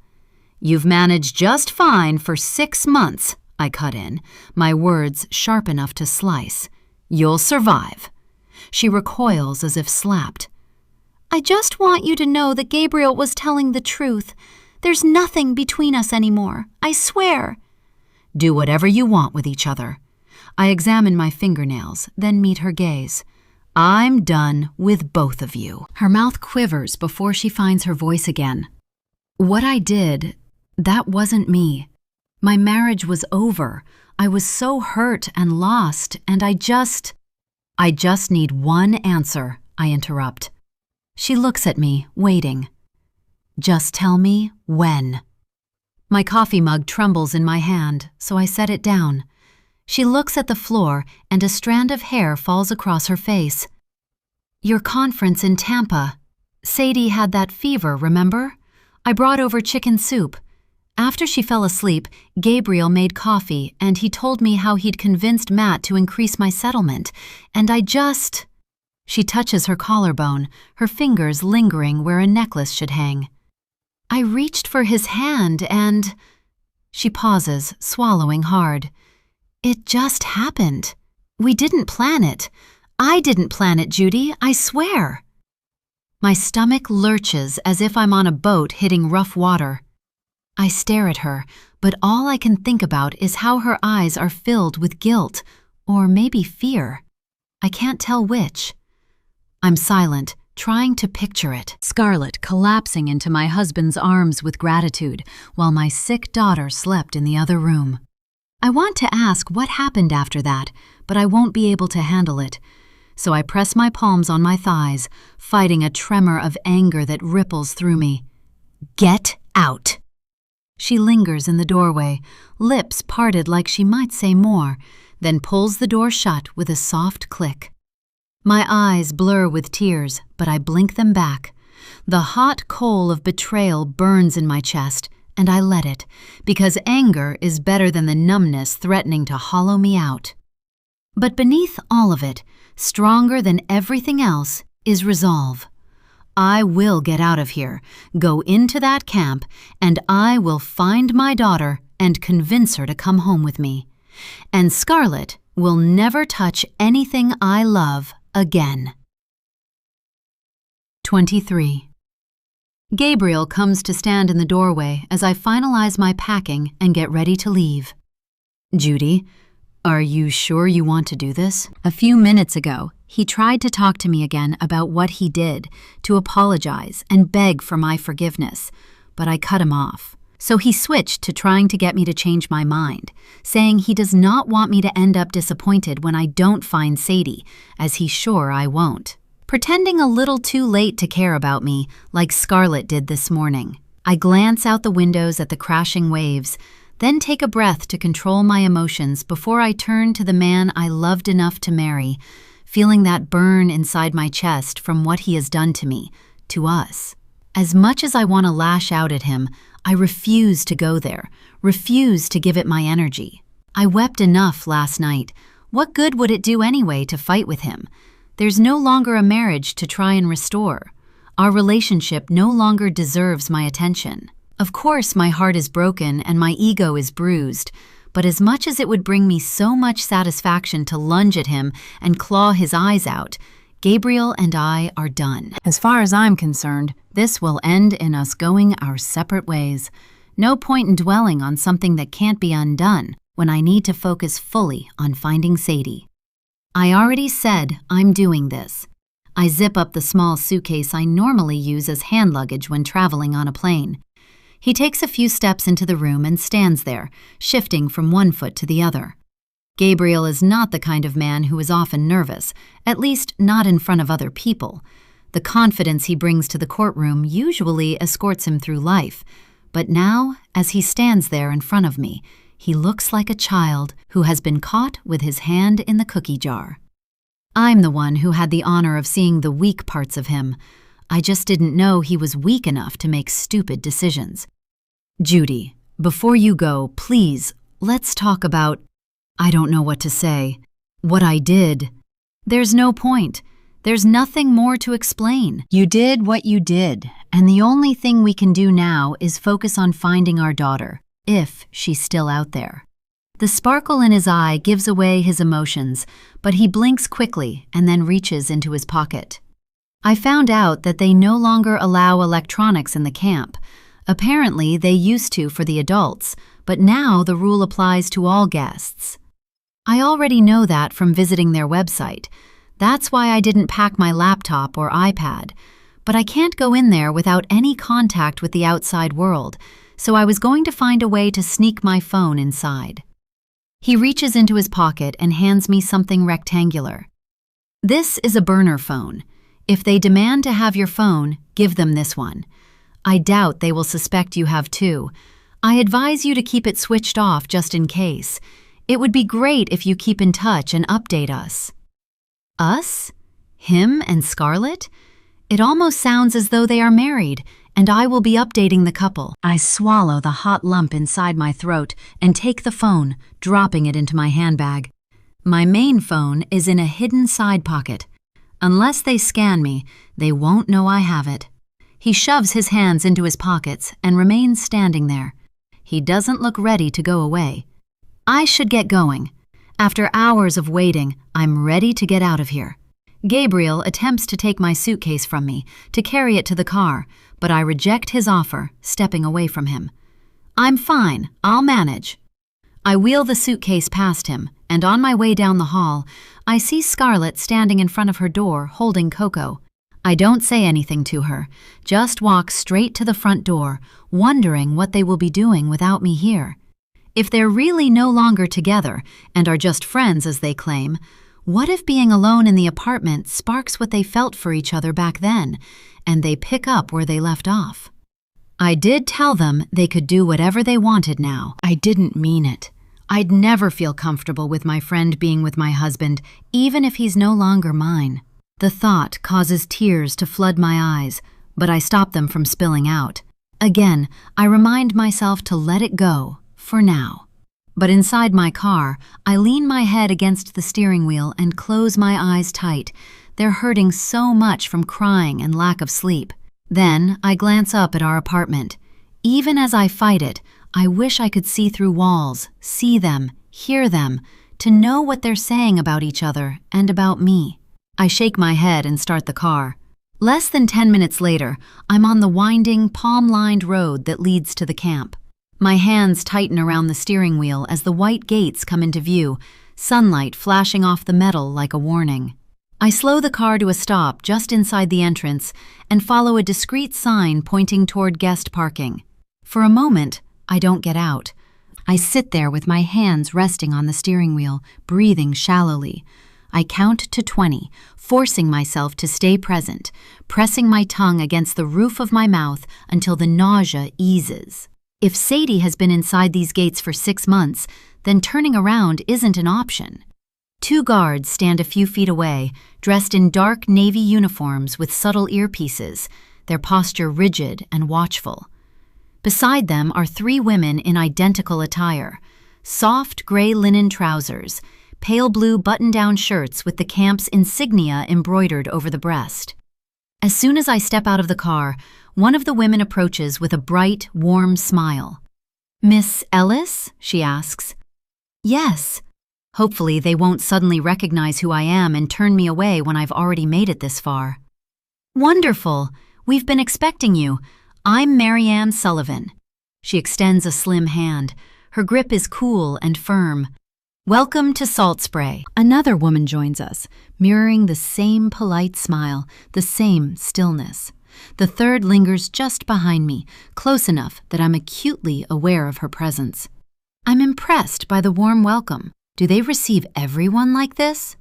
Speaker 1: "You've managed just fine for 6 months," I cut in, my words sharp enough to slice. "You'll survive." She recoils as if slapped. "I just want you to know that Gabriel was telling the truth. There's nothing between us anymore, I swear." "Do whatever you want with each other. I examine my fingernails, then meet her gaze. I'm done with both of you. Her mouth quivers before she finds her voice again. What I did, that wasn't me. My marriage was over. I was so hurt and lost, and I just need one answer, I interrupt. She looks at me, waiting. Just tell me when. My coffee mug trembles in my hand, so I set it down. She looks at the floor, and a strand of hair falls across her face. Your conference in Tampa. Sadie had that fever, remember? I brought over chicken soup. After she fell asleep, Gabriel made coffee, and he told me how he'd convinced Matt to increase my settlement, and She touches her collarbone, her fingers lingering where a necklace should hang. I reached for his hand and… She pauses, swallowing hard. It just happened. We didn't plan it. I didn't plan it, Judy, I swear. My stomach lurches as if I'm on a boat hitting rough water. I stare at her, but all I can think about is how her eyes are filled with guilt, or maybe fear. I can't tell which. I'm silent, trying to picture it. Scarlett collapsing into my husband's arms with gratitude, while my sick daughter slept in the other room. I want to ask what happened after that, but I won't be able to handle it. So I press my palms on my thighs, fighting a tremor of anger that ripples through me. Get out! She lingers in the doorway, lips parted like she might say more, then pulls the door shut with a soft click. My eyes blur with tears, but I blink them back. The hot coal of betrayal burns in my chest, and I let it, because anger is better than the numbness threatening to hollow me out. But beneath all of it, stronger than everything else, is resolve. I will get out of here, go into that camp, and I will find my daughter and convince her to come home with me. And Scarlett will never touch anything I love again. 23. Gabriel comes to stand in the doorway as I finalize my packing and get ready to leave. Judy, are you sure you want to do this? A few minutes ago, he tried to talk to me again about what he did, to apologize and beg for my forgiveness, but I cut him off. So he switched to trying to get me to change my mind, saying he does not want me to end up disappointed when I don't find Sadie, as he's sure I won't. Pretending a little too late to care about me, like Scarlett did this morning. I glance out the windows at the crashing waves, then take a breath to control my emotions before I turn to the man I loved enough to marry, feeling that burn inside my chest from what he has done to me, to us. As much as I want to lash out at him, I refuse to go there, refuse to give it my energy. I wept enough last night. What good would it do anyway to fight with him? There's no longer a marriage to try and restore. Our relationship no longer deserves my attention. Of course, my heart is broken and my ego is bruised, but as much as it would bring me so much satisfaction to lunge at him and claw his eyes out, Gabriel and I are done. As far as I'm concerned, this will end in us going our separate ways. No point in dwelling on something that can't be undone when I need to focus fully on finding Sadie. I already said I'm doing this. I zip up the small suitcase I normally use as hand luggage when traveling on a plane. He takes a few steps into the room and stands there, shifting from one foot to the other. Gabriel is not the kind of man who is often nervous, at least not in front of other people. The confidence he brings to the courtroom usually escorts him through life, but now, as he stands there in front of me, he looks like a child who has been caught with his hand in the cookie jar. I'm the one who had the honor of seeing the weak parts of him. I just didn't know he was weak enough to make stupid decisions. Judy, before you go, please, let's talk about… I don't know what to say. What I did. There's no point. There's nothing more to explain. You did what you did, and the only thing we can do now is focus on finding our daughter, if she's still out there. The sparkle in his eye gives away his emotions, but he blinks quickly and then reaches into his pocket. I found out that they no longer allow electronics in the camp. Apparently, they used to for the adults, but now the rule applies to all guests. I already know that from visiting their website. That's why I didn't pack my laptop or iPad. But I can't go in there without any contact with the outside world, so I was going to find a way to sneak my phone inside. He reaches into his pocket and hands me something rectangular. This is a burner phone. If they demand to have your phone, give them this one. I doubt they will suspect you have two. I advise you to keep it switched off just in case. It would be great if you keep in touch and update us. Us? Him and Scarlett? It almost sounds as though they are married, and I will be updating the couple. I swallow the hot lump inside my throat and take the phone, dropping it into my handbag. My main phone is in a hidden side pocket. Unless they scan me, they won't know I have it. He shoves his hands into his pockets and remains standing there. He doesn't look ready to go away. I should get going. After hours of waiting, I'm ready to get out of here. Gabriel attempts to take my suitcase from me, to carry it to the car, but I reject his offer, stepping away from him. I'm fine, I'll manage. I wheel the suitcase past him, and on my way down the hall, I see Scarlett standing in front of her door holding Coco. I don't say anything to her, just walk straight to the front door, wondering what they will be doing without me here. If they're really no longer together and are just friends as they claim, what if being alone in the apartment sparks what they felt for each other back then, and they pick up where they left off? I did tell them they could do whatever they wanted now. I didn't mean it. I'd never feel comfortable with my friend being with my husband, even if he's no longer mine. The thought causes tears to flood my eyes, but I stop them from spilling out. Again, I remind myself to let it go, for now. But inside my car, I lean my head against the steering wheel and close my eyes tight. They're hurting so much from crying and lack of sleep. Then I glance up at our apartment. Even as I fight it, I wish I could see through walls, see them, hear them, to know what they're saying about each other and about me. I shake my head and start the car. Less than 10 minutes later, I'm on the winding, palm-lined road that leads to the camp. My hands tighten around the steering wheel as the white gates come into view, sunlight flashing off the metal like a warning. I slow the car to a stop just inside the entrance and follow a discreet sign pointing toward guest parking. For a moment, I don't get out. I sit there with my hands resting on the steering wheel, breathing shallowly. I count to 20, forcing myself to stay present, pressing my tongue against the roof of my mouth until the nausea eases. If Sadie has been inside these gates for 6 months, then turning around isn't an option. 2 guards stand a few feet away, dressed in dark navy uniforms with subtle earpieces, their posture rigid and watchful. Beside them are 3 women in identical attire, soft gray linen trousers, pale blue button-down shirts with the camp's insignia embroidered over the breast. As soon as I step out of the car, one of the women approaches with a bright, warm smile. "Miss Ellis?" she asks. "Yes." Hopefully they won't suddenly recognize who I am and turn me away when I've already made it this far. "Wonderful. We've been expecting you. I'm Marianne Sullivan." She extends a slim hand. Her grip is cool and firm. "Welcome to Salt Spray." Another woman joins us, mirroring the same polite smile, the same stillness. The third lingers just behind me, close enough that I'm acutely aware of her presence. I'm impressed by the warm welcome. Do they receive everyone like this?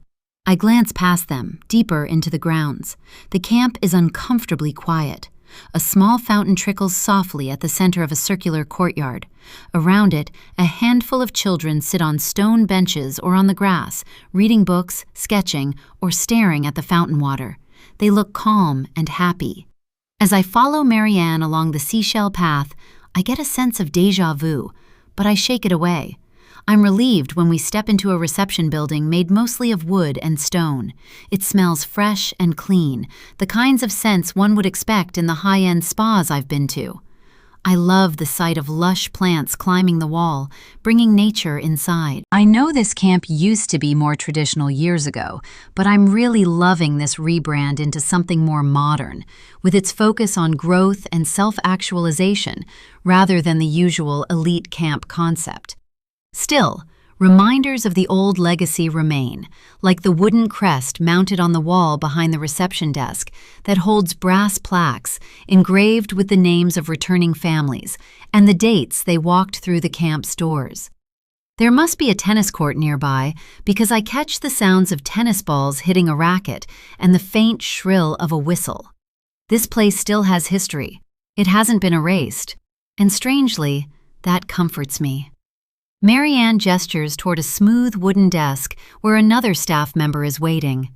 Speaker 1: I glance past them, deeper into the grounds. The camp is uncomfortably quiet. A small fountain trickles softly at the center of a circular courtyard. Around it, a handful of children sit on stone benches or on the grass, reading books, sketching, or staring at the fountain water. They look calm and happy. As I follow Marianne along the seashell path, I get a sense of déjà vu, but I shake it away. I'm relieved when we step into a reception building made mostly of wood and stone. It smells fresh and clean, the kinds of scents one would expect in the high-end spas I've been to. I love the sight of lush plants climbing the wall, bringing nature inside. I know this camp used to be more traditional years ago, but I'm really loving this rebrand into something more modern, with its focus on growth and self-actualization, rather than the usual elite camp concept. Still, Reminders of the old legacy remain, like the wooden crest mounted on the wall behind the reception desk that holds brass plaques engraved with the names of returning families and the dates they walked through the camp's doors. There must be a tennis court nearby because I catch the sounds of tennis balls hitting a racket and the faint shrill of a whistle. This place still has history. It hasn't been erased. And strangely, that comforts me. Marianne gestures toward a smooth wooden desk where another staff member is waiting.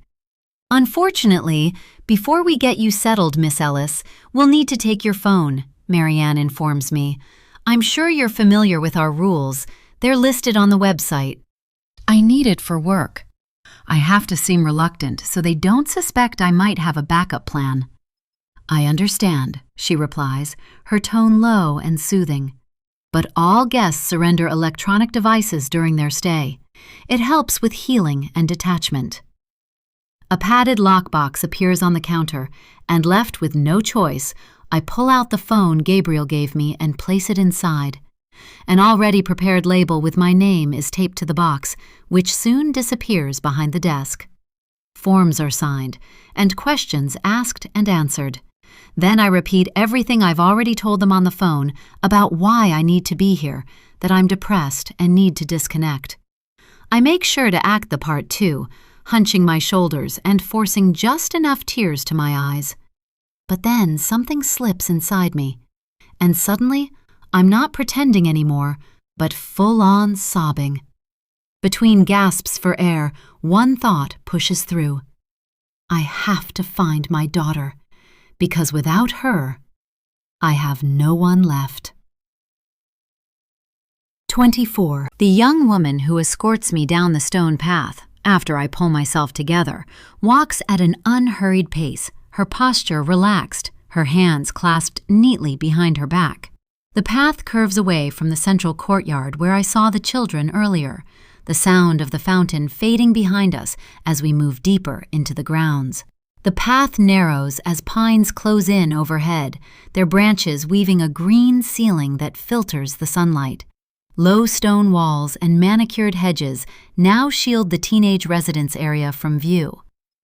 Speaker 1: Unfortunately, before we get you settled, Miss Ellis, we'll need to take your phone, Marianne informs me. I'm sure you're familiar with our rules. They're listed on the website. I need it for work. I have to seem reluctant so they don't suspect I might have a backup plan. I understand, she replies, her tone low and soothing. But all guests surrender electronic devices during their stay. It helps with healing and detachment. A padded lockbox appears on the counter, and left with no choice, I pull out the phone Gabriel gave me and place it inside. An already prepared label with my name is taped to the box, which soon disappears behind the desk. Forms are signed, and questions asked and answered. Then I repeat everything I've already told them on the phone about why I need to be here, that I'm depressed and need to disconnect. I make sure to act the part too, hunching my shoulders and forcing just enough tears to my eyes. But then something slips inside me, and suddenly I'm not pretending anymore, but full-on sobbing. Between gasps for air, one thought pushes through. I have to find my daughter, because without her, I have no one left. 24. The young woman who escorts me down the stone path, after I pull myself together, walks at an unhurried pace, her posture relaxed, her hands clasped neatly behind her back. The path curves away from the central courtyard where I saw the children earlier, the sound of the fountain fading behind us as we move deeper into the grounds. The path narrows as pines close in overhead, their branches weaving a green ceiling that filters the sunlight. Low stone walls and manicured hedges now shield the teenage residence area from view.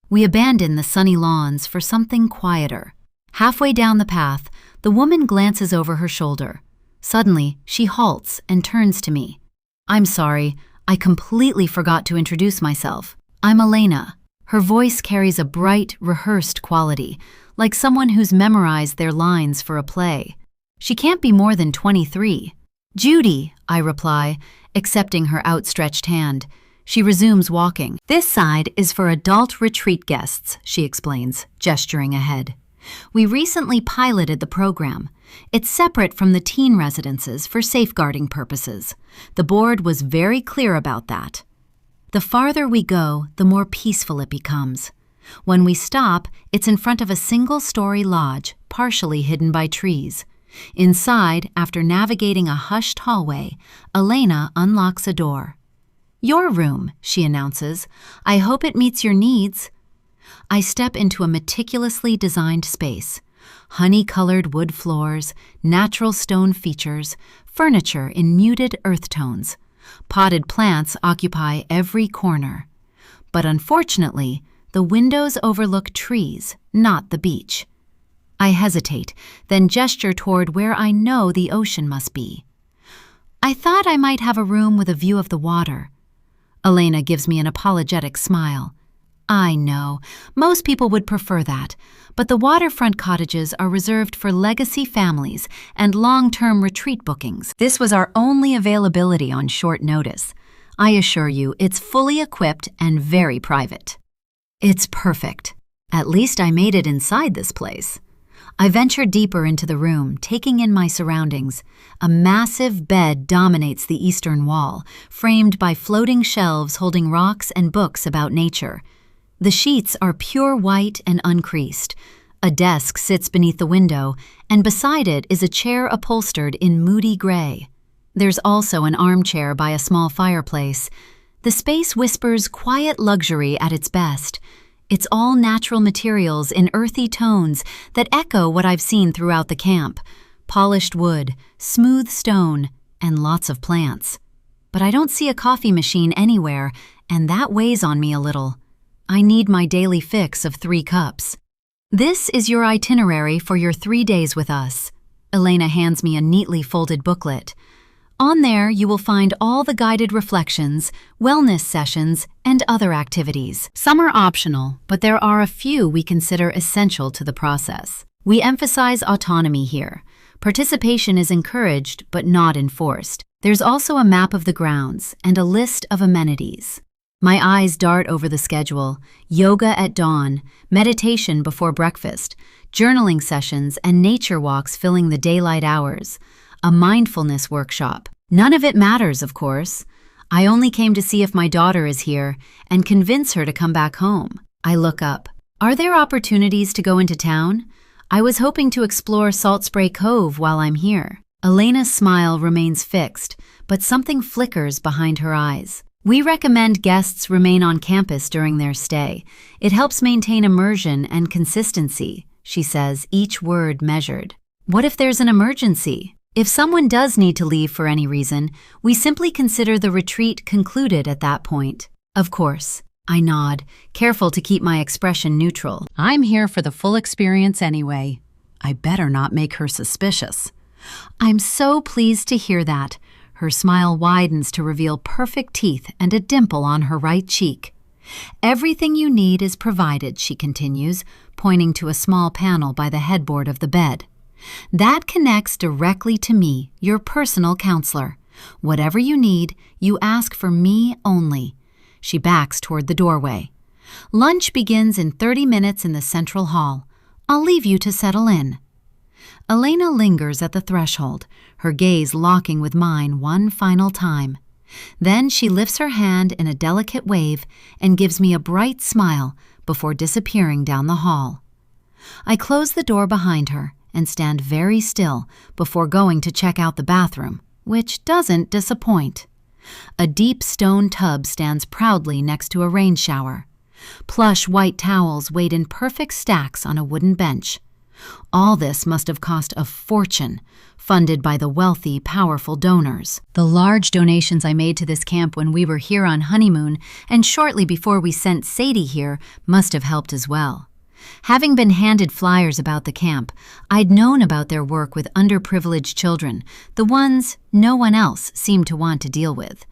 Speaker 1: We abandon the sunny lawns for something quieter. Halfway down the path, the woman glances over her shoulder. Suddenly, she halts and turns to me. I'm sorry, I completely forgot to introduce myself. I'm Elena. Her voice carries a bright, rehearsed quality, like someone who's memorized their lines for a play. She can't be more than 23. Judy, I reply, accepting her outstretched hand. She resumes walking. This side is for adult retreat guests, she explains, gesturing ahead. We recently piloted the program. It's separate from the teen residences for safeguarding purposes. The board was very clear about that. The farther we go, the more peaceful it becomes. When we stop, it's in front of a single-story lodge, partially hidden by trees. Inside, after navigating a hushed hallway, Elena unlocks a door. Your room, she announces. I hope it meets your needs. I step into a meticulously designed space. Honey-colored wood floors, natural stone features, furniture in muted earth tones. Potted plants occupy every corner. But unfortunately, the windows overlook trees, not the beach. I hesitate, then gesture toward where I know the ocean must be. I thought I might have a room with a view of the water. Elena gives me an apologetic smile. I know, most people would prefer that, but the waterfront cottages are reserved for legacy families and long-term retreat bookings. This was our only availability on short notice. I assure you, it's fully equipped and very private. It's perfect. At least I made it inside this place. I venture deeper into the room, taking in my surroundings. A massive bed dominates the eastern wall, framed by floating shelves holding rocks and books about nature. The sheets are pure white and uncreased. A desk sits beneath the window, and beside it is a chair upholstered in moody gray. There's also an armchair by a small fireplace. The space whispers quiet luxury at its best. It's all natural materials in earthy tones that echo what I've seen throughout the camp. Polished wood, smooth stone, and lots of plants. but I don't see a coffee machine anywhere, and that weighs on me a little. I need my daily fix of 3 cups. This is your itinerary for your 3 days with us. Elena hands me a neatly folded booklet. On there, you will find all the guided reflections, wellness sessions, and other activities. Some are optional, but there are a few we consider essential to the process. We emphasize autonomy here. Participation is encouraged, but not enforced. There's also a map of the grounds and a list of amenities. My eyes dart over the schedule: yoga at dawn, meditation before breakfast, journaling sessions and nature walks filling the daylight hours, a mindfulness workshop. None of it matters, of course. I only came to see if my daughter is here and convince her to come back home. I look up. Are there opportunities to go into town? I was hoping to explore Salt Spray Cove while I'm here. Elena's smile remains fixed, but something flickers behind her eyes. We recommend guests remain on campus during their stay. It helps maintain immersion and consistency, she says, each word measured. What if there's an emergency? If someone does need to leave for any reason, we simply consider the retreat concluded at that point. Of course. I nod, careful to keep my expression neutral. I'm here for the full experience anyway. I better not make her suspicious. I'm so pleased to hear that. Her smile widens to reveal perfect teeth and a dimple on her right cheek. Everything you need is provided, she continues, pointing to a small panel by the headboard of the bed. That connects directly to me, your personal counselor. Whatever you need, you ask for me only. She backs toward the doorway. Lunch begins in 30 minutes in the central hall. I'll leave you to settle in. Elena lingers at the threshold, her gaze locking with mine one final time. Then she lifts her hand in a delicate wave and gives me a bright smile before disappearing down the hall. I close the door behind her and stand very still before going to check out the bathroom, which doesn't disappoint. A deep stone tub stands proudly next to a rain shower. Plush white towels wait in perfect stacks on a wooden bench. All this must have cost a fortune, funded by the wealthy, powerful donors. The large donations I made to this camp when we were here on honeymoon and shortly before we sent Sadie here must have helped as well. Having been handed flyers about the camp, I'd known about their work with underprivileged children, the ones no one else seemed to want to deal with.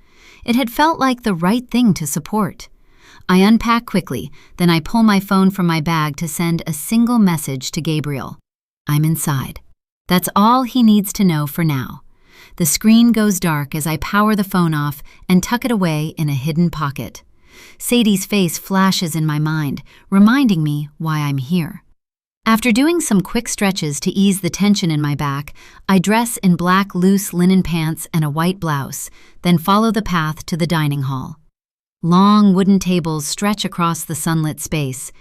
Speaker 1: It had felt like the right thing to support. I unpack quickly, then I pull my phone from my bag to send a single message to Gabriel. I'm inside. That's all he needs to know for now. The screen goes dark as I power the phone off and tuck it away in a hidden pocket. Sadie's face flashes in my mind, reminding me why I'm here. After doing some quick stretches to ease the tension in my back, I dress in black loose linen pants and a white blouse, then follow the path to the dining hall. Long wooden tables stretch across the sunlit space.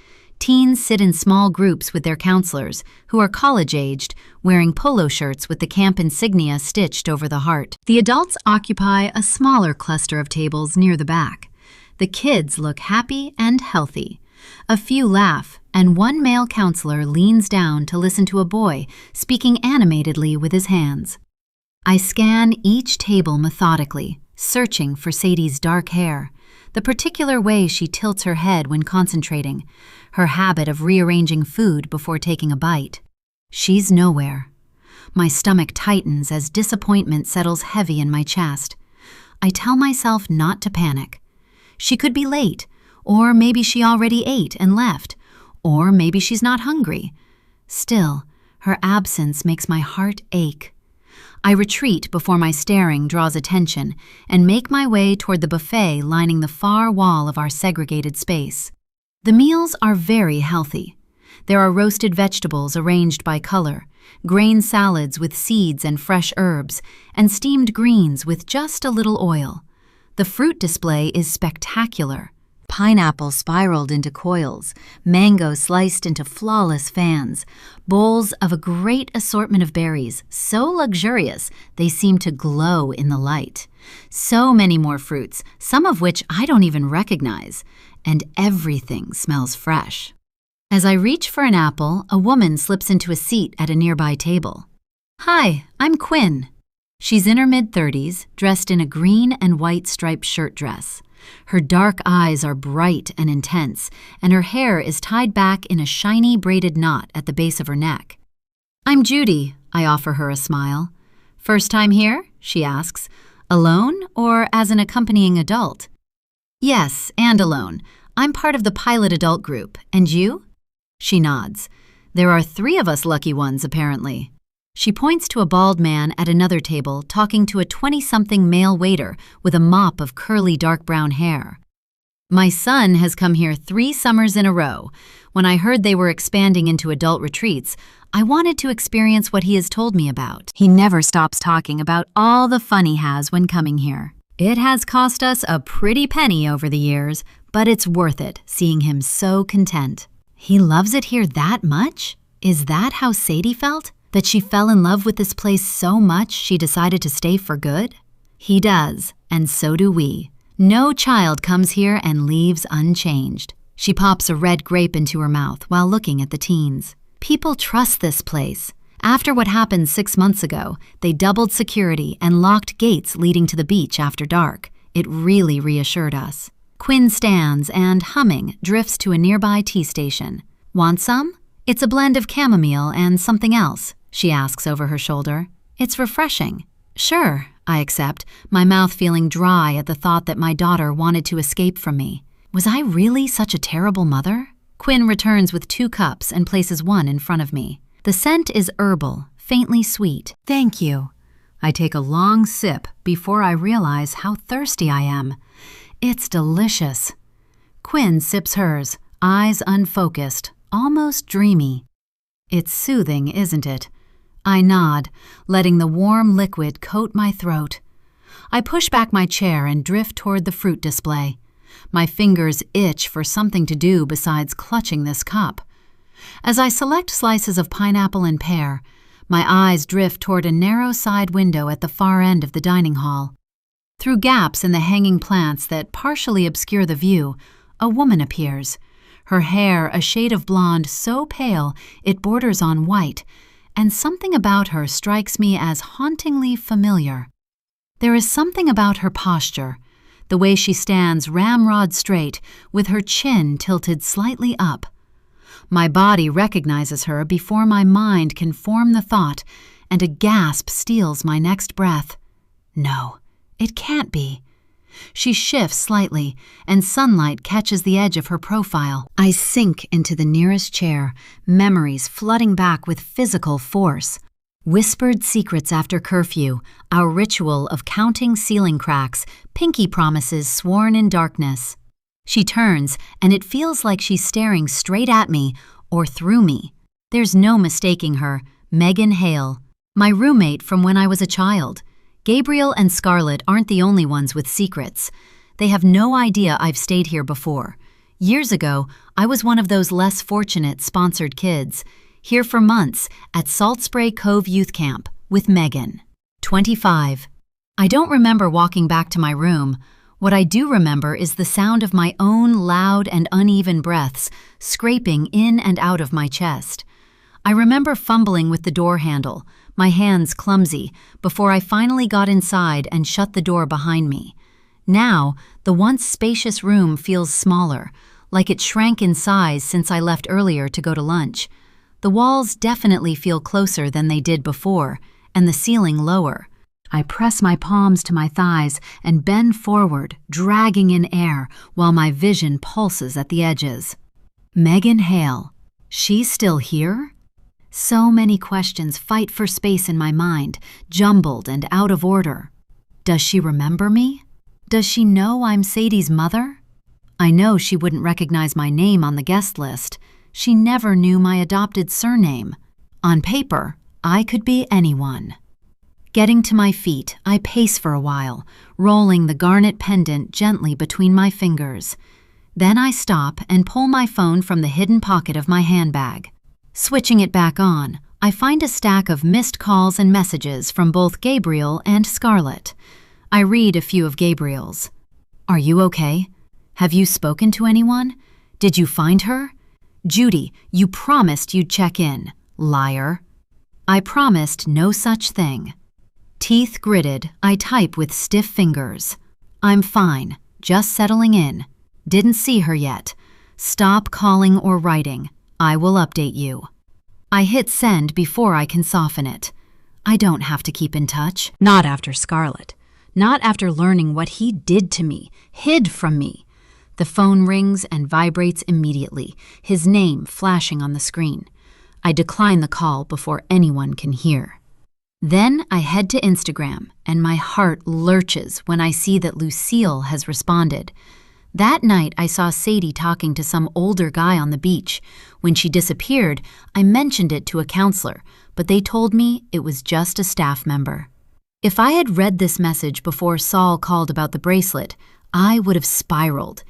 Speaker 1: Teens sit in small groups with their counselors, who are college-aged, wearing polo shirts with the camp insignia stitched over the heart. The adults occupy a smaller cluster of tables near the back. The kids look happy and healthy. A few laugh, and one male counselor leans down to listen to a boy speaking animatedly with his hands. I scan each table methodically, searching for Sadie's dark hair, the particular way she tilts her head when concentrating, her habit of rearranging food before taking a bite. She's nowhere. My stomach tightens as disappointment settles heavy in my chest. I tell myself not to panic. She could be late, or maybe she already ate and left, or maybe she's not hungry. Still, her absence makes my heart ache. I retreat before my staring draws attention and make my way toward the buffet lining the far wall of our segregated space. The meals are very healthy. There are roasted vegetables arranged by color, grain salads with seeds and fresh herbs, and steamed greens with just a little oil. The fruit display is spectacular. Pineapple spiraled into coils, mango sliced into flawless fans, bowls of a great assortment of berries, so luxurious they seem to glow in the light. So many more fruits, some of which I don't even recognize, and everything smells fresh. As I reach for an apple, a woman slips into a seat at a nearby table. "Hi, I'm Quinn." She's in her mid-30s, dressed in a green and white striped shirt dress. Her dark eyes are bright and intense, and her hair is tied back in a shiny braided knot at the base of her neck. "I'm Judy," I offer her a smile. "First time here?" she asks. "Alone or as an accompanying adult?" "Yes, and alone. I'm part of the pilot adult group. And you?" She nods. "There are 3 of us lucky ones, apparently." She points to a bald man at another table talking to a 20-something male waiter with a mop of curly dark brown hair. "My son has come here 3 summers in a row. When I heard they were expanding into adult retreats, I wanted to experience what he has told me about. He never stops talking about all the fun he has when coming here. It has cost us a pretty penny over the years, but it's worth it, seeing him so content." "He loves it here that much? Is that how Sadie felt? That she fell in love with this place so much she decided to stay for good?" "He does, and so do we. No child comes here and leaves unchanged." She pops a red grape into her mouth while looking at the teens. "People trust this place. After what happened 6 months ago, they doubled security and locked gates leading to the beach after dark. It really reassured us." Quinn stands and, humming, drifts to a nearby tea station. "Want some? It's a blend of chamomile and something else," she asks over her shoulder. "It's refreshing." "Sure," I accept, my mouth feeling dry at the thought that my daughter wanted to escape from me. Was I really such a terrible mother? Quinn returns with 2 cups and places one in front of me. The scent is herbal, faintly sweet. "Thank you." I take a long sip before I realize how thirsty I am. It's delicious. Quinn sips hers, eyes unfocused, almost dreamy. "It's soothing, isn't it?" I nod, letting the warm liquid coat my throat. I push back my chair and drift toward the fruit display. My fingers itch for something to do besides clutching this cup. As I select slices of pineapple and pear, my eyes drift toward a narrow side window at the far end of the dining hall. Through gaps in the hanging plants that partially obscure the view, a woman appears. Her hair a shade of blonde so pale it borders on white, and something about her strikes me as hauntingly familiar. There is something about her posture, the way she stands ramrod straight with her chin tilted slightly up. My body recognizes her before my mind can form the thought, and a gasp steals my next breath. No, it can't be. She shifts slightly, and sunlight catches the edge of her profile. I sink into the nearest chair, memories flooding back with physical force. Whispered secrets after curfew, our ritual of counting ceiling cracks, pinky promises sworn in darkness. She turns, and it feels like she's staring straight at me or through me. There's no mistaking her, Megan Hale, my roommate from when I was a child. Gabriel and Scarlett aren't the only ones with secrets. They have no idea I've stayed here before. Years ago, I was one of those less fortunate sponsored kids, here for months at Salt Spray Cove Youth Camp with Megan. 25. I don't remember walking back to my room. What I do remember is the sound of my own loud and uneven breaths scraping in and out of my chest. I remember fumbling with the door handle, my hands clumsy, before I finally got inside and shut the door behind me. Now, the once spacious room feels smaller, like it shrank in size since I left earlier to go to lunch. The walls definitely feel closer than they did before, and the ceiling lower. I press my palms to my thighs and bend forward, dragging in air while my vision pulses at the edges. Megan Hale. She's still here? So many questions fight for space in my mind, jumbled and out of order. Does she remember me? Does she know I'm Sadie's mother? I know she wouldn't recognize my name on the guest list. She never knew my adopted surname. On paper, I could be anyone. Getting to my feet, I pace for a while, rolling the garnet pendant gently between my fingers. Then I stop and pull my phone from the hidden pocket of my handbag. Switching it back on, I find a stack of missed calls and messages from both Gabriel and Scarlett. I read a few of Gabriel's. "Are you okay? Have you spoken to anyone? Did you find her? Judy, you promised you'd check in. Liar." I promised no such thing. Teeth gritted, I type with stiff fingers. I'm fine, just settling in. Didn't see her yet. Stop calling or writing. I will update you. I hit send before I can soften it. I don't have to keep in touch. Not after Scarlett. Not after learning what he did to me, hid from me. The phone rings and vibrates immediately, his name flashing on the screen. I decline the call before anyone can hear. Then I head to Instagram, and my heart lurches when I see that Lucille has responded. That night, I saw Sadie talking to some older guy on the beach. When she disappeared, I mentioned it to a counselor, but they told me it was just a staff member. If I had read this message before Saul called about the bracelet, I would have spiraled.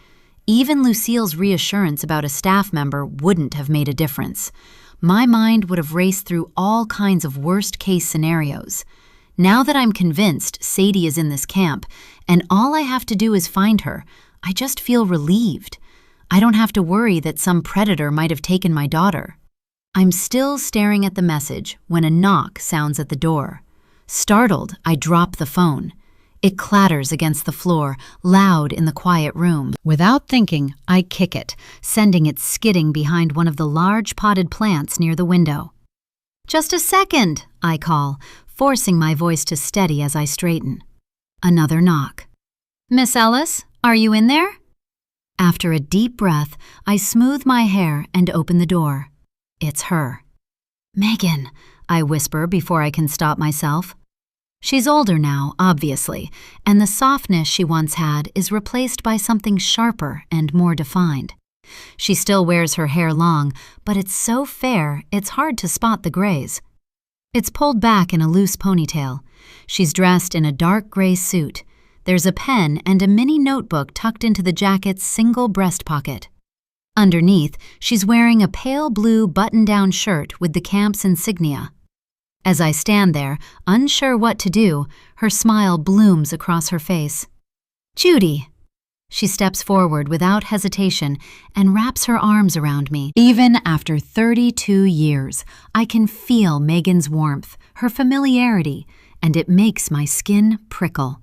Speaker 1: Even Lucille's reassurance about a staff member wouldn't have made a difference. My mind would have raced through all kinds of worst-case scenarios. Now that I'm convinced Sadie is in this camp, and all I have to do is find her, I just feel relieved. I don't have to worry that some predator might have taken my daughter. I'm still staring at the message when a knock sounds at the door. Startled, I drop the phone. It clatters against the floor, loud in the quiet room. Without thinking, I kick it, sending it skidding behind one of the large potted plants near the window. "Just a second," I call, forcing my voice to steady as I straighten. Another knock. "Miss Ellis, are you in there?" After a deep breath, I smooth my hair and open the door. It's her. "Megan," I whisper before I can stop myself. She's older now, obviously, and the softness she once had is replaced by something sharper and more defined. She still wears her hair long, but it's so fair it's hard to spot the grays. It's pulled back in a loose ponytail. She's dressed in a dark gray suit. There's a pen and a mini notebook tucked into the jacket's single breast pocket. Underneath, she's wearing a pale blue button-down shirt with the camp's insignia. As I stand there, unsure what to do, her smile blooms across her face. "Judy." She steps forward without hesitation and wraps her arms around me. Even after 32 years, I can feel Megan's warmth, her familiarity, and it makes my skin prickle.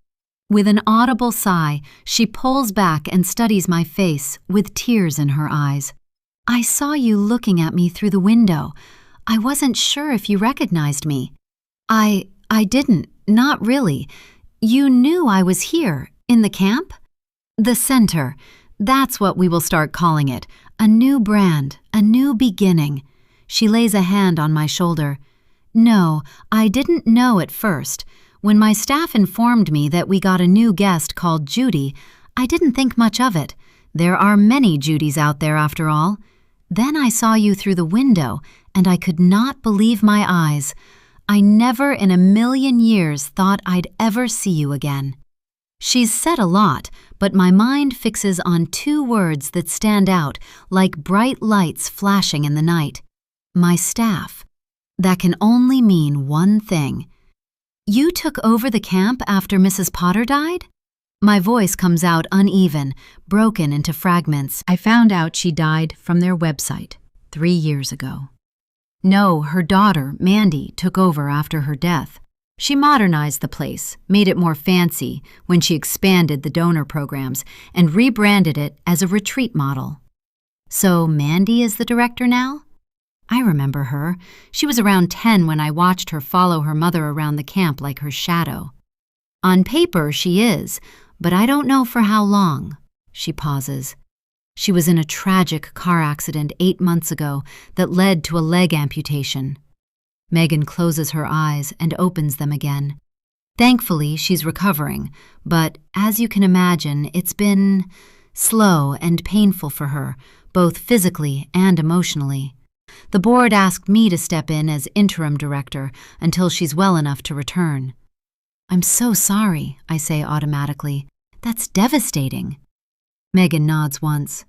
Speaker 1: With an audible sigh, she pulls back and studies my face with tears in her eyes. "I saw you looking at me through the window. I wasn't sure if you recognized me." I didn't, not really. You knew I was here, in the camp?" "The center. That's what we will start calling it. A new brand, a new beginning." She lays a hand on my shoulder. "No, I didn't know at first. When my staff informed me that we got a new guest called Judy, I didn't think much of it. There are many Judys out there after all. Then I saw you through the window, and I could not believe my eyes. I never in a million years thought I'd ever see you again." She's said a lot, but my mind fixes on two words that stand out like bright lights flashing in the night. My staff. That can only mean one thing. "You took over the camp after Mrs. Potter died?" My voice comes out uneven, broken into fragments. "I found out she died from their website 3 years ago." "No, her daughter, Mandy, took over after her death. She modernized the place, made it more fancy when she expanded the donor programs and rebranded it as a retreat model." "So Mandy is the director now?" "I remember her. She was around 10 when I watched her follow her mother around the camp like her shadow." "On paper, she is, but I don't know for how long." She pauses. "She was in a tragic car accident 8 months ago that led to a leg amputation." Megan closes her eyes and opens them again. Thankfully, she's recovering, but as you can imagine, it's been slow and painful for her, both physically and emotionally. The board asked me to step in as interim director until she's well enough to return. "I'm so sorry," I say automatically. "That's devastating." Megan nods once.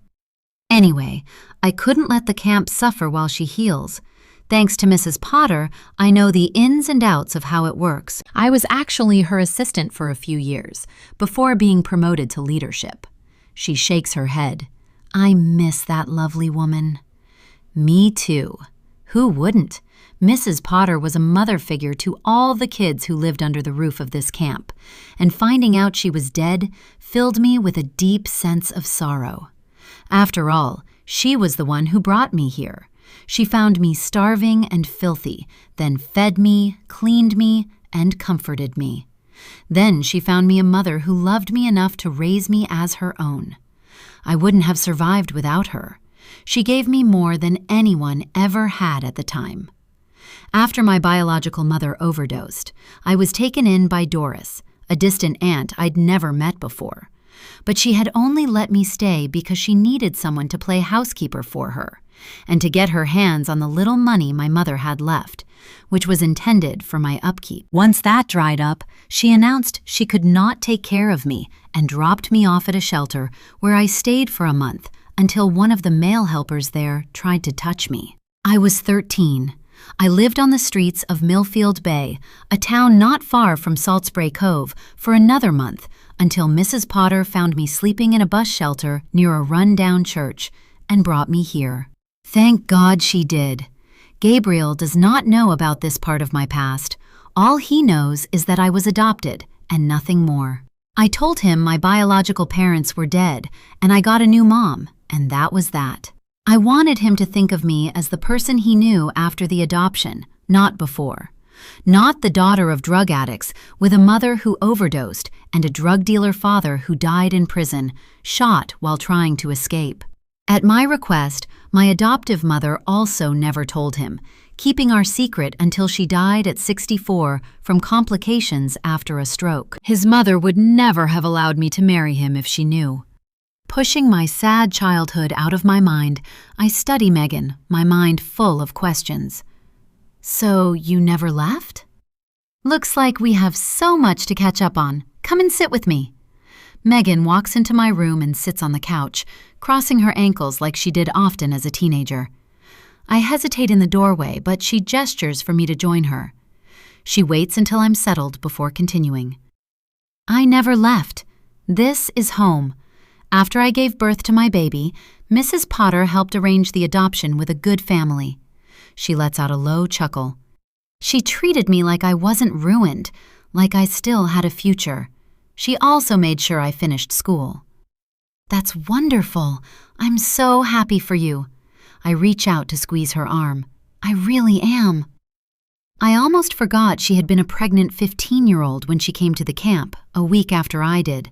Speaker 1: "Anyway, I couldn't let the camp suffer while she heals. Thanks to Mrs. Potter, I know the ins and outs of how it works. I was actually her assistant for a few years, before being promoted to leadership." She shakes her head. "I miss that lovely woman." "Me too. Who wouldn't? Mrs. Potter was a mother figure to all the kids who lived under the roof of this camp, and finding out she was dead filled me with a deep sense of sorrow. After all, she was the one who brought me here. She found me starving and filthy, then fed me, cleaned me, and comforted me. Then she found me a mother who loved me enough to raise me as her own. I wouldn't have survived without her. She gave me more than anyone ever had at the time. After my biological mother overdosed, I was taken in by Doris, a distant aunt I'd never met before. But she had only let me stay because she needed someone to play housekeeper for her, and to get her hands on the little money my mother had left, which was intended for my upkeep. Once that dried up, she announced she could not take care of me and dropped me off at a shelter where I stayed for a month until one of the male helpers there tried to touch me. I was 13. I lived on the streets of Millfield Bay, a town not far from Salt Spray Cove, for another month until Mrs. Potter found me sleeping in a bus shelter near a run-down church and brought me here. Thank God she did. Gabriel does not know about this part of my past. All he knows is that I was adopted and nothing more. I told him my biological parents were dead and I got a new mom, and that was that. I wanted him to think of me as the person he knew after the adoption, not before. Not the daughter of drug addicts with a mother who overdosed and a drug dealer father who died in prison, shot while trying to escape. At my request, my adoptive mother also never told him, keeping our secret until she died at 64 from complications after a stroke. His mother would never have allowed me to marry him if she knew. Pushing my sad childhood out of my mind, I study Megan, my mind full of questions. So you never left? Looks like we have so much to catch up on. Come and sit with me. Megan walks into my room and sits on the couch, crossing her ankles like she did often as a teenager. I hesitate in the doorway, but she gestures for me to join her. She waits until I'm settled before continuing. I never left. This is home. After I gave birth to my baby, Mrs. Potter helped arrange the adoption with a good family. She lets out a low chuckle. She treated me like I wasn't ruined, like I still had a future. She also made sure I finished school. That's wonderful. I'm so happy for you. I reach out to squeeze her arm. I really am. I almost forgot she had been a pregnant 15-year-old when she came to the camp, a week after I did.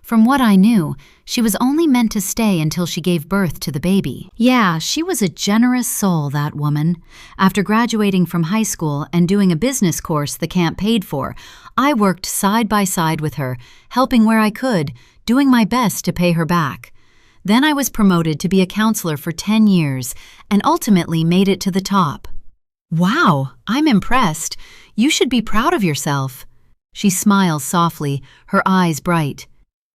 Speaker 1: From what I knew, she was only meant to stay until she gave birth to the baby. Yeah, she was a generous soul, that woman. After graduating from high school and doing a business course the camp paid for, I worked side by side with her, helping where I could, doing my best to pay her back. Then I was promoted to be a counselor for 10 years and ultimately made it to the top. Wow, I'm impressed. You should be proud of yourself. She smiles softly, her eyes bright.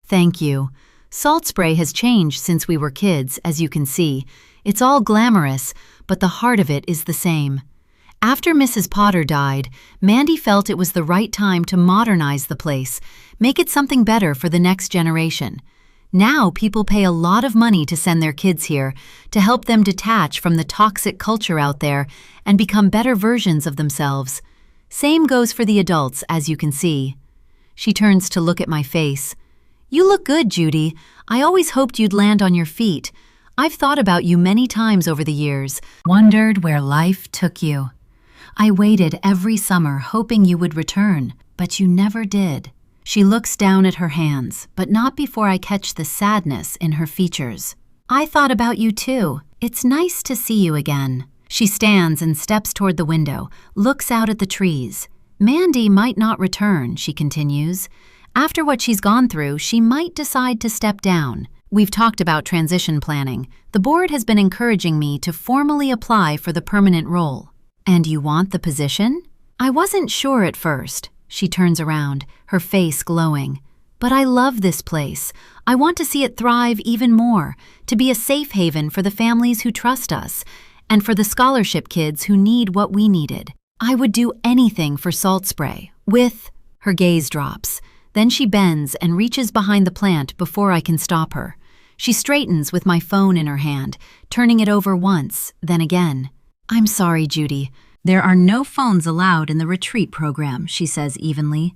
Speaker 1: Thank you. Salt Spray has changed since we were kids, as you can see. It's all glamorous, but the heart of it is the same. After Mrs. Potter died, Mandy felt it was the right time to modernize the place, make it something better for the next generation. Now people pay a lot of money to send their kids here, to help them detach from the toxic culture out there and become better versions of themselves. Same goes for the adults, as you can see. She turns to look at my face. You look good, Judy. I always hoped you'd land on your feet. I've thought about you many times over the years, wondered where life took you. I waited every summer hoping you would return, but you never did. She looks down at her hands, but not before I catch the sadness in her features. I thought about you too. It's nice to see you again. She stands and steps toward the window, looks out at the trees. Mandy might not return, she continues. After what she's gone through, she might decide to step down. We've talked about transition planning. The board has been encouraging me to formally apply for the permanent role. And you want the position? I wasn't sure at first. She turns around, her face glowing. But I love this place. I want to see it thrive even more, to be a safe haven for the families who trust us, and for the scholarship kids who need what we needed. I would do anything for Salt Spray. Her gaze drops. Then she bends and reaches behind the plant before I can stop her. She straightens with my phone in her hand, turning it over once, then again. I'm sorry, Judy. There are no phones allowed in the retreat program, she says evenly.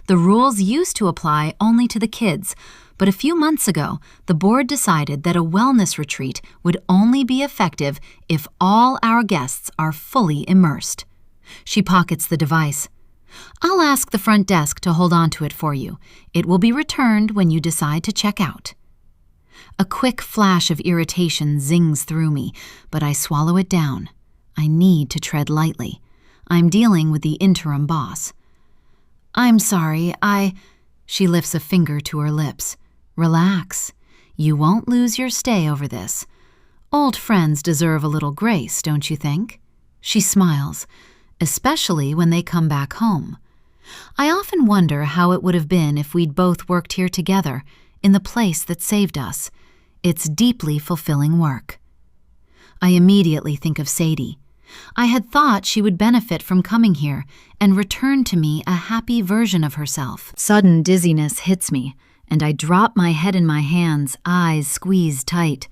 Speaker 1: The rules used to apply only to the kids, but a few months ago, the board decided that a wellness retreat would only be effective if all our guests are fully immersed. She pockets the device. I'll ask the front desk to hold on to it for you. It will be returned when you decide to check out. A quick flash of irritation zings through me, but I swallow it down. I need to tread lightly. I'm dealing with the interim boss. I'm sorry, She lifts a finger to her lips. Relax. You won't lose your stay over this. Old friends deserve a little grace, don't you think? She smiles, especially when they come back home. I often wonder how it would have been if we'd both worked here together, in the place that saved us. It's deeply fulfilling work. I immediately think of Sadie. I had thought she would benefit from coming here and return to me a happy version of herself. Sudden dizziness hits me, and I drop my head in my hands, eyes squeezed tight.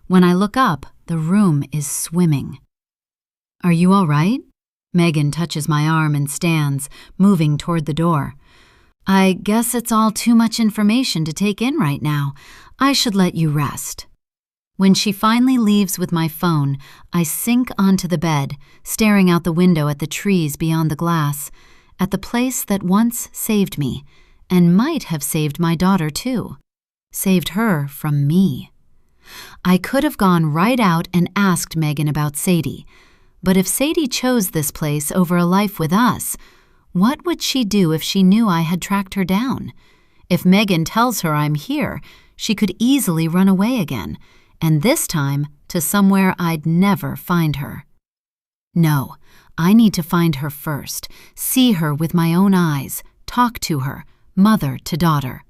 Speaker 1: When I look up, the room is swimming. Are you all right? Megan touches my arm and stands, moving toward the door. I guess it's all too much information to take in right now. I should let you rest. When she finally leaves with my phone, I sink onto the bed, staring out the window at the trees beyond the glass, at the place that once saved me, and might have saved my daughter too. Saved her from me. I could have gone right out and asked Megan about Sadie, but if Sadie chose this place over a life with us, what would she do if she knew I had tracked her down? If Megan tells her I'm here, she could easily run away again, and this time to somewhere I'd never find her. No, I need to find her first, see her with my own eyes, talk to her, mother to daughter.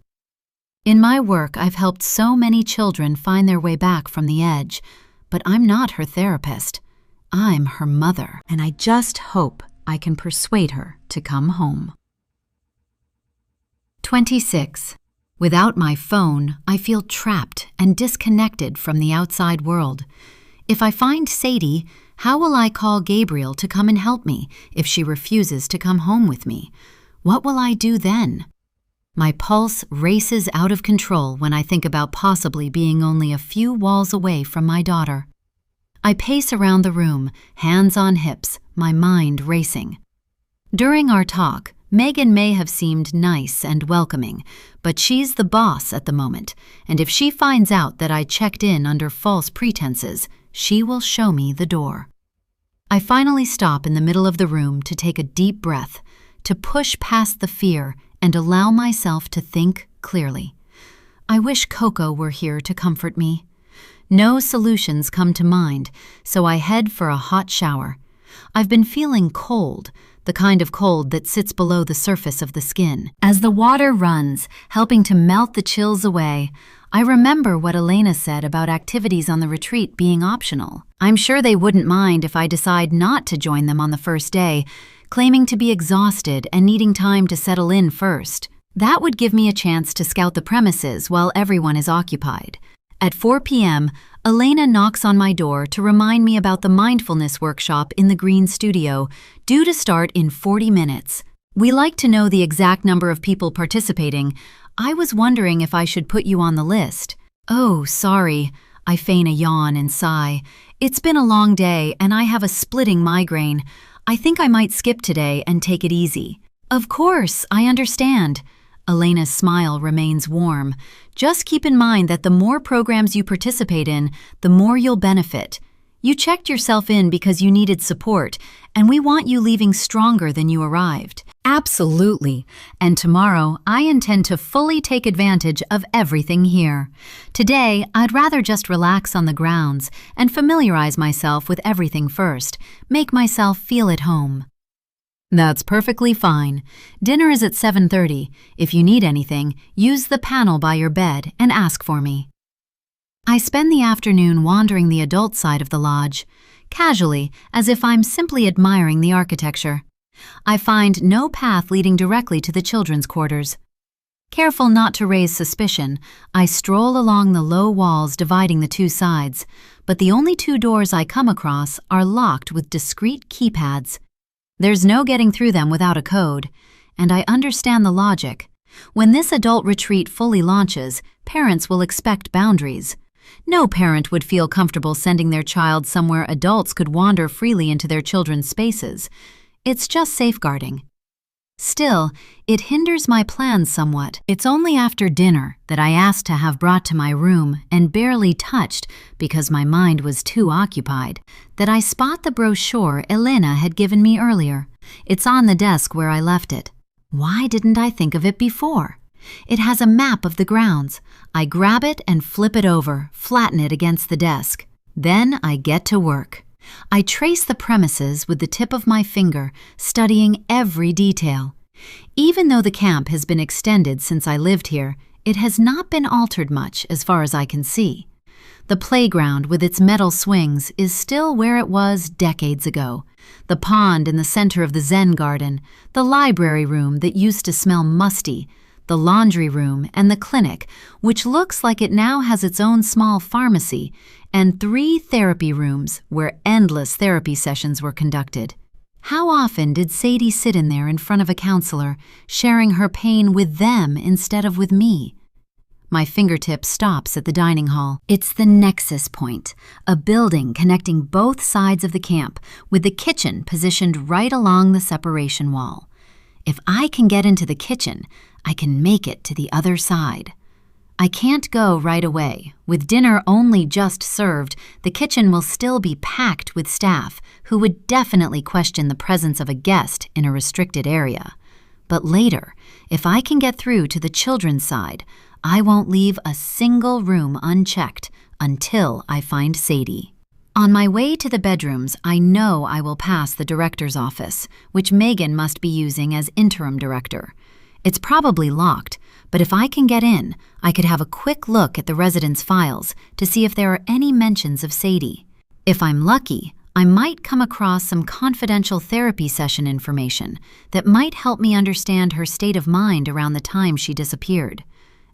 Speaker 1: In my work, I've helped so many children find their way back from the edge, but I'm not her therapist. I'm her mother, and I just hope I can persuade her to come home. 26. Without my phone, I feel trapped and disconnected from the outside world. If I find Sadie, how will I call Gabriel to come and help me if she refuses to come home with me? What will I do then? My pulse races out of control when I think about possibly being only a few walls away from my daughter. I pace around the room, hands on hips, my mind racing. During our talk, Megan may have seemed nice and welcoming, but she's the boss at the moment, and if she finds out that I checked in under false pretenses, she will show me the door. I finally stop in the middle of the room to take a deep breath, to push past the fear and allow myself to think clearly. I wish Coco were here to comfort me. No solutions come to mind, so I head for a hot shower. I've been feeling cold, the kind of cold that sits below the surface of the skin. As the water runs, helping to melt the chills away, I remember what Elena said about activities on the retreat being optional. I'm sure they wouldn't mind if I decide not to join them on the first day, claiming to be exhausted and needing time to settle in first. That would give me a chance to scout the premises while everyone is occupied. At 4 p.m., Elena knocks on my door to remind me about the mindfulness workshop in the Green Studio, due to start in 40 minutes. We like to know the exact number of people participating. I was wondering if I should put you on the list. Oh, sorry. I feign a yawn and sigh. It's been a long day and I have a splitting migraine. I think I might skip today and take it easy. Of course, I understand. Elena's smile remains warm. Just keep in mind that the more programs you participate in, the more you'll benefit. You checked yourself in because you needed support, and we want you leaving stronger than you arrived. Absolutely. And tomorrow, I intend to fully take advantage of everything here. Today, I'd rather just relax on the grounds and familiarize myself with everything first, make myself feel at home. That's perfectly fine. Dinner is at 7:30. If you need anything, use the panel by your bed and ask for me. I spend the afternoon wandering the adult side of the lodge, casually, as if I'm simply admiring the architecture. I find no path leading directly to the children's quarters. Careful not to raise suspicion, I stroll along the low walls dividing the two sides, but the only two doors I come across are locked with discreet keypads. There's no getting through them without a code, and I understand the logic. When this adult retreat fully launches, parents will expect boundaries. No parent would feel comfortable sending their child somewhere adults could wander freely into their children's spaces. It's just safeguarding. Still, it hinders my plans somewhat. It's only after dinner that I asked to have brought to my room and barely touched because my mind was too occupied, that I spot the brochure Elena had given me earlier. It's on the desk where I left it. Why didn't I think of it before? It has a map of the grounds. I grab it and flip it over, flatten it against the desk. Then I get to work. I trace the premises with the tip of my finger, studying every detail. Even though the camp has been extended since I lived here, it has not been altered much as far as I can see. The playground with its metal swings is still where it was decades ago. The pond in the center of the Zen garden, the library room that used to smell musty, the laundry room and the clinic, which looks like it now has its own small pharmacy, and 3 therapy rooms where endless therapy sessions were conducted. How often did Sadie sit in there in front of a counselor, sharing her pain with them instead of with me? My fingertip stops at the dining hall. It's the nexus point, a building connecting both sides of the camp, with the kitchen positioned right along the separation wall. If I can get into the kitchen, I can make it to the other side. I can't go right away. With dinner only just served, the kitchen will still be packed with staff who would definitely question the presence of a guest in a restricted area. But later, if I can get through to the children's side, I won't leave a single room unchecked until I find Sadie. On my way to the bedrooms, I know I will pass the director's office, which Megan must be using as interim director. It's probably locked, but if I can get in, I could have a quick look at the residents' files to see if there are any mentions of Sadie. If I'm lucky, I might come across some confidential therapy session information that might help me understand her state of mind around the time she disappeared.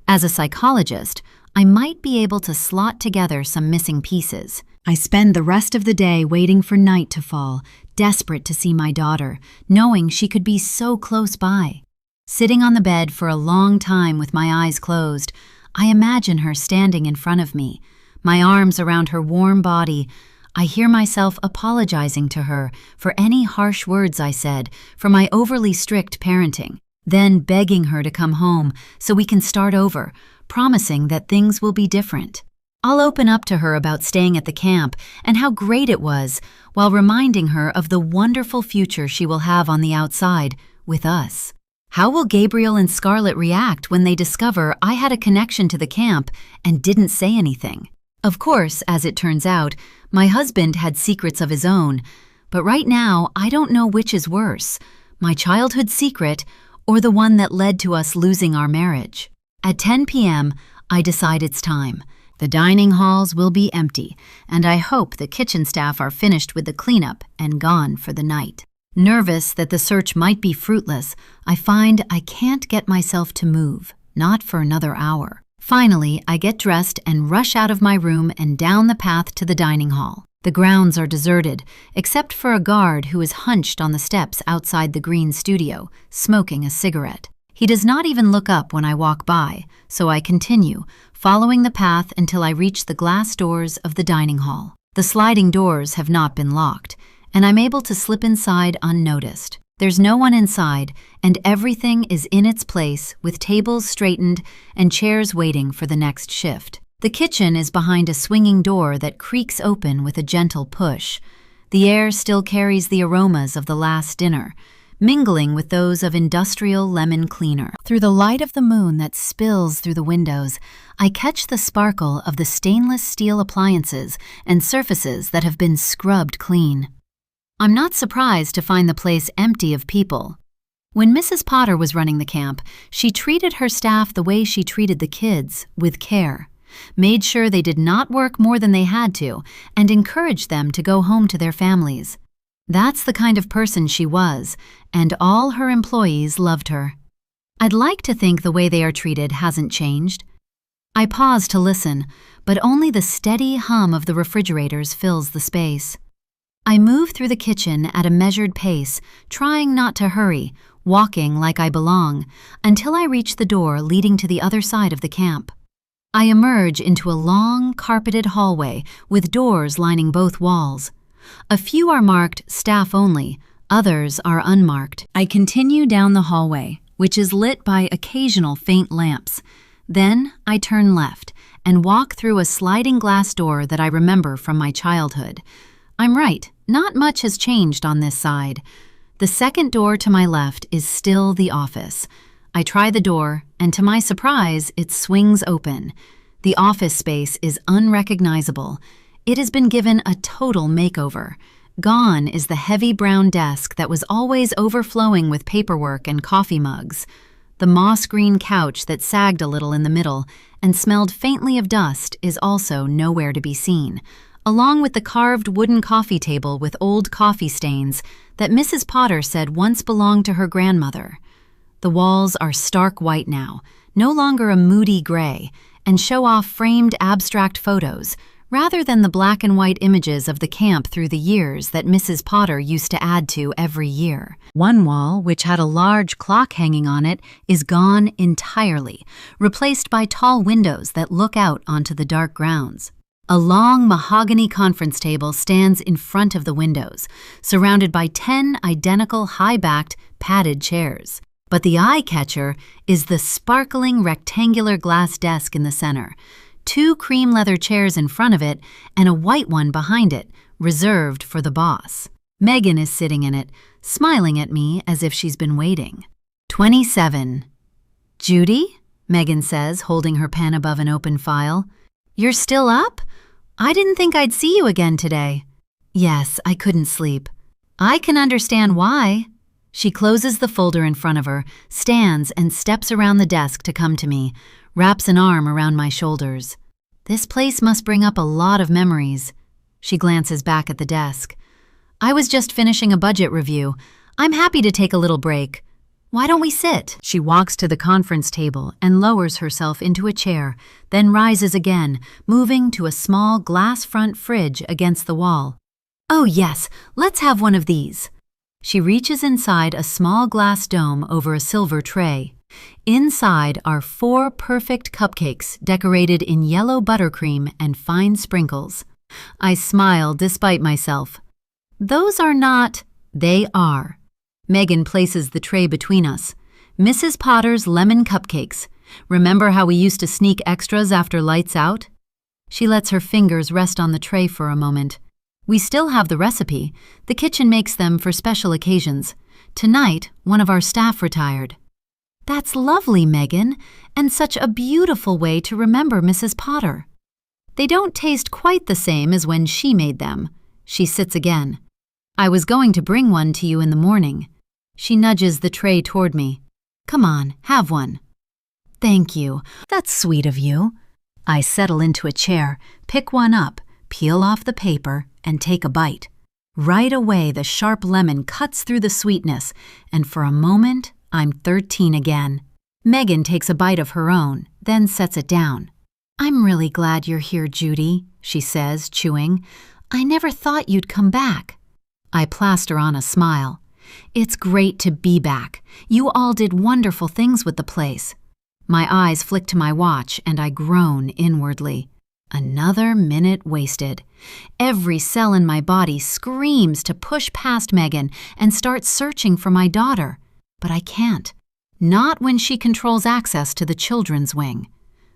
Speaker 1: As a psychologist, I might be able to slot together some missing pieces. I spend the rest of the day waiting for night to fall, desperate to see my daughter, knowing she could be so close by. Sitting on the bed for a long time with my eyes closed, I imagine her standing in front of me, my arms around her warm body. I hear myself apologizing to her for any harsh words I said, for my overly strict parenting, then begging her to come home so we can start over, promising that things will be different. I'll open up to her about staying at the camp and how great it was, while reminding her of the wonderful future she will have on the outside with us. How will Gabriel and Scarlett react when they discover I had a connection to the camp and didn't say anything? Of course, as it turns out, my husband had secrets of his own, but right now I don't know which is worse, my childhood secret or the one that led to us losing our marriage. At 10 p.m., I decide it's time. The dining halls will be empty, and I hope the kitchen staff are finished with the cleanup and gone for the night. Nervous that the search might be fruitless, I find I can't get myself to move, not for another hour. Finally, I get dressed and rush out of my room and down the path to the dining hall. The grounds are deserted, except for a guard who is hunched on the steps outside the green studio, smoking a cigarette. He does not even look up when I walk by, so I continue, following the path until I reach the glass doors of the dining hall. The sliding doors have not been locked, and I'm able to slip inside unnoticed. There's no one inside, and everything is in its place with tables straightened and chairs waiting for the next shift. The kitchen is behind a swinging door that creaks open with a gentle push. The air still carries the aromas of the last dinner, mingling with those of industrial lemon cleaner. Through the light of the moon that spills through the windows, I catch the sparkle of the stainless steel appliances and surfaces that have been scrubbed clean. I'm not surprised to find the place empty of people. When Mrs. Potter was running the camp, she treated her staff the way she treated the kids, with care, made sure they did not work more than they had to, and encouraged them to go home to their families. That's the kind of person she was, and all her employees loved her. I'd like to think the way they are treated hasn't changed. I pause to listen, but only the steady hum of the refrigerators fills the space. I move through the kitchen at a measured pace, trying not to hurry, walking like I belong, until I reach the door leading to the other side of the camp. I emerge into a long, carpeted hallway with doors lining both walls. A few are marked staff only, others are unmarked. I continue down the hallway, which is lit by occasional faint lamps. Then I turn left and walk through a sliding glass door that I remember from my childhood. I'm right, not much has changed on this side. The second door to my left is still the office. I try the door, and to my surprise, it swings open. The office space is unrecognizable. It has been given a total makeover. Gone is the heavy brown desk that was always overflowing with paperwork and coffee mugs. The moss-green couch that sagged a little in the middle and smelled faintly of dust is also nowhere to be seen, along with the carved wooden coffee table with old coffee stains that Mrs. Potter said once belonged to her grandmother. The walls are stark white now, no longer a moody gray, and show off framed abstract photos, rather than the black and white images of the camp through the years that Mrs. Potter used to add to every year. One wall, which had a large clock hanging on it, is gone entirely, replaced by tall windows that look out onto the dark grounds. A long mahogany conference table stands in front of the windows, surrounded by 10 identical high-backed, padded chairs. But the eye-catcher is the sparkling rectangular glass desk in the center, 2 cream leather chairs in front of it, and a white one behind it, reserved for the boss. Megan is sitting in it, smiling at me as if she's been waiting. 27. Judy? Megan says, holding her pen above an open file. You're still up? I didn't think I'd see you again today. Yes, I couldn't sleep. I can understand why. She closes the folder in front of her, stands and steps around the desk to come to me, wraps an arm around my shoulders. This place must bring up a lot of memories. She glances back at the desk. I was just finishing a budget review. I'm happy to take a little break. Why don't we sit? She walks to the conference table and lowers herself into a chair, then rises again, moving to a small glass front fridge against the wall. Oh yes, let's have one of these. She reaches inside a small glass dome over a silver tray. Inside are 4 perfect cupcakes decorated in yellow buttercream and fine sprinkles. I smile despite myself. Those are not. They are. Megan places the tray between us. Mrs. Potter's lemon cupcakes. Remember how we used to sneak extras after lights out? She lets her fingers rest on the tray for a moment. We still have the recipe. The kitchen makes them for special occasions. Tonight, one of our staff retired. That's lovely, Megan, and such a beautiful way to remember Mrs. Potter. They don't taste quite the same as when she made them. She sits again. I was going to bring one to you in the morning. She nudges the tray toward me. Come on, have one. Thank you. That's sweet of you. I settle into a chair, pick one up, peel off the paper, and take a bite. Right away, the sharp lemon cuts through the sweetness, and for a moment, I'm 13 again. Megan takes a bite of her own, then sets it down. I'm really glad you're here, Judy, she says, chewing. I never thought you'd come back. I plaster on a smile. It's great to be back. You all did wonderful things with the place. My eyes flick to my watch, and I groan inwardly. Another minute wasted. Every cell in my body screams to push past Megan and start searching for my daughter. But I can't. Not when she controls access to the children's wing.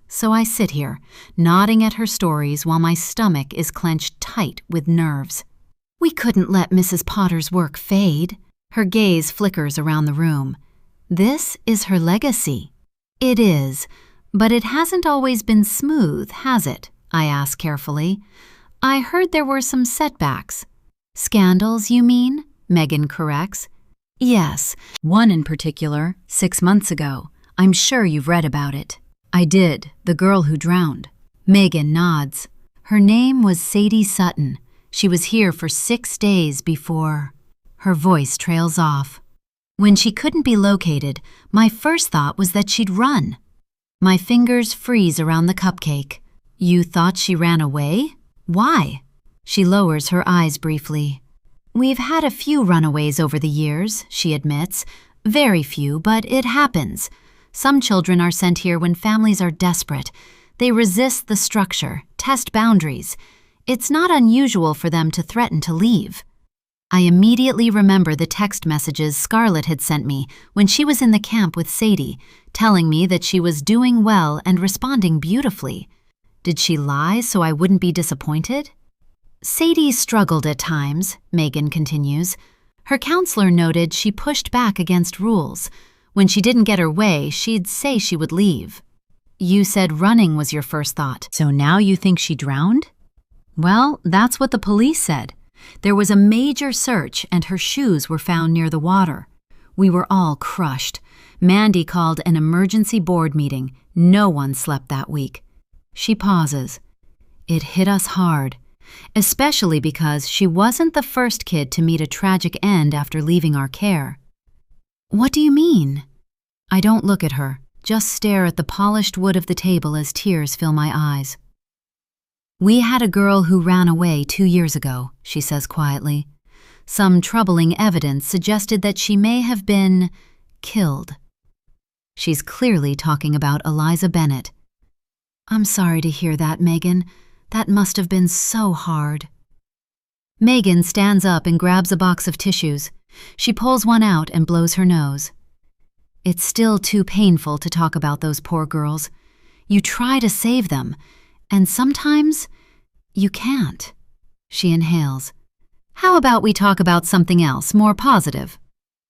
Speaker 1: So I sit here, nodding at her stories while my stomach is clenched tight with nerves. We couldn't let Mrs. Potter's work fade. Her gaze flickers around the room. This is her legacy. It is, but it hasn't always been smooth, has it? I ask carefully. I heard there were some setbacks. Scandals, you mean? Megan corrects. Yes, one in particular, 6 months ago. I'm sure you've read about it. I did, the girl who drowned. Megan nods. Her name was Sadie Sutton. She was here for 6 days before. Her voice trails off. When she couldn't be located, my first thought was that she'd run. My fingers freeze around the cupcake. You thought she ran away? Why? She lowers her eyes briefly. We've had a few runaways over the years, she admits. Very few, but it happens. Some children are sent here when families are desperate. They resist the structure, test boundaries. It's not unusual for them to threaten to leave. I immediately remember the text messages Scarlett had sent me when she was in the camp with Sadie, telling me that she was doing well and responding beautifully. Did she lie so I wouldn't be disappointed? Sadie struggled at times, Megan continues. Her counselor noted she pushed back against rules. When she didn't get her way, she'd say she would leave. You said running was your first thought, so now you think she drowned? Well, that's what the police said. There was a major search and her shoes were found near the water. We were all crushed. Mandy called an emergency board meeting. No one slept that week. She pauses. It hit us hard, especially because she wasn't the first kid to meet a tragic end after leaving our care. What do you mean? I don't look at her, just stare at the polished wood of the table as tears fill my eyes. We had a girl who ran away 2 years ago, she says quietly. Some troubling evidence suggested that she may have been killed. She's clearly talking about Eliza Bennett. I'm sorry to hear that, Megan. That must have been so hard. Megan stands up and grabs a box of tissues. She pulls one out and blows her nose. It's still too painful to talk about those poor girls. You try to save them, and sometimes you can't. She inhales. How about we talk about something else, more positive?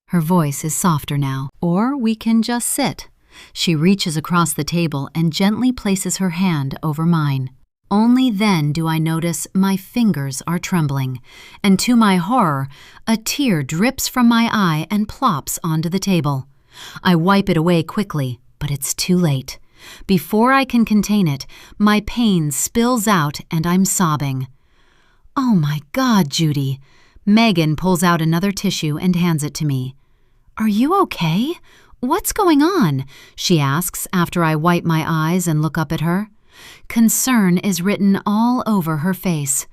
Speaker 1: Her voice is softer now. Or we can just sit. She reaches across the table and gently places her hand over mine. Only then do I notice my fingers are trembling, and to my horror, a tear drips from my eye and plops onto the table. I wipe it away quickly, but it's too late. Before I can contain it, my pain spills out and I'm sobbing. Oh my God, Judy. Megan pulls out another tissue and hands it to me. Are you okay? What's going on? She asks after I wipe my eyes and look up at her. Concern is written all over her face.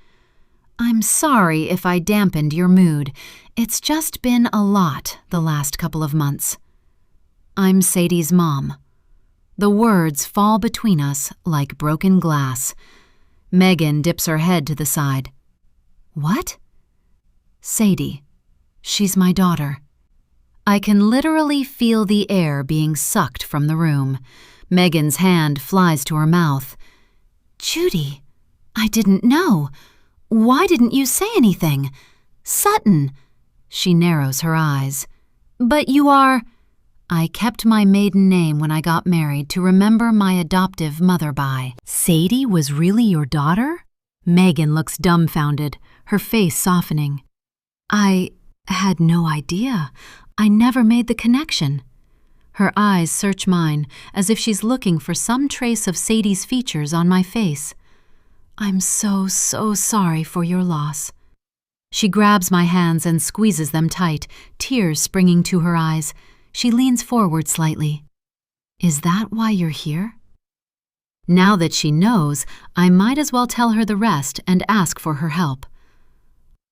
Speaker 1: I'm sorry if I dampened your mood. It's just been a lot the last couple of months. I'm Sadie's mom. The words fall between us like broken glass. Megan dips her head to the side. What? Sadie. She's my daughter. I can literally feel the air being sucked from the room. Megan's hand flies to her mouth. Judy, I didn't know. Why didn't you say anything? Sutton. She narrows her eyes. But you are... I kept my maiden name when I got married to remember my adoptive mother by. Sadie was really your daughter? Megan looks dumbfounded, her face softening. I had no idea. I never made the connection. Her eyes search mine as if she's looking for some trace of Sadie's features on my face. I'm so sorry for your loss. She grabs my hands and squeezes them tight, tears springing to her eyes. She leans forward slightly. Is that why you're here? Now that she knows, I might as well tell her the rest and ask for her help.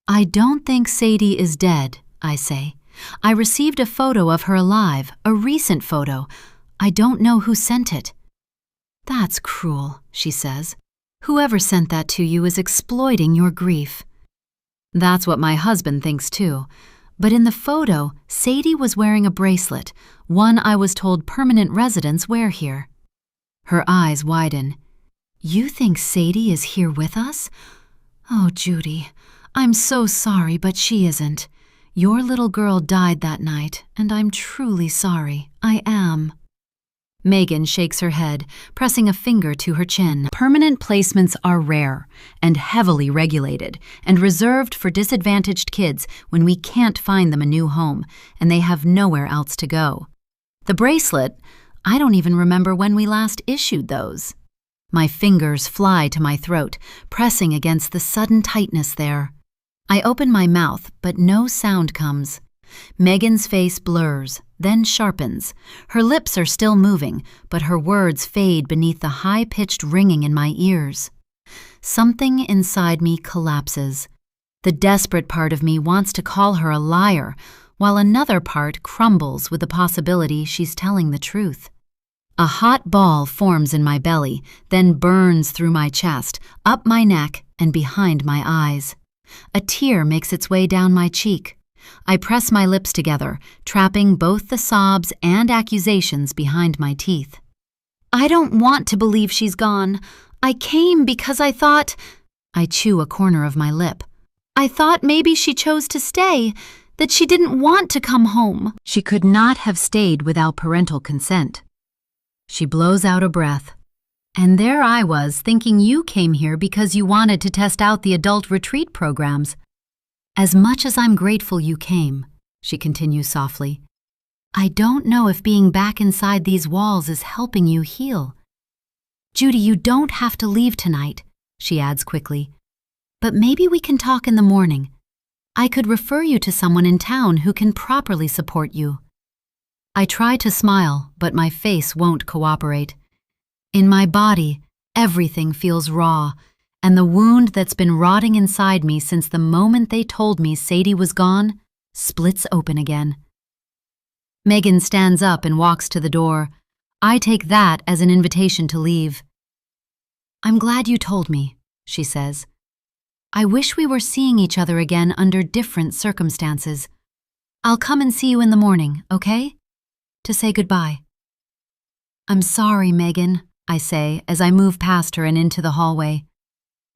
Speaker 1: I don't think Sadie is dead, I say. I received a photo of her alive, a recent photo. I don't know who sent it. That's cruel, she says. Whoever sent that to you is exploiting your grief. That's what my husband thinks too. But in the photo, Sadie was wearing a bracelet, one I was told permanent residents wear here. Her eyes widen. You think Sadie is here with us? Oh, Judy, I'm so sorry, but she isn't. Your little girl died that night, and I'm truly sorry. I am. Megan shakes her head, pressing a finger to her chin. Permanent placements are rare and heavily regulated and reserved for disadvantaged kids when we can't find them a new home and they have nowhere else to go. The bracelet, I don't even remember when we last issued those. My fingers fly to my throat, pressing against the sudden tightness there. I open my mouth, but no sound comes. Megan's face blurs, then sharpens. Her lips are still moving, but her words fade beneath the high-pitched ringing in my ears. Something inside me collapses. The desperate part of me wants to call her a liar, while another part crumbles with the possibility she's telling the truth. A hot ball forms in my belly, then burns through my chest, up my neck, and behind my eyes. A tear makes its way down my cheek. I press my lips together, trapping both the sobs and accusations behind my teeth. I don't want to believe she's gone. I came because I thought... I chew a corner of my lip. I thought maybe she chose to stay, that she didn't want to come home. She could not have stayed without parental consent. She blows out a breath. And there I was, thinking you came here because you wanted to test out the adult retreat programs. As much as I'm grateful you came, she continues softly, I don't know if being back inside these walls is helping you heal. Judy, you don't have to leave tonight, she adds quickly. But maybe we can talk in the morning. I could refer you to someone in town who can properly support you. I try to smile, but my face won't cooperate. In my body, everything feels raw, and the wound that's been rotting inside me since the moment they told me Sadie was gone splits open again. Megan stands up and walks to the door. I take that as an invitation to leave. I'm glad you told me, she says. I wish we were seeing each other again under different circumstances. I'll come and see you in the morning, okay? To say goodbye. I'm sorry, Megan, I say as I move past her and into the hallway.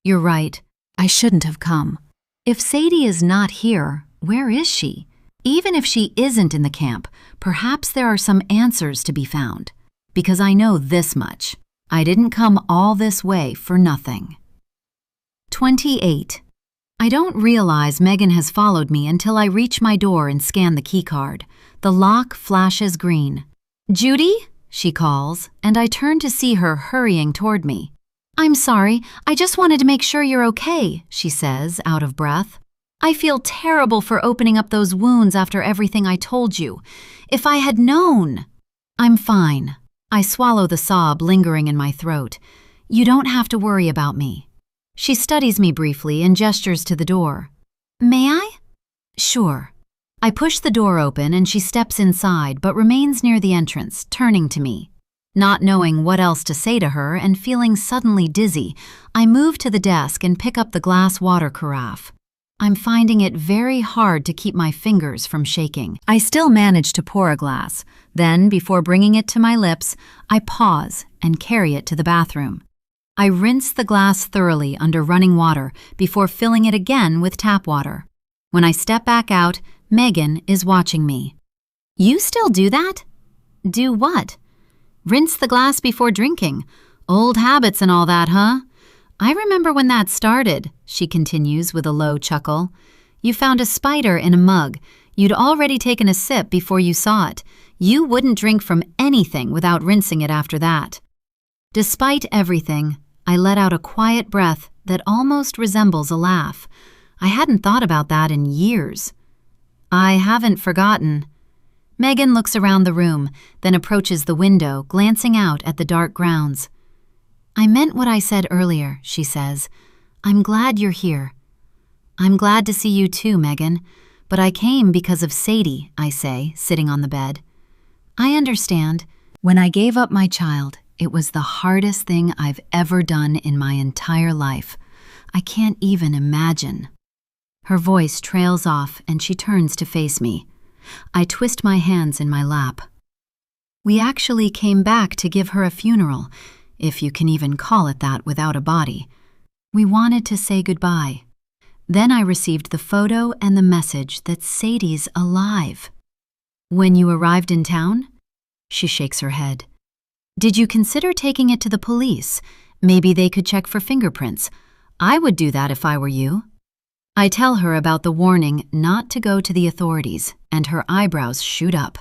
Speaker 1: You're right, I shouldn't have come. If Sadie is not here, where is she? Even if she isn't in the camp, perhaps there are some answers to be found. Because I know this much. I didn't come all this way for nothing. 28. I don't realize Megan has followed me until I reach my door and scan the keycard. The lock flashes green. Judy? She calls, and I turn to see her hurrying toward me. I'm sorry, I just wanted to make sure you're okay, she says, out of breath. I feel terrible for opening up those wounds after everything I told you. If I had known... I'm fine. I swallow the sob lingering in my throat. You don't have to worry about me. She studies me briefly and gestures to the door. May I? Sure. I push the door open and she steps inside but remains near the entrance, turning to me. Not knowing what else to say to her and feeling suddenly dizzy, I move to the desk and pick up the glass water carafe. I'm finding it very hard to keep my fingers from shaking. I still manage to pour a glass. Then, before bringing it to my lips, I pause and carry it to the bathroom. I rinse the glass thoroughly under running water before filling it again with tap water. When I step back out, Megan is watching me. You still do that? Do what? Rinse the glass before drinking. Old habits and all that, huh? I remember when that started, she continues with a low chuckle. You found a spider in a mug. You'd already taken a sip before you saw it. You wouldn't drink from anything without rinsing it after that. Despite everything, I let out a quiet breath that almost resembles a laugh. I hadn't thought about that in years. I haven't forgotten. Megan looks around the room, then approaches the window, glancing out at the dark grounds. I meant what I said earlier, she says. I'm glad you're here. I'm glad to see you too, Megan. But I came because of Sadie, I say, sitting on the bed. I understand. When I gave up my child, it was the hardest thing I've ever done in my entire life. I can't even imagine. Her voice trails off and she turns to face me. I twist my hands in my lap. We actually came back to give her a funeral, if you can even call it that without a body. We wanted to say goodbye. Then I received the photo and the message that Sadie's alive. When you arrived in town? She shakes her head. Did you consider taking it to the police? Maybe they could check for fingerprints. I would do that if I were you. I tell her about the warning not to go to the authorities, and her eyebrows shoot up.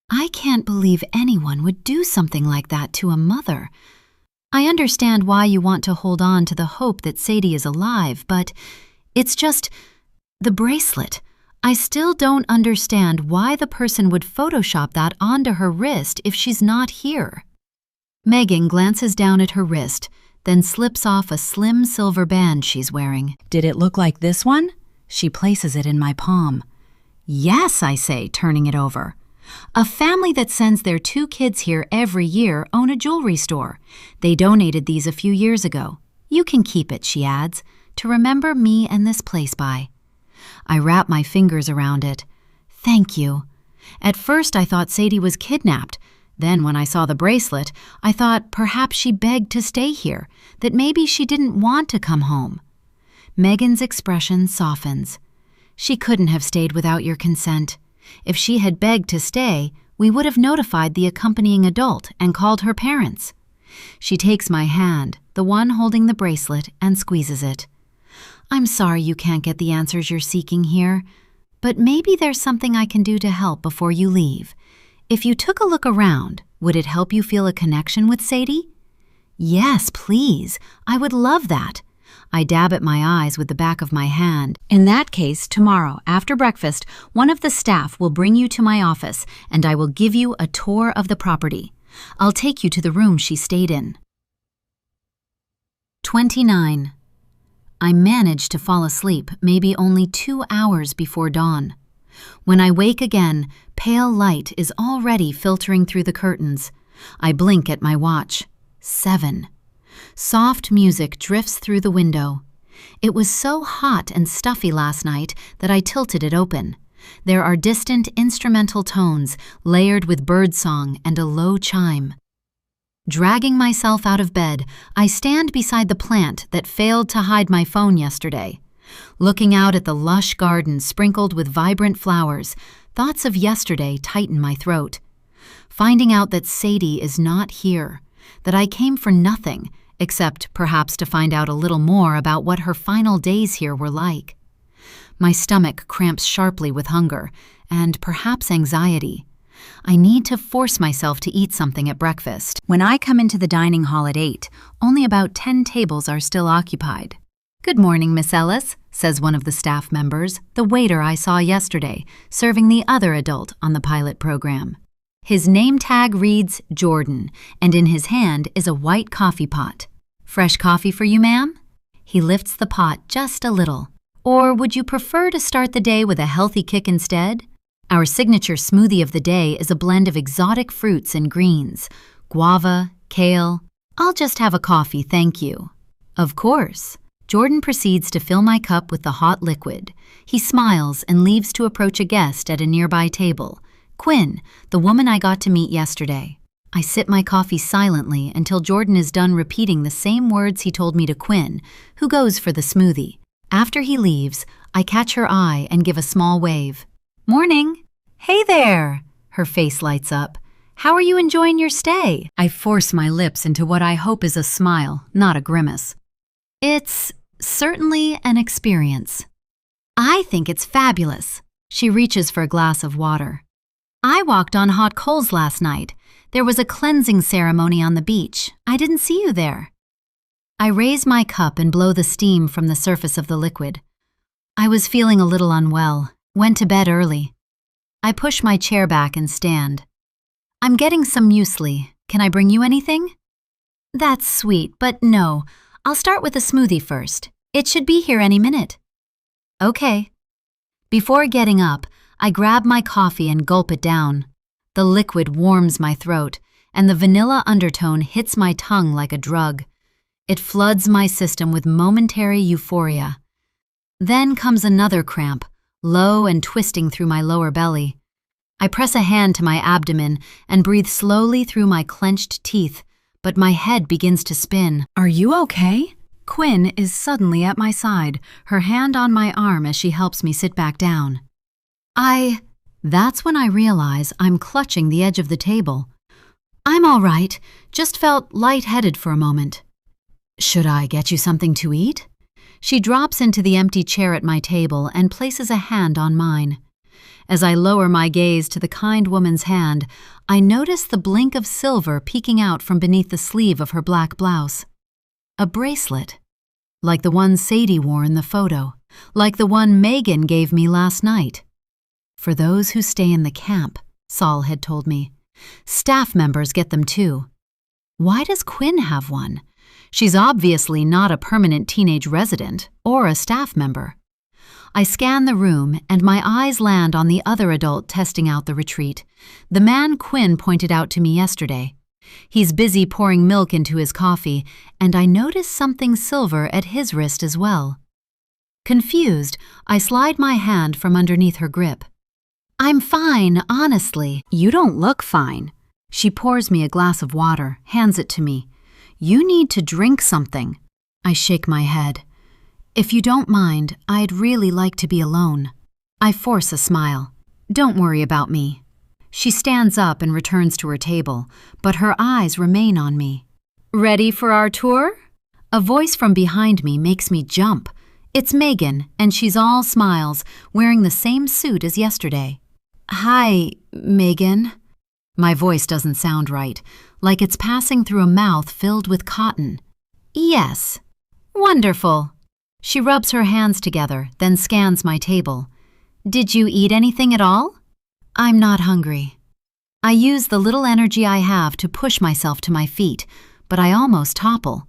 Speaker 1: I can't believe anyone would do something like that to a mother. I understand why you want to hold on to the hope that Sadie is alive, but it's just the bracelet. I still don't understand why the person would Photoshop that onto her wrist if she's not here. Megan glances down at her wrist, then slips off a slim silver band she's wearing. Did it look like this one? She places it in my palm. Yes, I say, turning it over. A family that sends their 2 kids here every year own a jewelry store. They donated these a few years ago. You can keep it, she adds, to remember me and this place by. I wrap my fingers around it. Thank you. At first I thought Sadie was kidnapped. Then when I saw the bracelet, I thought perhaps she begged to stay here, that maybe she didn't want to come home. Megan's expression softens. She couldn't have stayed without your consent. If she had begged to stay, we would have notified the accompanying adult and called her parents. She takes my hand, the one holding the bracelet, and squeezes it. I'm sorry you can't get the answers you're seeking here, but maybe there's something I can do to help before you leave. If you took a look around, would it help you feel a connection with Sadie? Yes, please. I would love that. I dab at my eyes with the back of my hand. In that case, tomorrow, after breakfast, one of the staff will bring you to my office, and I will give you a tour of the property. I'll take you to the room she stayed in. 29. I managed to fall asleep maybe only 2 hours before dawn. When I wake again, pale light is already filtering through the curtains. I blink at my watch. 7. Soft music drifts through the window. It was so hot and stuffy last night that I tilted it open. There are distant instrumental tones layered with birdsong and a low chime. Dragging myself out of bed, I stand beside the plant that failed to hide my phone yesterday. Looking out at the lush garden sprinkled with vibrant flowers, thoughts of yesterday tighten my throat. Finding out that Sadie is not here, that I came for nothing, except perhaps to find out a little more about what her final days here were like. My stomach cramps sharply with hunger, and perhaps anxiety. I need to force myself to eat something at breakfast. When I come into the dining hall at 8, only about 10 tables are still occupied. Good morning, Miss Ellis, says one of the staff members, the waiter I saw yesterday, serving the other adult on the pilot program. His name tag reads Jordan, and in his hand is a white coffee pot. Fresh coffee for you, ma'am? He lifts the pot just a little. Or would you prefer to start the day with a healthy kick instead? Our signature smoothie of the day is a blend of exotic fruits and greens. Guava, kale. I'll just have a coffee, thank you. Of course. Jordan proceeds to fill my cup with the hot liquid. He smiles and leaves to approach a guest at a nearby table. Quinn, the woman I got to meet yesterday. I sip my coffee silently until Jordan is done repeating the same words he told me to Quinn, who goes for the smoothie. After he leaves, I catch her eye and give a small wave. Morning. Hey there. Her face lights up. How are you enjoying your stay? I force my lips into what I hope is a smile, not a grimace. It's certainly an experience. I think it's fabulous. She reaches for a glass of water. I walked on hot coals last night. There was a cleansing ceremony on the beach. I didn't see you there. I raise my cup and blow the steam from the surface of the liquid. I was feeling a little unwell. Went to bed early. I push my chair back and stand. I'm getting some muesli. Can I bring you anything? That's sweet, but no. I'll start with a smoothie first. It should be here any minute. Okay. Before getting up, I grab my coffee and gulp it down. The liquid warms my throat, and the vanilla undertone hits my tongue like a drug. It floods my system with momentary euphoria. Then comes another cramp, low and twisting through my lower belly. I press a hand to my abdomen and breathe slowly through my clenched teeth, but my head begins to spin. Are you okay? Quinn is suddenly at my side, her hand on my arm as she helps me sit back down. That's when I realize I'm clutching the edge of the table. I'm all right, just felt lightheaded for a moment. Should I get you something to eat? She drops into the empty chair at my table and places a hand on mine. As I lower my gaze to the kind woman's hand, I notice the blink of silver peeking out from beneath the sleeve of her black blouse. A bracelet, like the one Sadie wore in the photo, like the one Megan gave me last night. For those who stay in the camp, Saul had told me. Staff members get them too. Why does Quinn have one? She's obviously not a permanent teenage resident or a staff member. I scan the room and my eyes land on the other adult testing out the retreat, the man Quinn pointed out to me yesterday. He's busy pouring milk into his coffee, and I notice something silver at his wrist as well. Confused, I slide my hand from underneath her grip. I'm fine, honestly. You don't look fine. She pours me a glass of water, hands it to me. You need to drink something. I shake my head. If you don't mind, I'd really like to be alone. I force a smile. Don't worry about me. She stands up and returns to her table, but her eyes remain on me. Ready for our tour? A voice from behind me makes me jump. It's Megan, and she's all smiles, wearing the same suit as yesterday. Hi, Megan. My voice doesn't sound right, like it's passing through a mouth filled with cotton. Yes. Wonderful. She rubs her hands together, then scans my table. Did you eat anything at all? I'm not hungry. I use the little energy I have to push myself to my feet, but I almost topple.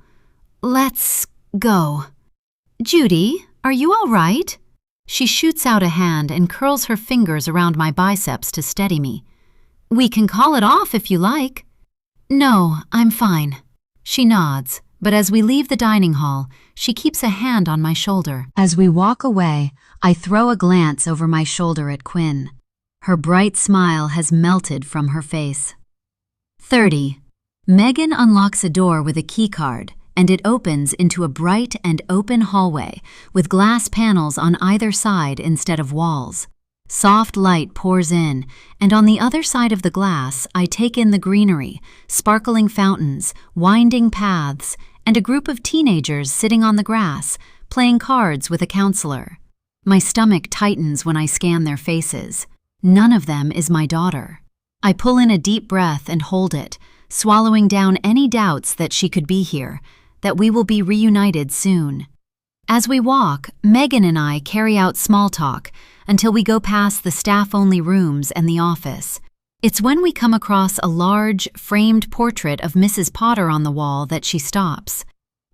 Speaker 1: Let's go. Judy, are you all right? She shoots out a hand and curls her fingers around my biceps to steady me. We can call it off if you like. No, I'm fine. She nods, but as we leave the dining hall, she keeps a hand on my shoulder. As we walk away, I throw a glance over my shoulder at Quinn. Her bright smile has melted from her face. 30. Megan unlocks a door with a keycard, and it opens into a bright and open hallway with glass panels on either side instead of walls. Soft light pours in, and on the other side of the glass, I take in the greenery, sparkling fountains, winding paths, and a group of teenagers sitting on the grass, playing cards with a counselor. My stomach tightens when I scan their faces. None of them is my daughter. I pull in a deep breath and hold it, swallowing down any doubts that she could be here, that we will be reunited soon. As we walk, Megan and I carry out small talk until we go past the staff-only rooms and the office. It's when we come across a large, framed portrait of Mrs. Potter on the wall that she stops.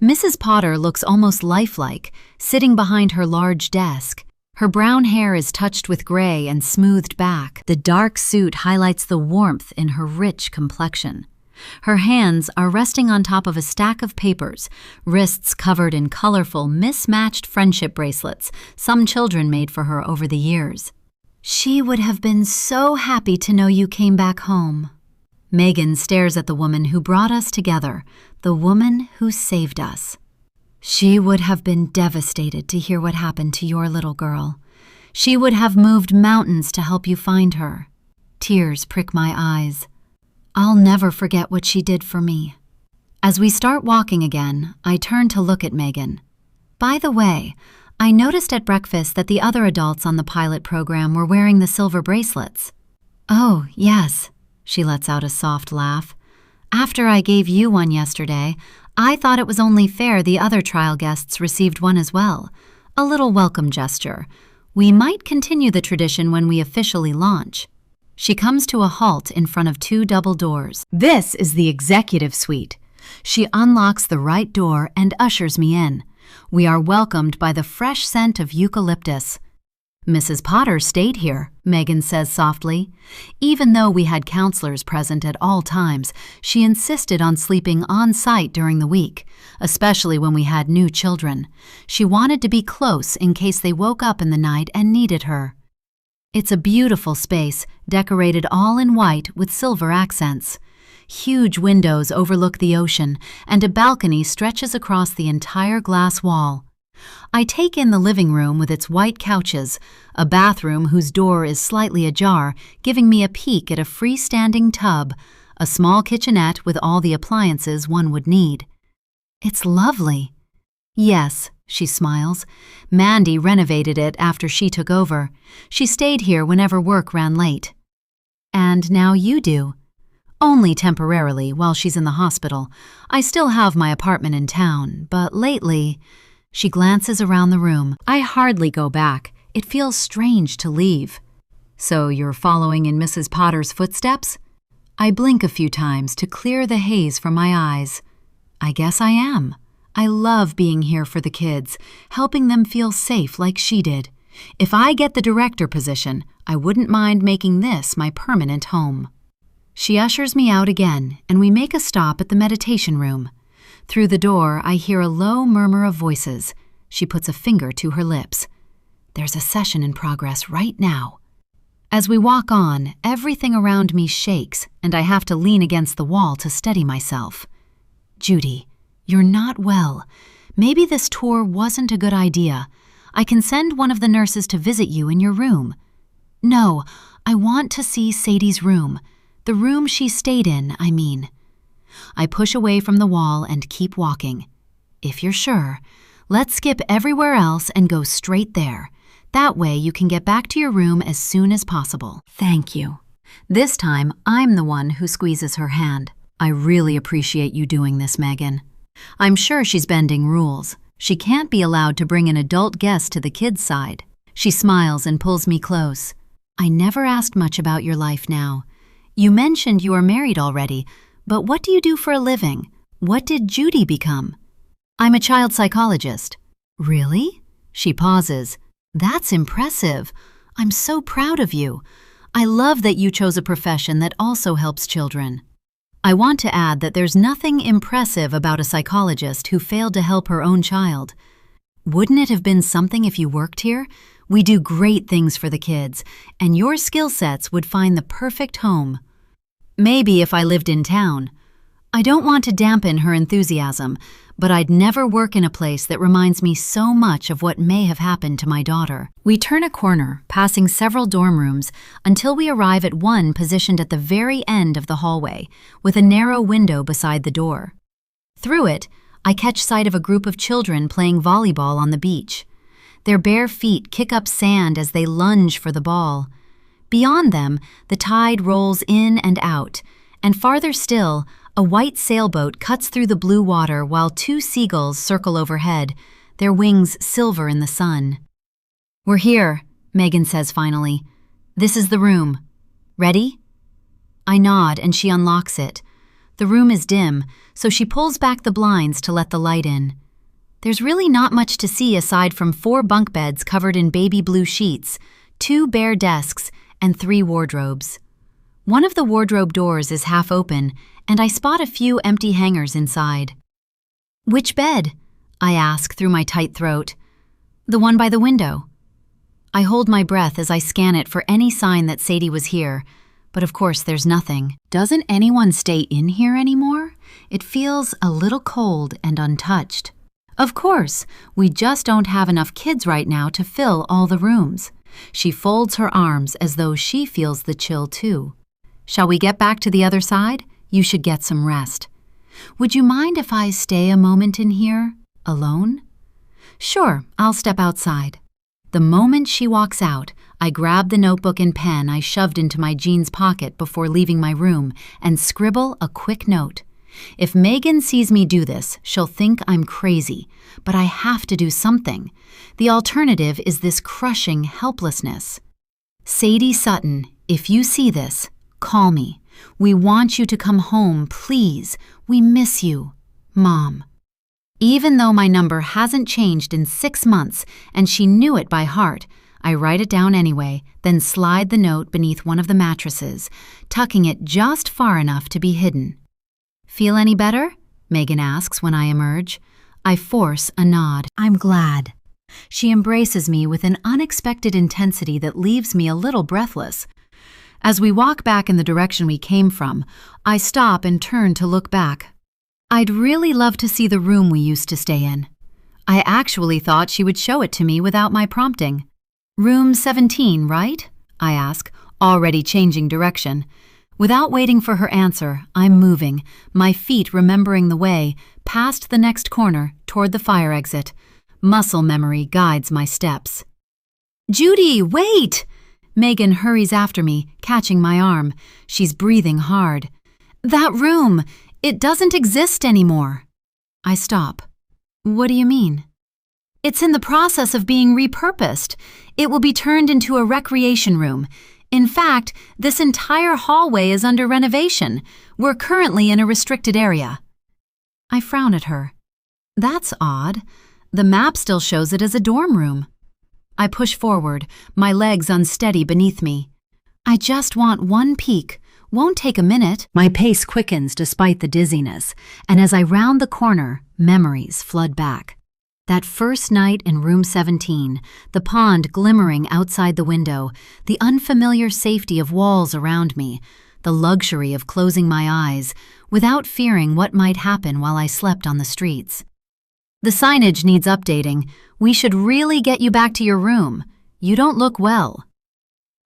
Speaker 1: Mrs. Potter looks almost lifelike, sitting behind her large desk. Her brown hair is touched with gray and smoothed back. The dark suit highlights the warmth in her rich complexion. Her hands are resting on top of a stack of papers, wrists covered in colorful, mismatched friendship bracelets some children made for her over the years. She would have been so happy to know you came back home. Megan stares at the woman who brought us together, the woman who saved us. She would have been devastated to hear what happened to your little girl. She would have moved mountains to help you find her. Tears prick my eyes. I'll never forget what she did for me. As we start walking again, I turn to look at Megan. By the way, I noticed at breakfast that the other adults on the pilot program were wearing the silver bracelets. Oh, yes, she lets out a soft laugh. After I gave you one yesterday, I thought it was only fair the other trial guests received one as well. A little welcome gesture. We might continue the tradition when we officially launch. She comes to a halt in front of two double doors. This is the executive suite. She unlocks the right door and ushers me in. We are welcomed by the fresh scent of eucalyptus. Mrs. Potter stayed here, Megan says softly. Even though we had counselors present at all times, she insisted on sleeping on site during the week, especially when we had new children. She wanted to be close in case they woke up in the night and needed her. It's a beautiful space, decorated all in white with silver accents. Huge windows overlook the ocean, and a balcony stretches across the entire glass wall. I take in the living room with its white couches, a bathroom whose door is slightly ajar, giving me a peek at a freestanding tub, a small kitchenette with all the appliances one would need. It's lovely. Yes, she smiles. Mandy renovated it after she took over. She stayed here whenever work ran late. And now you do. Only temporarily while she's in the hospital. I still have my apartment in town, but lately... She glances around the room. I hardly go back. It feels strange to leave. So you're following in Mrs. Potter's footsteps? I blink a few times to clear the haze from my eyes. I guess I am. I love being here for the kids, helping them feel safe like she did. If I get the director position, I wouldn't mind making this my permanent home. She ushers me out again, and we make a stop at the meditation room. Through the door, I hear a low murmur of voices. She puts a finger to her lips. There's a session in progress right now. As we walk on, everything around me shakes, and I have to lean against the wall to steady myself. Judy, you're not well. Maybe this tour wasn't a good idea. I can send one of the nurses to visit you in your room. No, I want to see Sadie's room. The room she stayed in, I mean. I push away from the wall and keep walking. If you're sure, let's skip everywhere else and go straight there. That way you can get back to your room as soon as possible. Thank you. This time, I'm the one who squeezes her hand. I really appreciate you doing this, Megan. I'm sure she's bending rules. She can't be allowed to bring an adult guest to the kids' side. She smiles and pulls me close. I never asked much about your life now. You mentioned you are married already, but what do you do for a living? What did Judy become? I'm a child psychologist. Really? She pauses. That's impressive. I'm so proud of you. I love that you chose a profession that also helps children. I want to add that there's nothing impressive about a psychologist who failed to help her own child. Wouldn't it have been something if you worked here? We do great things for the kids, and your skill sets would find the perfect home. Maybe if I lived in town. I don't want to dampen her enthusiasm, but I'd never work in a place that reminds me so much of what may have happened to my daughter. We turn a corner, passing several dorm rooms, until we arrive at one positioned at the very end of the hallway, with a narrow window beside the door. Through it, I catch sight of a group of children playing volleyball on the beach. Their bare feet kick up sand as they lunge for the ball. Beyond them, the tide rolls in and out, and farther still, a white sailboat cuts through the blue water while two seagulls circle overhead, their wings silver in the sun. We're here, Megan says finally. This is the room. Ready? I nod and she unlocks it. The room is dim, so she pulls back the blinds to let the light in. There's really not much to see aside from 4 bunk beds covered in baby blue sheets, 2 bare desks, and 3 wardrobes. One of the wardrobe doors is half open, and I spot a few empty hangers inside. Which bed? I ask through my tight throat. The one by the window. I hold my breath as I scan it for any sign that Sadie was here, but of course there's nothing. Doesn't anyone stay in here anymore? It feels a little cold and untouched. Of course, we just don't have enough kids right now to fill all the rooms. She folds her arms as though she feels the chill too. Shall we get back to the other side? You should get some rest. Would you mind if I stay a moment in here, alone? Sure, I'll step outside. The moment she walks out, I grab the notebook and pen I shoved into my jeans pocket before leaving my room and scribble a quick note. If Megan sees me do this, she'll think I'm crazy, but I have to do something. The alternative is this crushing helplessness. Sadie Sutton, if you see this, call me. We want you to come home, please. We miss you. Mom. Even though my number hasn't changed in 6 months and she knew it by heart, I write it down anyway, then slide the note beneath one of the mattresses, tucking it just far enough to be hidden. Feel any better? Megan asks when I emerge. I force a nod. I'm glad. She embraces me with an unexpected intensity that leaves me a little breathless. As we walk back in the direction we came from, I stop and turn to look back. I'd really love to see the room we used to stay in. I actually thought she would show it to me without my prompting. Room 17, right? I ask, already changing direction. Without waiting for her answer, I'm moving, my feet remembering the way, past the next corner, toward the fire exit. Muscle memory guides my steps. Judy, wait! Megan hurries after me, catching my arm. She's breathing hard. That room, it doesn't exist anymore. I stop. What do you mean? It's in the process of being repurposed. It will be turned into a recreation room. In fact, this entire hallway is under renovation. We're currently in a restricted area." I frown at her. "That's odd. The map still shows it as a dorm room." I push forward, my legs unsteady beneath me. "I just want one peek. Won't take a minute." My pace quickens despite the dizziness, and as I round the corner, memories flood back. That first night in room 17, the pond glimmering outside the window, the unfamiliar safety of walls around me, the luxury of closing my eyes without fearing what might happen while I slept on the streets. "The signage needs updating. We should really get you back to your room. You don't look well."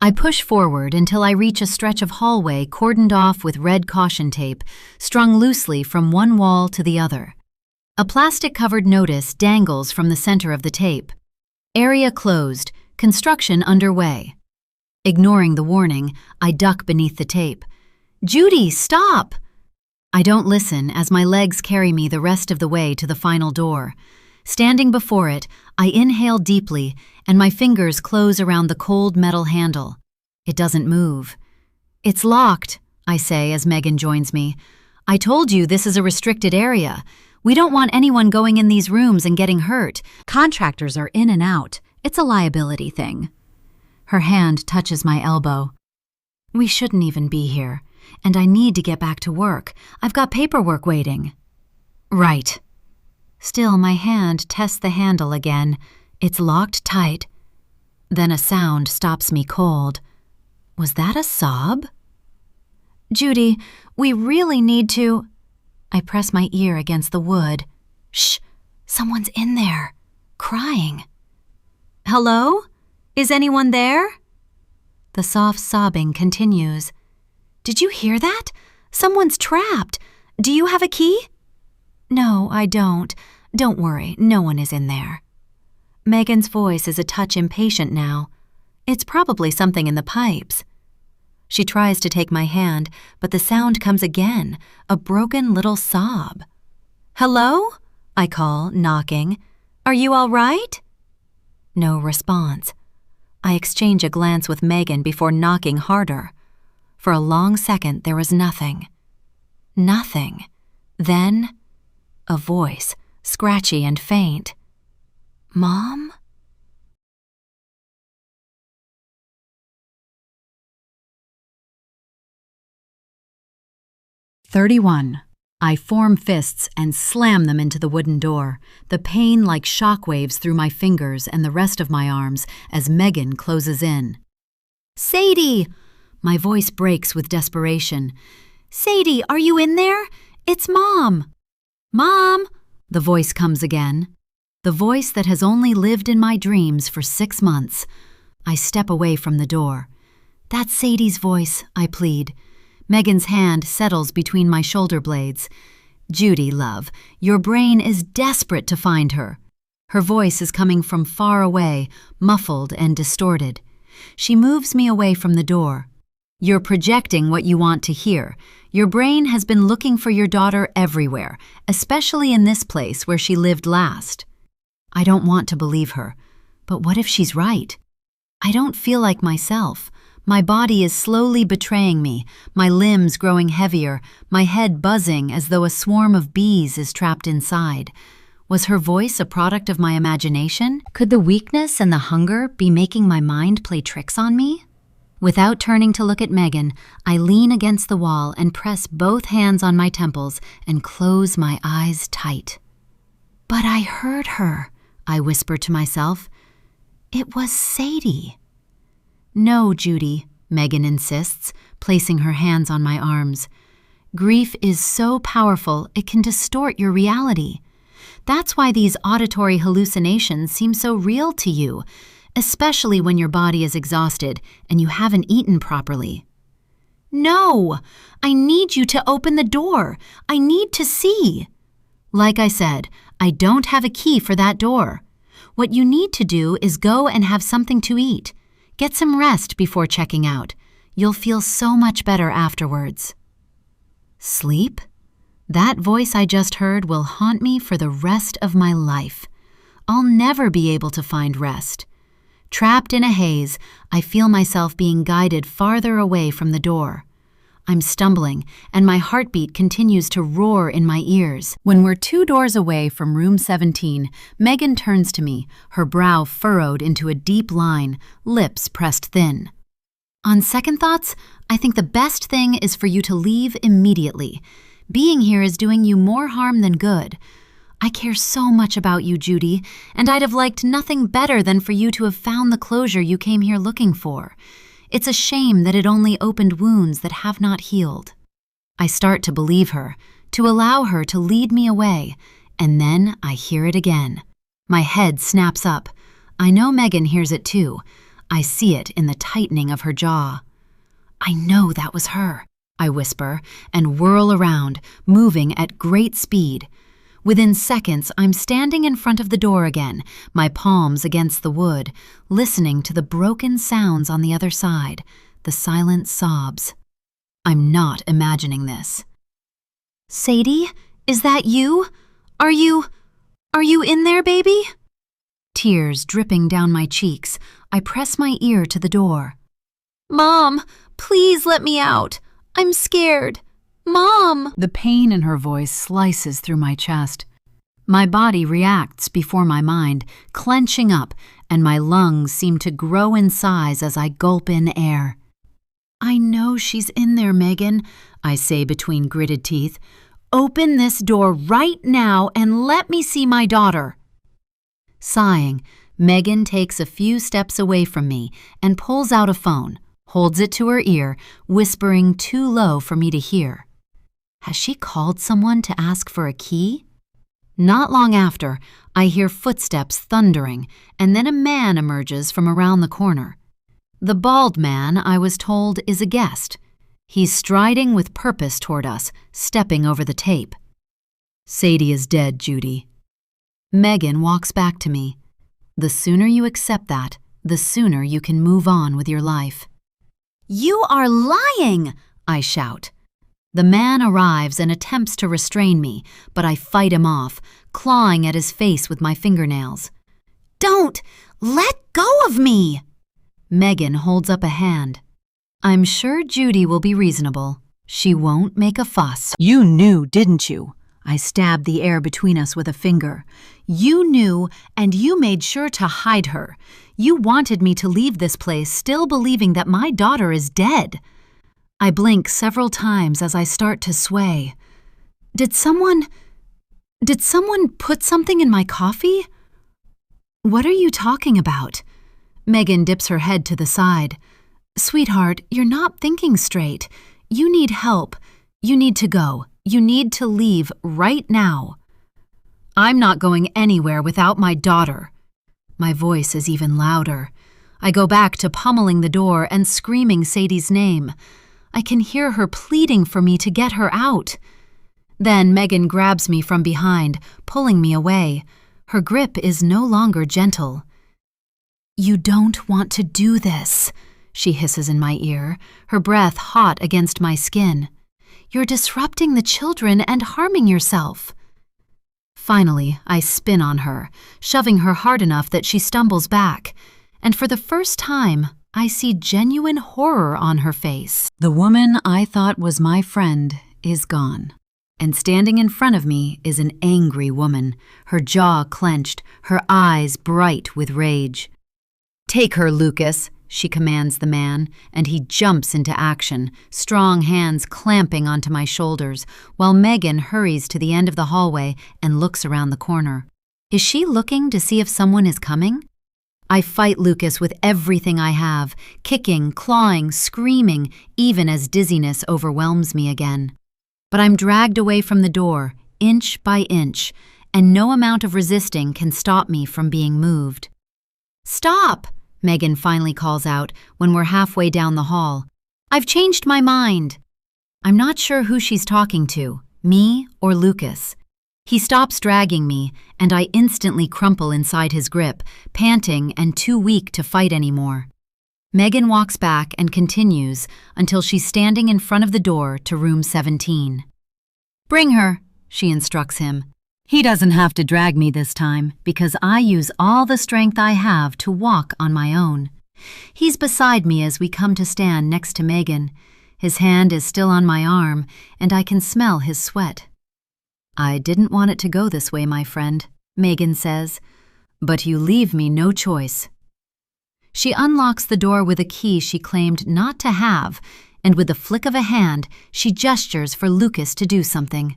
Speaker 1: I push forward until I reach a stretch of hallway cordoned off with red caution tape, strung loosely from one wall to the other. A plastic-covered notice dangles from the center of the tape. "Area closed. Construction underway." Ignoring the warning, I duck beneath the tape. "Judy, stop!" I don't listen as my legs carry me the rest of the way to the final door. Standing before it, I inhale deeply, and my fingers close around the cold metal handle. It doesn't move. "It's locked," I say as Megan joins me. "I told you this is a restricted area. We don't want anyone going in these rooms and getting hurt. Contractors are in and out. It's a liability thing." Her hand touches my elbow. "We shouldn't even be here, and I need to get back to work. I've got paperwork waiting." "Right." Still, my hand tests the handle again. It's locked tight. Then a sound stops me cold. Was that a sob? "Judy, we really need to—" I press my ear against the wood. "Shh! Someone's in there, crying." "Hello? Is anyone there?" The soft sobbing continues. "Did you hear that? Someone's trapped. Do you have a key?" "No, I don't. Don't worry, no one is in there." Megan's voice is a touch impatient now. It's probably something in the pipes. She tries to take my hand, but the sound comes again, a broken little sob. "Hello?" I call, knocking. "Are you all right?" No response. I exchange a glance with Megan before knocking harder. For a long second, there was nothing. Nothing. Then, a voice, scratchy and faint. "Mom?" "31. I form fists and slam them into the wooden door, the pain like shockwaves through my fingers and the rest of my arms as Megan closes in. "Sadie!" My voice breaks with desperation. "Sadie, are you in there? It's Mom!" "Mom!" The voice comes again. The voice that has only lived in my dreams for 6 months. I step away from the door. "That's Sadie's voice," I plead. Megan's hand settles between my shoulder blades. "Judy, love, your brain is desperate to find her." Her voice is coming from far away, muffled and distorted. She moves me away from the door. "You're projecting what you want to hear. Your brain has been looking for your daughter everywhere, especially in this place where she lived last." I don't want to believe her, but what if she's right? I don't feel like myself. My body is slowly betraying me, my limbs growing heavier, my head buzzing as though a swarm of bees is trapped inside. Was her voice a product of my imagination? Could the weakness and the hunger be making my mind play tricks on me? Without turning to look at Megan, I lean against the wall and press both hands on my temples and close my eyes tight. "But I heard her," I whisper to myself. "It was Sadie." "No, Judy," Megan insists, placing her hands on my arms. "Grief is so powerful it can distort your reality. That's why these auditory hallucinations seem so real to you, especially when your body is exhausted and you haven't eaten properly." "No! I need you to open the door. I need to see." "Like I said, I don't have a key for that door. What you need to do is go and have something to eat. Get some rest before checking out. You'll feel so much better afterwards." Sleep? That voice I just heard will haunt me for the rest of my life. I'll never be able to find rest. Trapped in a haze, I feel myself being guided farther away from the door. I'm stumbling, and my heartbeat continues to roar in my ears. When we're 2 doors away from room 17, Megan turns to me, her brow furrowed into a deep line, lips pressed thin. On second thoughts, I think the best thing is for you to leave immediately. Being here is doing you more harm than good. I care so much about you, Judy, and I'd have liked nothing better than for you to have found the closure you came here looking for. It's a shame that it only opened wounds that have not healed. I start to believe her, to allow her to lead me away, and then I hear it again. My head snaps up. I know Megan hears it too. I see it in the tightening of her jaw. I know that was her, I whisper, and whirl around, moving at great speed. Within seconds, I'm standing in front of the door again, my palms against the wood, listening to the broken sounds on the other side, the silent sobs. I'm not imagining this. Sadie, is that you? Are you in there, baby? Tears dripping down my cheeks, I press my ear to the door. Mom, please let me out. I'm scared. Mom! The pain in her voice slices through my chest. My body reacts before my mind, clenching up, and my lungs seem to grow in size as I gulp in air. I know she's in there, Megan, I say between gritted teeth. Open this door right now and let me see my daughter. Sighing, Megan takes a few steps away from me and pulls out a phone, holds it to her ear, whispering too low for me to hear. Has she called someone to ask for a key? Not long after, I hear footsteps thundering, and then a man emerges from around the corner. The bald man, I was told, is a guest. He's striding with purpose toward us, stepping over the tape. Sadie is dead, Judy. Megan walks back to me. The sooner you accept that, the sooner you can move on with your life. You are lying, I shout. The man arrives and attempts to restrain me, but I fight him off, clawing at his face with my fingernails. Don't! Let go of me! Megan holds up a hand. I'm sure Judy will be reasonable. She won't make a fuss. You knew, didn't you? I stabbed the air between us with a finger. You knew, and you made sure to hide her. You wanted me to leave this place still believing that my daughter is dead. I blink several times as I start to sway. Did someone put something in my coffee? What are you talking about? Megan dips her head to the side. Sweetheart, you're not thinking straight. You need help. You need to go. You need to leave right now. I'm not going anywhere without my daughter. My voice is even louder. I go back to pummeling the door and screaming Sadie's name. I can hear her pleading for me to get her out. Then Megan grabs me from behind, pulling me away. Her grip is no longer gentle. You don't want to do this, she hisses in my ear, her breath hot against my skin. You're disrupting the children and harming yourself. Finally, I spin on her, shoving her hard enough that she stumbles back, and for the first time, I see genuine horror on her face. The woman I thought was my friend is gone, and standing in front of me is an angry woman, her jaw clenched, her eyes bright with rage. Take her, Lucas, she commands the man, and he jumps into action, strong hands clamping onto my shoulders, while Megan hurries to the end of the hallway and looks around the corner. Is she looking to see if someone is coming? I fight Lucas with everything I have, kicking, clawing, screaming, even as dizziness overwhelms me again. But I'm dragged away from the door, inch by inch, and no amount of resisting can stop me from being moved. Stop! Megan finally calls out when we're halfway down the hall. I've changed my mind. I'm not sure who she's talking to, me or Lucas. He stops dragging me, and I instantly crumple inside his grip, panting and too weak to fight anymore. Megan walks back and continues until she's standing in front of the door to room 17. Bring her, she instructs him. He doesn't have to drag me this time because I use all the strength I have to walk on my own. He's beside me as we come to stand next to Megan. His hand is still on my arm, and I can smell his sweat. "I didn't want it to go this way, my friend," Megan says, "but you leave me no choice." She unlocks the door with a key she claimed not to have, and with the flick of a hand, she gestures for Lucas to do something.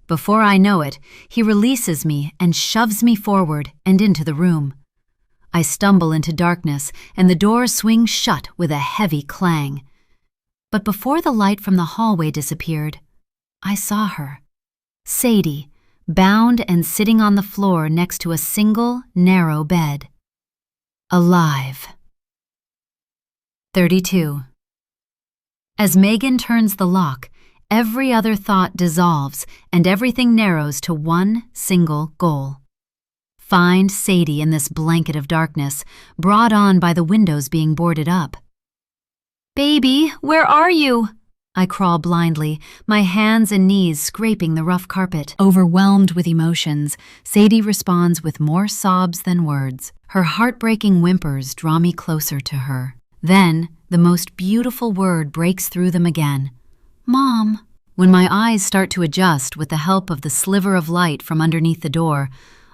Speaker 1: Before I know it, he releases me and shoves me forward and into the room. I stumble into darkness, and the door swings shut with a heavy clang. But before the light from the hallway disappeared, I saw her. Sadie, bound and sitting on the floor next to a single, narrow bed. Alive. 32. As Megan turns the lock, every other thought dissolves and everything narrows to one single goal. Find Sadie in this blanket of darkness, brought on by the windows being boarded up. "Baby, where are you?" I crawl blindly, my hands and knees scraping the rough carpet. Overwhelmed with emotions, Sadie responds with more sobs than words. Her heartbreaking whimpers draw me closer to her. Then, the most beautiful word breaks through them again. "Mom." When my eyes start to adjust with the help of the sliver of light from underneath the door,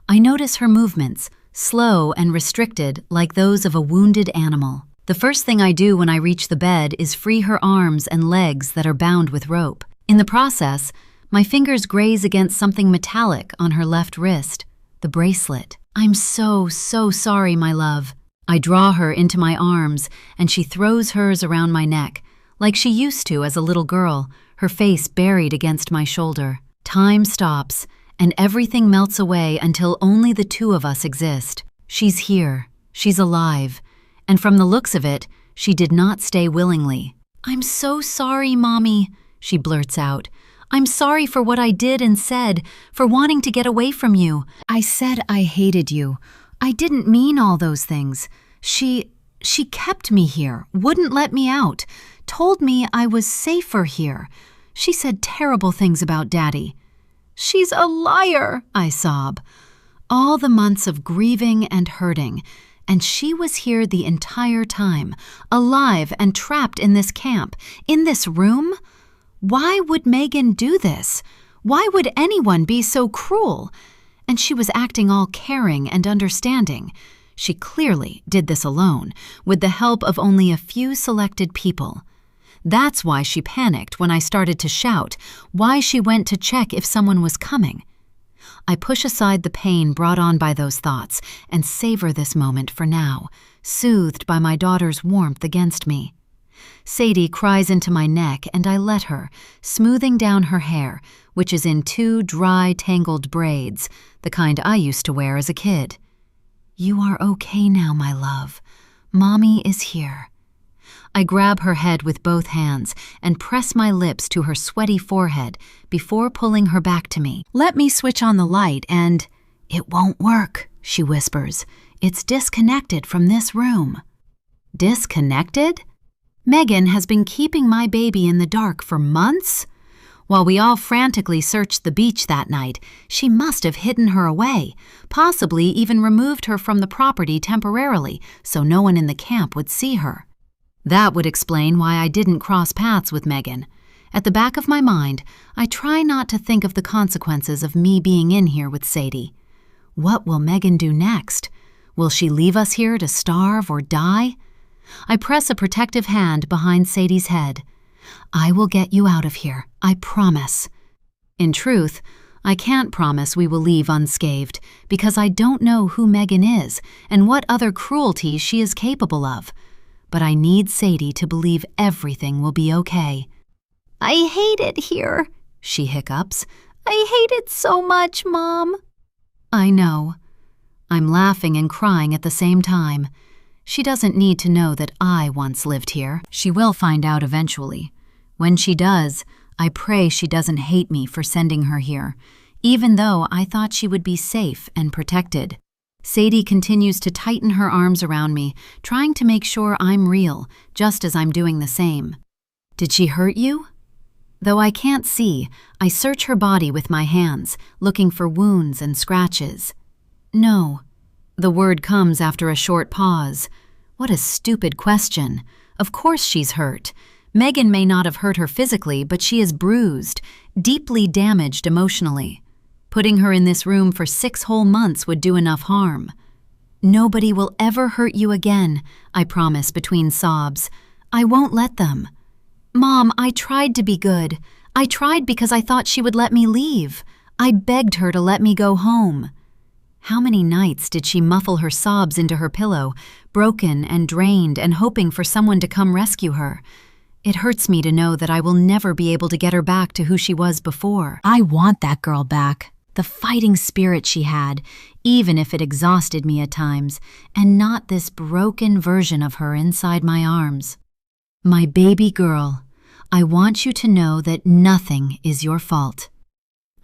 Speaker 1: I notice her movements, slow and restricted like those of a wounded animal. The first thing I do when I reach the bed is free her arms and legs that are bound with rope. In the process, my fingers graze against something metallic on her left wrist, the bracelet. "I'm so sorry, my love." I draw her into my arms, and she throws hers around my neck, like she used to as a little girl, her face buried against my shoulder. Time stops, and everything melts away until only the two of us exist. She's here, she's alive, and from the looks of it, she did not stay willingly. "I'm so sorry, Mommy," she blurts out. "I'm sorry for what I did and said, for wanting to get away from you. I said I hated you. I didn't mean all those things. She kept me here, wouldn't let me out, told me I was safer here. She said terrible things about Daddy." "She's a liar," I sob. All the months of grieving and hurting, and she was here the entire time, alive and trapped in this camp, in this room? Why would Megan do this? Why would anyone be so cruel? And she was acting all caring and understanding. She clearly did this alone, with the help of only a few selected people. That's why she panicked when I started to shout, why she went to check if someone was coming. I push aside the pain brought on by those thoughts and savor this moment for now, soothed by my daughter's warmth against me. Sadie cries into my neck and I let her, smoothing down her hair, which is in two dry, tangled braids, the kind I used to wear as a kid. "You are okay now, my love. Mommy is here." I grab her head with both hands and press my lips to her sweaty forehead before pulling her back to me. "Let me switch on the light and—" "It won't work," she whispers. "It's disconnected from this room." Disconnected? Megan has been keeping my baby in the dark for months? While we all frantically searched the beach that night, she must have hidden her away, possibly even removed her from the property temporarily so no one in the camp would see her. That would explain why I didn't cross paths with Megan. At the back of my mind, I try not to think of the consequences of me being in here with Sadie. What will Megan do next? Will she leave us here to starve or die? I press a protective hand behind Sadie's head. "I will get you out of here, I promise." In truth, I can't promise we will leave unscathed because I don't know who Megan is and what other cruelties she is capable of. But I need Sadie to believe everything will be okay. "I hate it here," she hiccups. "I hate it so much, Mom." I know. I'm laughing and crying at the same time. She doesn't need to know that I once lived here. She will find out eventually. When she does, I pray she doesn't hate me for sending her here, even though I thought she would be safe and protected. Sadie continues to tighten her arms around me, trying to make sure I'm real, just as I'm doing the same. "Did she hurt you?" Though I can't see, I search her body with my hands, looking for wounds and scratches. No. The word comes after a short pause. What a stupid question. Of course she's hurt. Megan may not have hurt her physically, but she is bruised, deeply damaged emotionally. Putting her in this room for 6 whole months would do enough harm. Nobody will ever hurt you again, I promise between sobs. I won't let them. Mom, I tried to be good. I tried because I thought she would let me leave. I begged her to let me go home. How many nights did she muffle her sobs into her pillow, broken and drained and hoping for someone to come rescue her? It hurts me to know that I will never be able to get her back to who she was before. I want that girl back, the fighting spirit she had, even if it exhausted me at times, and not this broken version of her inside my arms. My baby girl, I want you to know that nothing is your fault.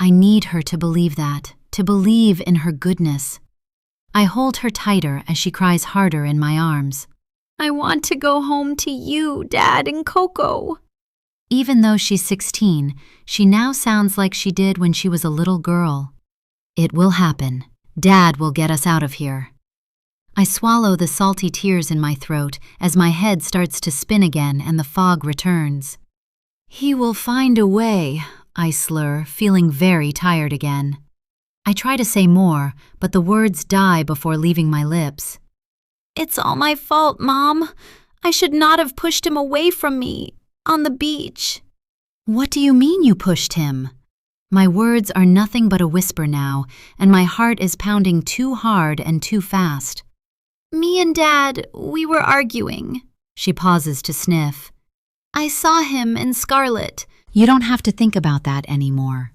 Speaker 1: I need her to believe that, to believe in her goodness. I hold her tighter as she cries harder in my arms. I want to go home to you, Dad and Coco. Even though she's 16, she now sounds like she did when she was a little girl. It will happen. Dad will get us out of here. I swallow the salty tears in my throat as my head starts to spin again and the fog returns. He will find a way, I slur, feeling very tired again. I try to say more, but the words die before leaving my lips. It's all my fault, Mom. I should not have pushed him away from me, on the beach. What do you mean you pushed him? My words are nothing but a whisper now, and my heart is pounding too hard and too fast. Me and Dad, we were arguing. She pauses to sniff. I saw him and Scarlett. You don't have to think about that anymore.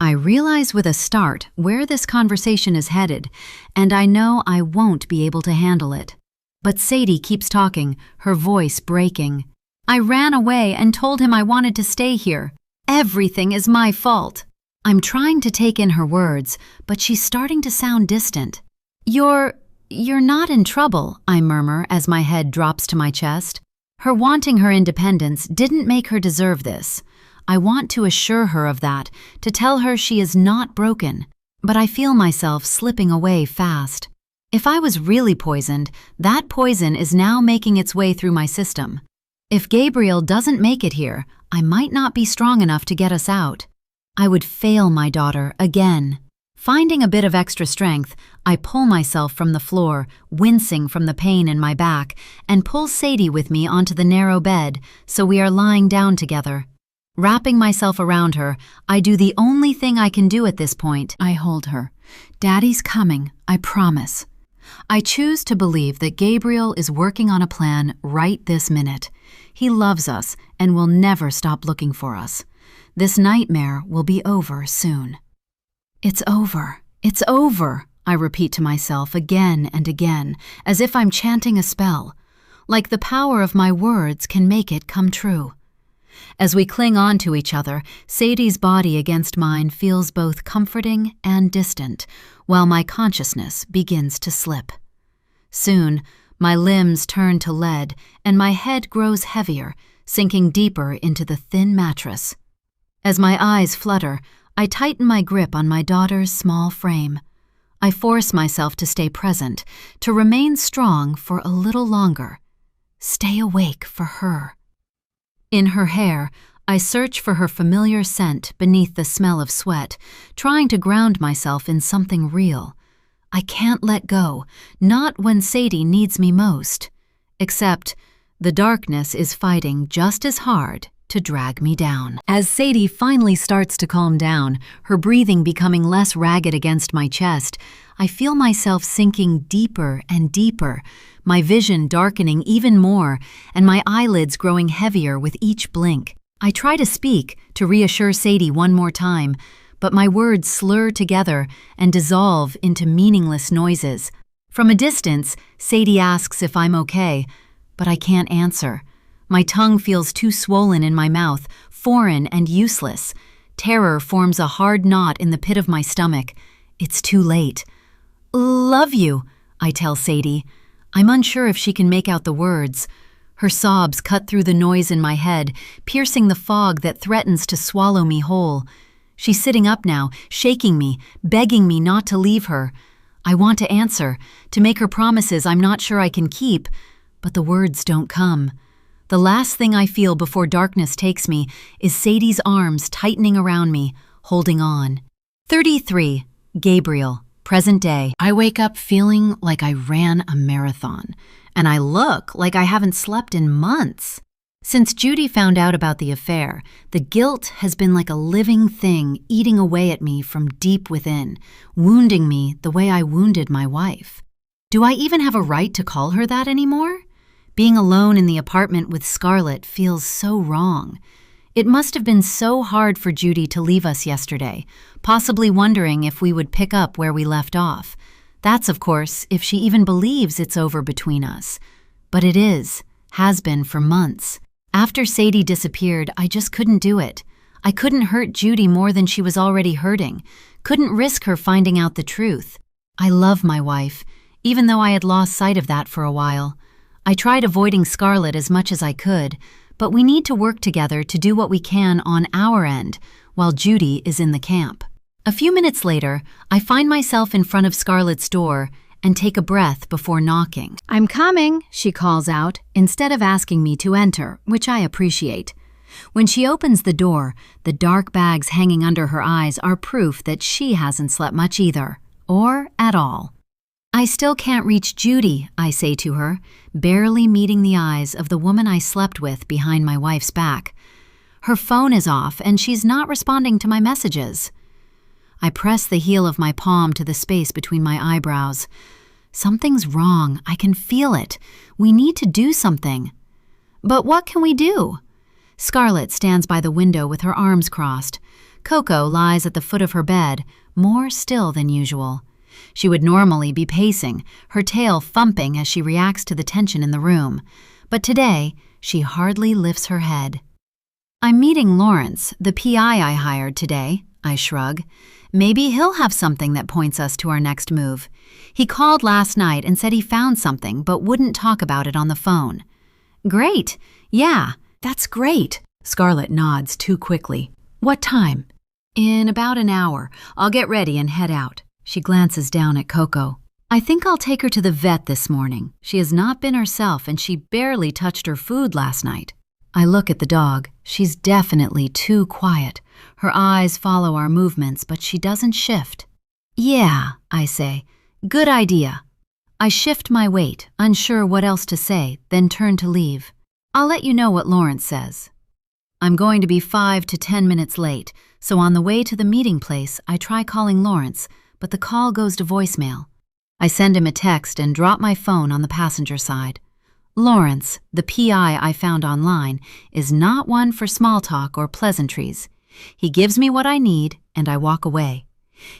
Speaker 1: I realize with a start where this conversation is headed, and I know I won't be able to handle it. But Sadie keeps talking, her voice breaking. I ran away and told him I wanted to stay here. Everything is my fault. I'm trying to take in her words, but she's starting to sound distant. You're not in trouble, I murmur as my head drops to my chest. Her wanting her independence didn't make her deserve this. I want to assure her of that, to tell her she is not broken, but I feel myself slipping away fast. If I was really poisoned, that poison is now making its way through my system. If Gabriel doesn't make it here, I might not be strong enough to get us out. I would fail my daughter again. Finding a bit of extra strength, I pull myself from the floor, wincing from the pain in my back, and pull Sadie with me onto the narrow bed so we are lying down together. Wrapping myself around her, I do the only thing I can do at this point. I hold her. Daddy's coming, I promise. I choose to believe that Gabriel is working on a plan right this minute. He loves us and will never stop looking for us. This nightmare will be over soon. It's over. It's over, I repeat to myself again and again, as if I'm chanting a spell. Like the power of my words can make it come true. As we cling on to each other, Sadie's body against mine feels both comforting and distant, while my consciousness begins to slip. Soon, my limbs turn to lead, and my head grows heavier, sinking deeper into the thin mattress. As my eyes flutter, I tighten my grip on my daughter's small frame. I force myself to stay present, to remain strong for a little longer. Stay awake for her. In her hair, I search for her familiar scent beneath the smell of sweat, trying to ground myself in something real. I can't let go, not when Sadie needs me most. Except, the darkness is fighting just as hard to drag me down. As Sadie finally starts to calm down, her breathing becoming less ragged against my chest, I feel myself sinking deeper and deeper, my vision darkening even more, and my eyelids growing heavier with each blink. I try to speak, to reassure Sadie one more time, but my words slur together and dissolve into meaningless noises. From a distance, Sadie asks if I'm okay, but I can't answer. My tongue feels too swollen in my mouth, foreign and useless. Terror forms a hard knot in the pit of my stomach. It's too late. Love you, I tell Sadie. I'm unsure if she can make out the words. Her sobs cut through the noise in my head, piercing the fog that threatens to swallow me whole. She's sitting up now, shaking me, begging me not to leave her. I want to answer, to make her promises I'm not sure I can keep, but the words don't come. The last thing I feel before darkness takes me is Sadie's arms tightening around me, holding on. 33. Gabriel. Present day. I wake up feeling like I ran a marathon, and I look like I haven't slept in months. Since Judy found out about the affair, the guilt has been like a living thing eating away at me from deep within, wounding me the way I wounded my wife. Do I even have a right to call her that anymore? Being alone in the apartment with Scarlett feels so wrong. It must have been so hard for Judy to leave us yesterday, possibly wondering if we would pick up where we left off. That's, of course, if she even believes it's over between us. But it is, has been for months. After Sadie disappeared, I just couldn't do it. I couldn't hurt Judy more than she was already hurting, couldn't risk her finding out the truth. I love my wife, even though I had lost sight of that for a while. I tried avoiding Scarlett as much as I could, but we need to work together to do what we can on our end, while Judy is in the camp. A few minutes later, I find myself in front of Scarlett's door and take a breath before knocking. "I'm coming," she calls out, instead of asking me to enter, which I appreciate. When she opens the door, the dark bags hanging under her eyes are proof that she hasn't slept much either, or at all. "I still can't reach Judy," I say to her, barely meeting the eyes of the woman I slept with behind my wife's back. Her phone is off and she's not responding to my messages. I press the heel of my palm to the space between my eyebrows. Something's wrong. I can feel it. We need to do something. But what can we do? Scarlett stands by the window with her arms crossed. Coco lies at the foot of her bed, more still than usual. She would normally be pacing, her tail thumping as she reacts to the tension in the room. But today, she hardly lifts her head. "I'm meeting Lawrence, the PI I hired today," I shrug. "Maybe he'll have something that points us to our next move. He called last night and said he found something but wouldn't talk about it on the phone." "Great. Yeah, that's great." Scarlett nods too quickly. "What time?" "In about an hour. I'll get ready and head out." She glances down at Coco. "I think I'll take her to the vet this morning. She has not been herself and she barely touched her food last night." I look at the dog. She's definitely too quiet. Her eyes follow our movements, but she doesn't shift. "Yeah," I say. "Good idea." I shift my weight, unsure what else to say, then turn to leave. "I'll let you know what Lawrence says." I'm going to be 5 to 10 minutes late, so on the way to the meeting place, I try calling Lawrence, but the call goes to voicemail. I send him a text and drop my phone on the passenger side. Lawrence, the PI I found online, is not one for small talk or pleasantries. He gives me what I need, and I walk away.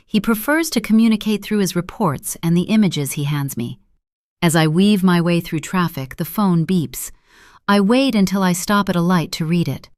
Speaker 1: He prefers to communicate through his reports and the images he hands me. As I weave my way through traffic, the phone beeps. I wait until I stop at a light to read it.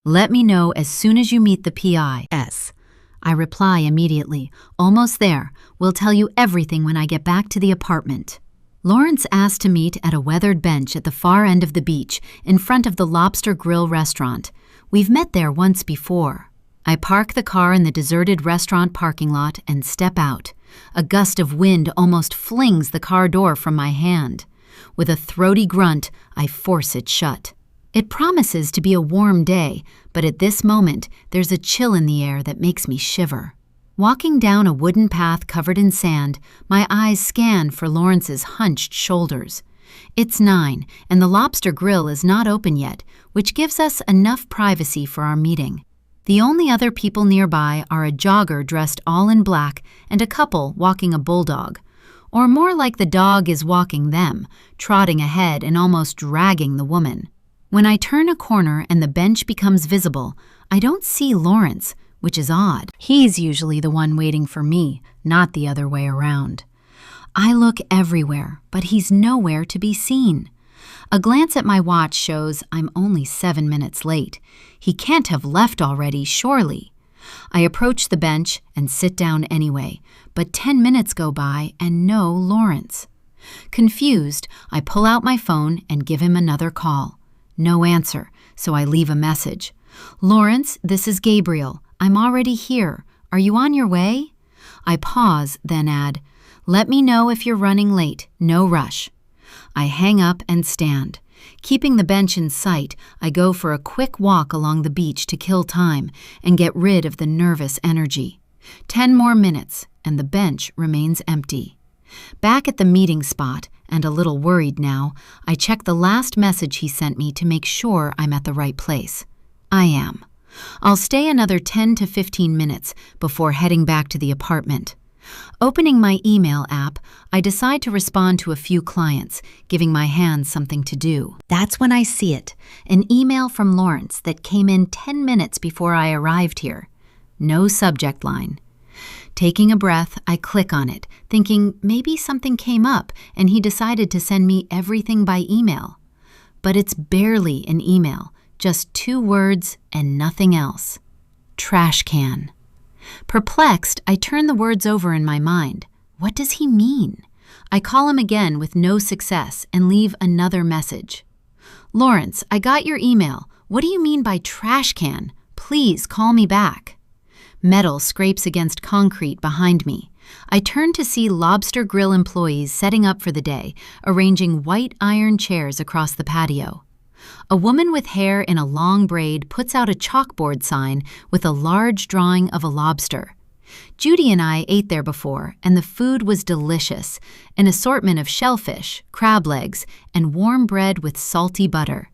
Speaker 1: "Let me know as soon as you meet the PI. S." I reply immediately. "Almost there. We'll tell you everything when I get back to the apartment." Lawrence asked to meet at a weathered bench at the far end of the beach, in front of the Lobster Grill restaurant. We've met there once before. I park the car in the deserted restaurant parking lot and step out. A gust of wind almost flings the car door from my hand. With a throaty grunt, I force it shut. It promises to be a warm day, but at this moment, there's a chill in the air that makes me shiver. Walking down a wooden path covered in sand, my eyes scan for Lawrence's hunched shoulders. It's 9, and the Lobster Grill is not open yet, which gives us enough privacy for our meeting. The only other people nearby are a jogger dressed all in black and a couple walking a bulldog. Or more like the dog is walking them, trotting ahead and almost dragging the woman. When I turn a corner and the bench becomes visible, I don't see Lawrence, which is odd. He's usually the one waiting for me, not the other way around. I look everywhere, but he's nowhere to be seen. A glance at my watch shows I'm only 7 minutes late. He can't have left already, surely. I approach the bench and sit down anyway, but 10 minutes go by and no Lawrence. Confused, I pull out my phone and give him another call. No answer, so I leave a message. "Lawrence, this is Gabriel. I'm already here. Are you on your way?" I pause, then add, "Let me know if you're running late. No rush." I hang up and stand. Keeping the bench in sight, I go for a quick walk along the beach to kill time and get rid of the nervous energy. 10 more minutes, and the bench remains empty. Back at the meeting spot, and a little worried now, I check the last message he sent me to make sure I'm at the right place. I am. I'll stay another 10 to 15 minutes before heading back to the apartment. Opening my email app, I decide to respond to a few clients, giving my hands something to do. That's when I see it, an email from Lawrence that came in 10 minutes before I arrived here. No subject line. Taking a breath, I click on it, thinking maybe something came up and he decided to send me everything by email. But it's barely an email, just 2 words and nothing else. Trash can. Perplexed, I turn the words over in my mind. What does he mean? I call him again with no success and leave another message. "Lawrence, I got your email. What do you mean by trash can? Please call me back." Metal scrapes against concrete behind me. I turn to see Lobster Grill employees setting up for the day, arranging white iron chairs across the patio. A woman with hair in a long braid puts out a chalkboard sign with a large drawing of a lobster. Judy and I ate there before, and the food was delicious, an assortment of shellfish, crab legs, and warm bread with salty butter.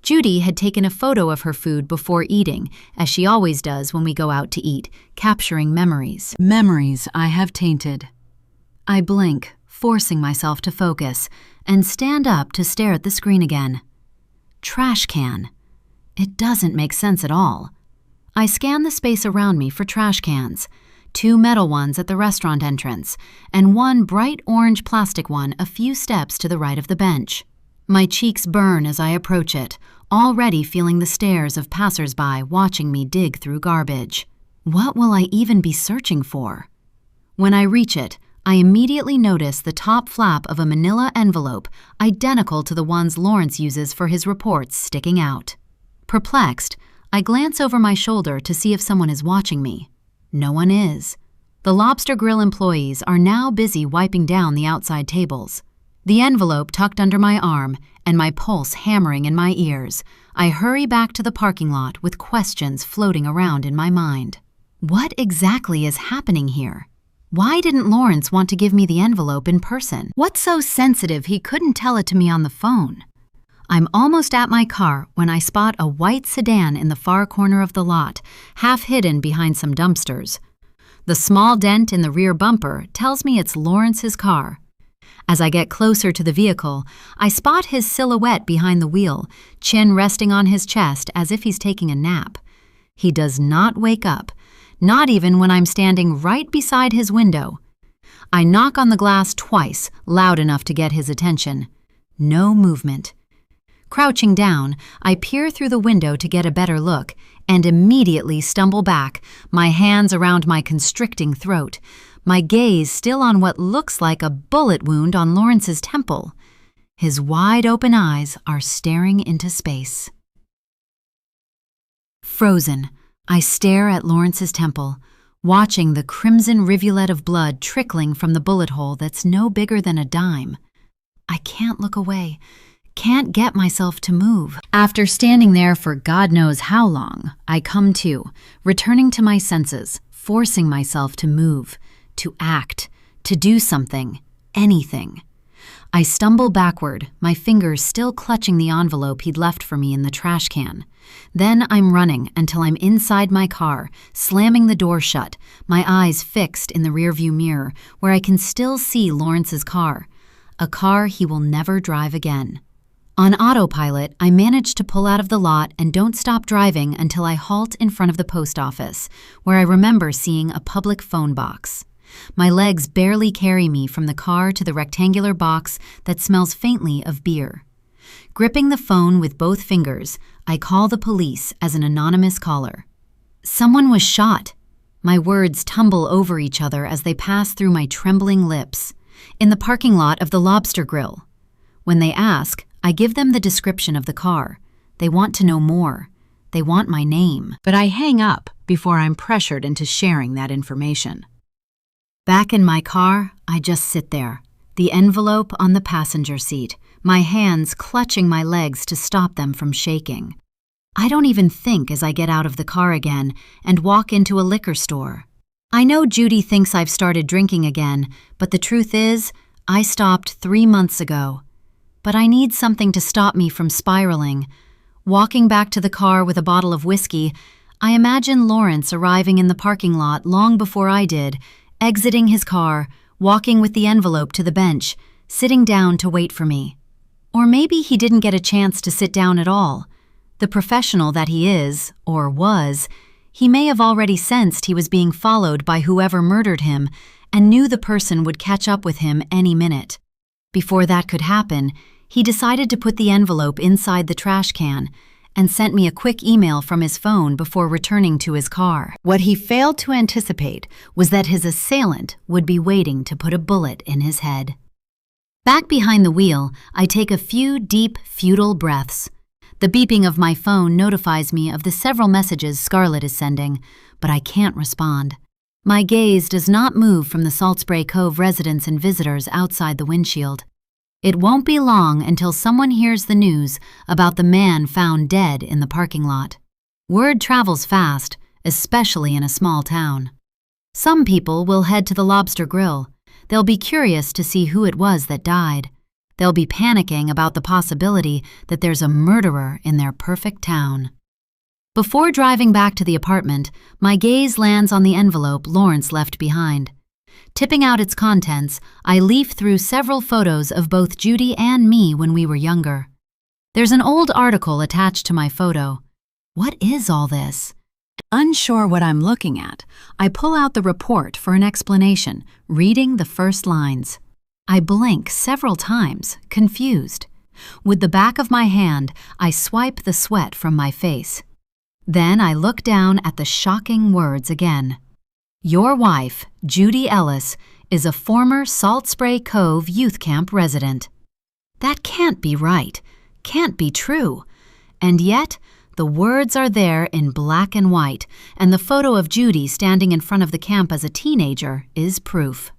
Speaker 1: Judy had taken a photo of her food before eating, as she always does when we go out to eat, capturing memories. Memories I have tainted. I blink, forcing myself to focus, and stand up to stare at the screen again. Trash can. It doesn't make sense at all. I scan the space around me for trash cans, 2 metal ones at the restaurant entrance, and 1 bright orange plastic one a few steps to the right of the bench. My cheeks burn as I approach it, already feeling the stares of passers-by watching me dig through garbage. What will I even be searching for? When I reach it, I immediately notice the top flap of a manila envelope identical to the ones Lawrence uses for his reports sticking out. Perplexed, I glance over my shoulder to see if someone is watching me. No one is. The Lobster Grill employees are now busy wiping down the outside tables. The envelope tucked under my arm and my pulse hammering in my ears, I hurry back to the parking lot with questions floating around in my mind. What exactly is happening here? Why didn't Lawrence want to give me the envelope in person? What's so sensitive he couldn't tell it to me on the phone? I'm almost at my car when I spot a white sedan in the far corner of the lot, half hidden behind some dumpsters. The small dent in the rear bumper tells me it's Lawrence's car. As I get closer to the vehicle, I spot his silhouette behind the wheel, chin resting on his chest as if he's taking a nap. He does not wake up, not even when I'm standing right beside his window. I knock on the glass twice, loud enough to get his attention. No movement. Crouching down, I peer through the window to get a better look and immediately stumble back, my hands around my constricting throat, my gaze still on what looks like a bullet wound on Lawrence's temple. His wide-open eyes are staring into space. Frozen, I stare at Lawrence's temple, watching the crimson rivulet of blood trickling from the bullet hole that's no bigger than a dime. I can't look away, can't get myself to move. After standing there for God knows how long, I come to, returning to my senses, forcing myself to move, to act, to do something, anything. I stumble backward, my fingers still clutching the envelope he'd left for me in the trash can. Then I'm running until I'm inside my car, slamming the door shut, my eyes fixed in the rearview mirror where I can still see Lawrence's car, a car he will never drive again. On autopilot, I manage to pull out of the lot and don't stop driving until I halt in front of the post office, where I remember seeing a public phone box. My legs barely carry me from the car to the rectangular box that smells faintly of beer. Gripping the phone with both fingers, I call the police as an anonymous caller. Someone was shot. My words tumble over each other as they pass through my trembling lips. in the parking lot of the Lobster Grill. When they ask, I give them the description of the car. They want to know more. They want my name. But I hang up before I'm pressured into sharing that information. Back in my car, I just sit there, the envelope on the passenger seat, my hands clutching my legs to stop them from shaking. I don't even think as I get out of the car again and walk into a liquor store. I know Judy thinks I've started drinking again, but the truth is, I stopped 3 months ago. But I need something to stop me from spiraling. Walking back to the car with a bottle of whiskey, I imagine Lawrence arriving in the parking lot long before I did, exiting his car, walking with the envelope to the bench, sitting down to wait for me. Or maybe he didn't get a chance to sit down at all. The professional that he is, or was, he may have already sensed he was being followed by whoever murdered him and knew the person would catch up with him any minute. Before that could happen, he decided to put the envelope inside the trash can and sent me a quick email from his phone before returning to his car. What he failed to anticipate was that his assailant would be waiting to put a bullet in his head. Back behind the wheel, I take a few deep, futile breaths. The beeping of my phone notifies me of the several messages Scarlett is sending, but I can't respond. My gaze does not move from the Salt Spray Cove residents and visitors outside the windshield. It won't be long until someone hears the news about the man found dead in the parking lot. Word travels fast, especially in a small town. Some people will head to the Lobster Grill. They'll be curious to see who it was that died. They'll be panicking about the possibility that there's a murderer in their perfect town. Before driving back to the apartment, my gaze lands on the envelope Lawrence left behind. Tipping out its contents, I leaf through several photos of both Judy and me when we were younger. There's an old article attached to my photo. What is all this? Unsure what I'm looking at, I pull out the report for an explanation, reading the first lines. I blink several times, confused. With the back of my hand, I swipe the sweat from my face. Then I look down at the shocking words again. Your wife, Judy Ellis, is a former Salt Spray Cove youth camp resident. That can't be right, can't be true. And yet, the words are there in black and white, and the photo of Judy standing in front of the camp as a teenager is proof.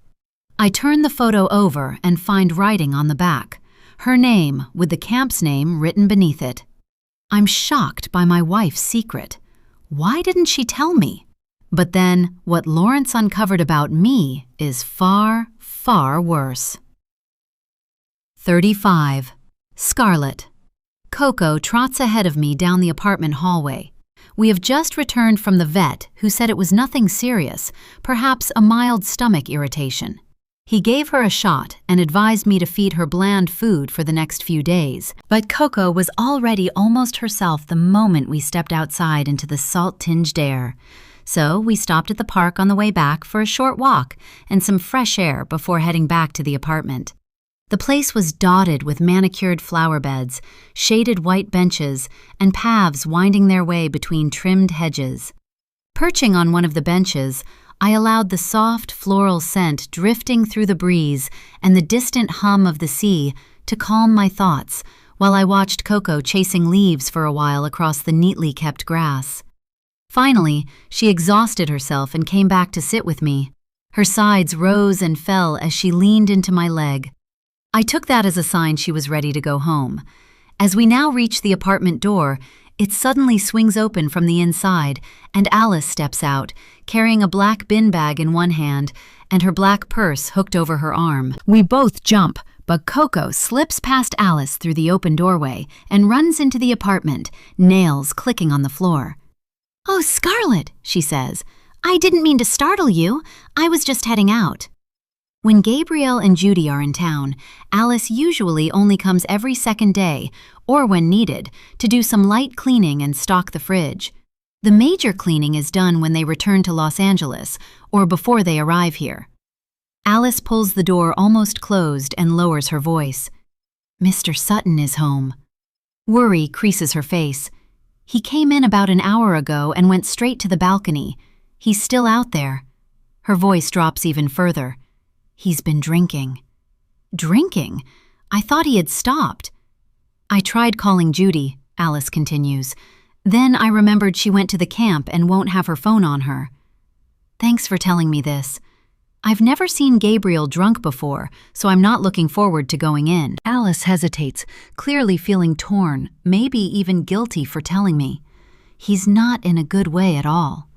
Speaker 1: I turn the photo over and find writing on the back, her name with the camp's name written beneath it. I'm shocked by my wife's secret. Why didn't she tell me? But then, what Lawrence uncovered about me is far, far worse. 35. Scarlett. Coco trots ahead of me down the apartment hallway. We have just returned from the vet, who said it was nothing serious, perhaps a mild stomach irritation. He gave her a shot and advised me to feed her bland food for the next few days, but Coco was already almost herself the moment we stepped outside into the salt-tinged air. So we stopped at the park on the way back for a short walk and some fresh air before heading back to the apartment. The place was dotted with manicured flower beds, shaded white benches, and paths winding their way between trimmed hedges. Perching on one of the benches, I allowed the soft floral scent drifting through the breeze and the distant hum of the sea to calm my thoughts while I watched Coco chasing leaves for a while across the neatly kept grass. Finally, she exhausted herself and came back to sit with me. Her sides rose and fell as she leaned into my leg. I took that as a sign she was ready to go home. As we now reach the apartment door, it suddenly swings open from the inside, and Alice steps out, carrying a black bin bag in one hand and her black purse hooked over her arm. We both jump, but Coco slips past Alice through the open doorway and runs into the apartment, nails clicking on the floor.
Speaker 2: "Oh, Scarlett," she says. "I didn't mean to startle you. I was just heading out."
Speaker 1: When Gabrielle and Judy are in town, Alice usually only comes every second day, or when needed, to do some light cleaning and stock the fridge. The major cleaning is done when they return to Los Angeles, or before they arrive here. Alice pulls the door almost closed and lowers her voice. Mr. Sutton is home. Worry creases her face. He came in about an hour ago and went straight to the balcony. He's still out there. Her voice drops even further. He's been drinking. Drinking? I thought he had stopped. I tried calling Judy, Alice continues. Then I remembered she went to the camp and won't have her phone on her. Thanks for telling me this. I've never seen Gabriel drunk before, so I'm not looking forward to going in. Alice hesitates, clearly feeling torn, maybe even guilty for telling me. He's not in a good way at all.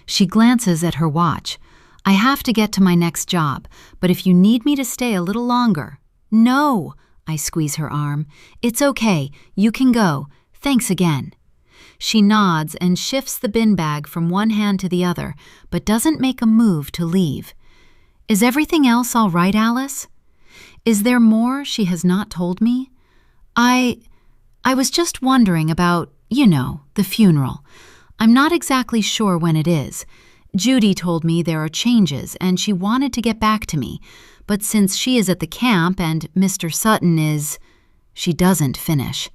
Speaker 1: She glances at her watch. I have to get to my next job, but if you need me to stay a little longer. No, I squeeze her arm. It's okay, you can go. Thanks again. She nods and shifts the bin bag from one hand to the other, but doesn't make a move to leave. Is everything else all right, Alice? Is there more she has not told me? I was just wondering about, the funeral. I'm not exactly sure when it is. Judy told me there are changes and she wanted to get back to me, but since she is at the camp and Mr. Sutton is... She doesn't finish.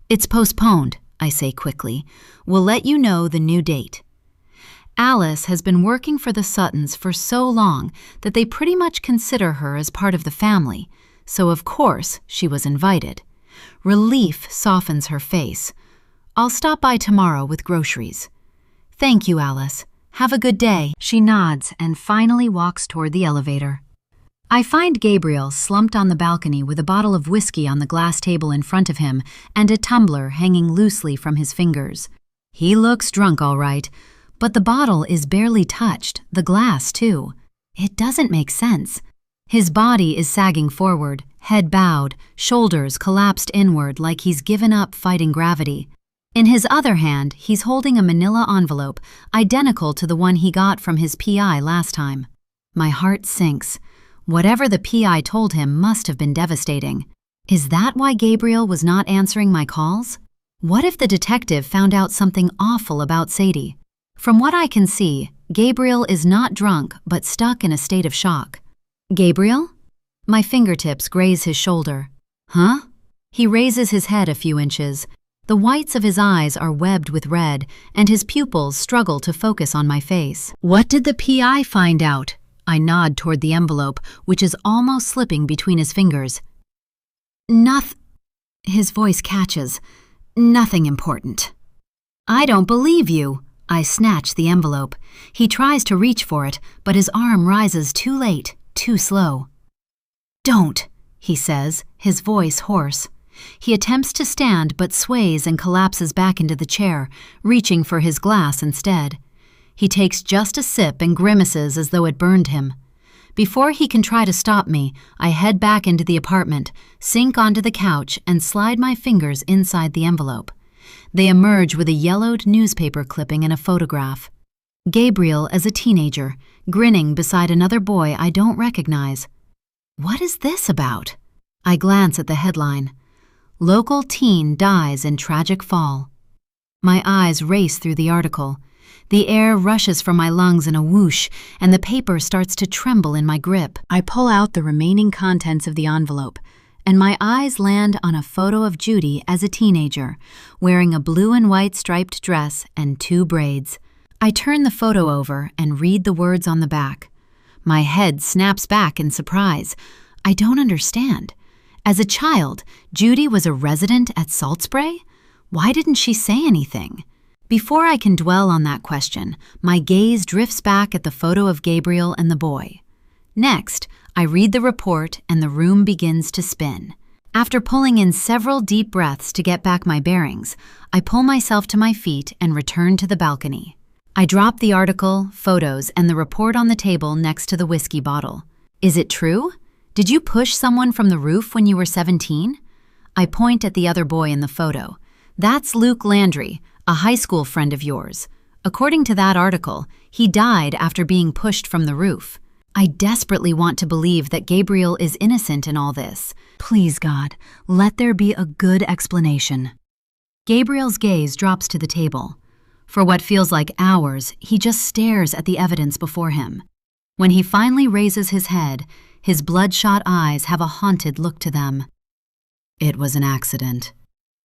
Speaker 1: It's postponed, I say quickly. We'll let you know the new date. Alice has been working for the Suttons for so long that they pretty much consider her as part of the family, so of course she was invited. Relief softens her face. I'll stop by tomorrow with groceries. Thank you, Alice. Have a good day. She nods and finally walks toward the elevator. I find Gabriel slumped on the balcony with a bottle of whiskey on the glass table in front of him and a tumbler hanging loosely from his fingers. He looks drunk, all right. But the bottle is barely touched, the glass too. It doesn't make sense. His body is sagging forward, head bowed, shoulders collapsed inward like he's given up fighting gravity. In his other hand, he's holding a manila envelope, identical to the one he got from his PI last time. My heart sinks. Whatever the PI told him must have been devastating. Is that why Gabriel was not answering my calls? What if the detective found out something awful about Sadie? From what I can see, Gabriel is not drunk but stuck in a state of shock. Gabriel? My fingertips graze his shoulder. Huh? He raises his head a few inches. The whites of his eyes are webbed with red, and his pupils struggle to focus on my face. What did the PI find out? I nod toward the envelope, which is almost slipping between his fingers. His voice catches. Nothing important. I don't believe you. I snatch the envelope. He tries to reach for it, but his arm rises too late, too slow. Don't, he says, his voice hoarse. He attempts to stand but sways and collapses back into the chair, reaching for his glass instead. He takes just a sip and grimaces as though it burned him. Before he can try to stop me, I head back into the apartment, sink onto the couch, and slide my fingers inside the envelope. They emerge with a yellowed newspaper clipping and a photograph. Gabriel as a teenager, grinning beside another boy I don't recognize. What is this about? I glance at the headline. Local teen dies in tragic fall. My eyes race through the article. The air rushes from my lungs in a whoosh, and the paper starts to tremble in my grip. I pull out the remaining contents of the envelope, and my eyes land on a photo of Judy as a teenager, wearing a blue and white striped dress and 2 braids. I turn the photo over and read the words on the back. My head snaps back in surprise. I don't understand. As a child, Judy was a resident at Salt Spray? Why didn't she say anything? Before I can dwell on that question, my gaze drifts back at the photo of Gabriel and the boy. Next, I read the report and the room begins to spin. After pulling in several deep breaths to get back my bearings, I pull myself to my feet and return to the balcony. I drop the article, photos, and the report on the table next to the whiskey bottle. Is it true? Did you push someone from the roof when you were 17? I point at the other boy in the photo. That's Luke Landry, a high school friend of yours. According to that article, he died after being pushed from the roof. I desperately want to believe that Gabriel is innocent in all this. Please, God, let there be a good explanation. Gabriel's gaze drops to the table. For what feels like hours, he just stares at the evidence before him. When he finally raises his head, his bloodshot eyes have a haunted look to them. It was an accident.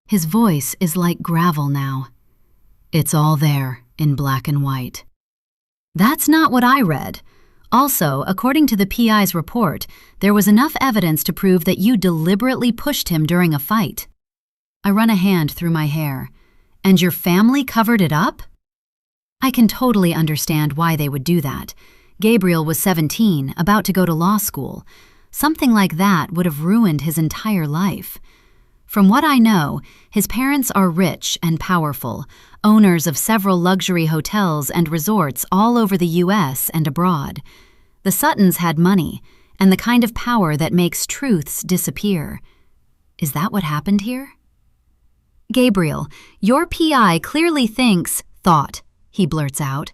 Speaker 1: His voice is like gravel now. It's all there, in black and white. That's not what I read. Also, according to the PI's report, there was enough evidence to prove that you deliberately pushed him during a fight. I run a hand through my hair. And your family covered it up? I can totally understand why they would do that. Gabriel was 17, about to go to law school. Something like that would have ruined his entire life. From what I know, his parents are rich and powerful, owners of several luxury hotels and resorts all over the U.S. and abroad. The Suttons had money, and the kind of power that makes truths disappear. Is that what happened here? Gabriel, your PI clearly thought, he blurts out.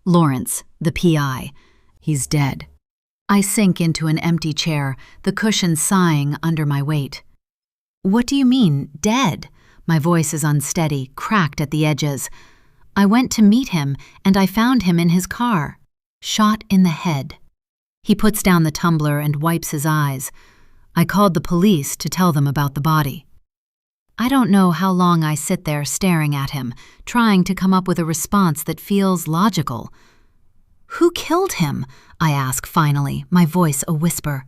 Speaker 1: Lawrence, the PI. He's dead. I sink into an empty chair, the cushion sighing under my weight. What do you mean, dead? My voice is unsteady, cracked at the edges. I went to meet him, and I found him in his car, shot in the head. He puts down the tumbler and wipes his eyes. I called the police to tell them about the body. I don't know how long I sit there staring at him, trying to come up with a response that feels logical. Who killed him? I ask finally, my voice a whisper.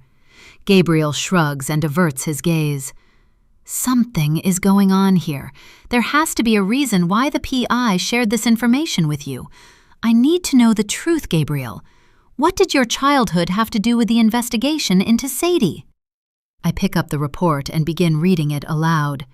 Speaker 1: Gabriel shrugs and averts his gaze. Something is going on here. There has to be a reason why the PI shared this information with you. I need to know the truth, Gabriel. What did your childhood have to do with the investigation into Sadie? I pick up the report and begin reading it aloud.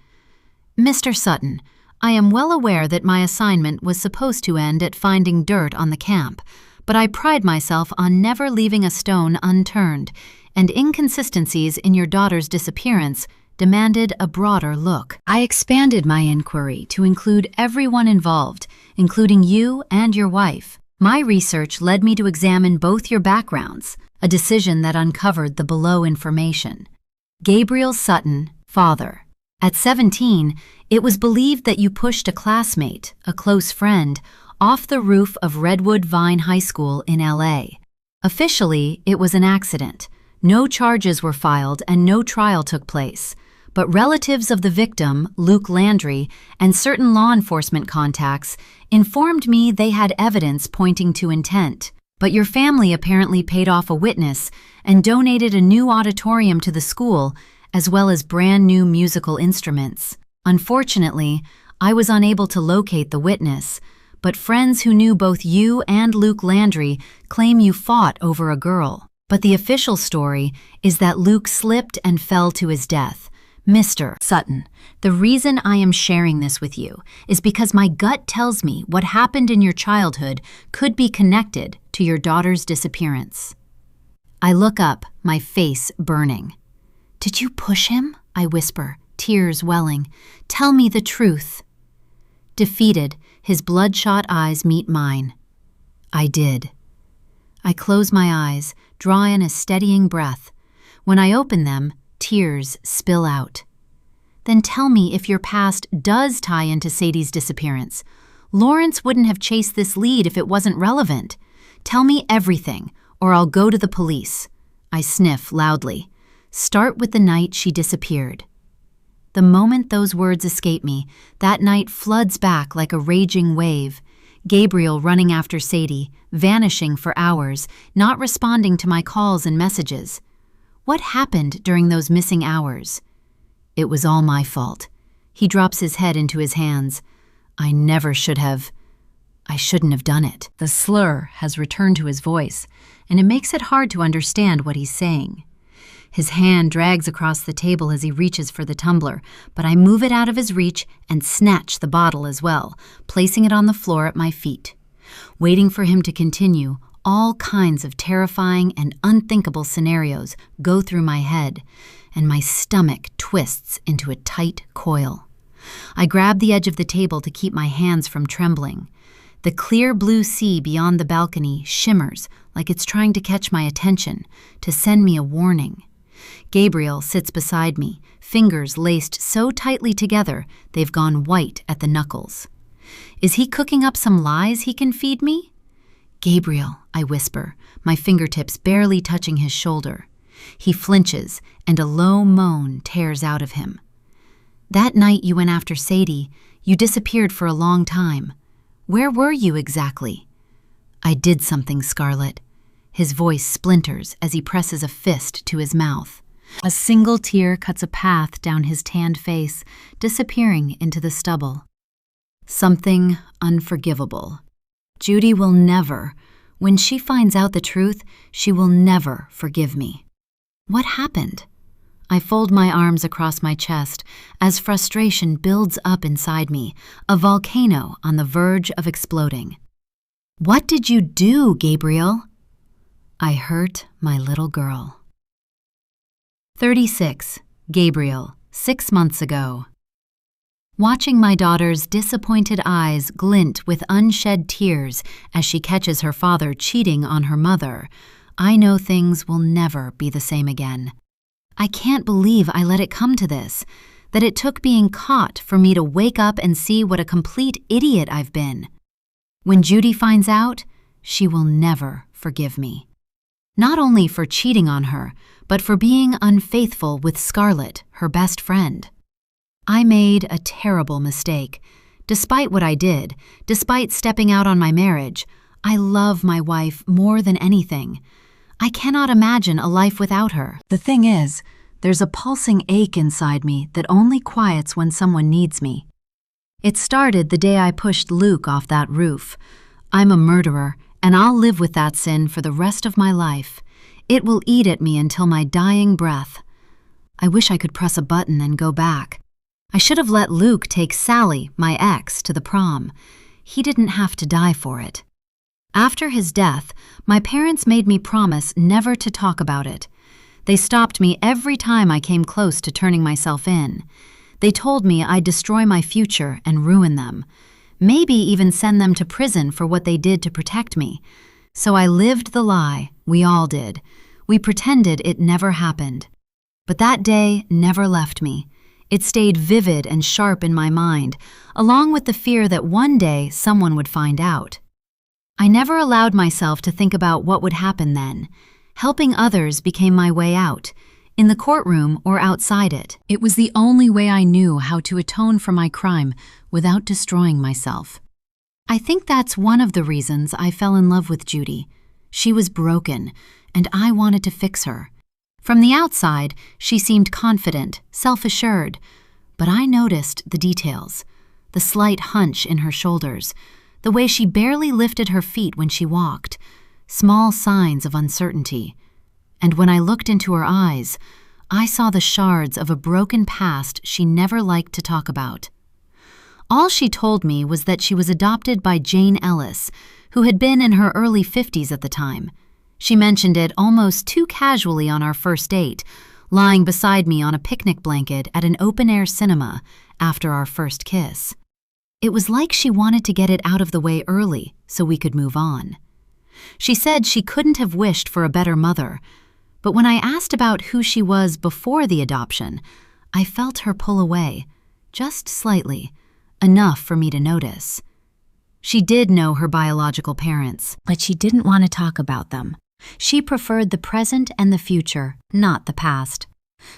Speaker 1: Mr. Sutton, I am well aware that my assignment was supposed to end at finding dirt on the camp, but I pride myself on never leaving a stone unturned, and inconsistencies in your daughter's disappearance demanded a broader look. I expanded my inquiry to include everyone involved, including you and your wife. My research led me to examine both your backgrounds, a decision that uncovered the below information. Gabriel Sutton, father. At 17, it was believed that you pushed a classmate, a close friend, off the roof of Redwood Vine High School in LA. Officially, it was an accident. No charges were filed and no trial took place. But relatives of the victim, Luke Landry, and certain law enforcement contacts informed me they had evidence pointing to intent. But your family apparently paid off a witness and donated a new auditorium to the school, as well as brand new musical instruments. Unfortunately, I was unable to locate the witness, but friends who knew both you and Luke Landry claim you fought over a girl. But the official story is that Luke slipped and fell to his death. Mr. Sutton, the reason I am sharing this with you is because my gut tells me what happened in your childhood could be connected to your daughter's disappearance. I look up, my face burning. Did you push him? I whisper, tears welling. Tell me the truth. Defeated, his bloodshot eyes meet mine. I did. I close my eyes, draw in a steadying breath. When I open them, tears spill out. Then tell me if your past does tie into Sadie's disappearance. Lawrence wouldn't have chased this lead if it wasn't relevant. Tell me everything, or I'll go to the police. I sniff loudly. Start with the night she disappeared. The moment those words escape me, that night floods back like a raging wave. Gabriel running after Sadie, vanishing for hours, not responding to my calls and messages. What happened during those missing hours? It was all my fault. He drops his head into his hands. I shouldn't have done it. The slur has returned to his voice, and it makes it hard to understand what he's saying. His hand drags across the table as he reaches for the tumbler, but I move it out of his reach and snatch the bottle as well, placing it on the floor at my feet. Waiting for him to continue, all kinds of terrifying and unthinkable scenarios go through my head, and my stomach twists into a tight coil. I grab the edge of the table to keep my hands from trembling. The clear blue sea beyond the balcony shimmers like it's trying to catch my attention, to send me a warning. Gabriel sits beside me, fingers laced so tightly together they've gone white at the knuckles. Is he cooking up some lies he can feed me? Gabriel, I whisper, my fingertips barely touching his shoulder. He flinches, and a low moan tears out of him. That night you went after Sadie, you disappeared for a long time. Where were you exactly? I did something, Scarlett. His voice splinters as he presses a fist to his mouth. A single tear cuts a path down his tanned face, disappearing into the stubble. Something unforgivable. Judy will never, when she finds out the truth, she will never forgive me. What happened? I fold my arms across my chest as frustration builds up inside me, a volcano on the verge of exploding. What did you do, Gabriel? I hurt my little girl. 36. Gabriel, 6 months ago. Watching my daughter's disappointed eyes glint with unshed tears as she catches her father cheating on her mother, I know things will never be the same again. I can't believe I let it come to this, that it took being caught for me to wake up and see what a complete idiot I've been. When Judy finds out, she will never forgive me. Not only for cheating on her, but for being unfaithful with Scarlett, her best friend. I made a terrible mistake. Despite what I did, despite stepping out on my marriage, I love my wife more than anything. I cannot imagine a life without her. The thing is, there's a pulsing ache inside me that only quiets when someone needs me. It started the day I pushed Luke off that roof. I'm a murderer, and I'll live with that sin for the rest of my life. It will eat at me until my dying breath. I wish I could press a button and go back. I should have let Luke take Sally, my ex, to the prom. He didn't have to die for it. After his death, my parents made me promise never to talk about it. They stopped me every time I came close to turning myself in. They told me I'd destroy my future and ruin them, maybe even send them to prison for what they did to protect me. So I lived the lie, we all did. We pretended it never happened. But that day never left me. It stayed vivid and sharp in my mind, along with the fear that one day someone would find out. I never allowed myself to think about what would happen then. Helping others became my way out, in the courtroom or outside it. It was the only way I knew how to atone for my crime without destroying myself. I think that's one of the reasons I fell in love with Judy. She was broken, and I wanted to fix her. From the outside, she seemed confident, self-assured, but I noticed the details, the slight hunch in her shoulders, the way she barely lifted her feet when she walked, small signs of uncertainty. And when I looked into her eyes, I saw the shards of a broken past she never liked to talk about. All she told me was that she was adopted by Jane Ellis, who had been in her early 50s at the time. She mentioned it almost too casually on our first date, lying beside me on a picnic blanket at an open-air cinema after our first kiss. It was like she wanted to get it out of the way early so we could move on. She said she couldn't have wished for a better mother, but when I asked about who she was before the adoption, I felt her pull away, just slightly, enough for me to notice. She did know her biological parents, but she didn't want to talk about them. She preferred the present and the future, not the past.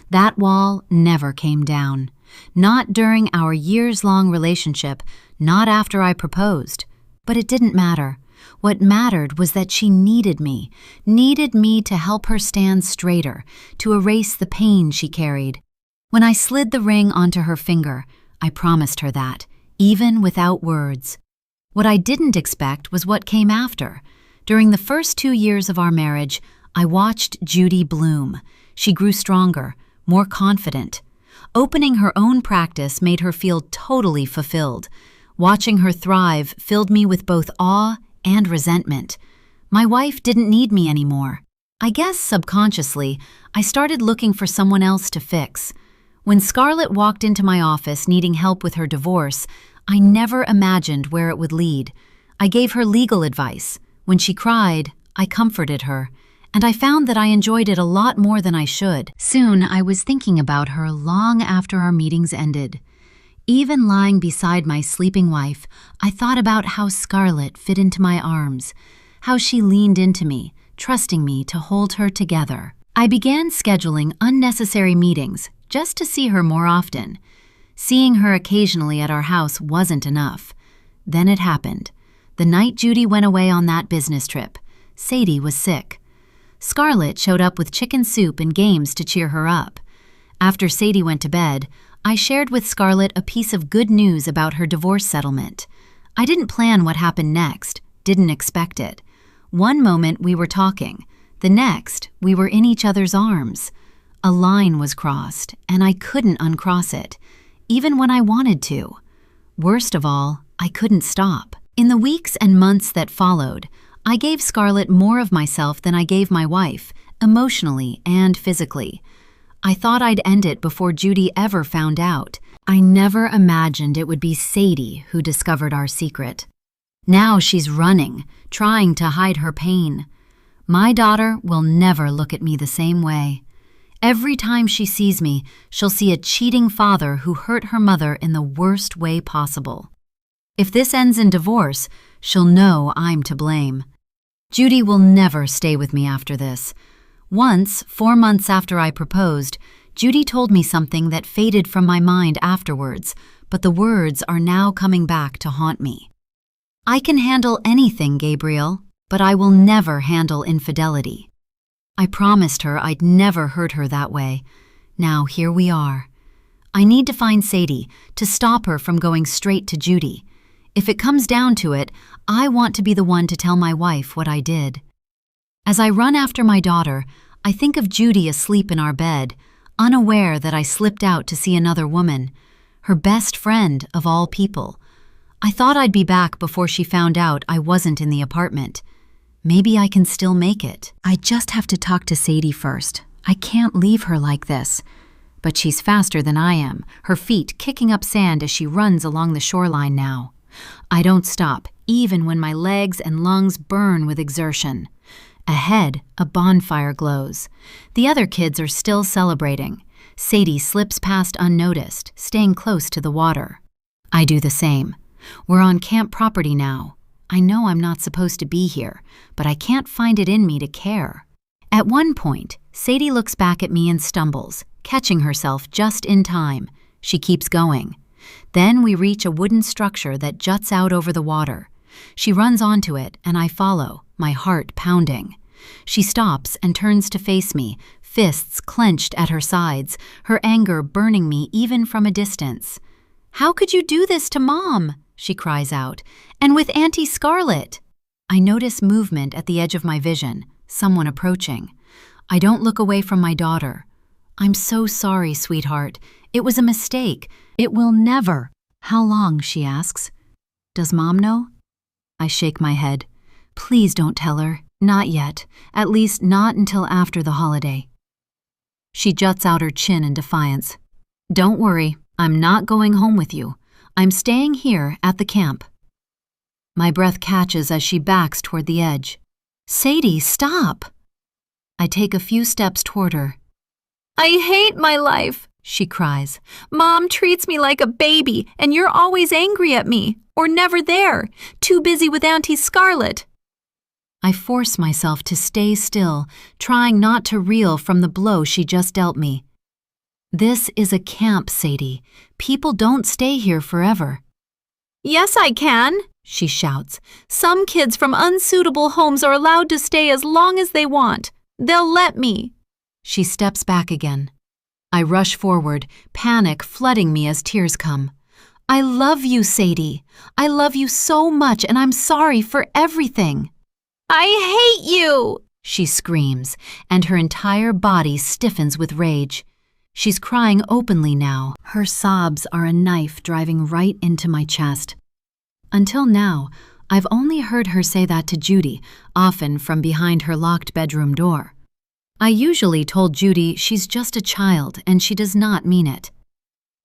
Speaker 1: That wall never came down. Not during our years-long relationship, not after I proposed. But it didn't matter. What mattered was that she needed me to help her stand straighter, to erase the pain she carried. When I slid the ring onto her finger, I promised her that, even without words. What I didn't expect was what came after. During the first 2 years of our marriage, I watched Judy bloom. She grew stronger, more confident. Opening her own practice made her feel totally fulfilled. Watching her thrive filled me with both awe and resentment. My wife didn't need me anymore. I guess subconsciously, I started looking for someone else to fix. When Scarlett walked into my office needing help with her divorce, I never imagined where it would lead. I gave her legal advice. When she cried, I comforted her, and I found that I enjoyed it a lot more than I should. Soon, I was thinking about her long after our meetings ended. Even lying beside my sleeping wife, I thought about how Scarlett fit into my arms, how she leaned into me, trusting me to hold her together. I began scheduling unnecessary meetings just to see her more often. Seeing her occasionally at our house wasn't enough. Then it happened. The night Judy went away on that business trip, Sadie was sick. Scarlett showed up with chicken soup and games to cheer her up. After Sadie went to bed, I shared with Scarlett a piece of good news about her divorce settlement. I didn't plan what happened next, didn't expect it. One moment we were talking, the next we were in each other's arms. A line was crossed, and I couldn't uncross it, even when I wanted to. Worst of all, I couldn't stop. In the weeks and months that followed, I gave Scarlett more of myself than I gave my wife, emotionally and physically. I thought I'd end it before Judy ever found out. I never imagined it would be Sadie who discovered our secret. Now she's running, trying to hide her pain. My daughter will never look at me the same way. Every time she sees me, she'll see a cheating father who hurt her mother in the worst way possible. If this ends in divorce, she'll know I'm to blame. Judy will never stay with me after this. Once, 4 months after I proposed, Judy told me something that faded from my mind afterwards, but the words are now coming back to haunt me. I can handle anything, Gabriel, but I will never handle infidelity. I promised her I'd never hurt her that way. Now here we are. I need to find Sadie to stop her from going straight to Judy. If it comes down to it, I want to be the one to tell my wife what I did. As I run after my daughter, I think of Judy asleep in our bed, unaware that I slipped out to see another woman, her best friend of all people. I thought I'd be back before she found out I wasn't in the apartment. Maybe I can still make it. I just have to talk to Sadie first. I can't leave her like this. But she's faster than I am, her feet kicking up sand as she runs along the shoreline now. I don't stop, even when my legs and lungs burn with exertion. Ahead, a bonfire glows. The other kids are still celebrating. Sadie slips past unnoticed, staying close to the water. I do the same. We're on camp property now. I know I'm not supposed to be here, but I can't find it in me to care. At one point, Sadie looks back at me and stumbles, catching herself just in time. She keeps going. Then we reach a wooden structure that juts out over the water. She runs onto it, and I follow, my heart pounding. She stops and turns to face me, fists clenched at her sides, her anger burning me even from a distance. "How could you do this to Mom?" she cries out. "And with Auntie Scarlett?" I notice movement at the edge of my vision, someone approaching. I don't look away from my daughter. "I'm so sorry, sweetheart. It was a mistake. It will never." "How long?" she asks. "Does Mom know?" I shake my head. "Please don't tell her. Not yet. At least not until after the holiday." She juts out her chin in defiance. "Don't worry. I'm not going home with you. I'm staying here at the camp." My breath catches as she backs toward the edge. "Sadie, stop!" I take a few steps toward her. "I hate my life," she cries. "Mom treats me like a baby, and you're always angry at me, or never there, too busy with Auntie Scarlett." I force myself to stay still, trying not to reel from the blow she just dealt me. "This is a camp, Sadie. People don't stay here forever." "Yes, I can," she shouts. "Some kids from unsuitable homes are allowed to stay as long as they want. They'll let me." She steps back again. I rush forward, panic flooding me as tears come. "I love you, Sadie. I love you so much, and I'm sorry for everything." "I hate you!" she screams, and her entire body stiffens with rage. She's crying openly now. Her sobs are a knife driving right into my chest. Until now, I've only heard her say that to Judy, often from behind her locked bedroom door. I usually told Judy she's just a child and she does not mean it.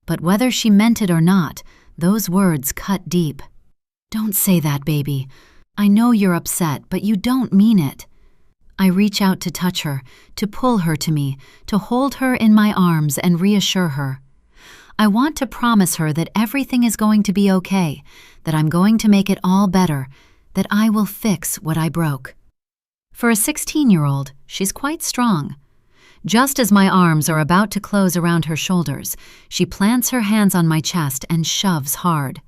Speaker 1: But whether she meant it or not, those words cut deep. "Don't say that, baby. I know you're upset, but you don't mean it." I reach out to touch her, to pull her to me, to hold her in my arms and reassure her. I want to promise her that everything is going to be okay, that I'm going to make it all better, that I will fix what I broke. For a 16-year-old, she's quite strong. Just as my arms are about to close around her shoulders, she plants her hands on my chest and shoves hard.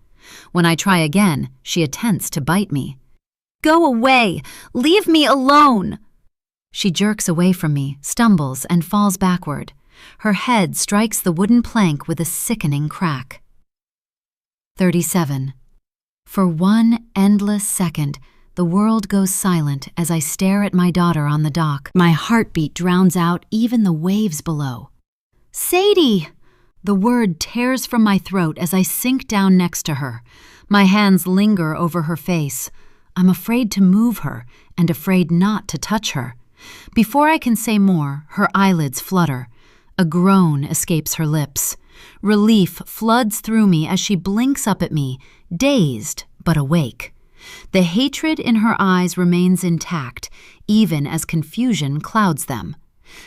Speaker 1: When I try again, she attempts to bite me. "Go away! Leave me alone!" She jerks away from me, stumbles, and falls backward. Her head strikes the wooden plank with a sickening crack. 37. For one endless second, the world goes silent as I stare at my daughter on the dock. My heartbeat drowns out even the waves below. Sadie! The word tears from my throat as I sink down next to her. My hands linger over her face. I'm afraid to move her and afraid not to touch her. Before I can say more, her eyelids flutter. A groan escapes her lips. Relief floods through me as she blinks up at me, dazed but awake. The hatred in her eyes remains intact, even as confusion clouds them.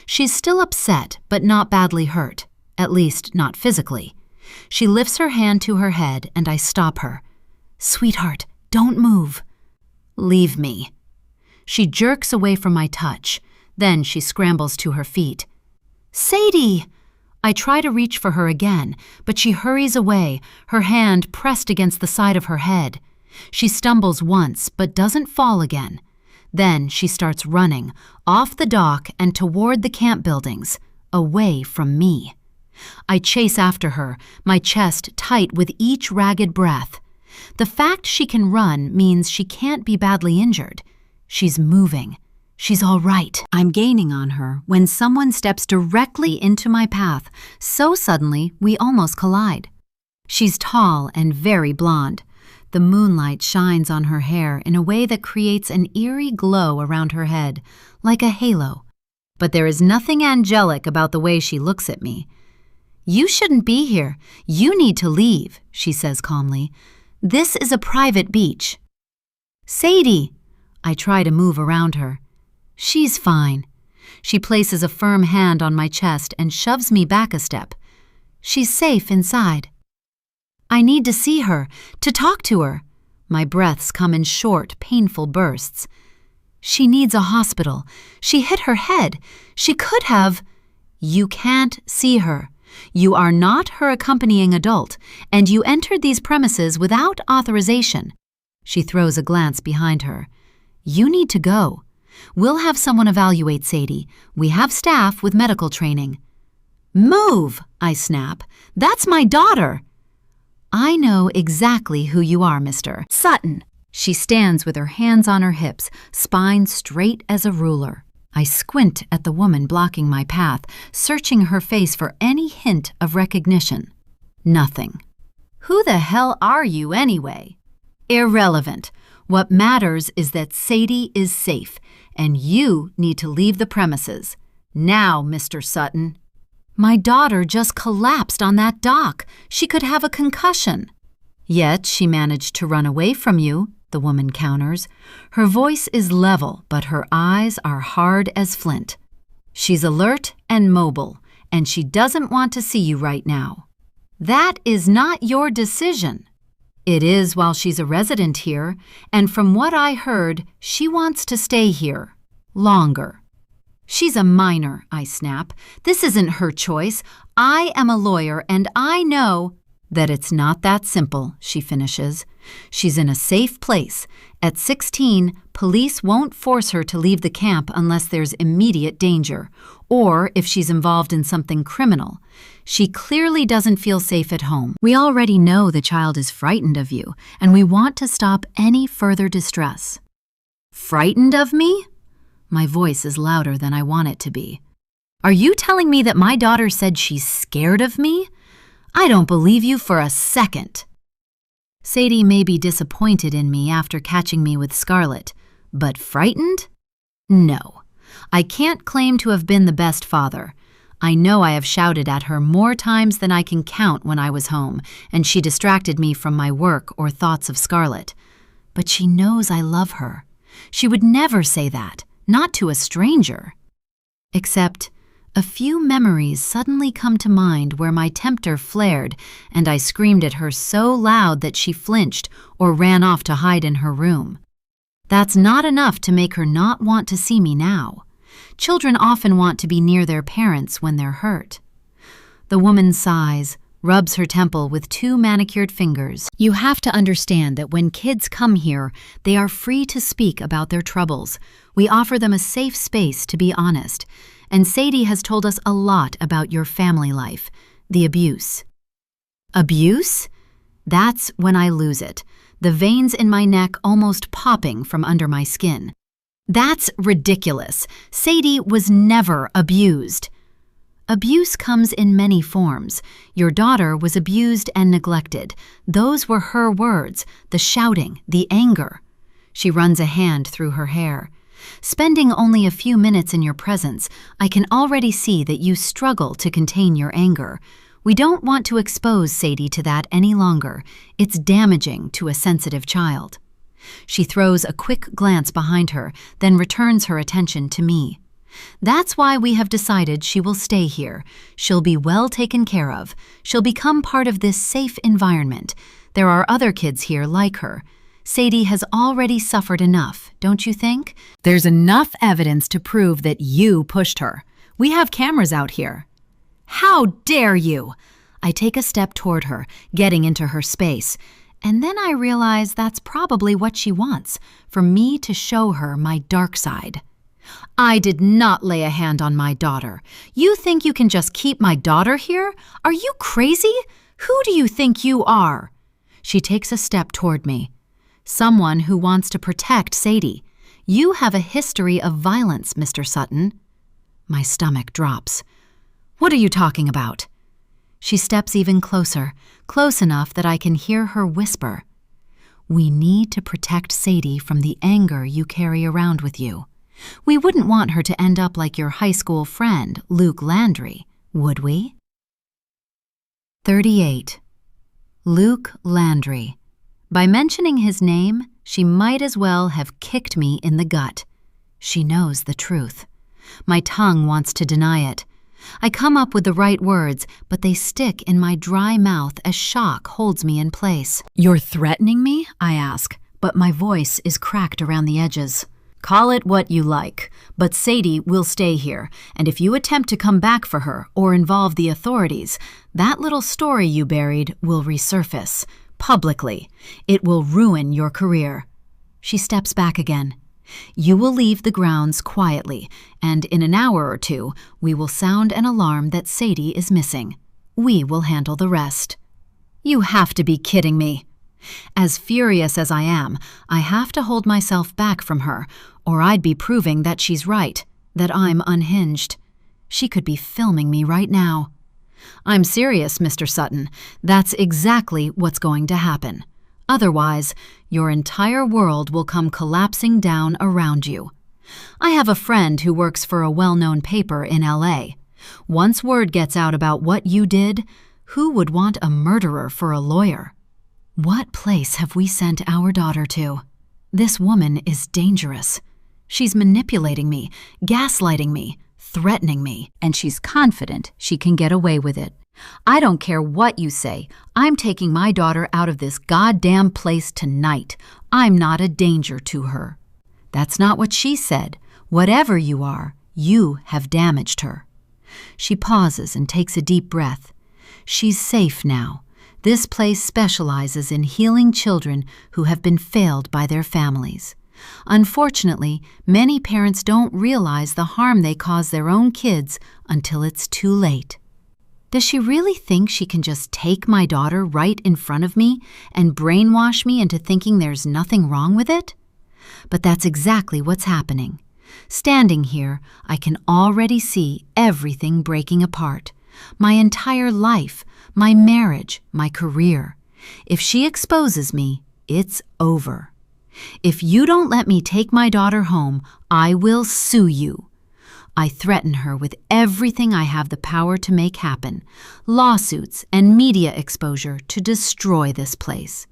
Speaker 1: She's still upset, but not badly hurt, at least not physically. She lifts her hand to her head, and I stop her. Sweetheart, don't move. Leave me. She jerks away from my touch. Then she scrambles to her feet. Sadie! I try to reach for her again, but she hurries away, her hand pressed against the side of her head. She stumbles once, but doesn't fall again. Then she starts running, off the dock and toward the camp buildings, away from me. I chase after her, my chest tight with each ragged breath. The fact she can run means she can't be badly injured. She's moving. She's all right. I'm gaining on her when someone steps directly into my path, so suddenly we almost collide. She's tall and very blonde. The moonlight shines on her hair in a way that creates an eerie glow around her head, like a halo. But there is nothing angelic about the way she looks at me. You shouldn't be here. You need to leave, she says calmly. This is a private beach. Sadie! I try to move around her. She's fine. She places a firm hand on my chest and shoves me back a step. She's safe inside. I need to see her, to talk to her. My breaths come in short, painful bursts. She needs a hospital. She hit her head. She could have. You can't see her. You are not her accompanying adult, and you entered these premises without authorization. She throws a glance behind her. You need to go. We'll have someone evaluate Sadie. We have staff with medical training. Move, I snap. That's my daughter. I know exactly who you are, Mr. Sutton. She stands with her hands on her hips, spine straight as a ruler. I squint at the woman blocking my path, searching her face for any hint of recognition. Nothing. Who the hell are you anyway? Irrelevant. What matters is that Sadie is safe, and you need to leave the premises. Now, Mr. Sutton. My daughter just collapsed on that dock. She could have a concussion. Yet she managed to run away from you, the woman counters. Her voice is level, but her eyes are hard as flint. She's alert and mobile, and she doesn't want to see you right now. That is not your decision. It is while she's a resident here, and from what I heard, she wants to stay here. Longer. She's a minor, I snap. This isn't her choice. I am a lawyer, and I know that it's not that simple, she finishes. She's in a safe place. At 16, police won't force her to leave the camp unless there's immediate danger, or if she's involved in something criminal. She clearly doesn't feel safe at home. We already know the child is frightened of you, and we want to stop any further distress. Frightened of me? My voice is louder than I want it to be. Are you telling me that my daughter said she's scared of me? I don't believe you for a second. Sadie may be disappointed in me after catching me with Scarlett, but frightened? No. I can't claim to have been the best father. I know I have shouted at her more times than I can count when I was home, and she distracted me from my work or thoughts of Scarlett. But she knows I love her. She would never say that, not to a stranger. Except a few memories suddenly come to mind where my tempter flared and I screamed at her so loud that she flinched or ran off to hide in her room. That's not enough to make her not want to see me now. Children often want to be near their parents when they're hurt. The woman sighs, rubs her temple with 2 manicured fingers. You have to understand that when kids come here, they are free to speak about their troubles. We offer them a safe space to be honest. And Sadie has told us a lot about your family life, the abuse. Abuse? That's when I lose it, the veins in my neck almost popping from under my skin. That's ridiculous. Sadie was never abused. Abuse comes in many forms. Your daughter was abused and neglected. Those were her words, the shouting, the anger. She runs a hand through her hair. Spending only a few minutes in your presence, I can already see that you struggle to contain your anger. We don't want to expose Sadie to that any longer. It's damaging to a sensitive child. She throws a quick glance behind her, then returns her attention to me. That's why we have decided she will stay here. She'll be well taken care of. She'll become part of this safe environment. There are other kids here like her. Sadie has already suffered enough, don't you think? There's enough evidence to prove that you pushed her. We have cameras out here. How dare you! I take a step toward her, getting into her space. And then I realize that's probably what she wants, for me to show her my dark side. I did not lay a hand on my daughter. You think you can just keep my daughter here? Are you crazy? Who do you think you are? She takes a step toward me. Someone who wants to protect Sadie. You have a history of violence, Mr. Sutton. My stomach drops. What are you talking about? She steps even closer, close enough that I can hear her whisper. We need to protect Sadie from the anger you carry around with you. We wouldn't want her to end up like your high school friend, Luke Landry, would we? 38. Luke Landry. By mentioning his name, she might as well have kicked me in the gut. She knows the truth. My tongue wants to deny it. I come up with the right words, but they stick in my dry mouth as shock holds me in place. You're threatening me? I ask, but my voice is cracked around the edges. Call it what you like, but Sadie will stay here, and if you attempt to come back for her or involve the authorities, that little story you buried will resurface, publicly. It will ruin your career. She steps back again. You will leave the grounds quietly, and in an hour or 2, we will sound an alarm that Sadie is missing. We will handle the rest. You have to be kidding me. As furious as I am, I have to hold myself back from her, or I'd be proving that she's right, that I'm unhinged. She could be filming me right now. I'm serious, Mr. Sutton. That's exactly what's going to happen. Otherwise, your entire world will come collapsing down around you. I have a friend who works for a well-known paper in LA. Once word gets out about what you did, who would want a murderer for a lawyer? What place have we sent our daughter to? This woman is dangerous. She's manipulating me, gaslighting me, threatening me, and she's confident she can get away with it. I don't care what you say. I'm taking my daughter out of this goddamn place tonight. I'm not a danger to her. That's not what she said. Whatever you are, you have damaged her. She pauses and takes a deep breath. She's safe now. This place specializes in healing children who have been failed by their families. Unfortunately, many parents don't realize the harm they cause their own kids until it's too late. Does she really think she can just take my daughter right in front of me and brainwash me into thinking there's nothing wrong with it? But that's exactly what's happening. Standing here, I can already see everything breaking apart. My entire life, my marriage, my career. If she exposes me, it's over. If you don't let me take my daughter home, I will sue you. I threaten her with everything I have the power to make happen, lawsuits and media exposure to destroy this place.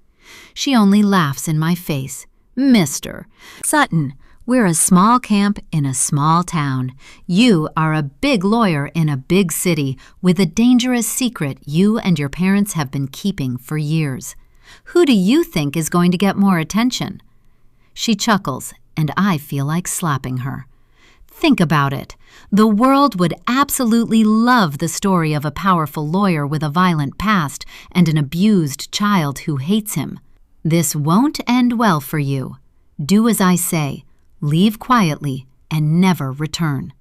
Speaker 1: She only laughs in my face. Mr. Sutton, we're a small camp in a small town. You are a big lawyer in a big city with a dangerous secret you and your parents have been keeping for years. Who do you think is going to get more attention? She chuckles, and I feel like slapping her. Think about it. The world would absolutely love the story of a powerful lawyer with a violent past and an abused child who hates him. This won't end well for you. Do as I say. Leave quietly and never return.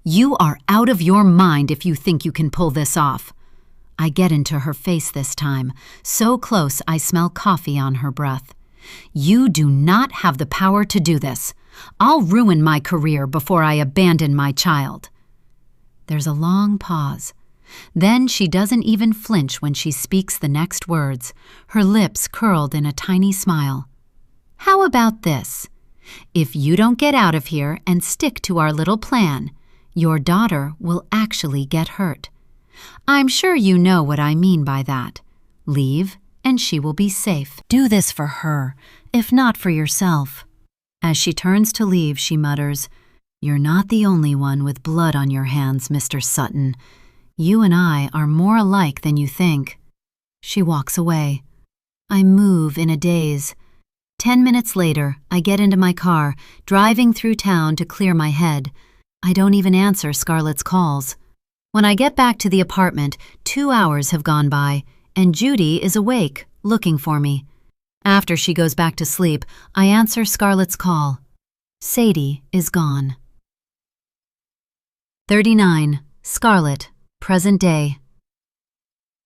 Speaker 1: You are out of your mind if you think you can pull this off. I get into her face this time, so close I smell coffee on her breath. You do not have the power to do this. I'll ruin my career before I abandon my child. There's a long pause. Then she doesn't even flinch when she speaks the next words, her lips curled in a tiny smile. How about this? If you don't get out of here and stick to our little plan, your daughter will actually get hurt. I'm sure you know what I mean by that. Leave, and she will be safe. Do this for her, if not for yourself. As she turns to leave, she mutters, "You're not the only one with blood on your hands, Mr. Sutton. You and I are more alike than you think." She walks away. I move in a daze. 10 minutes later, I get into my car, driving through town to clear my head. I don't even answer Scarlett's calls. When I get back to the apartment, 2 hours have gone by, and Judy is awake, looking for me. After she goes back to sleep, I answer Scarlett's call. Sadie is gone. 39. Scarlett, present day.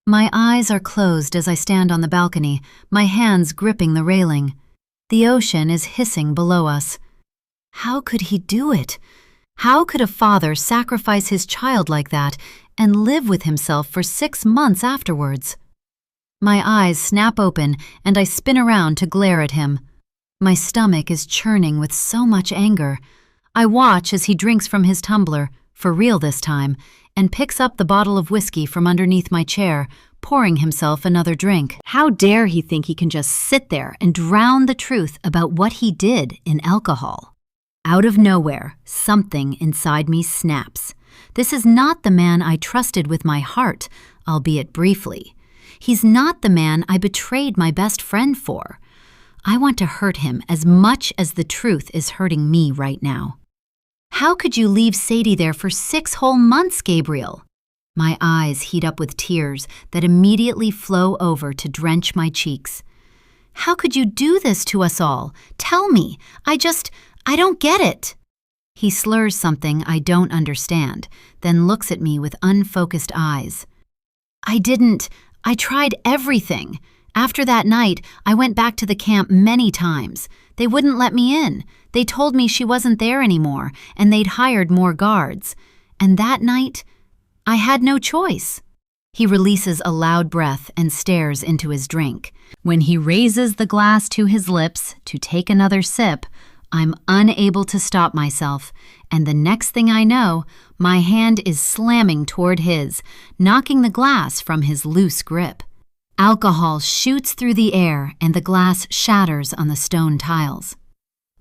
Speaker 1: My eyes are closed as I stand on the balcony, my hands gripping the railing. The ocean is hissing below us. How could he do it? How could a father sacrifice his child like that and live with himself for 6 months afterwards? My eyes snap open and I spin around to glare at him. My stomach is churning with so much anger. I watch as he drinks from his tumbler, for real this time, and picks up the bottle of whiskey from underneath my chair, pouring himself another drink. How dare he think he can just sit there and drown the truth about what he did in alcohol? Out of nowhere, something inside me snaps. This is not the man I trusted with my heart, albeit briefly. He's not the man I betrayed my best friend for. I want to hurt him as much as the truth is hurting me right now. How could you leave Sadie there for 6 whole months, Gabriel? My eyes heat up with tears that immediately flow over to drench my cheeks. How could you do this to us all? Tell me. I don't get it. He slurs something I don't understand, then looks at me with unfocused eyes. I tried everything. After that night, I went back to the camp many times. They wouldn't let me in. They told me she wasn't there anymore, and they'd hired more guards. And that night, I had no choice. He releases a loud breath and stares into his drink. When he raises the glass to his lips to take another sip, I'm unable to stop myself, and the next thing I know, my hand is slamming toward his, knocking the glass from his loose grip. Alcohol shoots through the air and the glass shatters on the stone tiles.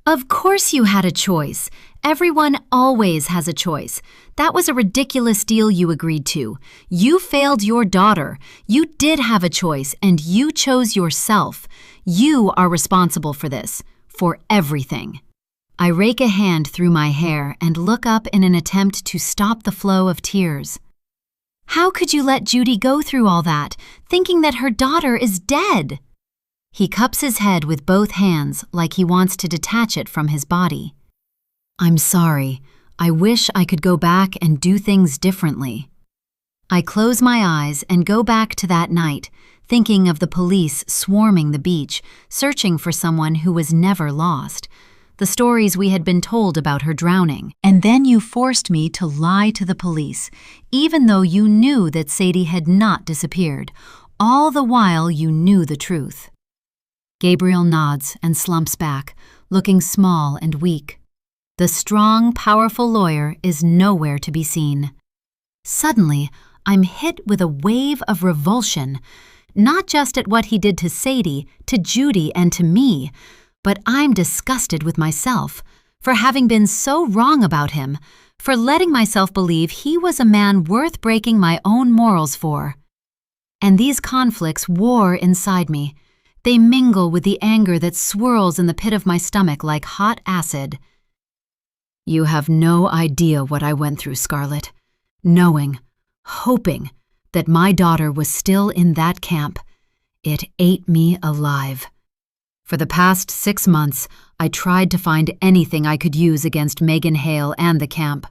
Speaker 1: Of course you had a choice. Everyone always has a choice. That was a ridiculous deal you agreed to. You failed your daughter. You did have a choice, and you chose yourself. You are responsible for this, for everything. I rake a hand through my hair and look up in an attempt to stop the flow of tears. How could you let Judy go through all that, thinking that her daughter is dead? He cups his head with both hands like he wants to detach it from his body. I'm sorry. I wish I could go back and do things differently. I close my eyes and go back to that night, thinking of the police swarming the beach, searching for someone who was never lost. The stories we had been told about her drowning. And then you forced me to lie to the police, even though you knew that Sadie had not disappeared. All the while you knew the truth. Gabriel nods and slumps back, looking small and weak. The strong, powerful lawyer is nowhere to be seen. Suddenly, I'm hit with a wave of revulsion, not just at what he did to Sadie, to Judy, and to me, but I'm disgusted with myself for having been so wrong about him, for letting myself believe he was a man worth breaking my own morals for. And these conflicts war inside me. They mingle with the anger that swirls in the pit of my stomach like hot acid. You have no idea what I went through, Scarlett. Knowing, hoping that my daughter was still in that camp, it ate me alive. For the past 6 months, I tried to find anything I could use against Megan Hale and the camp.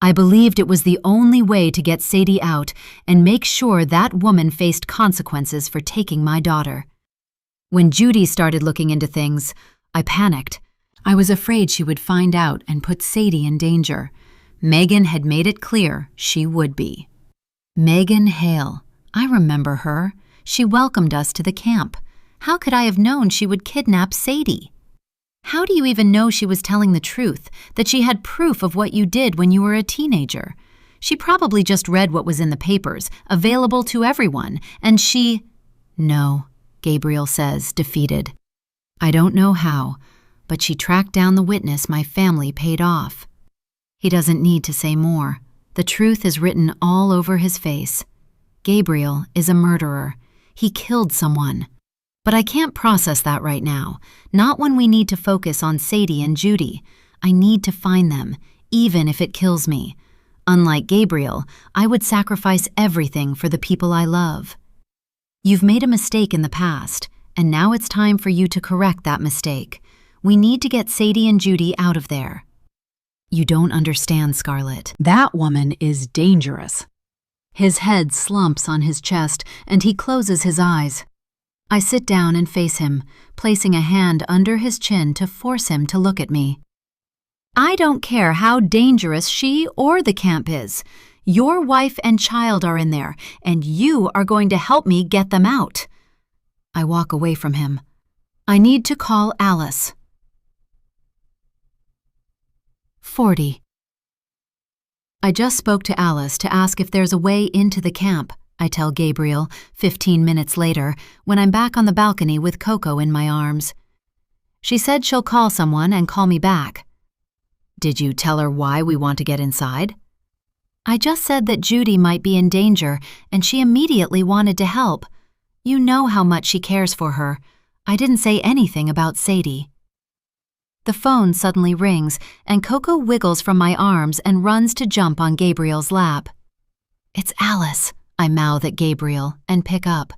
Speaker 1: I believed it was the only way to get Sadie out and make sure that woman faced consequences for taking my daughter. When Judy started looking into things, I panicked. I was afraid she would find out and put Sadie in danger. Megan had made it clear she would be. Megan Hale. I remember her. She welcomed us to the camp. How could I have known she would kidnap Sadie? How do you even know she was telling the truth, that she had proof of what you did when you were a teenager? She probably just read what was in the papers, available to everyone, and she— No, Gabriel says, defeated. I don't know how, but she tracked down the witness my family paid off. He doesn't need to say more. The truth is written all over his face. Gabriel is a murderer. He killed someone. But I can't process that right now, not when we need to focus on Sadie and Judy. I need to find them, even if it kills me. Unlike Gabriel, I would sacrifice everything for the people I love. You've made a mistake in the past, and now it's time for you to correct that mistake. We need to get Sadie and Judy out of there. You don't understand, Scarlett. That woman is dangerous. His head slumps on his chest, and he closes his eyes. I sit down and face him, placing a hand under his chin to force him to look at me. I don't care how dangerous she or the camp is. Your wife and child are in there, and you are going to help me get them out. I walk away from him. I need to call Alice. 40. I just spoke to Alice to ask if there's a way into the camp, I tell Gabriel 15 minutes later when I'm back on the balcony with Coco in my arms. She said she'll call someone and call me back. Did you tell her why we want to get inside? I just said that Judy might be in danger and she immediately wanted to help. You know how much she cares for her. I didn't say anything about Sadie. The phone suddenly rings and Coco wiggles from my arms and runs to jump on Gabriel's lap. It's Alice. I mouth at Gabriel and pick up.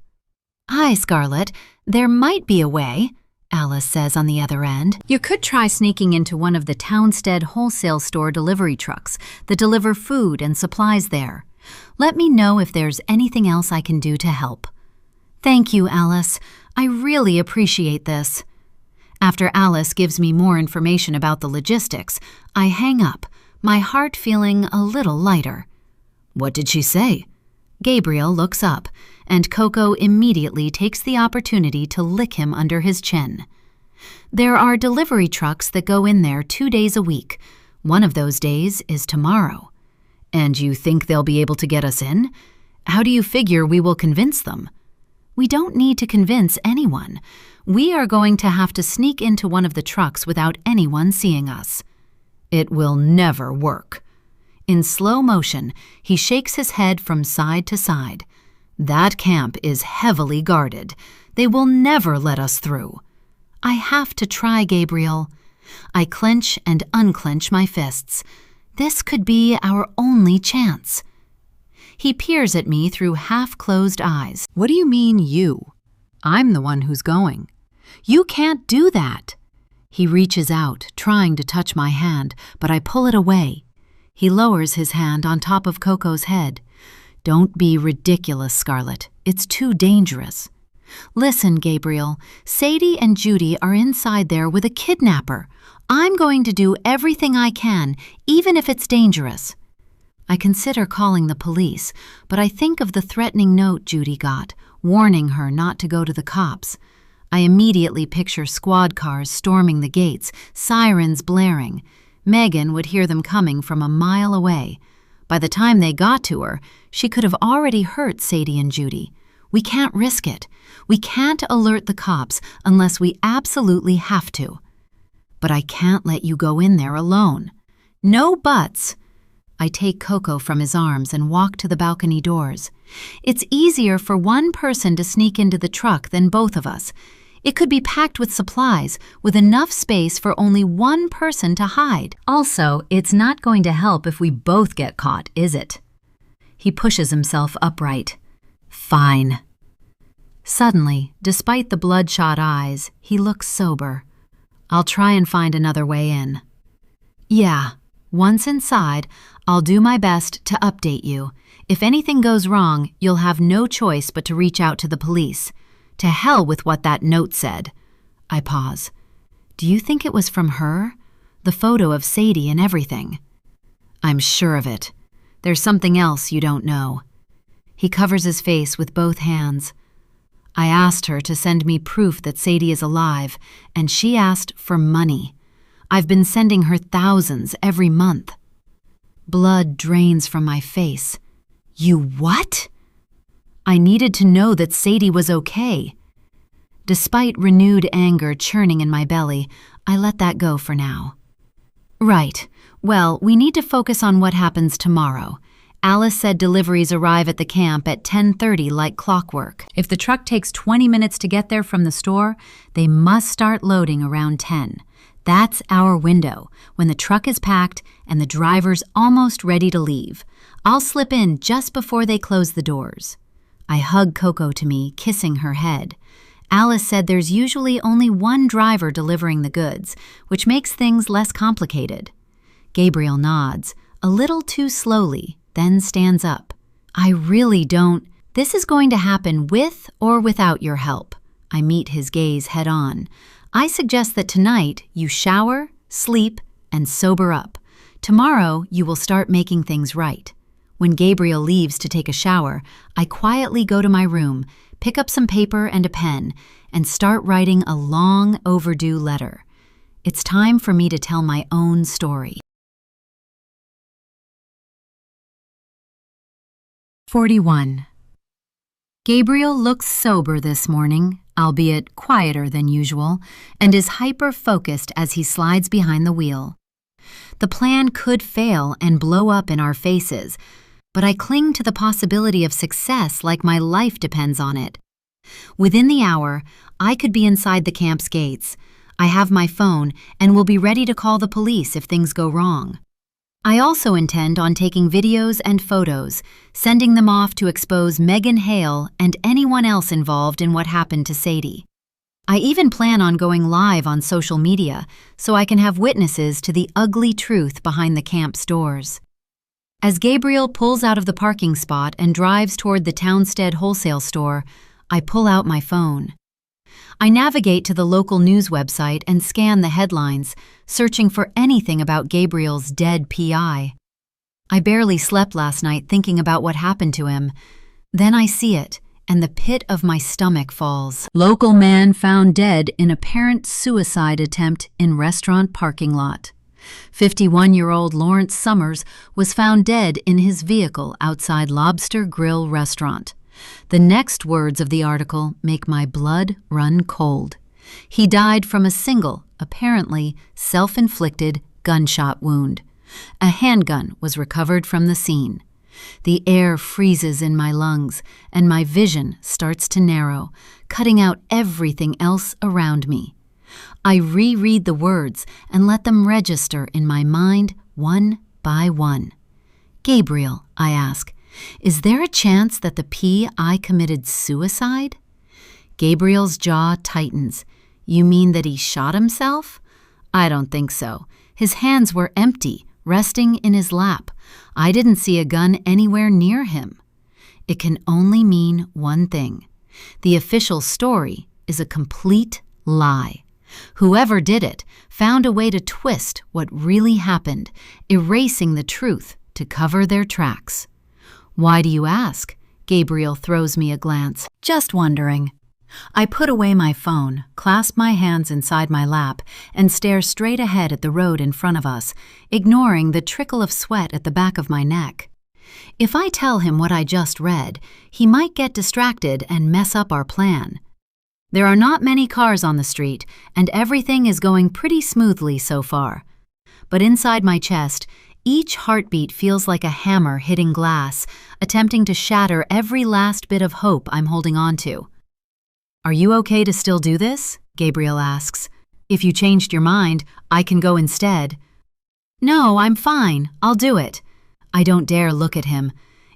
Speaker 1: Hi, Scarlett. There might be a way, Alice says on the other end. You could try sneaking into one of the Townstead wholesale store delivery trucks that deliver food and supplies there. Let me know if there's anything else I can do to help. Thank you, Alice. I really appreciate this. After Alice gives me more information about the logistics, I hang up, my heart feeling a little lighter. What did she say? Gabriel looks up, and Coco immediately takes the opportunity to lick him under his chin. There are delivery trucks that go in there 2 days a week. One of those days is tomorrow. And you think they'll be able to get us in? How do you figure we will convince them? We don't need to convince anyone. We are going to have to sneak into one of the trucks without anyone seeing us. It will never work. In slow motion, he shakes his head from side to side. That camp is heavily guarded. They will never let us through. I have to try, Gabriel. I clench and unclench my fists. This could be our only chance. He peers at me through half-closed eyes. What do you mean, you? I'm the one who's going. You can't do that. He reaches out, trying to touch my hand, but I pull it away. He lowers his hand on top of Coco's head. Don't be ridiculous, Scarlett. It's too dangerous. Listen, Gabriel, Sadie and Judy are inside there with a kidnapper. I'm going to do everything I can, even if it's dangerous. I consider calling the police, but I think of the threatening note Judy got, warning her not to go to the cops. I immediately picture squad cars storming the gates, sirens blaring. Megan would hear them coming from a mile away. By the time they got to her, she could have already hurt Sadie and Judy. We can't risk it. We can't alert the cops unless we absolutely have to. But I can't let you go in there alone. No buts. I take Coco from his arms and walk to the balcony doors. It's easier for one person to sneak into the truck than both of us. It could be packed with supplies, with enough space for only one person to hide. Also, it's not going to help if we both get caught, is it? He pushes himself upright. Fine. Suddenly, despite the bloodshot eyes, he looks sober. I'll try and find another way in. Yeah, once inside, I'll do my best to update you. If anything goes wrong, you'll have no choice but to reach out to the police. To hell with what that note said. I pause. Do you think it was from her? The photo of Sadie and everything. I'm sure of it. There's something else you don't know. He covers his face with both hands. I asked her to send me proof that Sadie is alive, and she asked for money. I've been sending her thousands every month. Blood drains from my face. You what? I needed to know that Sadie was okay. Despite renewed anger churning in my belly, I let that go for now. Right. Well, we need to focus on what happens tomorrow. Alice said deliveries arrive at the camp at 10:30 like clockwork. If the truck takes 20 minutes to get there from the store, they must start loading around 10. That's our window, when the truck is packed and the driver's almost ready to leave. I'll slip in just before they close the doors. I hug Coco to me, kissing her head. Alice said there's usually only one driver delivering the goods, which makes things less complicated. Gabriel nods, a little too slowly, then stands up. I really don't. This is going to happen with or without your help. I meet his gaze head on. I suggest that tonight you shower, sleep, and sober up. Tomorrow you will start making things right. When Gabriel leaves to take a shower, I quietly go to my room, pick up some paper and a pen, and start writing a long overdue letter. It's time for me to tell my own story. 41. Gabriel looks sober this morning, albeit quieter than usual, and is hyper-focused as he slides behind the wheel. The plan could fail and blow up in our faces, but I cling to the possibility of success like my life depends on it. Within the hour, I could be inside the camp's gates. I have my phone and will be ready to call the police if things go wrong. I also intend on taking videos and photos, sending them off to expose Megan Hale and anyone else involved in what happened to Sadie. I even plan on going live on social media so I can have witnesses to the ugly truth behind the camp's doors. As Gabriel pulls out of the parking spot and drives toward the Townstead wholesale store, I pull out my phone. I navigate to the local news website and scan the headlines, searching for anything about Gabriel's dead PI. I barely slept last night thinking about what happened to him. Then I see it, and the pit of my stomach falls. Local man found dead in apparent suicide attempt in restaurant parking lot. 51-year-old Lawrence Summers was found dead in his vehicle outside Lobster Grill restaurant. The next words of the article make my blood run cold. He died from a single, apparently self-inflicted, gunshot wound. A handgun was recovered from the scene. The air freezes in my lungs, and my vision starts to narrow, cutting out everything else around me. I reread the words and let them register in my mind one by one. Gabriel, I ask, is there a chance that the PI committed suicide? Gabriel's jaw tightens. You mean that he shot himself? I don't think so. His hands were empty, resting in his lap. I didn't see a gun anywhere near him. It can only mean one thing. The official story is a complete lie. Whoever did it found a way to twist what really happened, erasing the truth to cover their tracks. Why do you ask? Gabriel throws me a glance. Just wondering. I put away my phone, clasp my hands inside my lap, and stare straight ahead at the road in front of us, ignoring the trickle of sweat at the back of my neck. If I tell him what I just read, he might get distracted and mess up our plan. There are not many cars on the street, and everything is going pretty smoothly so far. But inside my chest, each heartbeat feels like a hammer hitting glass, attempting to shatter every last bit of hope I'm holding on to. "Are you okay to still do this?" Gabriel asks. "If you changed your mind, I can go instead." "No, I'm fine. I'll do it." I don't dare look at him.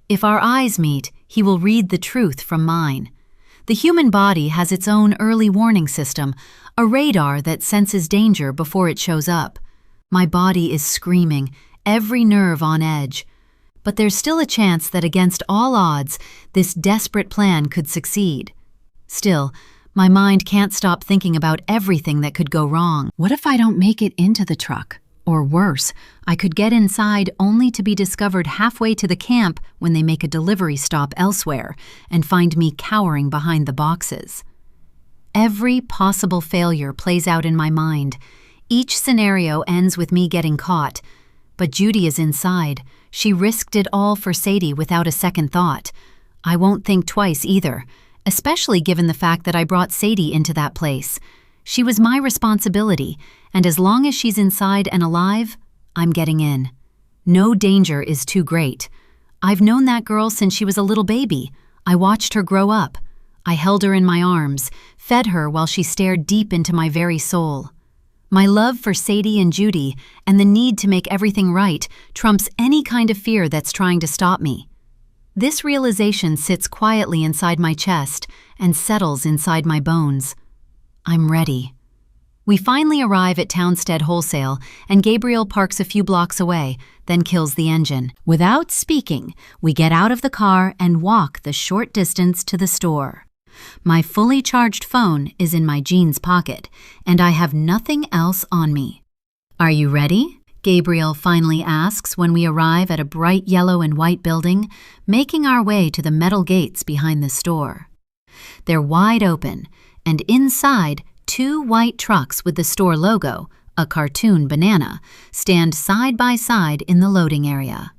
Speaker 1: If our eyes meet, he will read the truth from mine. The human body has its own early warning system, a radar that senses danger before it shows up. My body is screaming, every nerve on edge. But there's still a chance that against all odds, this desperate plan could succeed. Still, my mind can't stop thinking about everything that could go wrong. What if I don't make it into the truck? Or worse, I could get inside only to be discovered halfway to the camp when they make a delivery stop elsewhere and find me cowering behind the boxes. Every possible failure plays out in my mind. Each scenario ends with me getting caught. But Judy is inside. She risked it all for Sadie without a second thought. I won't think twice either, especially given the fact that I brought Sadie into that place. She was my responsibility, and as long as she's inside and alive, I'm getting in. No danger is too great. I've known that girl since she was a little baby. I watched her grow up. I held her in my arms, fed her while she stared deep into my very soul. My love for Sadie and Judy and the need to make everything right trumps any kind of fear that's trying to stop me. This realization sits quietly inside my chest and settles inside my bones. I'm ready. We finally arrive at Townstead Wholesale, and Gabriel parks a few blocks away, then kills the engine. Without speaking, we get out of the car and walk the short distance to the store. My fully charged phone is in my jeans pocket, and I have nothing else on me. "Are you ready?" Gabriel finally asks when we arrive at a bright yellow and white building, making our way to the metal gates behind the store. They're wide open, and inside, 2 white trucks with the store logo, a cartoon banana, stand side by side in the loading area.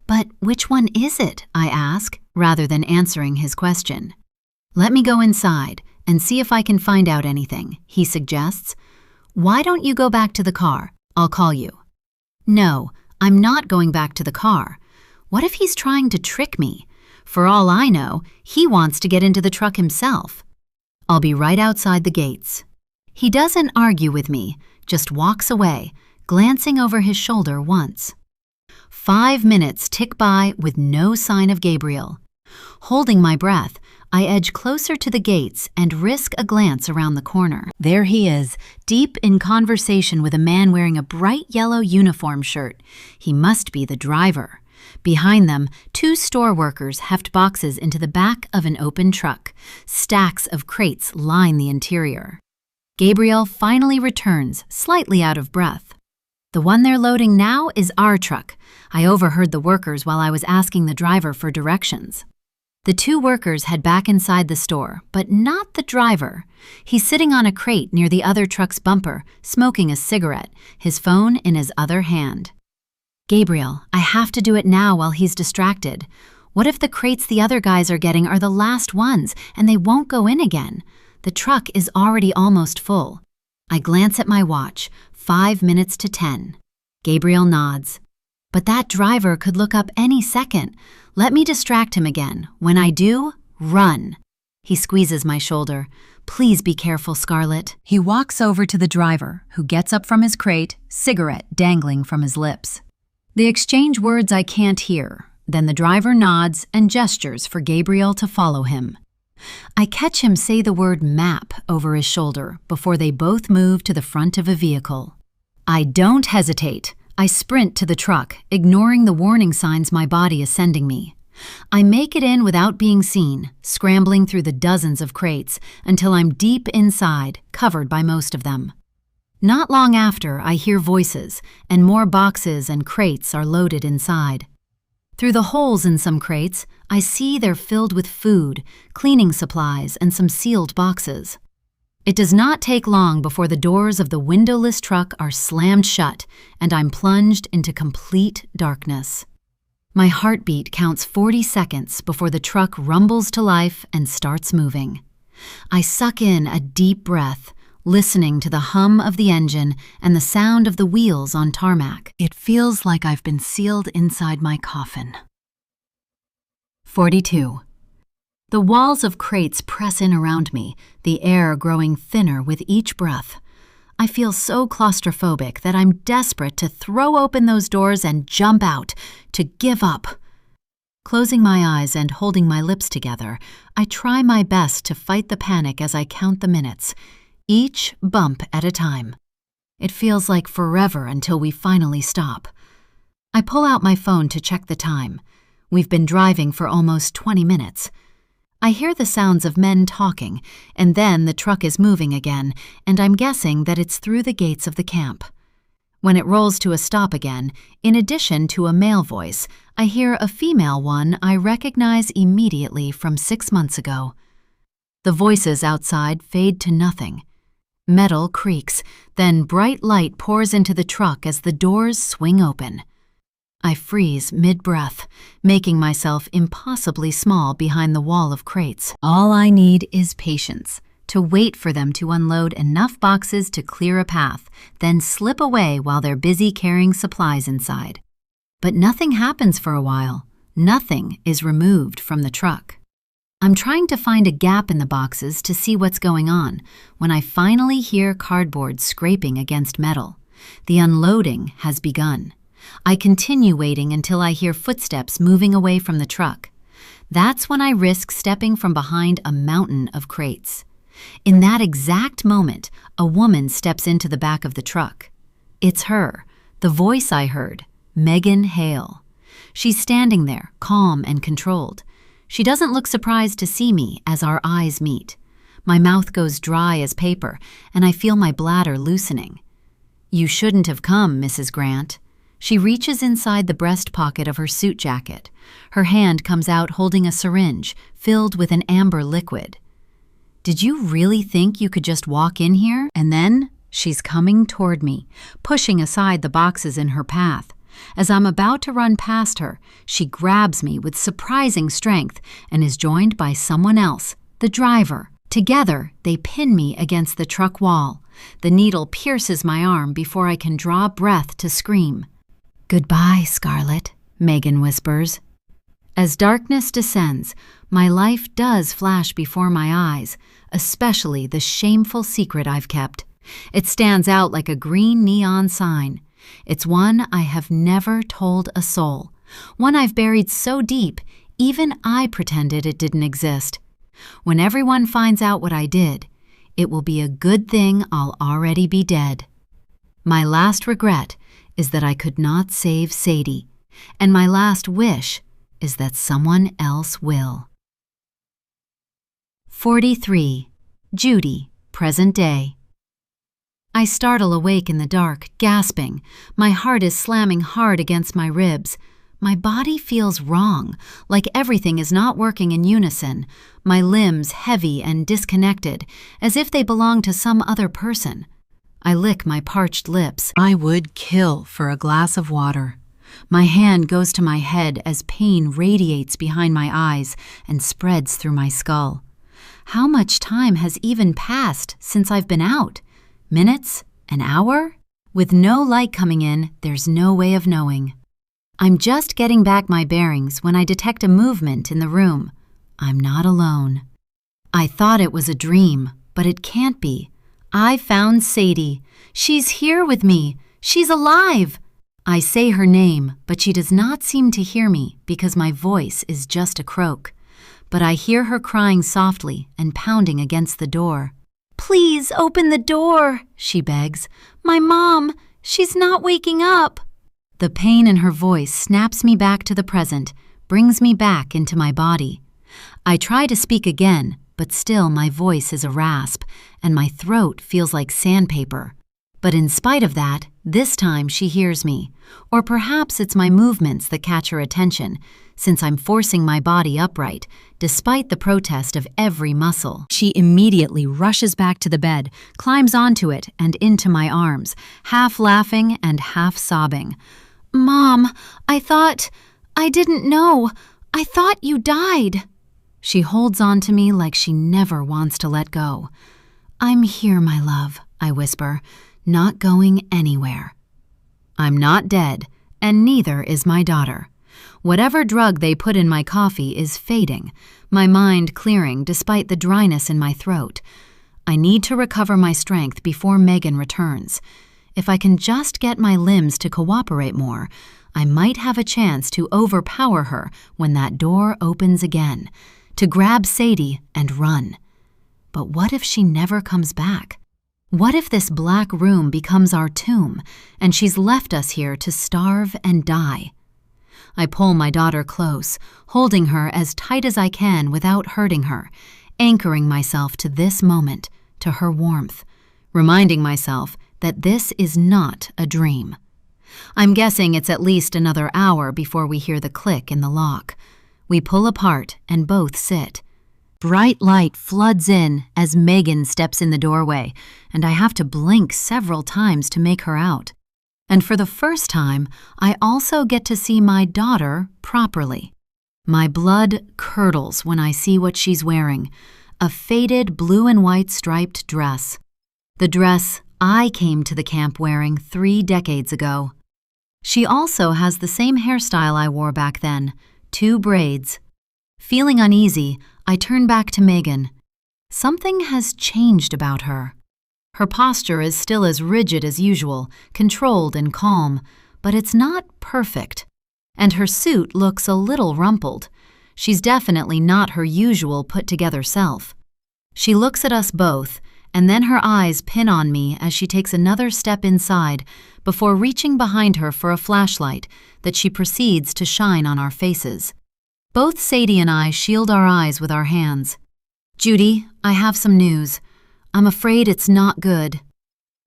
Speaker 1: "But which one is it?" I ask, rather than answering his question. "Let me go inside and see if I can find out anything," he suggests. "Why don't you go back to the car? I'll call you." No, I'm not going back to the car. What if he's trying to trick me? For all I know, he wants to get into the truck himself. I'll be right outside the gates. He doesn't argue with me, just walks away, glancing over his shoulder once. 5 minutes tick by with no sign of Gabriel. Holding my breath, I edge closer to the gates and risk a glance around the corner. There he is, deep in conversation with a man wearing a bright yellow uniform shirt. He must be the driver. Behind them, 2 store workers heft boxes into the back of an open truck. Stacks of crates line the interior. Gabriel finally returns, slightly out of breath. "The one they're loading now is our truck. I overheard the workers while I was asking the driver for directions." The 2 workers head back inside the store, but not the driver. He's sitting on a crate near the other truck's bumper, smoking a cigarette, his phone in his other hand. "Gabriel, I have to do it now while he's distracted. What if the crates the other guys are getting are the last ones and they won't go in again? The truck is already almost full." I glance at my watch, 5 minutes to 10. Gabriel nods. "But that driver could look up any second. Let me distract him again. When I do, run." He squeezes my shoulder. "Please be careful, Scarlett." He walks over to the driver, who gets up from his crate, cigarette dangling from his lips. They exchange words I can't hear. Then the driver nods and gestures for Gabriel to follow him. I catch him say the word map over his shoulder before they both move to the front of a vehicle. I don't hesitate. I sprint to the truck, ignoring the warning signs my body is sending me. I make it in without being seen, scrambling through the dozens of crates until I'm deep inside, covered by most of them. Not long after, I hear voices, and more boxes and crates are loaded inside. Through the holes in some crates, I see they're filled with food, cleaning supplies, and some sealed boxes. It does not take long before the doors of the windowless truck are slammed shut, and I'm plunged into complete darkness. My heartbeat counts 40 seconds before the truck rumbles to life and starts moving. I suck in a deep breath, listening to the hum of the engine and the sound of the wheels on tarmac. It feels like I've been sealed inside my coffin. 42. The walls of crates press in around me, the air growing thinner with each breath. I feel so claustrophobic that I'm desperate to throw open those doors and jump out, to give up. Closing my eyes and holding my lips together, I try my best to fight the panic as I count the minutes, each bump at a time. It feels like forever until we finally stop. I pull out my phone to check the time. We've been driving for almost 20 minutes. I hear the sounds of men talking, and then the truck is moving again, and I'm guessing that it's through the gates of the camp. When it rolls to a stop again, in addition to a male voice, I hear a female one I recognize immediately from 6 months ago. The voices outside fade to nothing. Metal creaks, then bright light pours into the truck as the doors swing open. I freeze mid-breath, making myself impossibly small behind the wall of crates. All I need is patience, to wait for them to unload enough boxes to clear a path, then slip away while they're busy carrying supplies inside. But nothing happens for a while. Nothing is removed from the truck. I'm trying to find a gap in the boxes to see what's going on when I finally hear cardboard scraping against metal. The unloading has begun. I continue waiting until I hear footsteps moving away from the truck. That's when I risk stepping from behind a mountain of crates. In that exact moment, a woman steps into the back of the truck. It's her, the voice I heard, Megan Hale. She's standing there, calm and controlled. She doesn't look surprised to see me as our eyes meet. My mouth goes dry as paper, and I feel my bladder loosening. "You shouldn't have come, Mrs. Grant." She reaches inside the breast pocket of her suit jacket. Her hand comes out holding a syringe filled with an amber liquid. "Did you really think you could just walk in here?" And then she's coming toward me, pushing aside the boxes in her path. As I'm about to run past her, she grabs me with surprising strength and is joined by someone else, the driver. Together, they pin me against the truck wall. The needle pierces my arm before I can draw breath to scream. "Goodbye, Scarlett," Megan whispers. As darkness descends, my life does flash before my eyes, especially the shameful secret I've kept. It stands out like a green neon sign. It's one I have never told a soul, one I've buried so deep, even I pretended it didn't exist. When everyone finds out what I did, it will be a good thing I'll already be dead. My last regret is that I could not save Sadie, and my last wish is that someone else will. 43. Judy, present day. I startle awake in the dark, gasping. My heart is slamming hard against my ribs. My body feels wrong, like everything is not working in unison, my limbs heavy and disconnected, as if they belong to some other person. I lick my parched lips. I would kill for a glass of water. My hand goes to my head as pain radiates behind my eyes and spreads through my skull. How much time has even passed since I've been out? Minutes? An hour? With no light coming in, there's no way of knowing. I'm just getting back my bearings when I detect a movement in the room. I'm not alone. I thought it was a dream, but it can't be. I found Sadie. She's here with me. She's alive. I say her name, but she does not seem to hear me because my voice is just a croak. But I hear her crying softly and pounding against the door. "Please open the door," she begs. "My mom, she's not waking up." The pain in her voice snaps me back to the present, brings me back into my body. I try to speak again, but still my voice is a rasp, and my throat feels like sandpaper. But in spite of that, this time she hears me. Or perhaps it's my movements that catch her attention, since I'm forcing my body upright, despite the protest of every muscle. She immediately rushes back to the bed, climbs onto it and into my arms, half laughing and half sobbing. "Mom, I didn't know. I thought you died." She holds on to me like she never wants to let go. "I'm here, my love," I whisper, "not going anywhere." I'm not dead, and neither is my daughter. Whatever drug they put in my coffee is fading, my mind clearing despite the dryness in my throat. I need to recover my strength before Megan returns. If I can just get my limbs to cooperate more, I might have a chance to overpower her when that door opens again, to grab Sadie and run. But what if she never comes back? What if this black room becomes our tomb, and she's left us here to starve and die? I pull my daughter close, holding her as tight as I can without hurting her, anchoring myself to this moment, to her warmth, reminding myself that this is not a dream. I'm guessing it's at least another hour before we hear the click in the lock. We pull apart and both sit. Bright light floods in as Megan steps in the doorway, and I have to blink several times to make her out. And for the first time, I also get to see my daughter properly. My blood curdles when I see what she's wearing, a faded blue and white striped dress. The dress I came to the camp wearing 3 decades ago. She also has the same hairstyle I wore back then, 2 braids. Feeling uneasy, I turn back to Megan. Something has changed about her. Her posture is still as rigid as usual, controlled and calm, but it's not perfect. And her suit looks a little rumpled. She's definitely not her usual put-together self. She looks at us both, and then her eyes pin on me as she takes another step inside before reaching behind her for a flashlight that she proceeds to shine on our faces. Both Sadie and I shield our eyes with our hands. "Judy, I have some news. I'm afraid it's not good."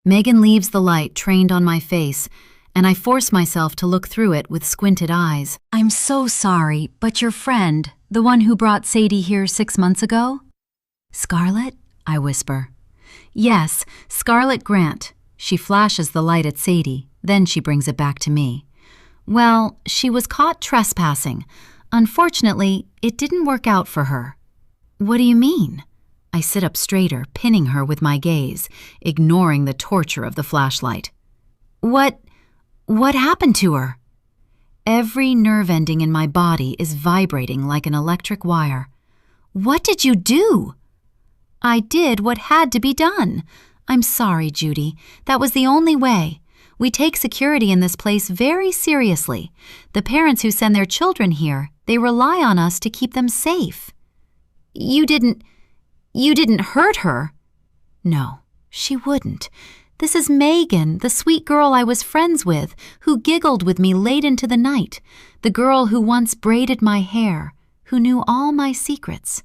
Speaker 1: Megan leaves the light trained on my face, and I force myself to look through it with squinted eyes. "I'm so sorry, but your friend, the one who brought Sadie here 6 months ago?" "Scarlett?" I whisper. "Yes, Scarlett Grant." She flashes the light at Sadie, then she brings it back to me. "Well, she was caught trespassing. Unfortunately, it didn't work out for her." "What do you mean?" I sit up straighter, pinning her with my gaze, ignoring the torture of the flashlight. What happened to her?" Every nerve ending in my body is vibrating like an electric wire. "What did you do?" "I did what had to be done. I'm sorry, Judy. That was the only way. We take security in this place very seriously. The parents who send their children here, they rely on us to keep them safe." You didn't hurt her?" "No, she wouldn't. This is Megan, the sweet girl I was friends with, who giggled with me late into the night, the girl who once braided my hair, who knew all my secrets.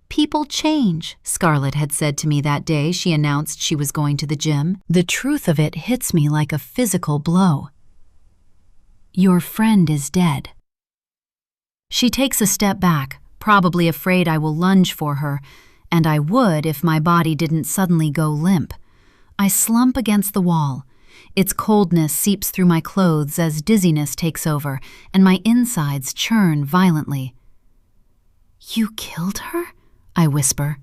Speaker 1: People change," Scarlett had said to me that day she announced she was going to the gym. The truth of it hits me like a physical blow. "Your friend is dead." She takes a step back, probably afraid I will lunge for her, and I would if my body didn't suddenly go limp. I slump against the wall. Its coldness seeps through my clothes as dizziness takes over, and my insides churn violently. "You killed her?" I whisper.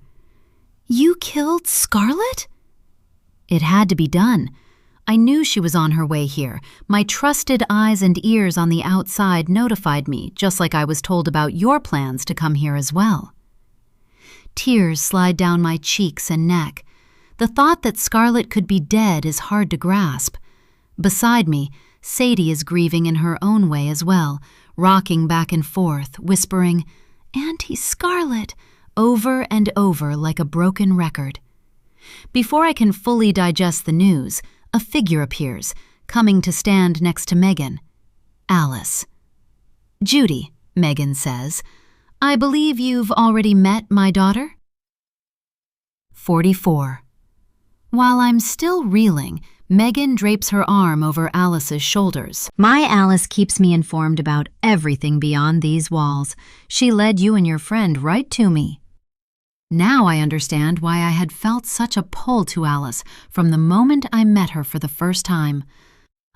Speaker 1: "You killed Scarlett?" It had to be done. I knew she was on her way here. My trusted eyes and ears on the outside notified me, just like I was told about your plans to come here as well. Tears slide down my cheeks and neck. The thought that Scarlett could be dead is hard to grasp. Beside me, Sadie is grieving in her own way as well, rocking back and forth, whispering, "Auntie Scarlett," over and over like a broken record. Before I can fully digest the news, a figure appears, coming to stand next to Megan. Alice. "Judy," Megan says, "I believe you've already met my daughter?" 44. While I'm still reeling, Megan drapes her arm over Alice's shoulders. "My Alice keeps me informed about everything beyond these walls. She led you and your friend right to me." Now I understand why I had felt such a pull to Alice from the moment I met her for the first time.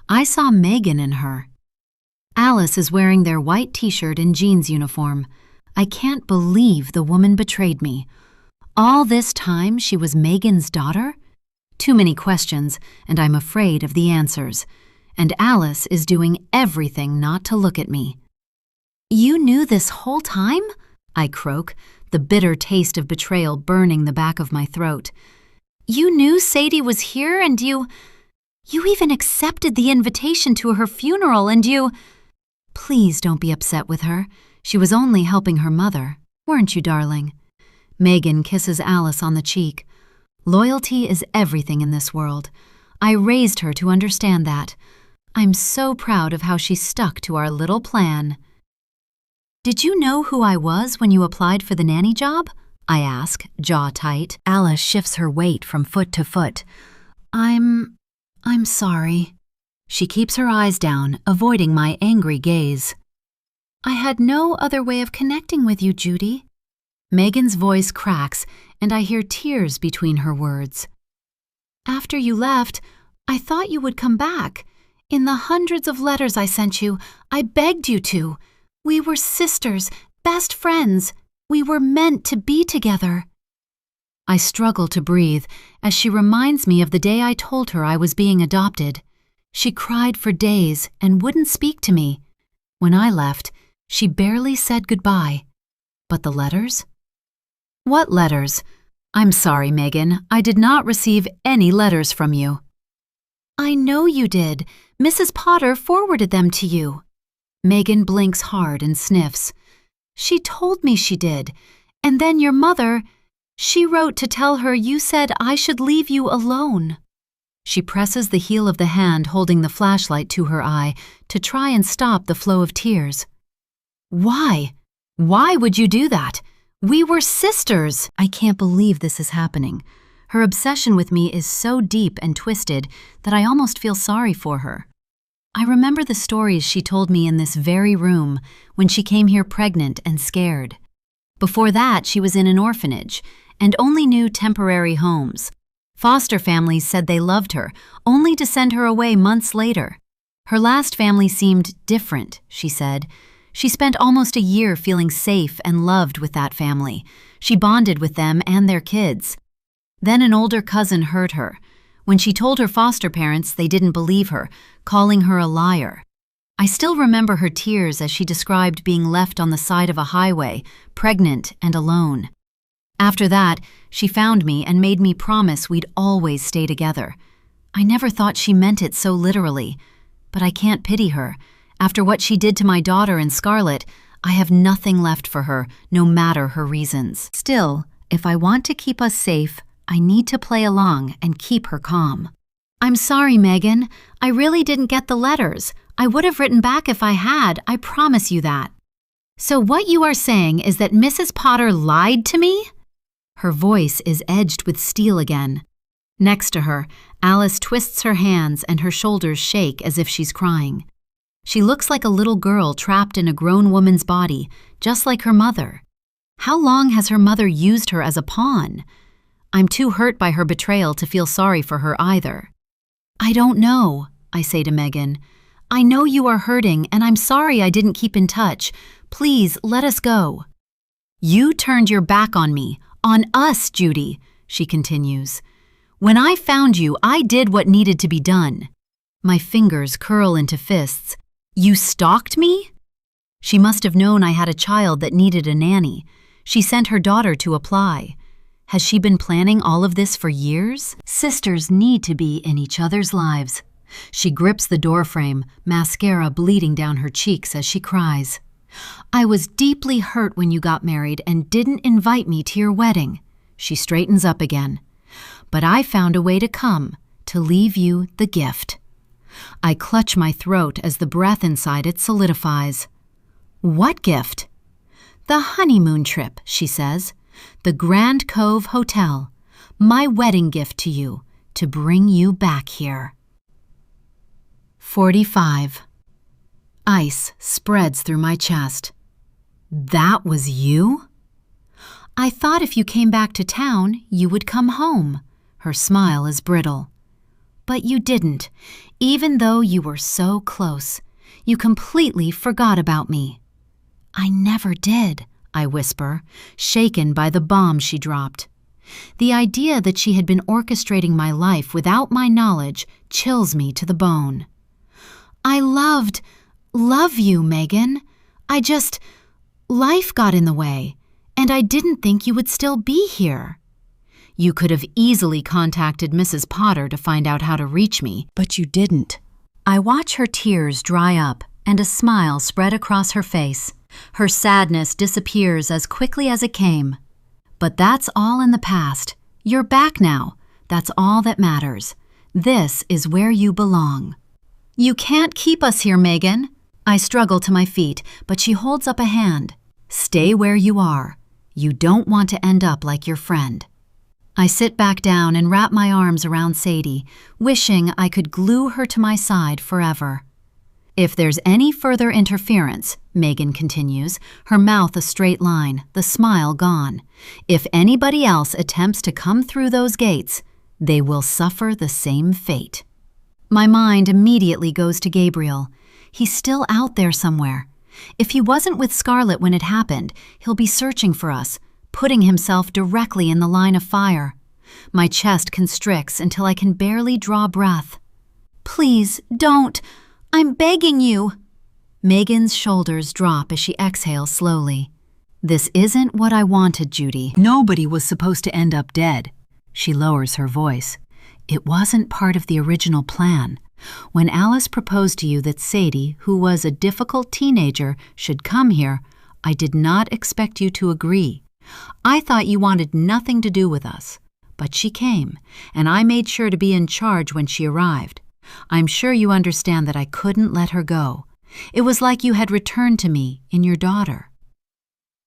Speaker 1: I saw Megan in her. Alice is wearing their white t-shirt and jeans uniform. I can't believe the woman betrayed me. All this time she was Megan's daughter? Too many questions, and I'm afraid of the answers. And Alice is doing everything not to look at me. You knew this whole time? I croak, the bitter taste of betrayal burning the back of my throat. You knew Sadie was here and you even accepted the invitation to her funeral and you... Please don't be upset with her. She was only helping her mother. Weren't you, darling? Megan kisses Alice on the cheek. Loyalty is everything in this world. I raised her to understand that. I'm so proud of how she stuck to our little plan. Did you know who I was when you applied for the nanny job? I ask, jaw tight. Alice shifts her weight from foot to foot. I'm sorry. She keeps her eyes down, avoiding my angry gaze. I had no other way of connecting with you, Judy. Megan's voice cracks, and I hear tears between her words. After you left, I thought you would come back. In the hundreds of letters I sent you, I begged you to. We were sisters, best friends. We were meant to be together. I struggle to breathe as she reminds me of the day I told her I was being adopted. She cried for days and wouldn't speak to me. When I left, she barely said goodbye. But the letters? What letters? I'm sorry, Megan. I did not receive any letters from you. I know you did. Mrs. Potter forwarded them to you. Megan blinks hard and sniffs. She told me she did. And then your mother, she wrote to tell her you said I should leave you alone. She presses the heel of the hand holding the flashlight to her eye to try and stop the flow of tears. Why? Why would you do that? We were sisters. I can't believe this is happening. Her obsession with me is so deep and twisted that I almost feel sorry for her. I remember the stories she told me in this very room when she came here pregnant and scared. Before that, she was in an orphanage and only knew temporary homes. Foster families said they loved her, only to send her away months later. Her last family seemed different, she said. She spent almost a year feeling safe and loved with that family. She bonded with them and their kids. Then an older cousin hurt her. When she told her foster parents, they didn't believe her, calling her a liar. I still remember her tears as she described being left on the side of a highway, pregnant and alone. After that, she found me and made me promise we'd always stay together. I never thought she meant it so literally, but I can't pity her. After what she did to my daughter and Scarlett, I have nothing left for her, no matter her reasons. Still, if I want to keep us safe, I need to play along and keep her calm. I'm sorry, Megan. I really didn't get the letters. I would have written back if I had, I promise you that. So what you are saying is that Mrs. Potter lied to me? Her voice is edged with steel again. Next to her, Alice twists her hands and her shoulders shake as if she's crying. She looks like a little girl trapped in a grown woman's body, just like her mother. How long has her mother used her as a pawn? I'm too hurt by her betrayal to feel sorry for her either. I don't know, I say to Megan. I know you are hurting, and I'm sorry I didn't keep in touch. Please, let us go. You turned your back on me, on us, Judy, she continues. When I found you, I did what needed to be done. My fingers curl into fists. You stalked me? She must have known I had a child that needed a nanny. She sent her daughter to apply. Has she been planning all of this for years? Sisters need to be in each other's lives. She grips the doorframe, mascara bleeding down her cheeks as she cries. I was deeply hurt when you got married and didn't invite me to your wedding. She straightens up again. But I found a way to come, to leave you the gift. I clutch my throat as the breath inside it solidifies. What gift? The honeymoon trip, she says. The Grand Cove Hotel. My wedding gift to you, to bring you back here. 45. Ice spreads through my chest. That was you? I thought if you came back to town, you would come home. Her smile is brittle. But you didn't, even though you were so close. You completely forgot about me. I never did, I whisper, shaken by the bomb she dropped. The idea that she had been orchestrating my life without my knowledge chills me to the bone. I love you, Megan.
Speaker 2: Life got in the way, and I didn't think you would still be here. You could have easily contacted Mrs. Potter to find out how to reach me,
Speaker 1: But you didn't. I watch her tears dry up and a smile spread across her face. Her sadness disappears as quickly as it came. But that's all in the past. You're back now. That's all that matters. This is where you belong. You can't keep us here, Megan. I struggle to my feet, but she holds up a hand. Stay where you are. You don't want to end up like your friend. I sit back down and wrap my arms around Sadie, wishing I could glue her to my side forever. If there's any further interference, Megan continues, her mouth a straight line, the smile gone. If anybody else attempts to come through those gates, they will suffer the same fate. My mind immediately goes to Gabriel. He's still out there somewhere. If he wasn't with Scarlett when it happened, he'll be searching for us, putting himself directly in the line of fire. My chest constricts until I can barely draw breath. Please, don't. I'm begging you. Megan's shoulders drop as she exhales slowly. This isn't what I wanted, Judy. Nobody was supposed to end up dead. She lowers her voice. It wasn't part of the original plan. When Alice proposed to you that Sadie, who was a difficult teenager, should come here, I did not expect you to agree. I thought you wanted nothing to do with us. But she came, and I made sure to be in charge when she arrived. I'm sure you understand that I couldn't let her go. It was like you had returned to me in your daughter.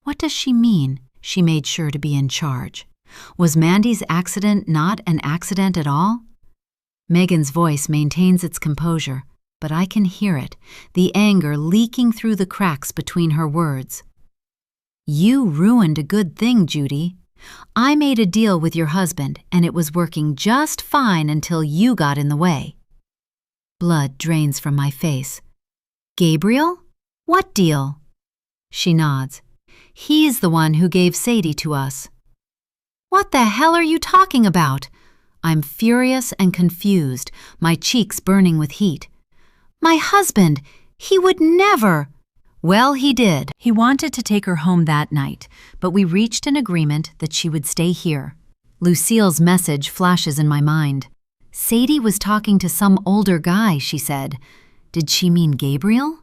Speaker 1: What does she mean, she made sure to be in charge? Was Mandy's accident not an accident at all? Megan's voice maintains its composure, but I can hear it, the anger leaking through the cracks between her words. You ruined a good thing, Judy. I made a deal with your husband, and it was working just fine until you got in the way. Blood drains from my face. Gabriel? What deal? She nods. He's the one who gave Sadie to us. What the hell are you talking about? I'm furious and confused, my cheeks burning with heat. My husband, he would never. Well, he did. He wanted to take her home that night, but we reached an agreement that she would stay here. Lucille's message flashes in my mind. Sadie was talking to some older guy, she said. Did she mean Gabriel?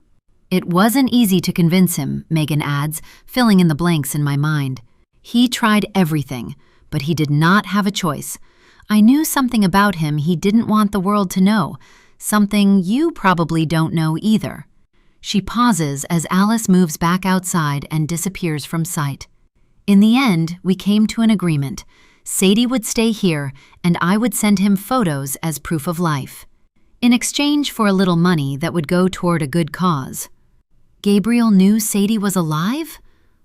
Speaker 1: It wasn't easy to convince him, Megan adds, filling in the blanks in my mind. He tried everything, but he did not have a choice. I knew something about him he didn't want the world to know, something you probably don't know either. She pauses as Alice moves back outside and disappears from sight. In the end, we came to an agreement. Sadie would stay here, and I would send him photos as proof of life, in exchange for a little money that would go toward a good cause. Gabriel knew Sadie was alive?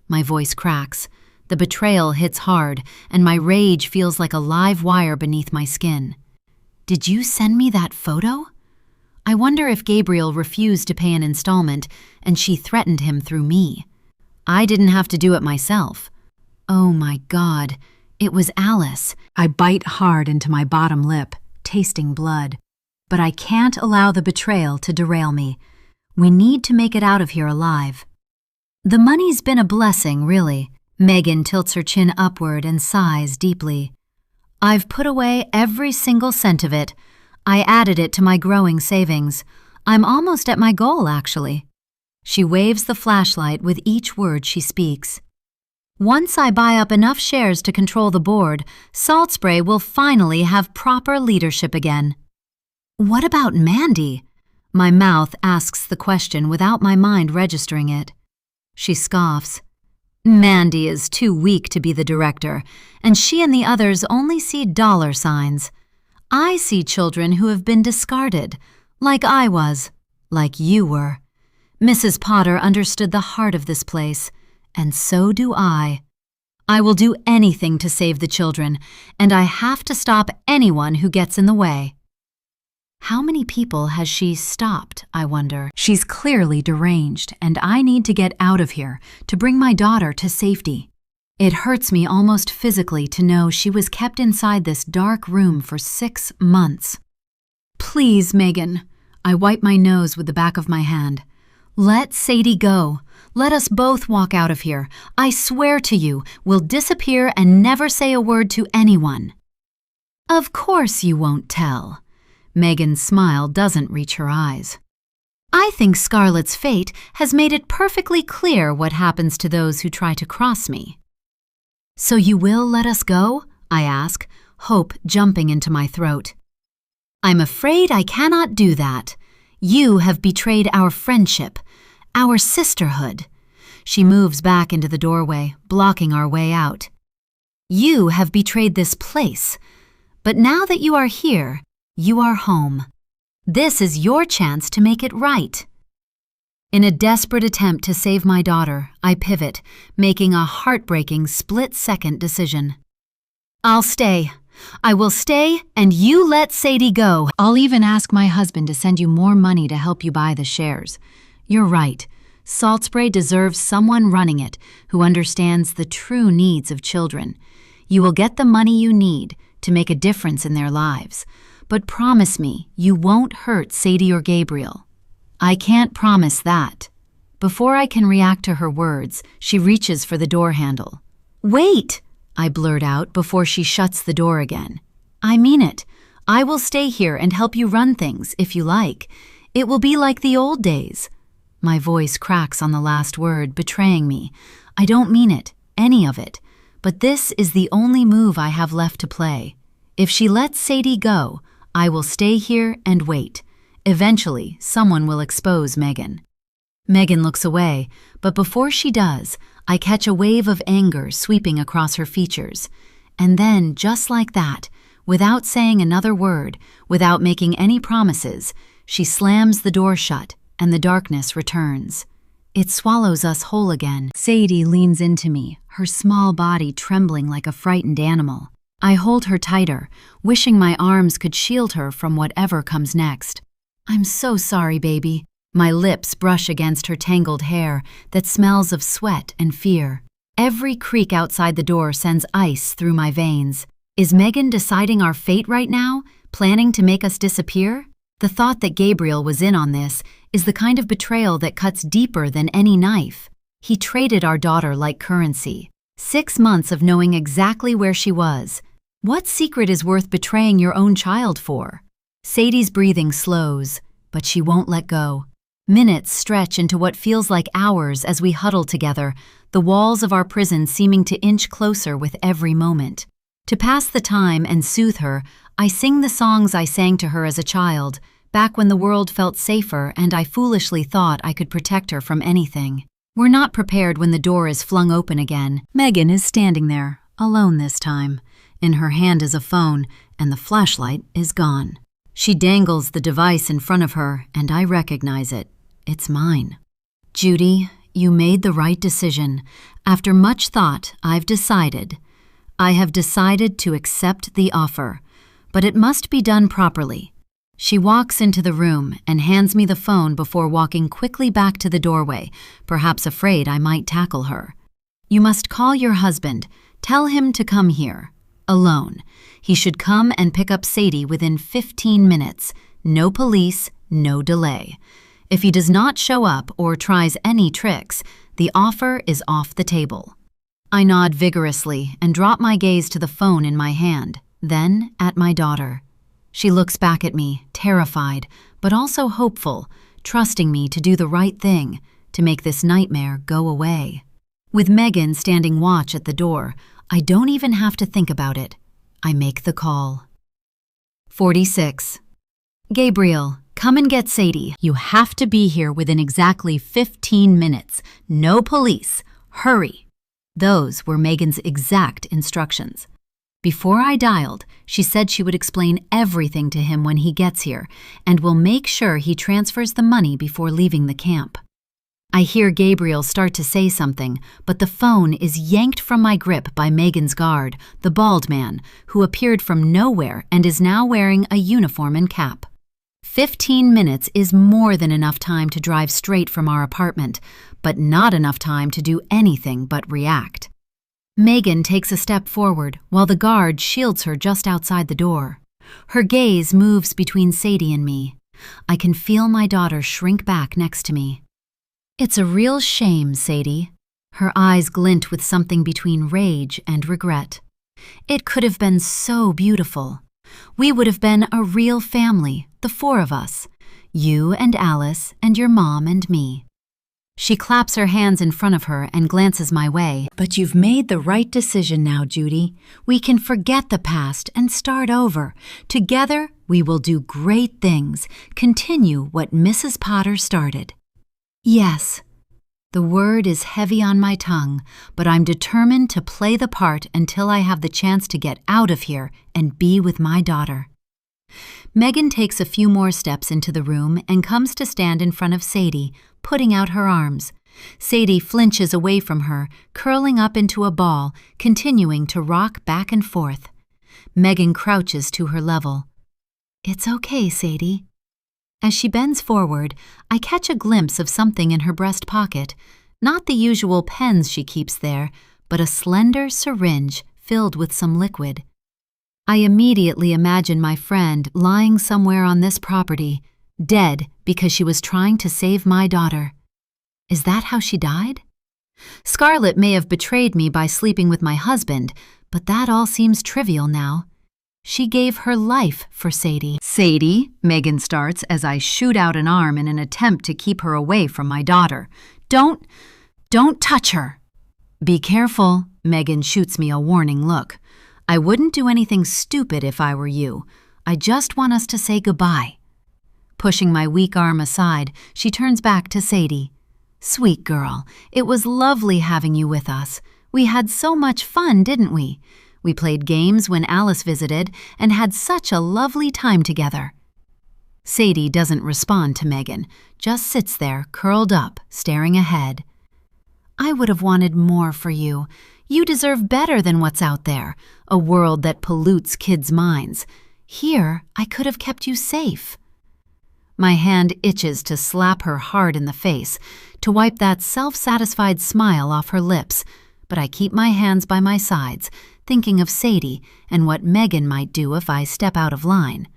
Speaker 1: My voice cracks. The betrayal hits hard, and my rage feels like a live wire beneath my skin. Did you send me that photo? I wonder if Gabriel refused to pay an installment, and she threatened him through me. I didn't have to do it myself. Oh my God, it was Alice. I bite hard into my bottom lip, tasting blood. But I can't allow the betrayal to derail me. We need to make it out of here alive. The money's been a blessing, really. Megan tilts her chin upward and sighs deeply. I've put away every single cent of it. I added it to my growing savings. I'm almost at my goal, actually. She waves the flashlight with each word she speaks. Once I buy up enough shares to control the board, Salt Spray will finally have proper leadership again. What about Mandy? My mouth asks the question without my mind registering it. She scoffs. Mandy is too weak to be the director, and she and the others only see dollar signs. I see children who have been discarded, like I was, like you were. Mrs. Potter understood the heart of this place, and so do I. I will do anything to save the children, and I have to stop anyone who gets in the way. How many people has she stopped, I wonder? She's clearly deranged, and I need to get out of here to bring my daughter to safety. It hurts me almost physically to know she was kept inside this dark room for 6 months. Please, Megan. I wipe my nose with the back of my hand. Let Sadie go. Let us both walk out of here. I swear to you, we'll disappear and never say a word to anyone." "Of course you won't tell." Megan's smile doesn't reach her eyes. "I think Scarlett's fate has made it perfectly clear what happens to those who try to cross me." "So you will let us go?" I ask, hope jumping into my throat. "I'm afraid I cannot do that. You have betrayed our friendship, our sisterhood." She moves back into the doorway, blocking our way out. "You have betrayed this place. But now that you are here, you are home. This is your chance to make it right." In a desperate attempt to save my daughter, I pivot, making a heartbreaking split-second decision. "I'll stay. I will stay, and you let Sadie go. I'll even ask my husband to send you more money to help you buy the shares. You're right. Salt Spray deserves someone running it who understands the true needs of children. You will get the money you need to make a difference in their lives. But promise me you won't hurt Sadie or Gabriel." "I can't promise that." Before I can react to her words, she reaches for the door handle. "Wait!" I blurt out before she shuts the door again. "I mean it. I will stay here and help you run things, if you like. It will be like the old days." My voice cracks on the last word, betraying me. I don't mean it, any of it. But this is the only move I have left to play. If she lets Sadie go, I will stay here and wait. Eventually, someone will expose Megan. Megan looks away, but before she does, I catch a wave of anger sweeping across her features. And then, just like that, without saying another word, without making any promises, she slams the door shut, and the darkness returns. It swallows us whole again. Sadie leans into me, her small body trembling like a frightened animal. I hold her tighter, wishing my arms could shield her from whatever comes next. "I'm so sorry, baby." My lips brush against her tangled hair that smells of sweat and fear. Every creak outside the door sends ice through my veins. Is Megan deciding our fate right now, planning to make us disappear? The thought that Gabriel was in on this is the kind of betrayal that cuts deeper than any knife. He traded our daughter like currency. 6 months of knowing exactly where she was. What secret is worth betraying your own child for? Sadie's breathing slows, but she won't let go. Minutes stretch into what feels like hours as we huddle together, the walls of our prison seeming to inch closer with every moment. To pass the time and soothe her, I sing the songs I sang to her as a child, back when the world felt safer and I foolishly thought I could protect her from anything. We're not prepared when the door is flung open again. Megan is standing there, alone this time. In her hand is a phone, and the flashlight is gone. She dangles the device in front of her, and I recognize it. It's mine. "Judy, you made the right decision. After much thought, I have decided to accept the offer, but it must be done properly." She walks into the room and hands me the phone before walking quickly back to the doorway, perhaps afraid I might tackle her. "You must call your husband. Tell him to come here. Alone. He should come and pick up Sadie within 15 minutes. No police, no delay. If he does not show up or tries any tricks, the offer is off the table." I nod vigorously and drop my gaze to the phone in my hand, then at my daughter. She looks back at me, terrified, but also hopeful, trusting me to do the right thing, to make this nightmare go away. With Megan standing watch at the door, I don't even have to think about it. I make the call. 46. "Gabriel, come and get Sadie. You have to be here within exactly 15 minutes. No police. Hurry." Those were Megan's exact instructions. Before I dialed, she said she would explain everything to him when he gets here, and will make sure he transfers the money before leaving the camp. I hear Gabriel start to say something, but the phone is yanked from my grip by Megan's guard, the bald man, who appeared from nowhere and is now wearing a uniform and cap. 15 minutes is more than enough time to drive straight from our apartment, but not enough time to do anything but react. Megan takes a step forward while the guard shields her just outside the door. Her gaze moves between Sadie and me. I can feel my daughter shrink back next to me. It's a real shame, Sadie. Her eyes glint with something between rage and regret. It could have been so beautiful. We would have been a real family, the four of us. You and Alice and your mom and me. She claps her hands in front of her and glances my way. But you've made the right decision now, Judy. We can forget the past and start over. Together, we will do great things, continue what Mrs. Potter started. Yes. The word is heavy on my tongue, but I'm determined to play the part until I have the chance to get out of here and be with my daughter. Megan takes a few more steps into the room and comes to stand in front of Sadie, putting out her arms. Sadie flinches away from her, curling up into a ball, continuing to rock back and forth. Megan crouches to her level. It's okay, Sadie. As she bends forward, I catch a glimpse of something in her breast pocket, not the usual pens she keeps there, but a slender syringe filled with some liquid. I immediately imagine my friend lying somewhere on this property, dead because she was trying to save my daughter. Is that how she died? Scarlett may have betrayed me by sleeping with my husband, but that all seems trivial now. She gave her life for Sadie. Sadie, Megan starts as I shoot out an arm in an attempt to keep her away from my daughter. Don't touch her. Be careful, Megan shoots me a warning look. I wouldn't do anything stupid if I were you. I just want us to say goodbye. Pushing my weak arm aside, she turns back to Sadie. Sweet girl, it was lovely having you with us. We had so much fun, didn't we? We played games when Alice visited and had such a lovely time together. Sadie doesn't respond to Megan, just sits there, curled up, staring ahead. I would have wanted more for you. You deserve better than what's out there, a world that pollutes kids' minds. Here, I could have kept you safe. My hand itches to slap her hard in the face, to wipe that self-satisfied smile off her lips, but I keep my hands by my sides, thinking of Sadie and what Megan might do if I step out of line.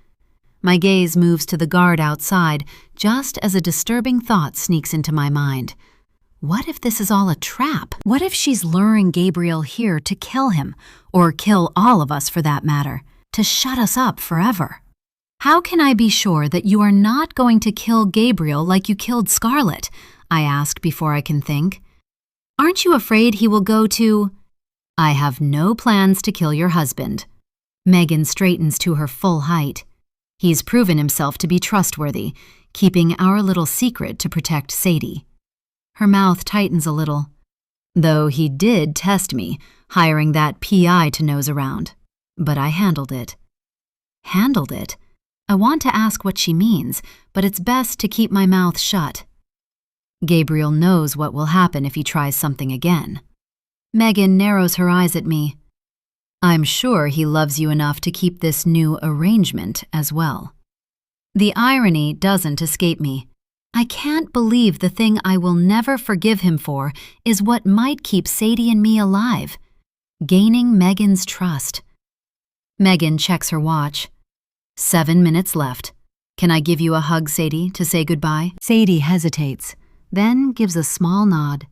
Speaker 1: My gaze moves to the guard outside, just as a disturbing thought sneaks into my mind. What if this is all a trap? What if she's luring Gabriel here to kill him, or kill all of us for that matter, to shut us up forever? How can I be sure that you are not going to kill Gabriel like you killed Scarlett? I ask before I can think. Aren't you afraid he will go to... I have no plans to kill your husband. Megan straightens to her full height. He's proven himself to be trustworthy, keeping our little secret to protect Sadie. Her mouth tightens a little. Though he did test me, hiring that PI to nose around. But I handled it. Handled it? I want to ask what she means, but it's best to keep my mouth shut. Gabriel knows what will happen if he tries something again. Megan narrows her eyes at me. I'm sure he loves you enough to keep this new arrangement as well. The irony doesn't escape me. I can't believe the thing I will never forgive him for is what might keep Sadie and me alive. Gaining Megan's trust. Megan checks her watch. 7 minutes left. Can I give you a hug, Sadie, to say goodbye? Sadie hesitates, then gives a small nod.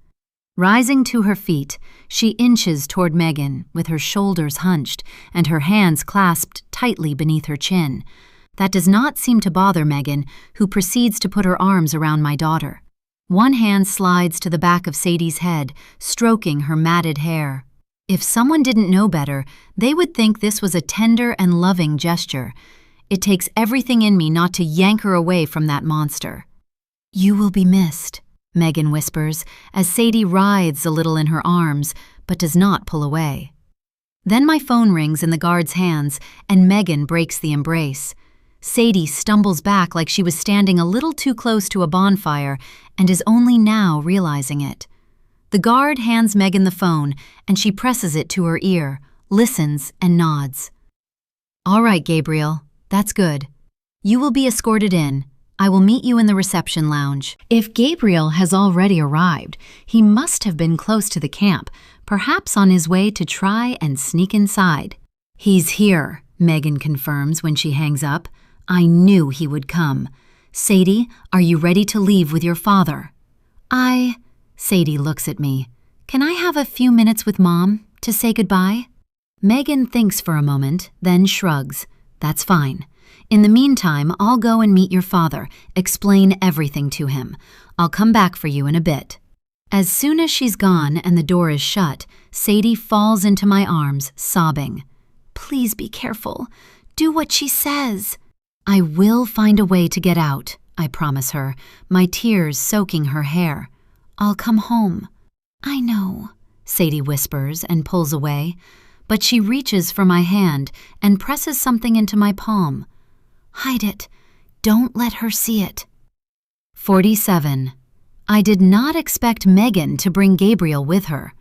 Speaker 1: Rising to her feet, she inches toward Megan with her shoulders hunched and her hands clasped tightly beneath her chin. That does not seem to bother Megan, who proceeds to put her arms around my daughter. One hand slides to the back of Sadie's head, stroking her matted hair. If someone didn't know better, they would think this was a tender and loving gesture. It takes everything in me not to yank her away from that monster. You will be missed, Megan whispers, as Sadie writhes a little in her arms, but does not pull away. Then my phone rings in the guard's hands, and Megan breaks the embrace. Sadie stumbles back like she was standing a little too close to a bonfire and is only now realizing it. The guard hands Megan the phone, and she presses it to her ear, listens, and nods. All right, Gabriel, that's good. You will be escorted in. I will meet you in the reception lounge. If Gabriel has already arrived, he must have been close to the camp, perhaps on his way to try and sneak inside. He's here, Megan confirms when she hangs up. I knew he would come. Sadie, are you ready to leave with your father?
Speaker 2: Sadie looks at me. Can I have a few minutes with Mom to say goodbye? Megan thinks for a moment, then shrugs. That's fine. In the meantime, I'll go and meet your father, explain everything to him. I'll come back for you in a bit. As soon as she's gone and the door is shut, Sadie falls into my arms, sobbing. Please be careful. Do what she says. I will find a way to get out, I promise her, my tears soaking her hair. I'll come home. I know, Sadie whispers and pulls away, but she reaches for my hand and presses something into my palm. Hide it. Don't let her see it. 47. I did not expect Megan to bring Gabriel with her.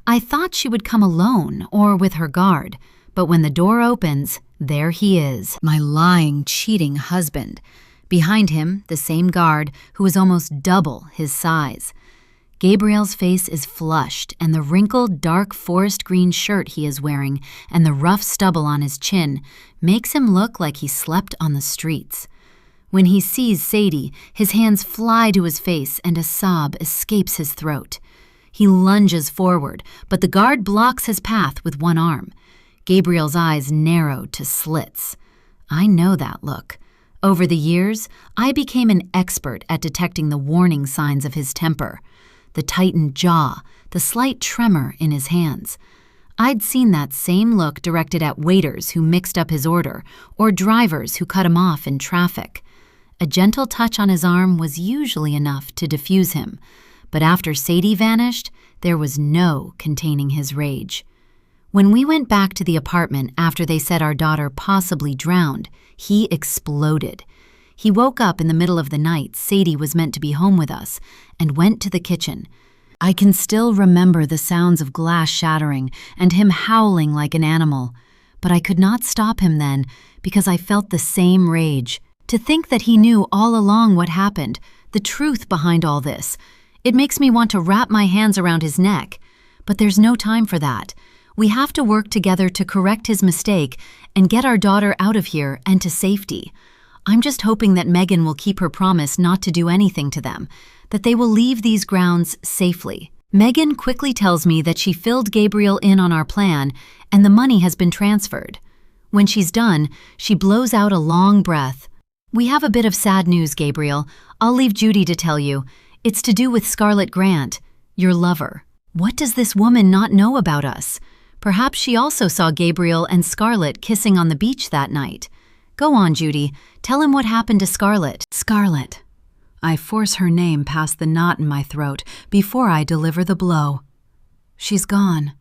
Speaker 2: I thought she would come alone or with her guard, but when the door opens, there he is, my lying, cheating husband. Behind him, the same guard who is almost double his size. Gabriel's face is flushed, and the wrinkled, dark forest green shirt he is wearing and the rough stubble on his chin makes him look like he slept on the streets. When he sees Sadie, his hands fly to his face and a sob escapes his throat. He lunges forward, but the guard blocks his path with one arm. Gabriel's eyes narrow to slits. I know that look. Over the years, I became an expert at detecting the warning signs of his temper. The tightened jaw, the slight tremor in his hands. I'd seen that same look directed at waiters who mixed up his order or drivers who cut him off in traffic. A gentle touch on his arm was usually enough to diffuse him, but after Sadie vanished, there was no containing his rage. When we went back to the apartment after they said our daughter possibly drowned, he exploded. He woke up in the middle of the night Sadie was meant to be home with us and went to the kitchen. I can still remember the sounds of glass shattering and him howling like an animal, but I could not stop him then because I felt the same rage. To think that he knew all along what happened, the truth behind all this, it makes me want to wrap my hands around his neck. But there's no time for that. We have to work together to correct his mistake and get our daughter out of here and to safety. I'm just hoping that Megan will keep her promise not to do anything to them, that they will leave these grounds safely. Megan quickly tells me that she filled Gabriel in on our plan and the money has been transferred. When she's done, she blows out a long breath. We have a bit of sad news, Gabriel. I'll leave Judy to tell you. It's to do with Scarlett Grant, your lover. What does this woman not know about us? Perhaps she also saw Gabriel and Scarlett kissing on the beach that night. Go on, Judy. Tell him what happened to Scarlett. Scarlett. I force her name past the knot in my throat before I deliver the blow. She's gone.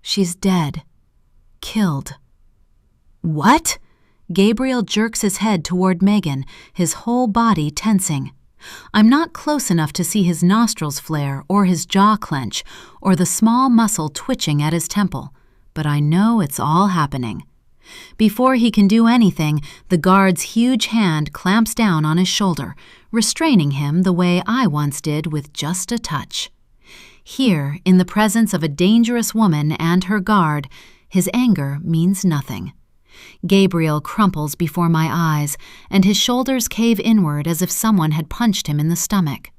Speaker 2: She's dead. Killed. What? Gabriel jerks his head toward Megan, his whole body tensing. I'm not close enough to see his nostrils flare or his jaw clench or the small muscle twitching at his temple, but I know it's all happening. Before he can do anything, the guard's huge hand clamps down on his shoulder, restraining him the way I once did with just a touch. Here, in the presence of a dangerous woman and her guard, his anger means nothing. Gabriel crumples before my eyes, and his shoulders cave inward as if someone had punched him in the stomach.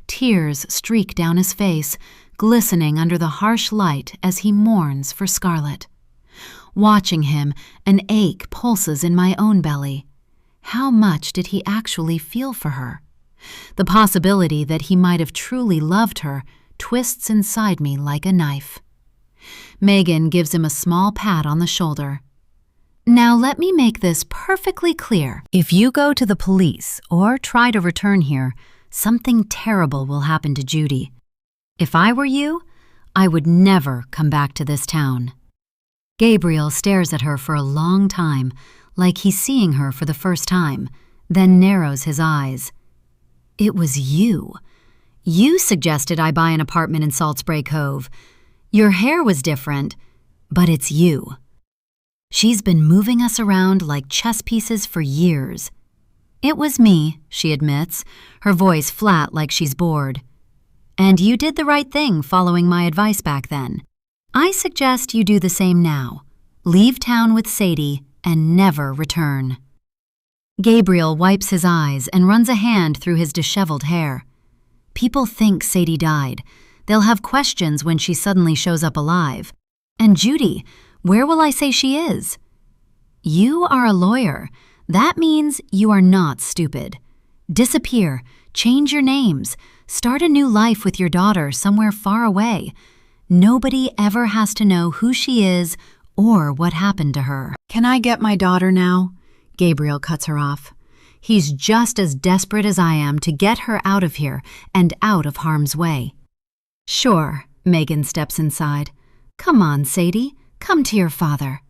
Speaker 2: Tears streak down his face, glistening under the harsh light as he mourns for Scarlett. Watching him, an ache pulses in my own belly. How much did he actually feel for her? The possibility that he might have truly loved her twists inside me like a knife. Megan gives him a small pat on the shoulder. Now let me make this perfectly clear. If you go to the police or try to return here, something terrible will happen to Judy. If I were you, I would never come back to this town. Gabriel stares at her for a long time, like he's seeing her for the first time, then narrows his eyes. It was you. You suggested I buy an apartment in Salt Spray Cove. Your hair was different, but it's you. She's been moving us around like chess pieces for years. It was me, she admits, her voice flat like she's bored. And you did the right thing following my advice back then. I suggest you do the same now. Leave town with Sadie and never return. Gabriel wipes his eyes and runs a hand through his disheveled hair. People think Sadie died. They'll have questions when she suddenly shows up alive. And Judy, where will I say she is? You are a lawyer. That means you are not stupid. Disappear, change your names, start a new life with your daughter somewhere far away. Nobody ever has to know who she is or what happened to her.
Speaker 1: Can I get my daughter now? Gabriel cuts her off. He's just as desperate as I am to get her out of here and out of harm's way. Sure, Megan steps inside. Come on, Sadie, come to your father.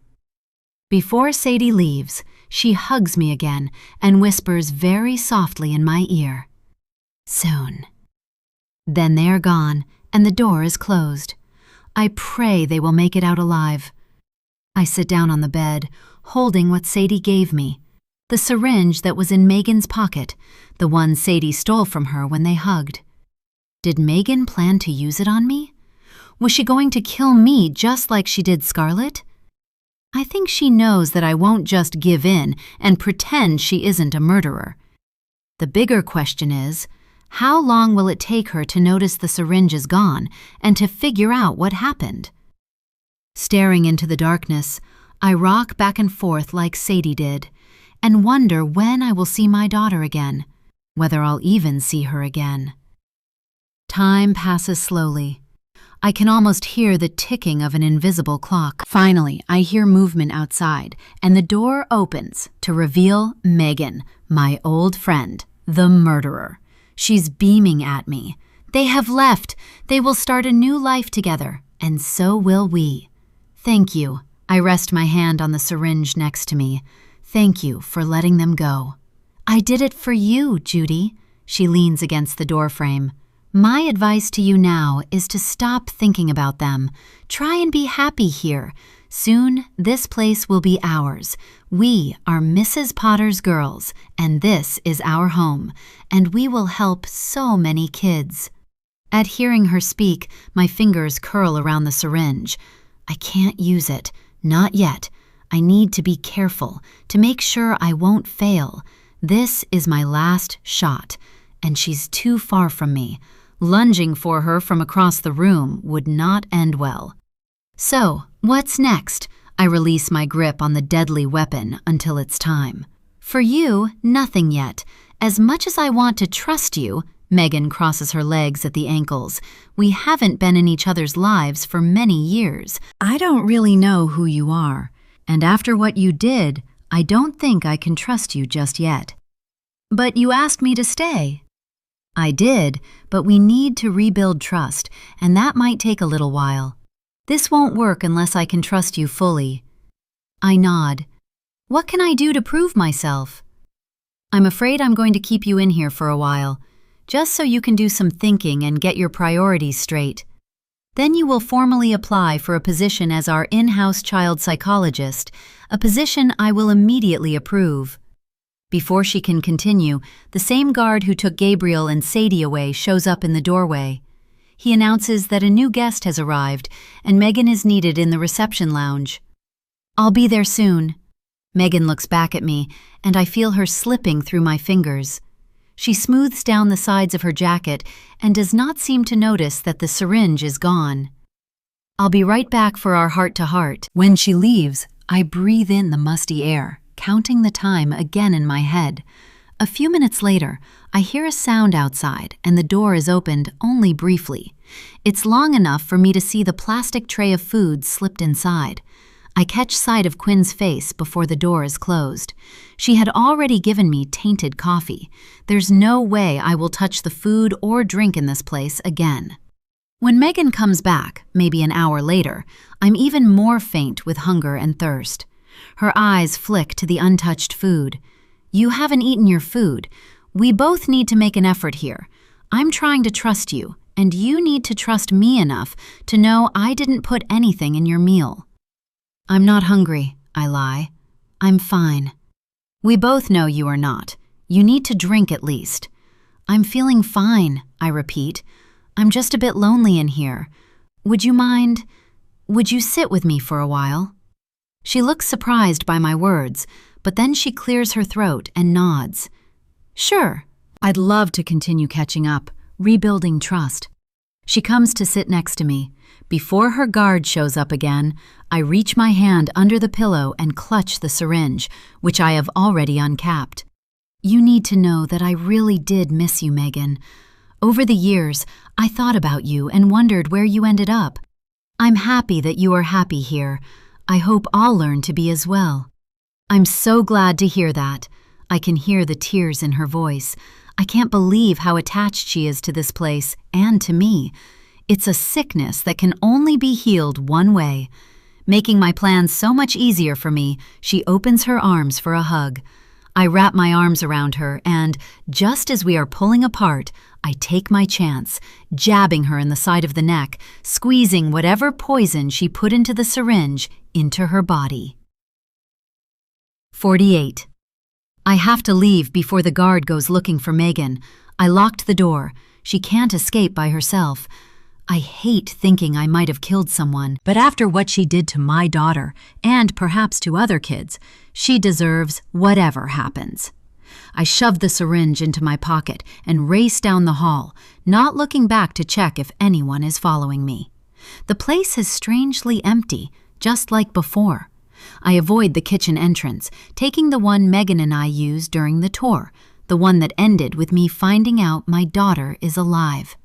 Speaker 1: Before Sadie leaves, she hugs me again and whispers very softly in my ear. Soon. Then they are gone and the door is closed. I pray they will make it out alive. I sit down on the bed, holding what Sadie gave me, the syringe that was in Megan's pocket, the one Sadie stole from her when they hugged. Did Megan plan to use it on me? Was she going to kill me just like she did Scarlett? I think she knows that I won't just give in and pretend she isn't a murderer. The bigger question is, how long will it take her to notice the syringe is gone and to figure out what happened? Staring into the darkness, I rock back and forth like Sadie did, and wonder when I will see my daughter again, whether I'll even see her again. Time passes slowly. I can almost hear the ticking of an invisible clock. Finally, I hear movement outside, and the door opens to reveal Megan, my old friend, the murderer. She's beaming at me. They have left. They will start a new life together, and so will we. Thank you. I rest my hand on the syringe next to me. Thank you for letting them go. I did it for you, Judy. She leans against the doorframe. My advice to you now is to stop thinking about them. Try and be happy here. Soon, this place will be ours. We are Mrs. Potter's girls, and this is our home, and we will help so many kids. At hearing her speak, my fingers curl around the syringe. I can't use it. Not yet. I need to be careful, to make sure I won't fail. This is my last shot, and she's too far from me. Lunging for her from across the room would not end well. So, what's next? I release my grip on the deadly weapon until it's time. For you, nothing yet. As much as I want to trust you, Megan crosses her legs at the ankles. We haven't been in each other's lives for many years. I don't really know who you are, and after what you did, I don't think I can trust you just yet. But you asked me to stay. I did, but we need to rebuild trust, and that might take a little while. This won't work unless I can trust you fully. I nod. What can I do to prove myself? I'm afraid I'm going to keep you in here for a while, just so you can do some thinking and get your priorities straight. Then you will formally apply for a position as our in-house child psychologist, a position I will immediately approve. Before she can continue, the same guard who took Gabriel and Sadie away shows up in the doorway. He announces that a new guest has arrived and Megan is needed in the reception lounge. I'll be there soon. Megan looks back at me, and I feel her slipping through my fingers. She smooths down the sides of her jacket and does not seem to notice that the syringe is gone. I'll be right back for our heart-to-heart. When she leaves, I breathe in the musty air, counting the time again in my head. A few minutes later, I hear a sound outside and the door is opened only briefly. It's long enough for me to see the plastic tray of food slipped inside. I catch sight of Quinn's face before the door is closed. She had already given me tainted coffee. There's no way I will touch the food or drink in this place again. When Megan comes back, maybe an hour later, I'm even more faint with hunger and thirst. Her eyes flick to the untouched food. You haven't eaten your food. We both need to make an effort here. I'm trying to trust you, and you need to trust me enough to know I didn't put anything in your meal. I'm not hungry, I lie. I'm fine. We both know you are not. You need to drink at least. I'm feeling fine, I repeat. I'm just a bit lonely in here. Would you sit with me for a while? She looks surprised by my words, but then she clears her throat and nods. Sure, I'd love to continue catching up. rebuilding trust. She comes to sit next to me. Before her guard shows up again, I reach my hand under the pillow and clutch the syringe, which I have already uncapped. You need to know that I really did miss you, Megan. Over the years, I thought about you and wondered where you ended up. I'm happy that you are happy here. I hope I'll learn to be as well. I'm so glad to hear that. I can hear the tears in her voice. I can't believe how attached she is to this place and to me. It's a sickness that can only be healed one way. Making my plans so much easier for me, she opens her arms for a hug. I wrap my arms around her and, just as we are pulling apart, I take my chance, jabbing her in the side of the neck, squeezing whatever poison she put into the syringe into her body. 48. I have to leave before the guard goes looking for Megan. I locked the door. She can't escape by herself. I hate thinking I might have killed someone, but after what she did to my daughter, and perhaps to other kids, she deserves whatever happens. I shove the syringe into my pocket and race down the hall, not looking back to check if anyone is following me. The place is strangely empty, just like before. I avoid the kitchen entrance, taking the one Megan and I used during the tour, the one that ended with me finding out my daughter is alive.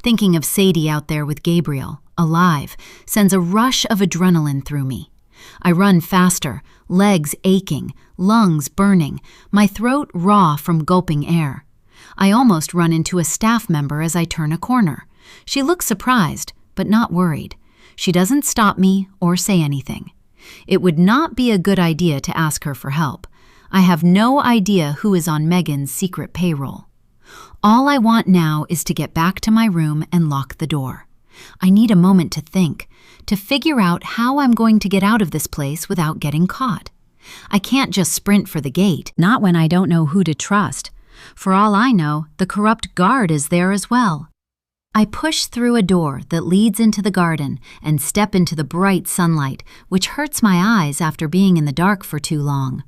Speaker 1: Thinking of Sadie out there with Gabriel, alive, sends a rush of adrenaline through me. I run faster, legs aching, lungs burning, my throat raw from gulping air. I almost run into a staff member as I turn a corner. She looks surprised, but not worried. She doesn't stop me or say anything. It would not be a good idea to ask her for help. I have no idea who is on Megan's secret payroll. All I want now is to get back to my room and lock the door. I need a moment to think, to figure out how I'm going to get out of this place without getting caught. I can't just sprint for the gate, not when I don't know who to trust. For all I know, the corrupt guard is there as well. I push through a door that leads into the garden and step into the bright sunlight, which hurts my eyes after being in the dark for too long.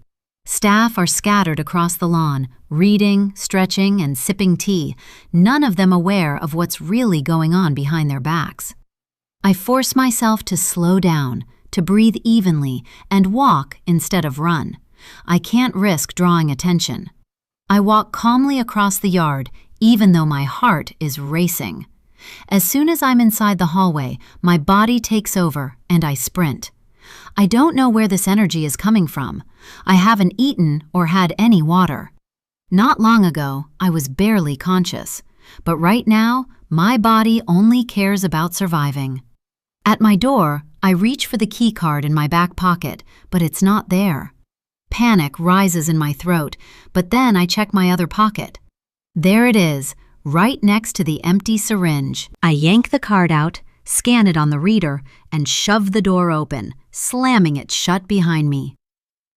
Speaker 1: Staff are scattered across the lawn, reading, stretching, and sipping tea, none of them aware of what's really going on behind their backs. I force myself to slow down, to breathe evenly, and walk instead of run. I can't risk drawing attention. I walk calmly across the yard, even though my heart is racing. As soon as I'm inside the hallway, my body takes over and I sprint. I don't know where this energy is coming from. I haven't eaten or had any water. Not long ago, I was barely conscious, but right now, my body only cares about surviving. At my door, I reach for the key card in my back pocket, but it's not there. Panic rises in my throat, but then I check my other pocket. There it is, right next to the empty syringe. I yank the card out, scan it on the reader, and shove the door open, slamming it shut behind me.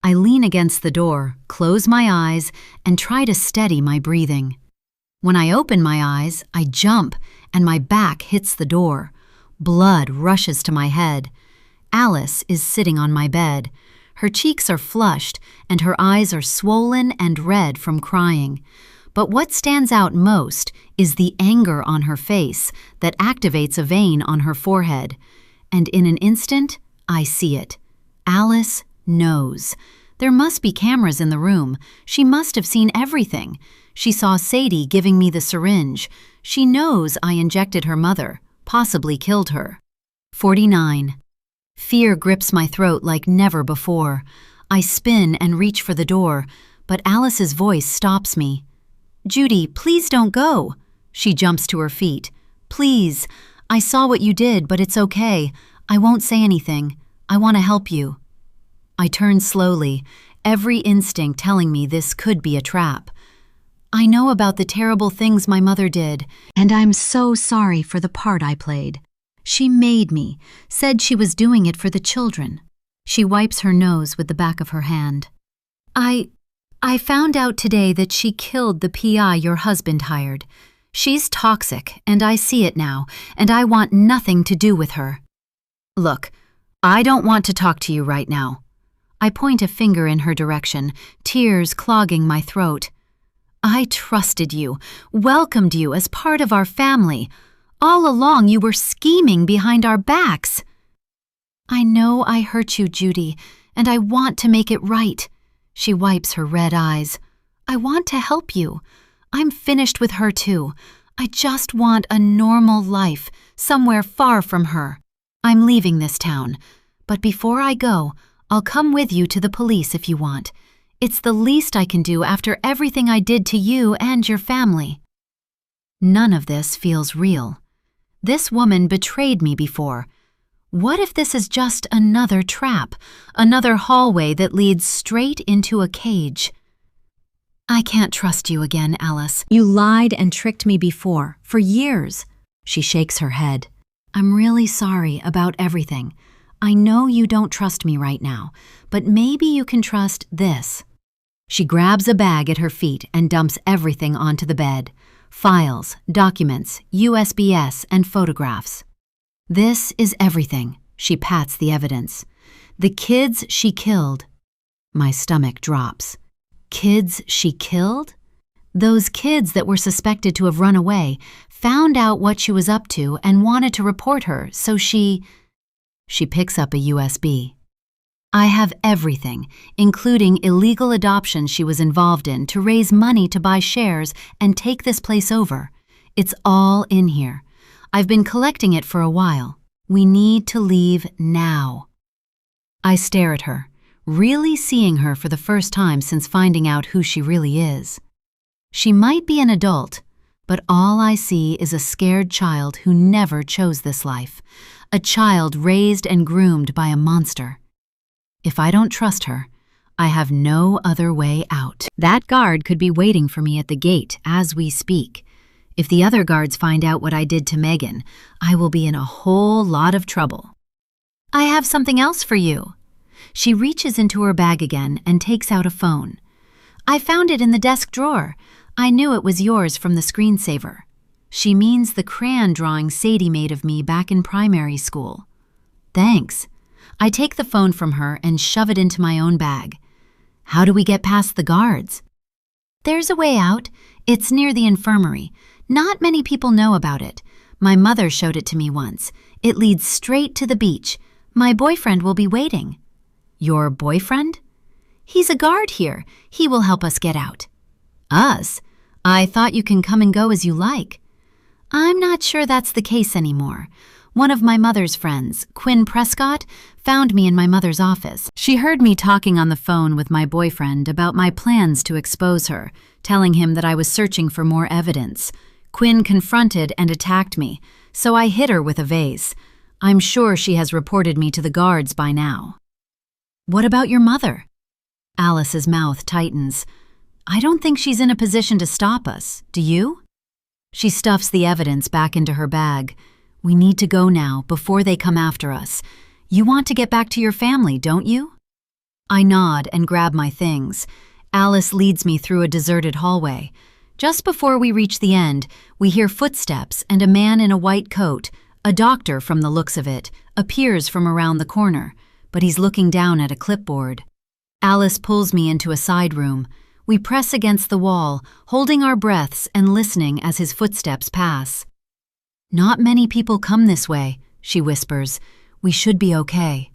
Speaker 1: I lean against the door, close my eyes, and try to steady my breathing. When I open my eyes, I jump, and my back hits the door. Blood rushes to my head. Alice is sitting on my bed. Her cheeks are flushed, and her eyes are swollen and red from crying. But what stands out most is the anger on her face that activates a vein on her forehead. And in an instant, I see it. Alice knows. There must be cameras in the room. She must have seen everything. She saw Sadie giving me the syringe. She knows I injected her mother, possibly killed her. 49. Fear grips my throat like never before. I spin and reach for the door, but Alice's voice stops me. Judy, please don't go. She jumps to her feet. Please, I saw what you did, but it's okay. I won't say anything. I want to help you. I turn slowly, every instinct telling me this could be a trap. I know about the terrible things my mother did, and I'm so sorry for the part I played. She made me, said she was doing it for the children. She wipes her nose with the back of her hand. I found out today that she killed the PI your husband hired. She's toxic, and I see it now, and I want nothing to do with her. Look, I don't want to talk to you right now. I point a finger in her direction, tears clogging my throat.
Speaker 2: I trusted you, welcomed you as part of our family. All along you were scheming behind our backs. I know I hurt you, Judy, and I want to make it right. She wipes her red eyes. I want to help you. I'm finished with her too. I just want a normal life, somewhere far from her. I'm leaving this town, but before I go, I'll come with you to the police if you want. It's the least I can do after everything I did to you and your family. None of this feels real. This woman betrayed me before. What if this is just another trap, another hallway that leads straight into a cage? I can't trust you again, Alice. You lied and tricked me before, for years. She shakes her head. I'm really sorry about everything. I know you don't trust me right now, but maybe you can trust this. She grabs a bag at her feet and dumps everything onto the bed. Files, documents, USBs, and photographs. This is everything. She pats the evidence. The kids she killed. My stomach drops. Kids she killed? Those kids that were suspected to have run away found out what she was up to and wanted to report her, so she picks up a USB. I have everything, including illegal adoption she was involved in to raise money to buy shares and take this place over. It's all in here. I've been collecting it for a while. We need to leave now. I stare at her, really seeing her for the first time since finding out who she really is. She might be an adult, but all I see is a scared child who never chose this life, a child raised and groomed by a monster. If I don't trust her, I have no other way out. That guard could be waiting for me at the gate as we speak. If the other guards find out what I did to Megan, I will be in a whole lot of trouble. I have something else for you. She reaches into her bag again and takes out a phone. I found it in the desk drawer. I knew it was yours from the screensaver. She means the crayon drawing Sadie made of me back in primary school. Thanks. I take the phone from her and shove it into my own bag. How do we get past the guards? There's a way out. It's near the infirmary. Not many people know about it. My mother showed it to me once. It leads straight to the beach. My boyfriend will be waiting. Your boyfriend? He's a guard here. He will help us get out. Us? I thought you can come and go as you like. I'm not sure that's the case anymore. One of my mother's friends, Quinn Prescott, found me in my mother's office. She heard me talking on the phone with my boyfriend about my plans to expose her, telling him that I was searching for more evidence. Quinn confronted and attacked me, so I hit her with a vase. I'm sure she has reported me to the guards by now. What about your mother? Alice's mouth tightens. I don't think she's in a position to stop us. Do you? She stuffs the evidence back into her bag. We need to go now, before they come after us. You want to get back to your family, don't you? I nod and grab my things. Alice leads me through a deserted hallway. Just before we reach the end, we hear footsteps and a man in a white coat, a doctor from the looks of it, appears from around the corner, but he's looking down at a clipboard. Alice pulls me into a side room. We press against the wall, holding our breaths and listening as his footsteps pass. Not many people come this way, she whispers. We should be okay.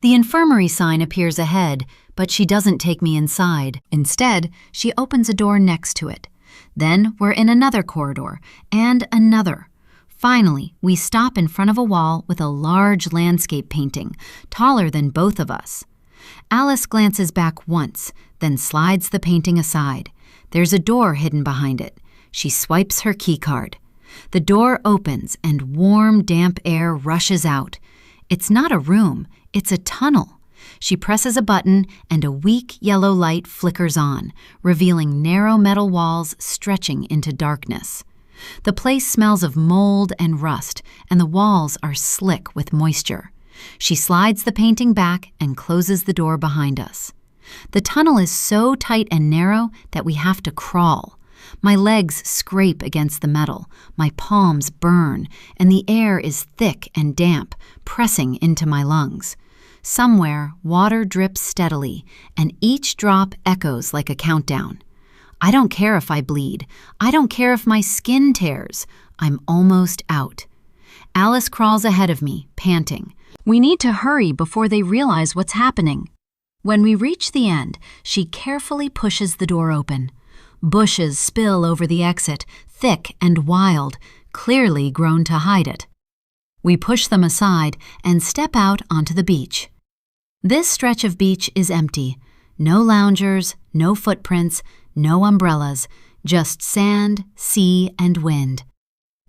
Speaker 2: The infirmary sign appears ahead, but she doesn't take me inside. Instead, she opens a door next to it. Then we're in another corridor, and another. Finally, we stop in front of a wall with a large landscape painting, taller than both of us. Alice glances back once, then slides the painting aside. There's a door hidden behind it. She swipes her keycard. The door opens and warm, damp air rushes out. It's not a room, it's a tunnel. She presses a button and a weak yellow light flickers on, revealing narrow metal walls stretching into darkness. The place smells of mold and rust, and the walls are slick with moisture. She slides the painting back and closes the door behind us. The tunnel is so tight and narrow that we have to crawl. My legs scrape against the metal, my palms burn, and the air is thick and damp, pressing into my lungs. Somewhere, water drips steadily, and each drop echoes like a countdown. I don't care if I bleed. I don't care if my skin tears. I'm almost out. Alice crawls ahead of me, panting. We need to hurry before they realize what's happening. When we reach the end, she carefully pushes the door open. Bushes spill over the exit, thick and wild, clearly grown to hide it. We push them aside and step out onto the beach. This stretch of beach is empty. No loungers, no footprints, no umbrellas, just sand, sea, and wind.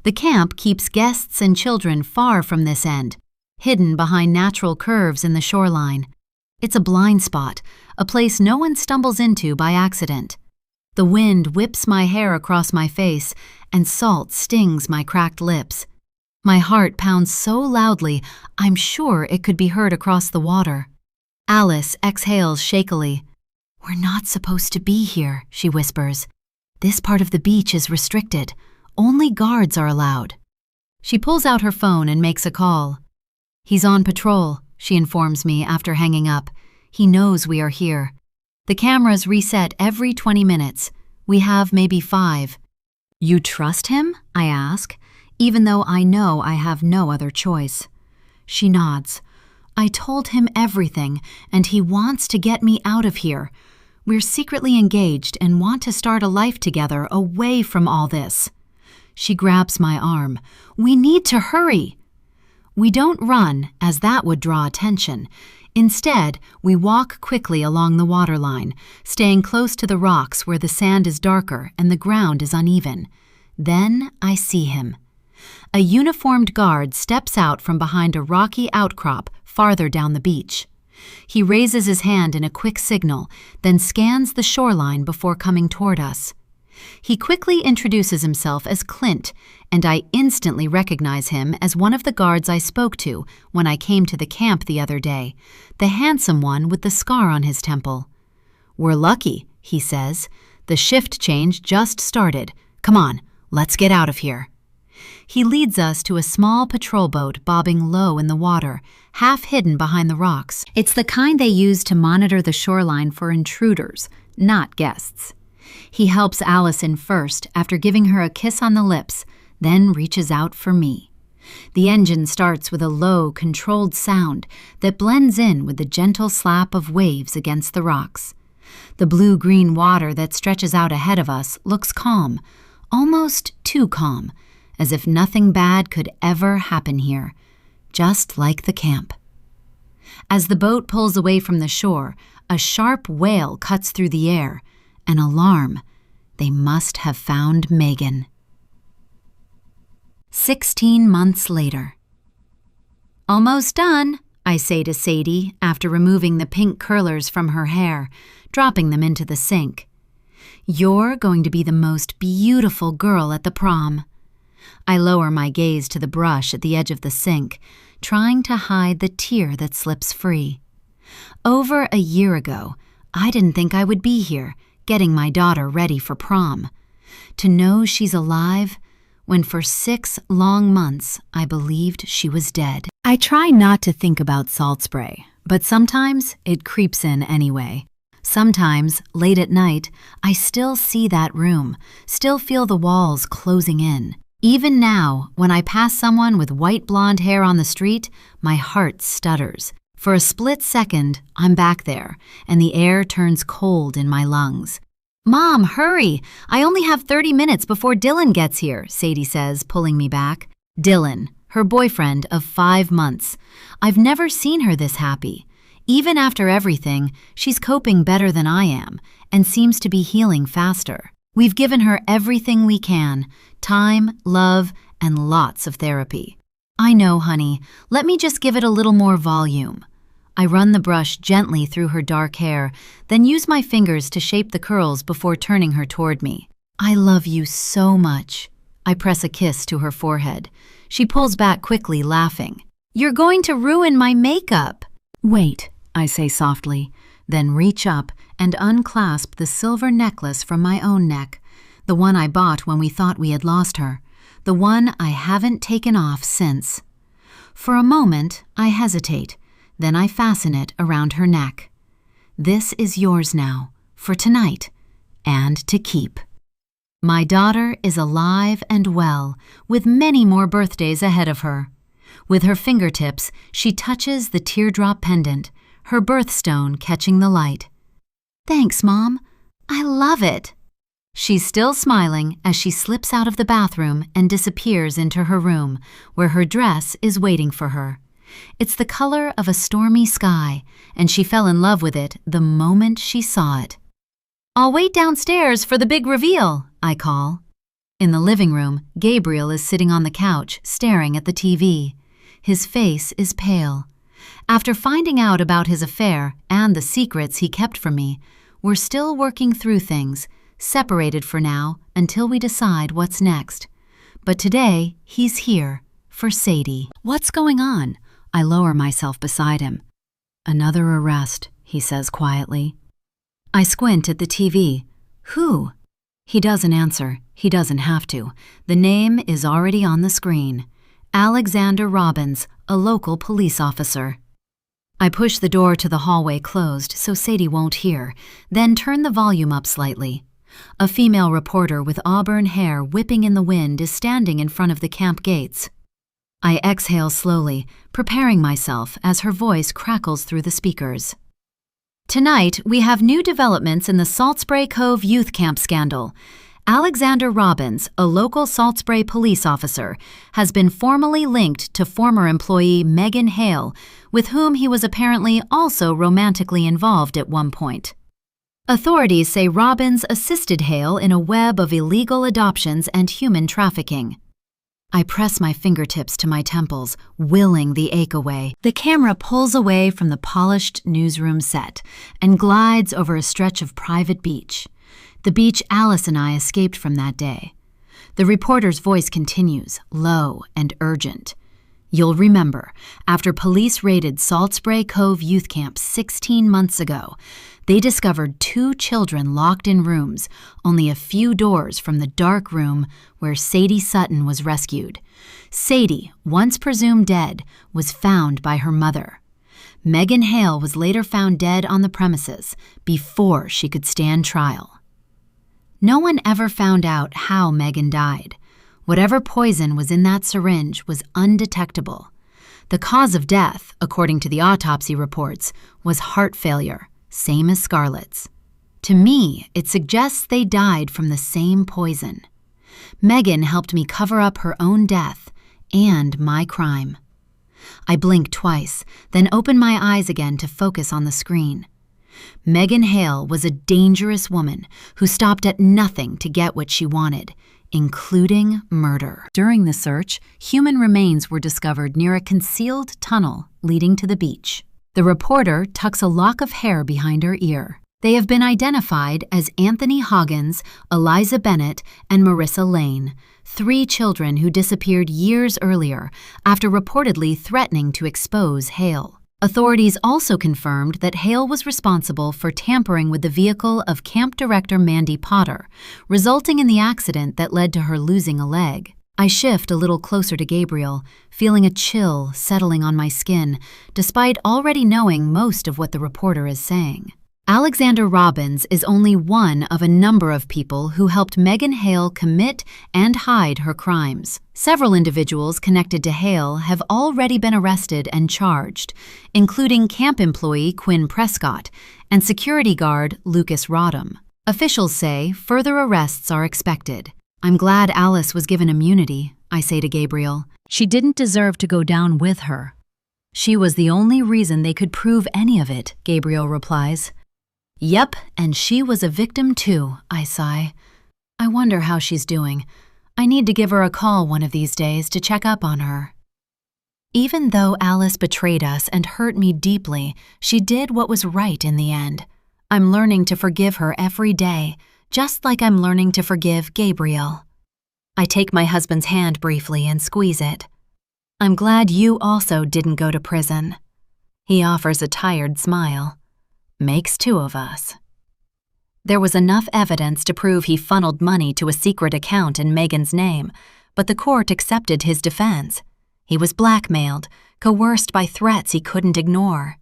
Speaker 2: The camp keeps guests and children far from this end, hidden behind natural curves in the shoreline. It's a blind spot, a place no one stumbles into by accident. The wind whips my hair across my face, and salt stings my cracked lips. My heart pounds so loudly, I'm sure it could be heard across the water. Alice exhales shakily. "We're not supposed to be here," she whispers. "This part of the beach is restricted. Only guards are allowed." She pulls out her phone and makes a call. "He's on patrol," she informs me after hanging up. "He knows we are here. The cameras reset every 20 minutes. We have maybe 5. "You trust him?" I ask, even though I know I have no other choice. She nods. "I told him everything, and he wants to get me out of here. We're secretly engaged and want to start a life together away from all this." She grabs my arm. "We need to hurry." We don't run, as that would draw attention. Instead, we walk quickly along the waterline, staying close to the rocks where the sand is darker and the ground is uneven. Then I see him. A uniformed guard steps out from behind a rocky outcrop farther down the beach. He raises his hand in a quick signal, then scans the shoreline before coming toward us. He quickly introduces himself as Clint, and I instantly recognize him as one of the guards I spoke to when I came to the camp the other day, the handsome one with the scar on his temple. "We're lucky," he says. "The shift change just started. Come on, let's get out of here." He leads us to a small patrol boat bobbing low in the water, half hidden behind the rocks. It's the kind they use to monitor the shoreline for intruders, not guests. He helps Alice in first after giving her a kiss on the lips, then reaches out for me. The engine starts with a low, controlled sound that blends in with the gentle slap of waves against the rocks. The blue-green water that stretches out ahead of us looks calm, almost too calm, as if nothing bad could ever happen here, just like the camp. As the boat pulls away from the shore, a sharp wail cuts through the air. An alarm. They must have found Megan. 16 months later. "Almost done," I say to Sadie after removing the pink curlers from her hair, dropping them into the sink. "You're going to be the most beautiful girl at the prom." I lower my gaze to the brush at the edge of the sink, trying to hide the tear that slips free. Over a year ago, I didn't think I would be here, getting my daughter ready for prom. To know she's alive, when for 6 long months I believed she was dead. I try not to think about salt spray, but sometimes it creeps in anyway. Sometimes, late at night, I still see that room, still feel the walls closing in. Even now, when I pass someone with white blonde hair on the street, my heart stutters. For a split second, I'm back there, and the air turns cold in my lungs. "Mom, hurry! I only have 30 minutes before Dylan gets here," Sadie says, pulling me back. Dylan, her boyfriend of 5 months. I've never seen her this happy. Even after everything, she's coping better than I am, and seems to be healing faster. We've given her everything we can: time, love, and lots of therapy. "I know, honey. Let me just give it a little more volume." I run the brush gently through her dark hair, then use my fingers to shape the curls before turning her toward me. "I love you so much." I press a kiss to her forehead. She pulls back quickly, laughing. "You're going to ruin my makeup." "Wait," I say softly, then reach up and unclasp the silver necklace from my own neck, the one I bought when we thought we had lost her, the one I haven't taken off since. For a moment, I hesitate. Then I fasten it around her neck. "This is yours now, for tonight,
Speaker 1: and to keep. My daughter is alive and well, with many more birthdays ahead of her. With her fingertips, she touches the teardrop pendant, her birthstone catching the light. "Thanks, Mom. I love it." She's still smiling as she slips out of the bathroom and disappears into her room, where her dress is waiting for her. It's the color of a stormy sky, and she fell in love with it the moment she saw it. "I'll wait downstairs for the big reveal," I call. In the living room, Gabriel is sitting on the couch, staring at the TV. His face is pale. After finding out about his affair and the secrets he kept from me, we're still working through things, separated for now until we decide what's next. But today, he's here for Sadie. "What's going on?" I lower myself beside him. "Another arrest," he says quietly. I squint at the TV. "Who?" He doesn't answer. He doesn't have to. The name is already on the screen. Alexander Robbins, a local police officer. I push the door to the hallway closed so Sadie won't hear, then turn the volume up slightly. A female reporter with auburn hair whipping in the wind is standing in front of the camp gates. I exhale slowly, preparing myself as her voice crackles through the speakers. "Tonight, we have new developments in the Salt Spray Cove youth camp scandal. Alexander Robbins, a local Salt Spray police officer, has been formally linked to former employee Megan Hale, with whom he was apparently also romantically involved at one point. Authorities say Robbins assisted Hale in a web of illegal adoptions and human trafficking." I press my fingertips to my temples, willing the ache away. The camera pulls away from the polished newsroom set and glides over a stretch of private beach. The beach Alice and I escaped from that day. The reporter's voice continues, low and urgent. "You'll remember, after police raided Salt Spray Cove Youth Camp 16 months ago, they discovered 2 children locked in rooms, only a few doors from the dark room where Sadie Sutton was rescued. Sadie, once presumed dead, was found by her mother. Megan Hale was later found dead on the premises before she could stand trial. No one ever found out how Megan died. Whatever poison was in that syringe was undetectable. The cause of death, according to the autopsy reports, was heart failure, same as Scarlett's. To me, it suggests they died from the same poison. Megan helped me cover up her own death and my crime." I blink twice, then open my eyes again to focus on the screen. Megan Hale was a dangerous woman who stopped at nothing to get what she wanted, including murder. During the search, human remains were discovered near a concealed tunnel leading to the beach. The reporter tucks a lock of hair behind her ear. They have been identified as Anthony Hoggins, Eliza Bennett, and Marissa Lane, 3 children who disappeared years earlier after reportedly threatening to expose Hale. Authorities also confirmed that Hale was responsible for tampering with the vehicle of camp director Mandy Potter, resulting in the accident that led to her losing a leg. I shift a little closer to Gabriel, feeling a chill settling on my skin, despite already knowing most of what the reporter is saying. Alexander Robbins is only one of a number of people who helped Megan Hale commit and hide her crimes. Several individuals connected to Hale have already been arrested and charged, including camp employee Quinn Prescott and security guard Lucas Rodham. Officials say further arrests are expected. "I'm glad Alice was given immunity," I say to Gabriel. "She didn't deserve to go down with her." "She was the only reason they could prove any of it," Gabriel replies. "Yep, and she was a victim too," I sigh. "I wonder how she's doing. I need to give her a call one of these days to check up on her." Even though Alice betrayed us and hurt me deeply, she did what was right in the end. I'm learning to forgive her every day, just like I'm learning to forgive Gabriel. I take my husband's hand briefly and squeeze it. "I'm glad you also didn't go to prison." He offers a tired smile. "Makes 2 of us." There was enough evidence to prove he funneled money to a secret account in Megan's name, but the court accepted his defense. He was blackmailed, coerced by threats he couldn't ignore.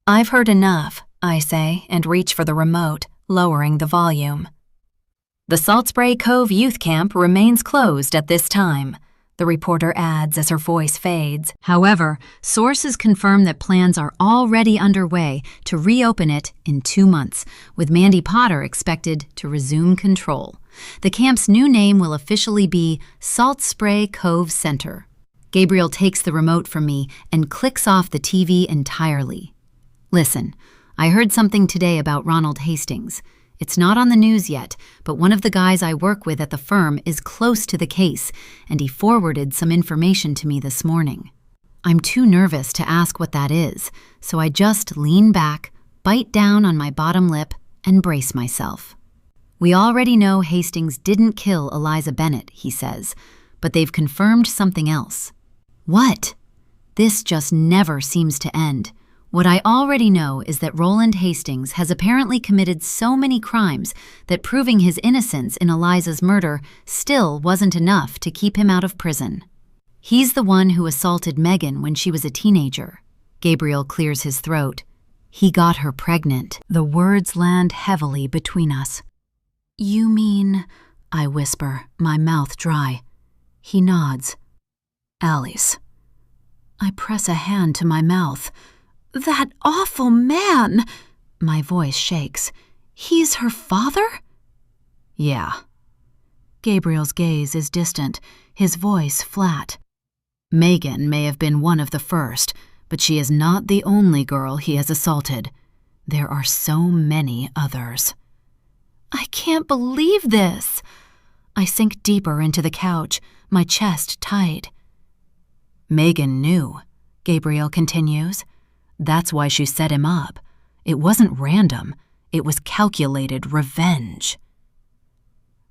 Speaker 1: "I've heard enough," I say, and reach for the remote,
Speaker 2: lowering the volume. The Salt Spray Cove Youth Camp remains closed at this time, the reporter adds as her voice fades. However, sources confirm that plans are already underway to reopen it in 2 months, with Mandy Potter expected to resume control. The camp's new name will officially be Salt Spray Cove Center. Gabriel takes the remote from me and clicks off the TV entirely. Listen, I heard something today about Ronald Hastings. It's not on the news yet, but one of the guys I work with at the firm is close to the case, and he forwarded some information to me this morning. I'm too nervous to ask what that is, so I just lean back, bite down on my bottom lip, and brace myself. We already know Hastings didn't kill Eliza Bennett, he says, but they've confirmed something else. What? This just never seems to end. What I already know is that Roland Hastings has apparently committed so many crimes that proving his innocence in Eliza's murder still wasn't enough to keep him out of prison. He's the one who assaulted Megan when she was a teenager. Gabriel clears his throat. He got her pregnant. The words land heavily between us. You mean, I whisper, my mouth dry. He nods. Alice. I press a hand to my mouth. That awful man! My voice shakes. He's her father? Yeah. Gabriel's gaze is distant, his voice flat. Megan may have been one of the first, but she is not the only girl he has assaulted. There are so many others. I can't believe this! I sink deeper into the couch, my chest tight. Megan knew, Gabriel continues. That's why she set him up. It wasn't random. It was calculated revenge.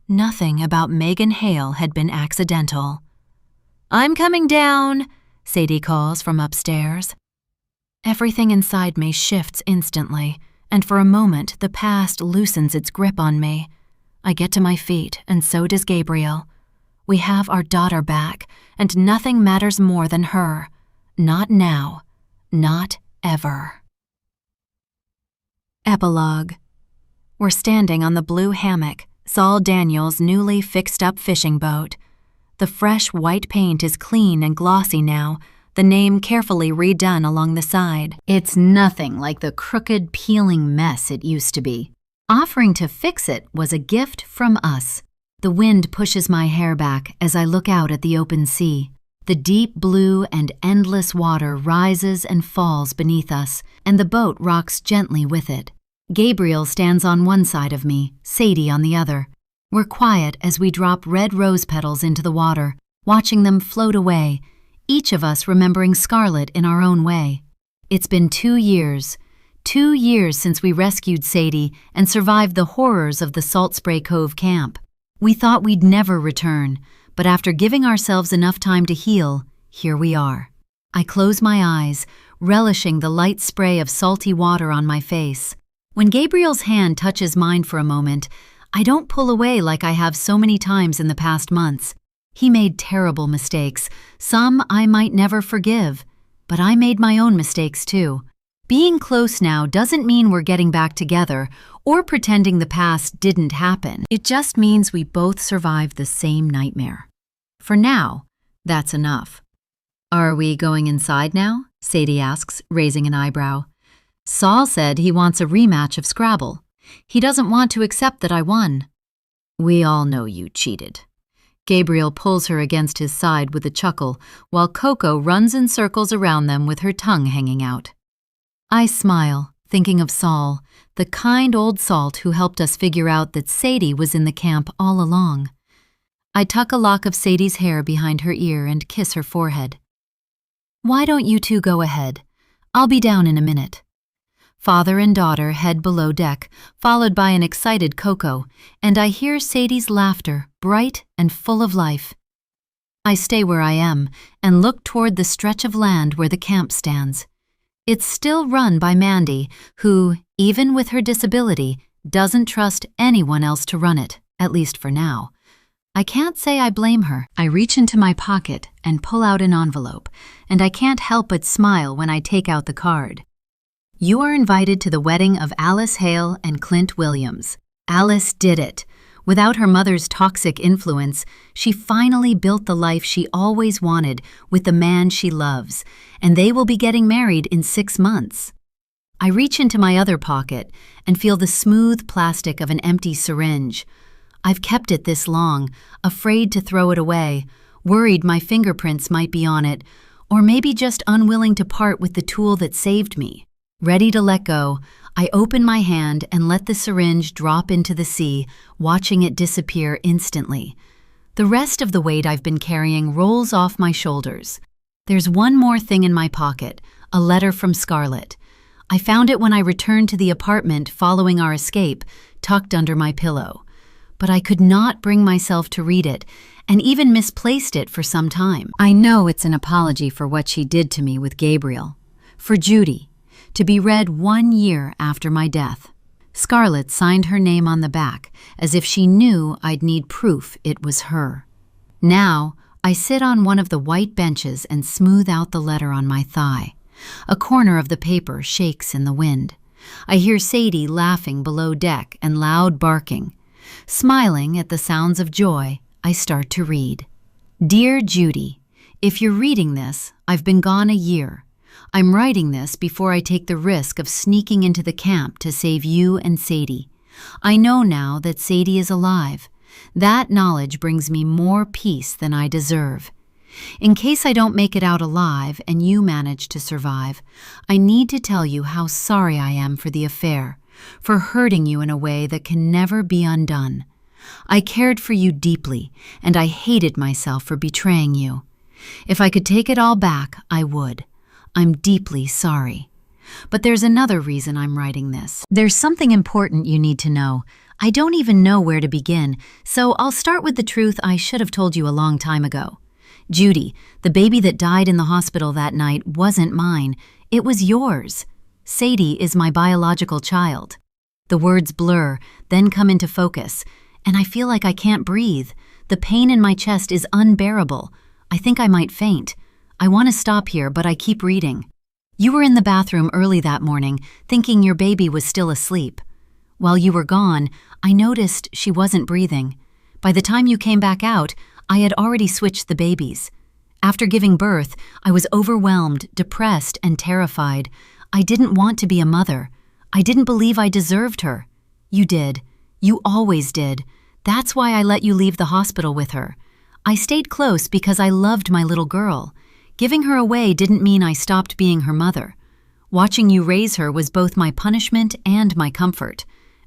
Speaker 2: Nothing about Megan Hale had been accidental. I'm coming down, Sadie calls from upstairs. Everything inside me shifts instantly, and for a moment the past loosens its grip on me. I get to my feet, and so does Gabriel. We have our daughter back, and nothing matters more than her. Not now. Not ever. Epilogue. We're standing on the blue hammock, Saul Daniels' newly fixed-up fishing boat. The fresh white paint is clean and glossy now, the name carefully redone along the side. It's nothing like the crooked, peeling mess it used to be. Offering to fix it was a gift from us. The wind pushes my hair back as I look out at the open sea. The deep blue and endless water rises and falls beneath us, and the boat rocks gently with it. Gabriel stands on one side of me, Sadie on the other. We're quiet as we drop red rose petals into the water, watching them float away, each of us remembering Scarlett in our own way. It's been 2 years. 2 years since we rescued Sadie and survived the horrors of the Salt Spray Cove camp. We thought we'd never return, but after giving ourselves enough time to heal, here we are. I close my eyes, relishing the light spray of salty water on my face. When Gabriel's hand touches mine for a moment, I don't pull away like I have so many times in the past months. He made terrible mistakes, some I might never forgive, but I made my own mistakes too. Being close now doesn't mean we're getting back together or pretending the past didn't happen. It just means we both survived the same nightmare. For now, that's enough. Are we going inside now? Sadie asks, raising an eyebrow. Saul said he wants a rematch of Scrabble. He doesn't want to accept that I won. We all know you cheated. Gabriel pulls her against his side with a chuckle, while Coco runs in circles around them with her tongue hanging out. I smile, thinking of Saul, the kind old salt who helped us figure out that Sadie was in the camp all along. I tuck a lock of Sadie's hair behind her ear and kiss her forehead. Why don't you two go ahead? I'll be down in a minute. Father and daughter head below deck, followed by an excited Coco, and I hear Sadie's laughter, bright and full of life. I stay where I am and look toward the stretch of land where the camp stands. It's still run by Mandy, who, even with her disability, doesn't trust anyone else to run it, at least for now. I can't say I blame her. I reach into my pocket and pull out an envelope, and I can't help but smile when I take out the card. You are invited to the wedding of Alice Hale and Clint Williams. Alice did it. Without her mother's toxic influence, she finally built the life she always wanted with the man she loves, and they will be getting married in 6 months. I reach into my other pocket and feel the smooth plastic of an empty syringe. I've kept it this long, afraid to throw it away, worried my fingerprints might be on it, or maybe just unwilling to part with the tool that saved me. Ready to let go, I open my hand and let the syringe drop into the sea, watching it disappear instantly. The rest of the weight I've been carrying rolls off my shoulders. There's one more thing in my pocket, a letter from Scarlett. I found it when I returned to the apartment following our escape, tucked under my pillow. But I could not bring myself to read it, and even misplaced it for some time. I know it's an apology for what she did to me with Gabriel. For Judy, to be read 1 year after my death. Scarlett signed her name on the back, as if she knew I'd need proof it was her. Now, I sit on one of the white benches and smooth out the letter on my thigh. A corner of the paper shakes in the wind. I hear Sadie laughing below deck and loud barking. Smiling at the sounds of joy, I start to read. Dear Judy, if you're reading this, I've been gone a year. I'm writing this before I take the risk of sneaking into the camp to save you and Sadie. I know now that Sadie is alive. That knowledge brings me more peace than I deserve. In case I don't make it out alive and you manage to survive, I need to tell you how sorry I am for the affair, for hurting you in a way that can never be undone. I cared for you deeply, and I hated myself for betraying you. If I could take it all back, I would. I'm deeply sorry. But there's another reason I'm writing this. There's something important you need to know. I don't even know where to begin, so I'll start with the truth I should have told you a long time ago. Judy, the baby that died in the hospital that night wasn't mine. It was yours. Sadie is my biological child. The words blur, then come into focus, and I feel like I can't breathe. The pain in my chest is unbearable. I think I might faint. I want to stop here, but I keep reading. You were in the bathroom early that morning, thinking your baby was still asleep. While you were gone, I noticed she wasn't breathing. By the time you came back out, I had already switched the babies. After giving birth, I was overwhelmed, depressed, and terrified. I didn't want to be a mother. I didn't believe I deserved her. You did. You always did. That's why I let you leave the hospital with her. I stayed close because I loved my little girl. Giving her away didn't mean I stopped being her mother. Watching you raise her was both my punishment and my comfort.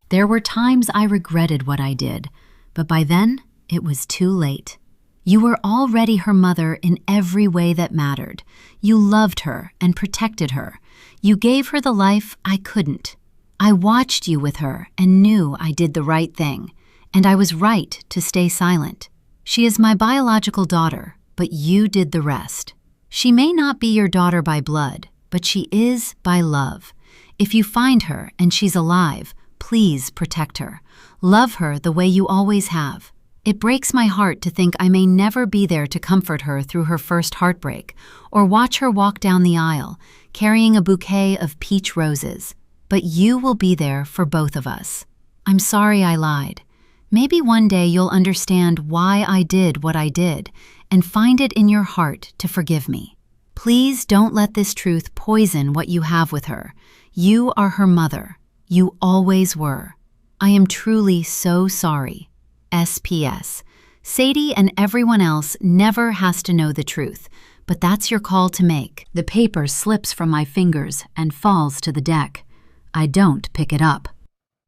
Speaker 2: There were times I regretted what I did, but by then, it was too late. You were already her mother in every way that mattered. You loved her and protected her. You gave her the life I couldn't. I watched you with her and knew I did the right thing, and I was right to stay silent. She is my biological daughter, but you did the rest. She may not be your daughter by blood, but she is by love. If you find her and she's alive, please protect her. Love her the way you always have. It breaks my heart to think I may never be there to comfort her through her first heartbreak, or watch her walk down the aisle, carrying a bouquet of peach roses. But you will be there for both of us. I'm sorry I lied. Maybe one day you'll understand why I did what I did, and find it in your heart to forgive me. Please don't let this truth poison what you have with her. You are her mother. You always were. I am truly so sorry. S.P.S. Sadie and everyone else never has to know the truth, but that's your call to make. The paper slips from my fingers and falls to the deck. I don't pick it up.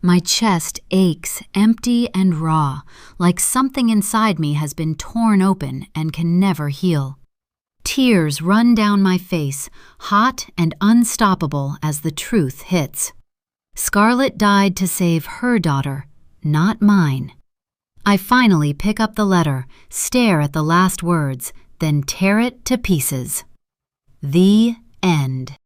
Speaker 2: My chest aches, empty and raw, like something inside me has been torn open and can never heal. Tears run down my face, hot and unstoppable as the truth hits. Scarlett died to save her daughter, not mine. I finally pick up the letter, stare at the last words, then tear it to pieces. The end.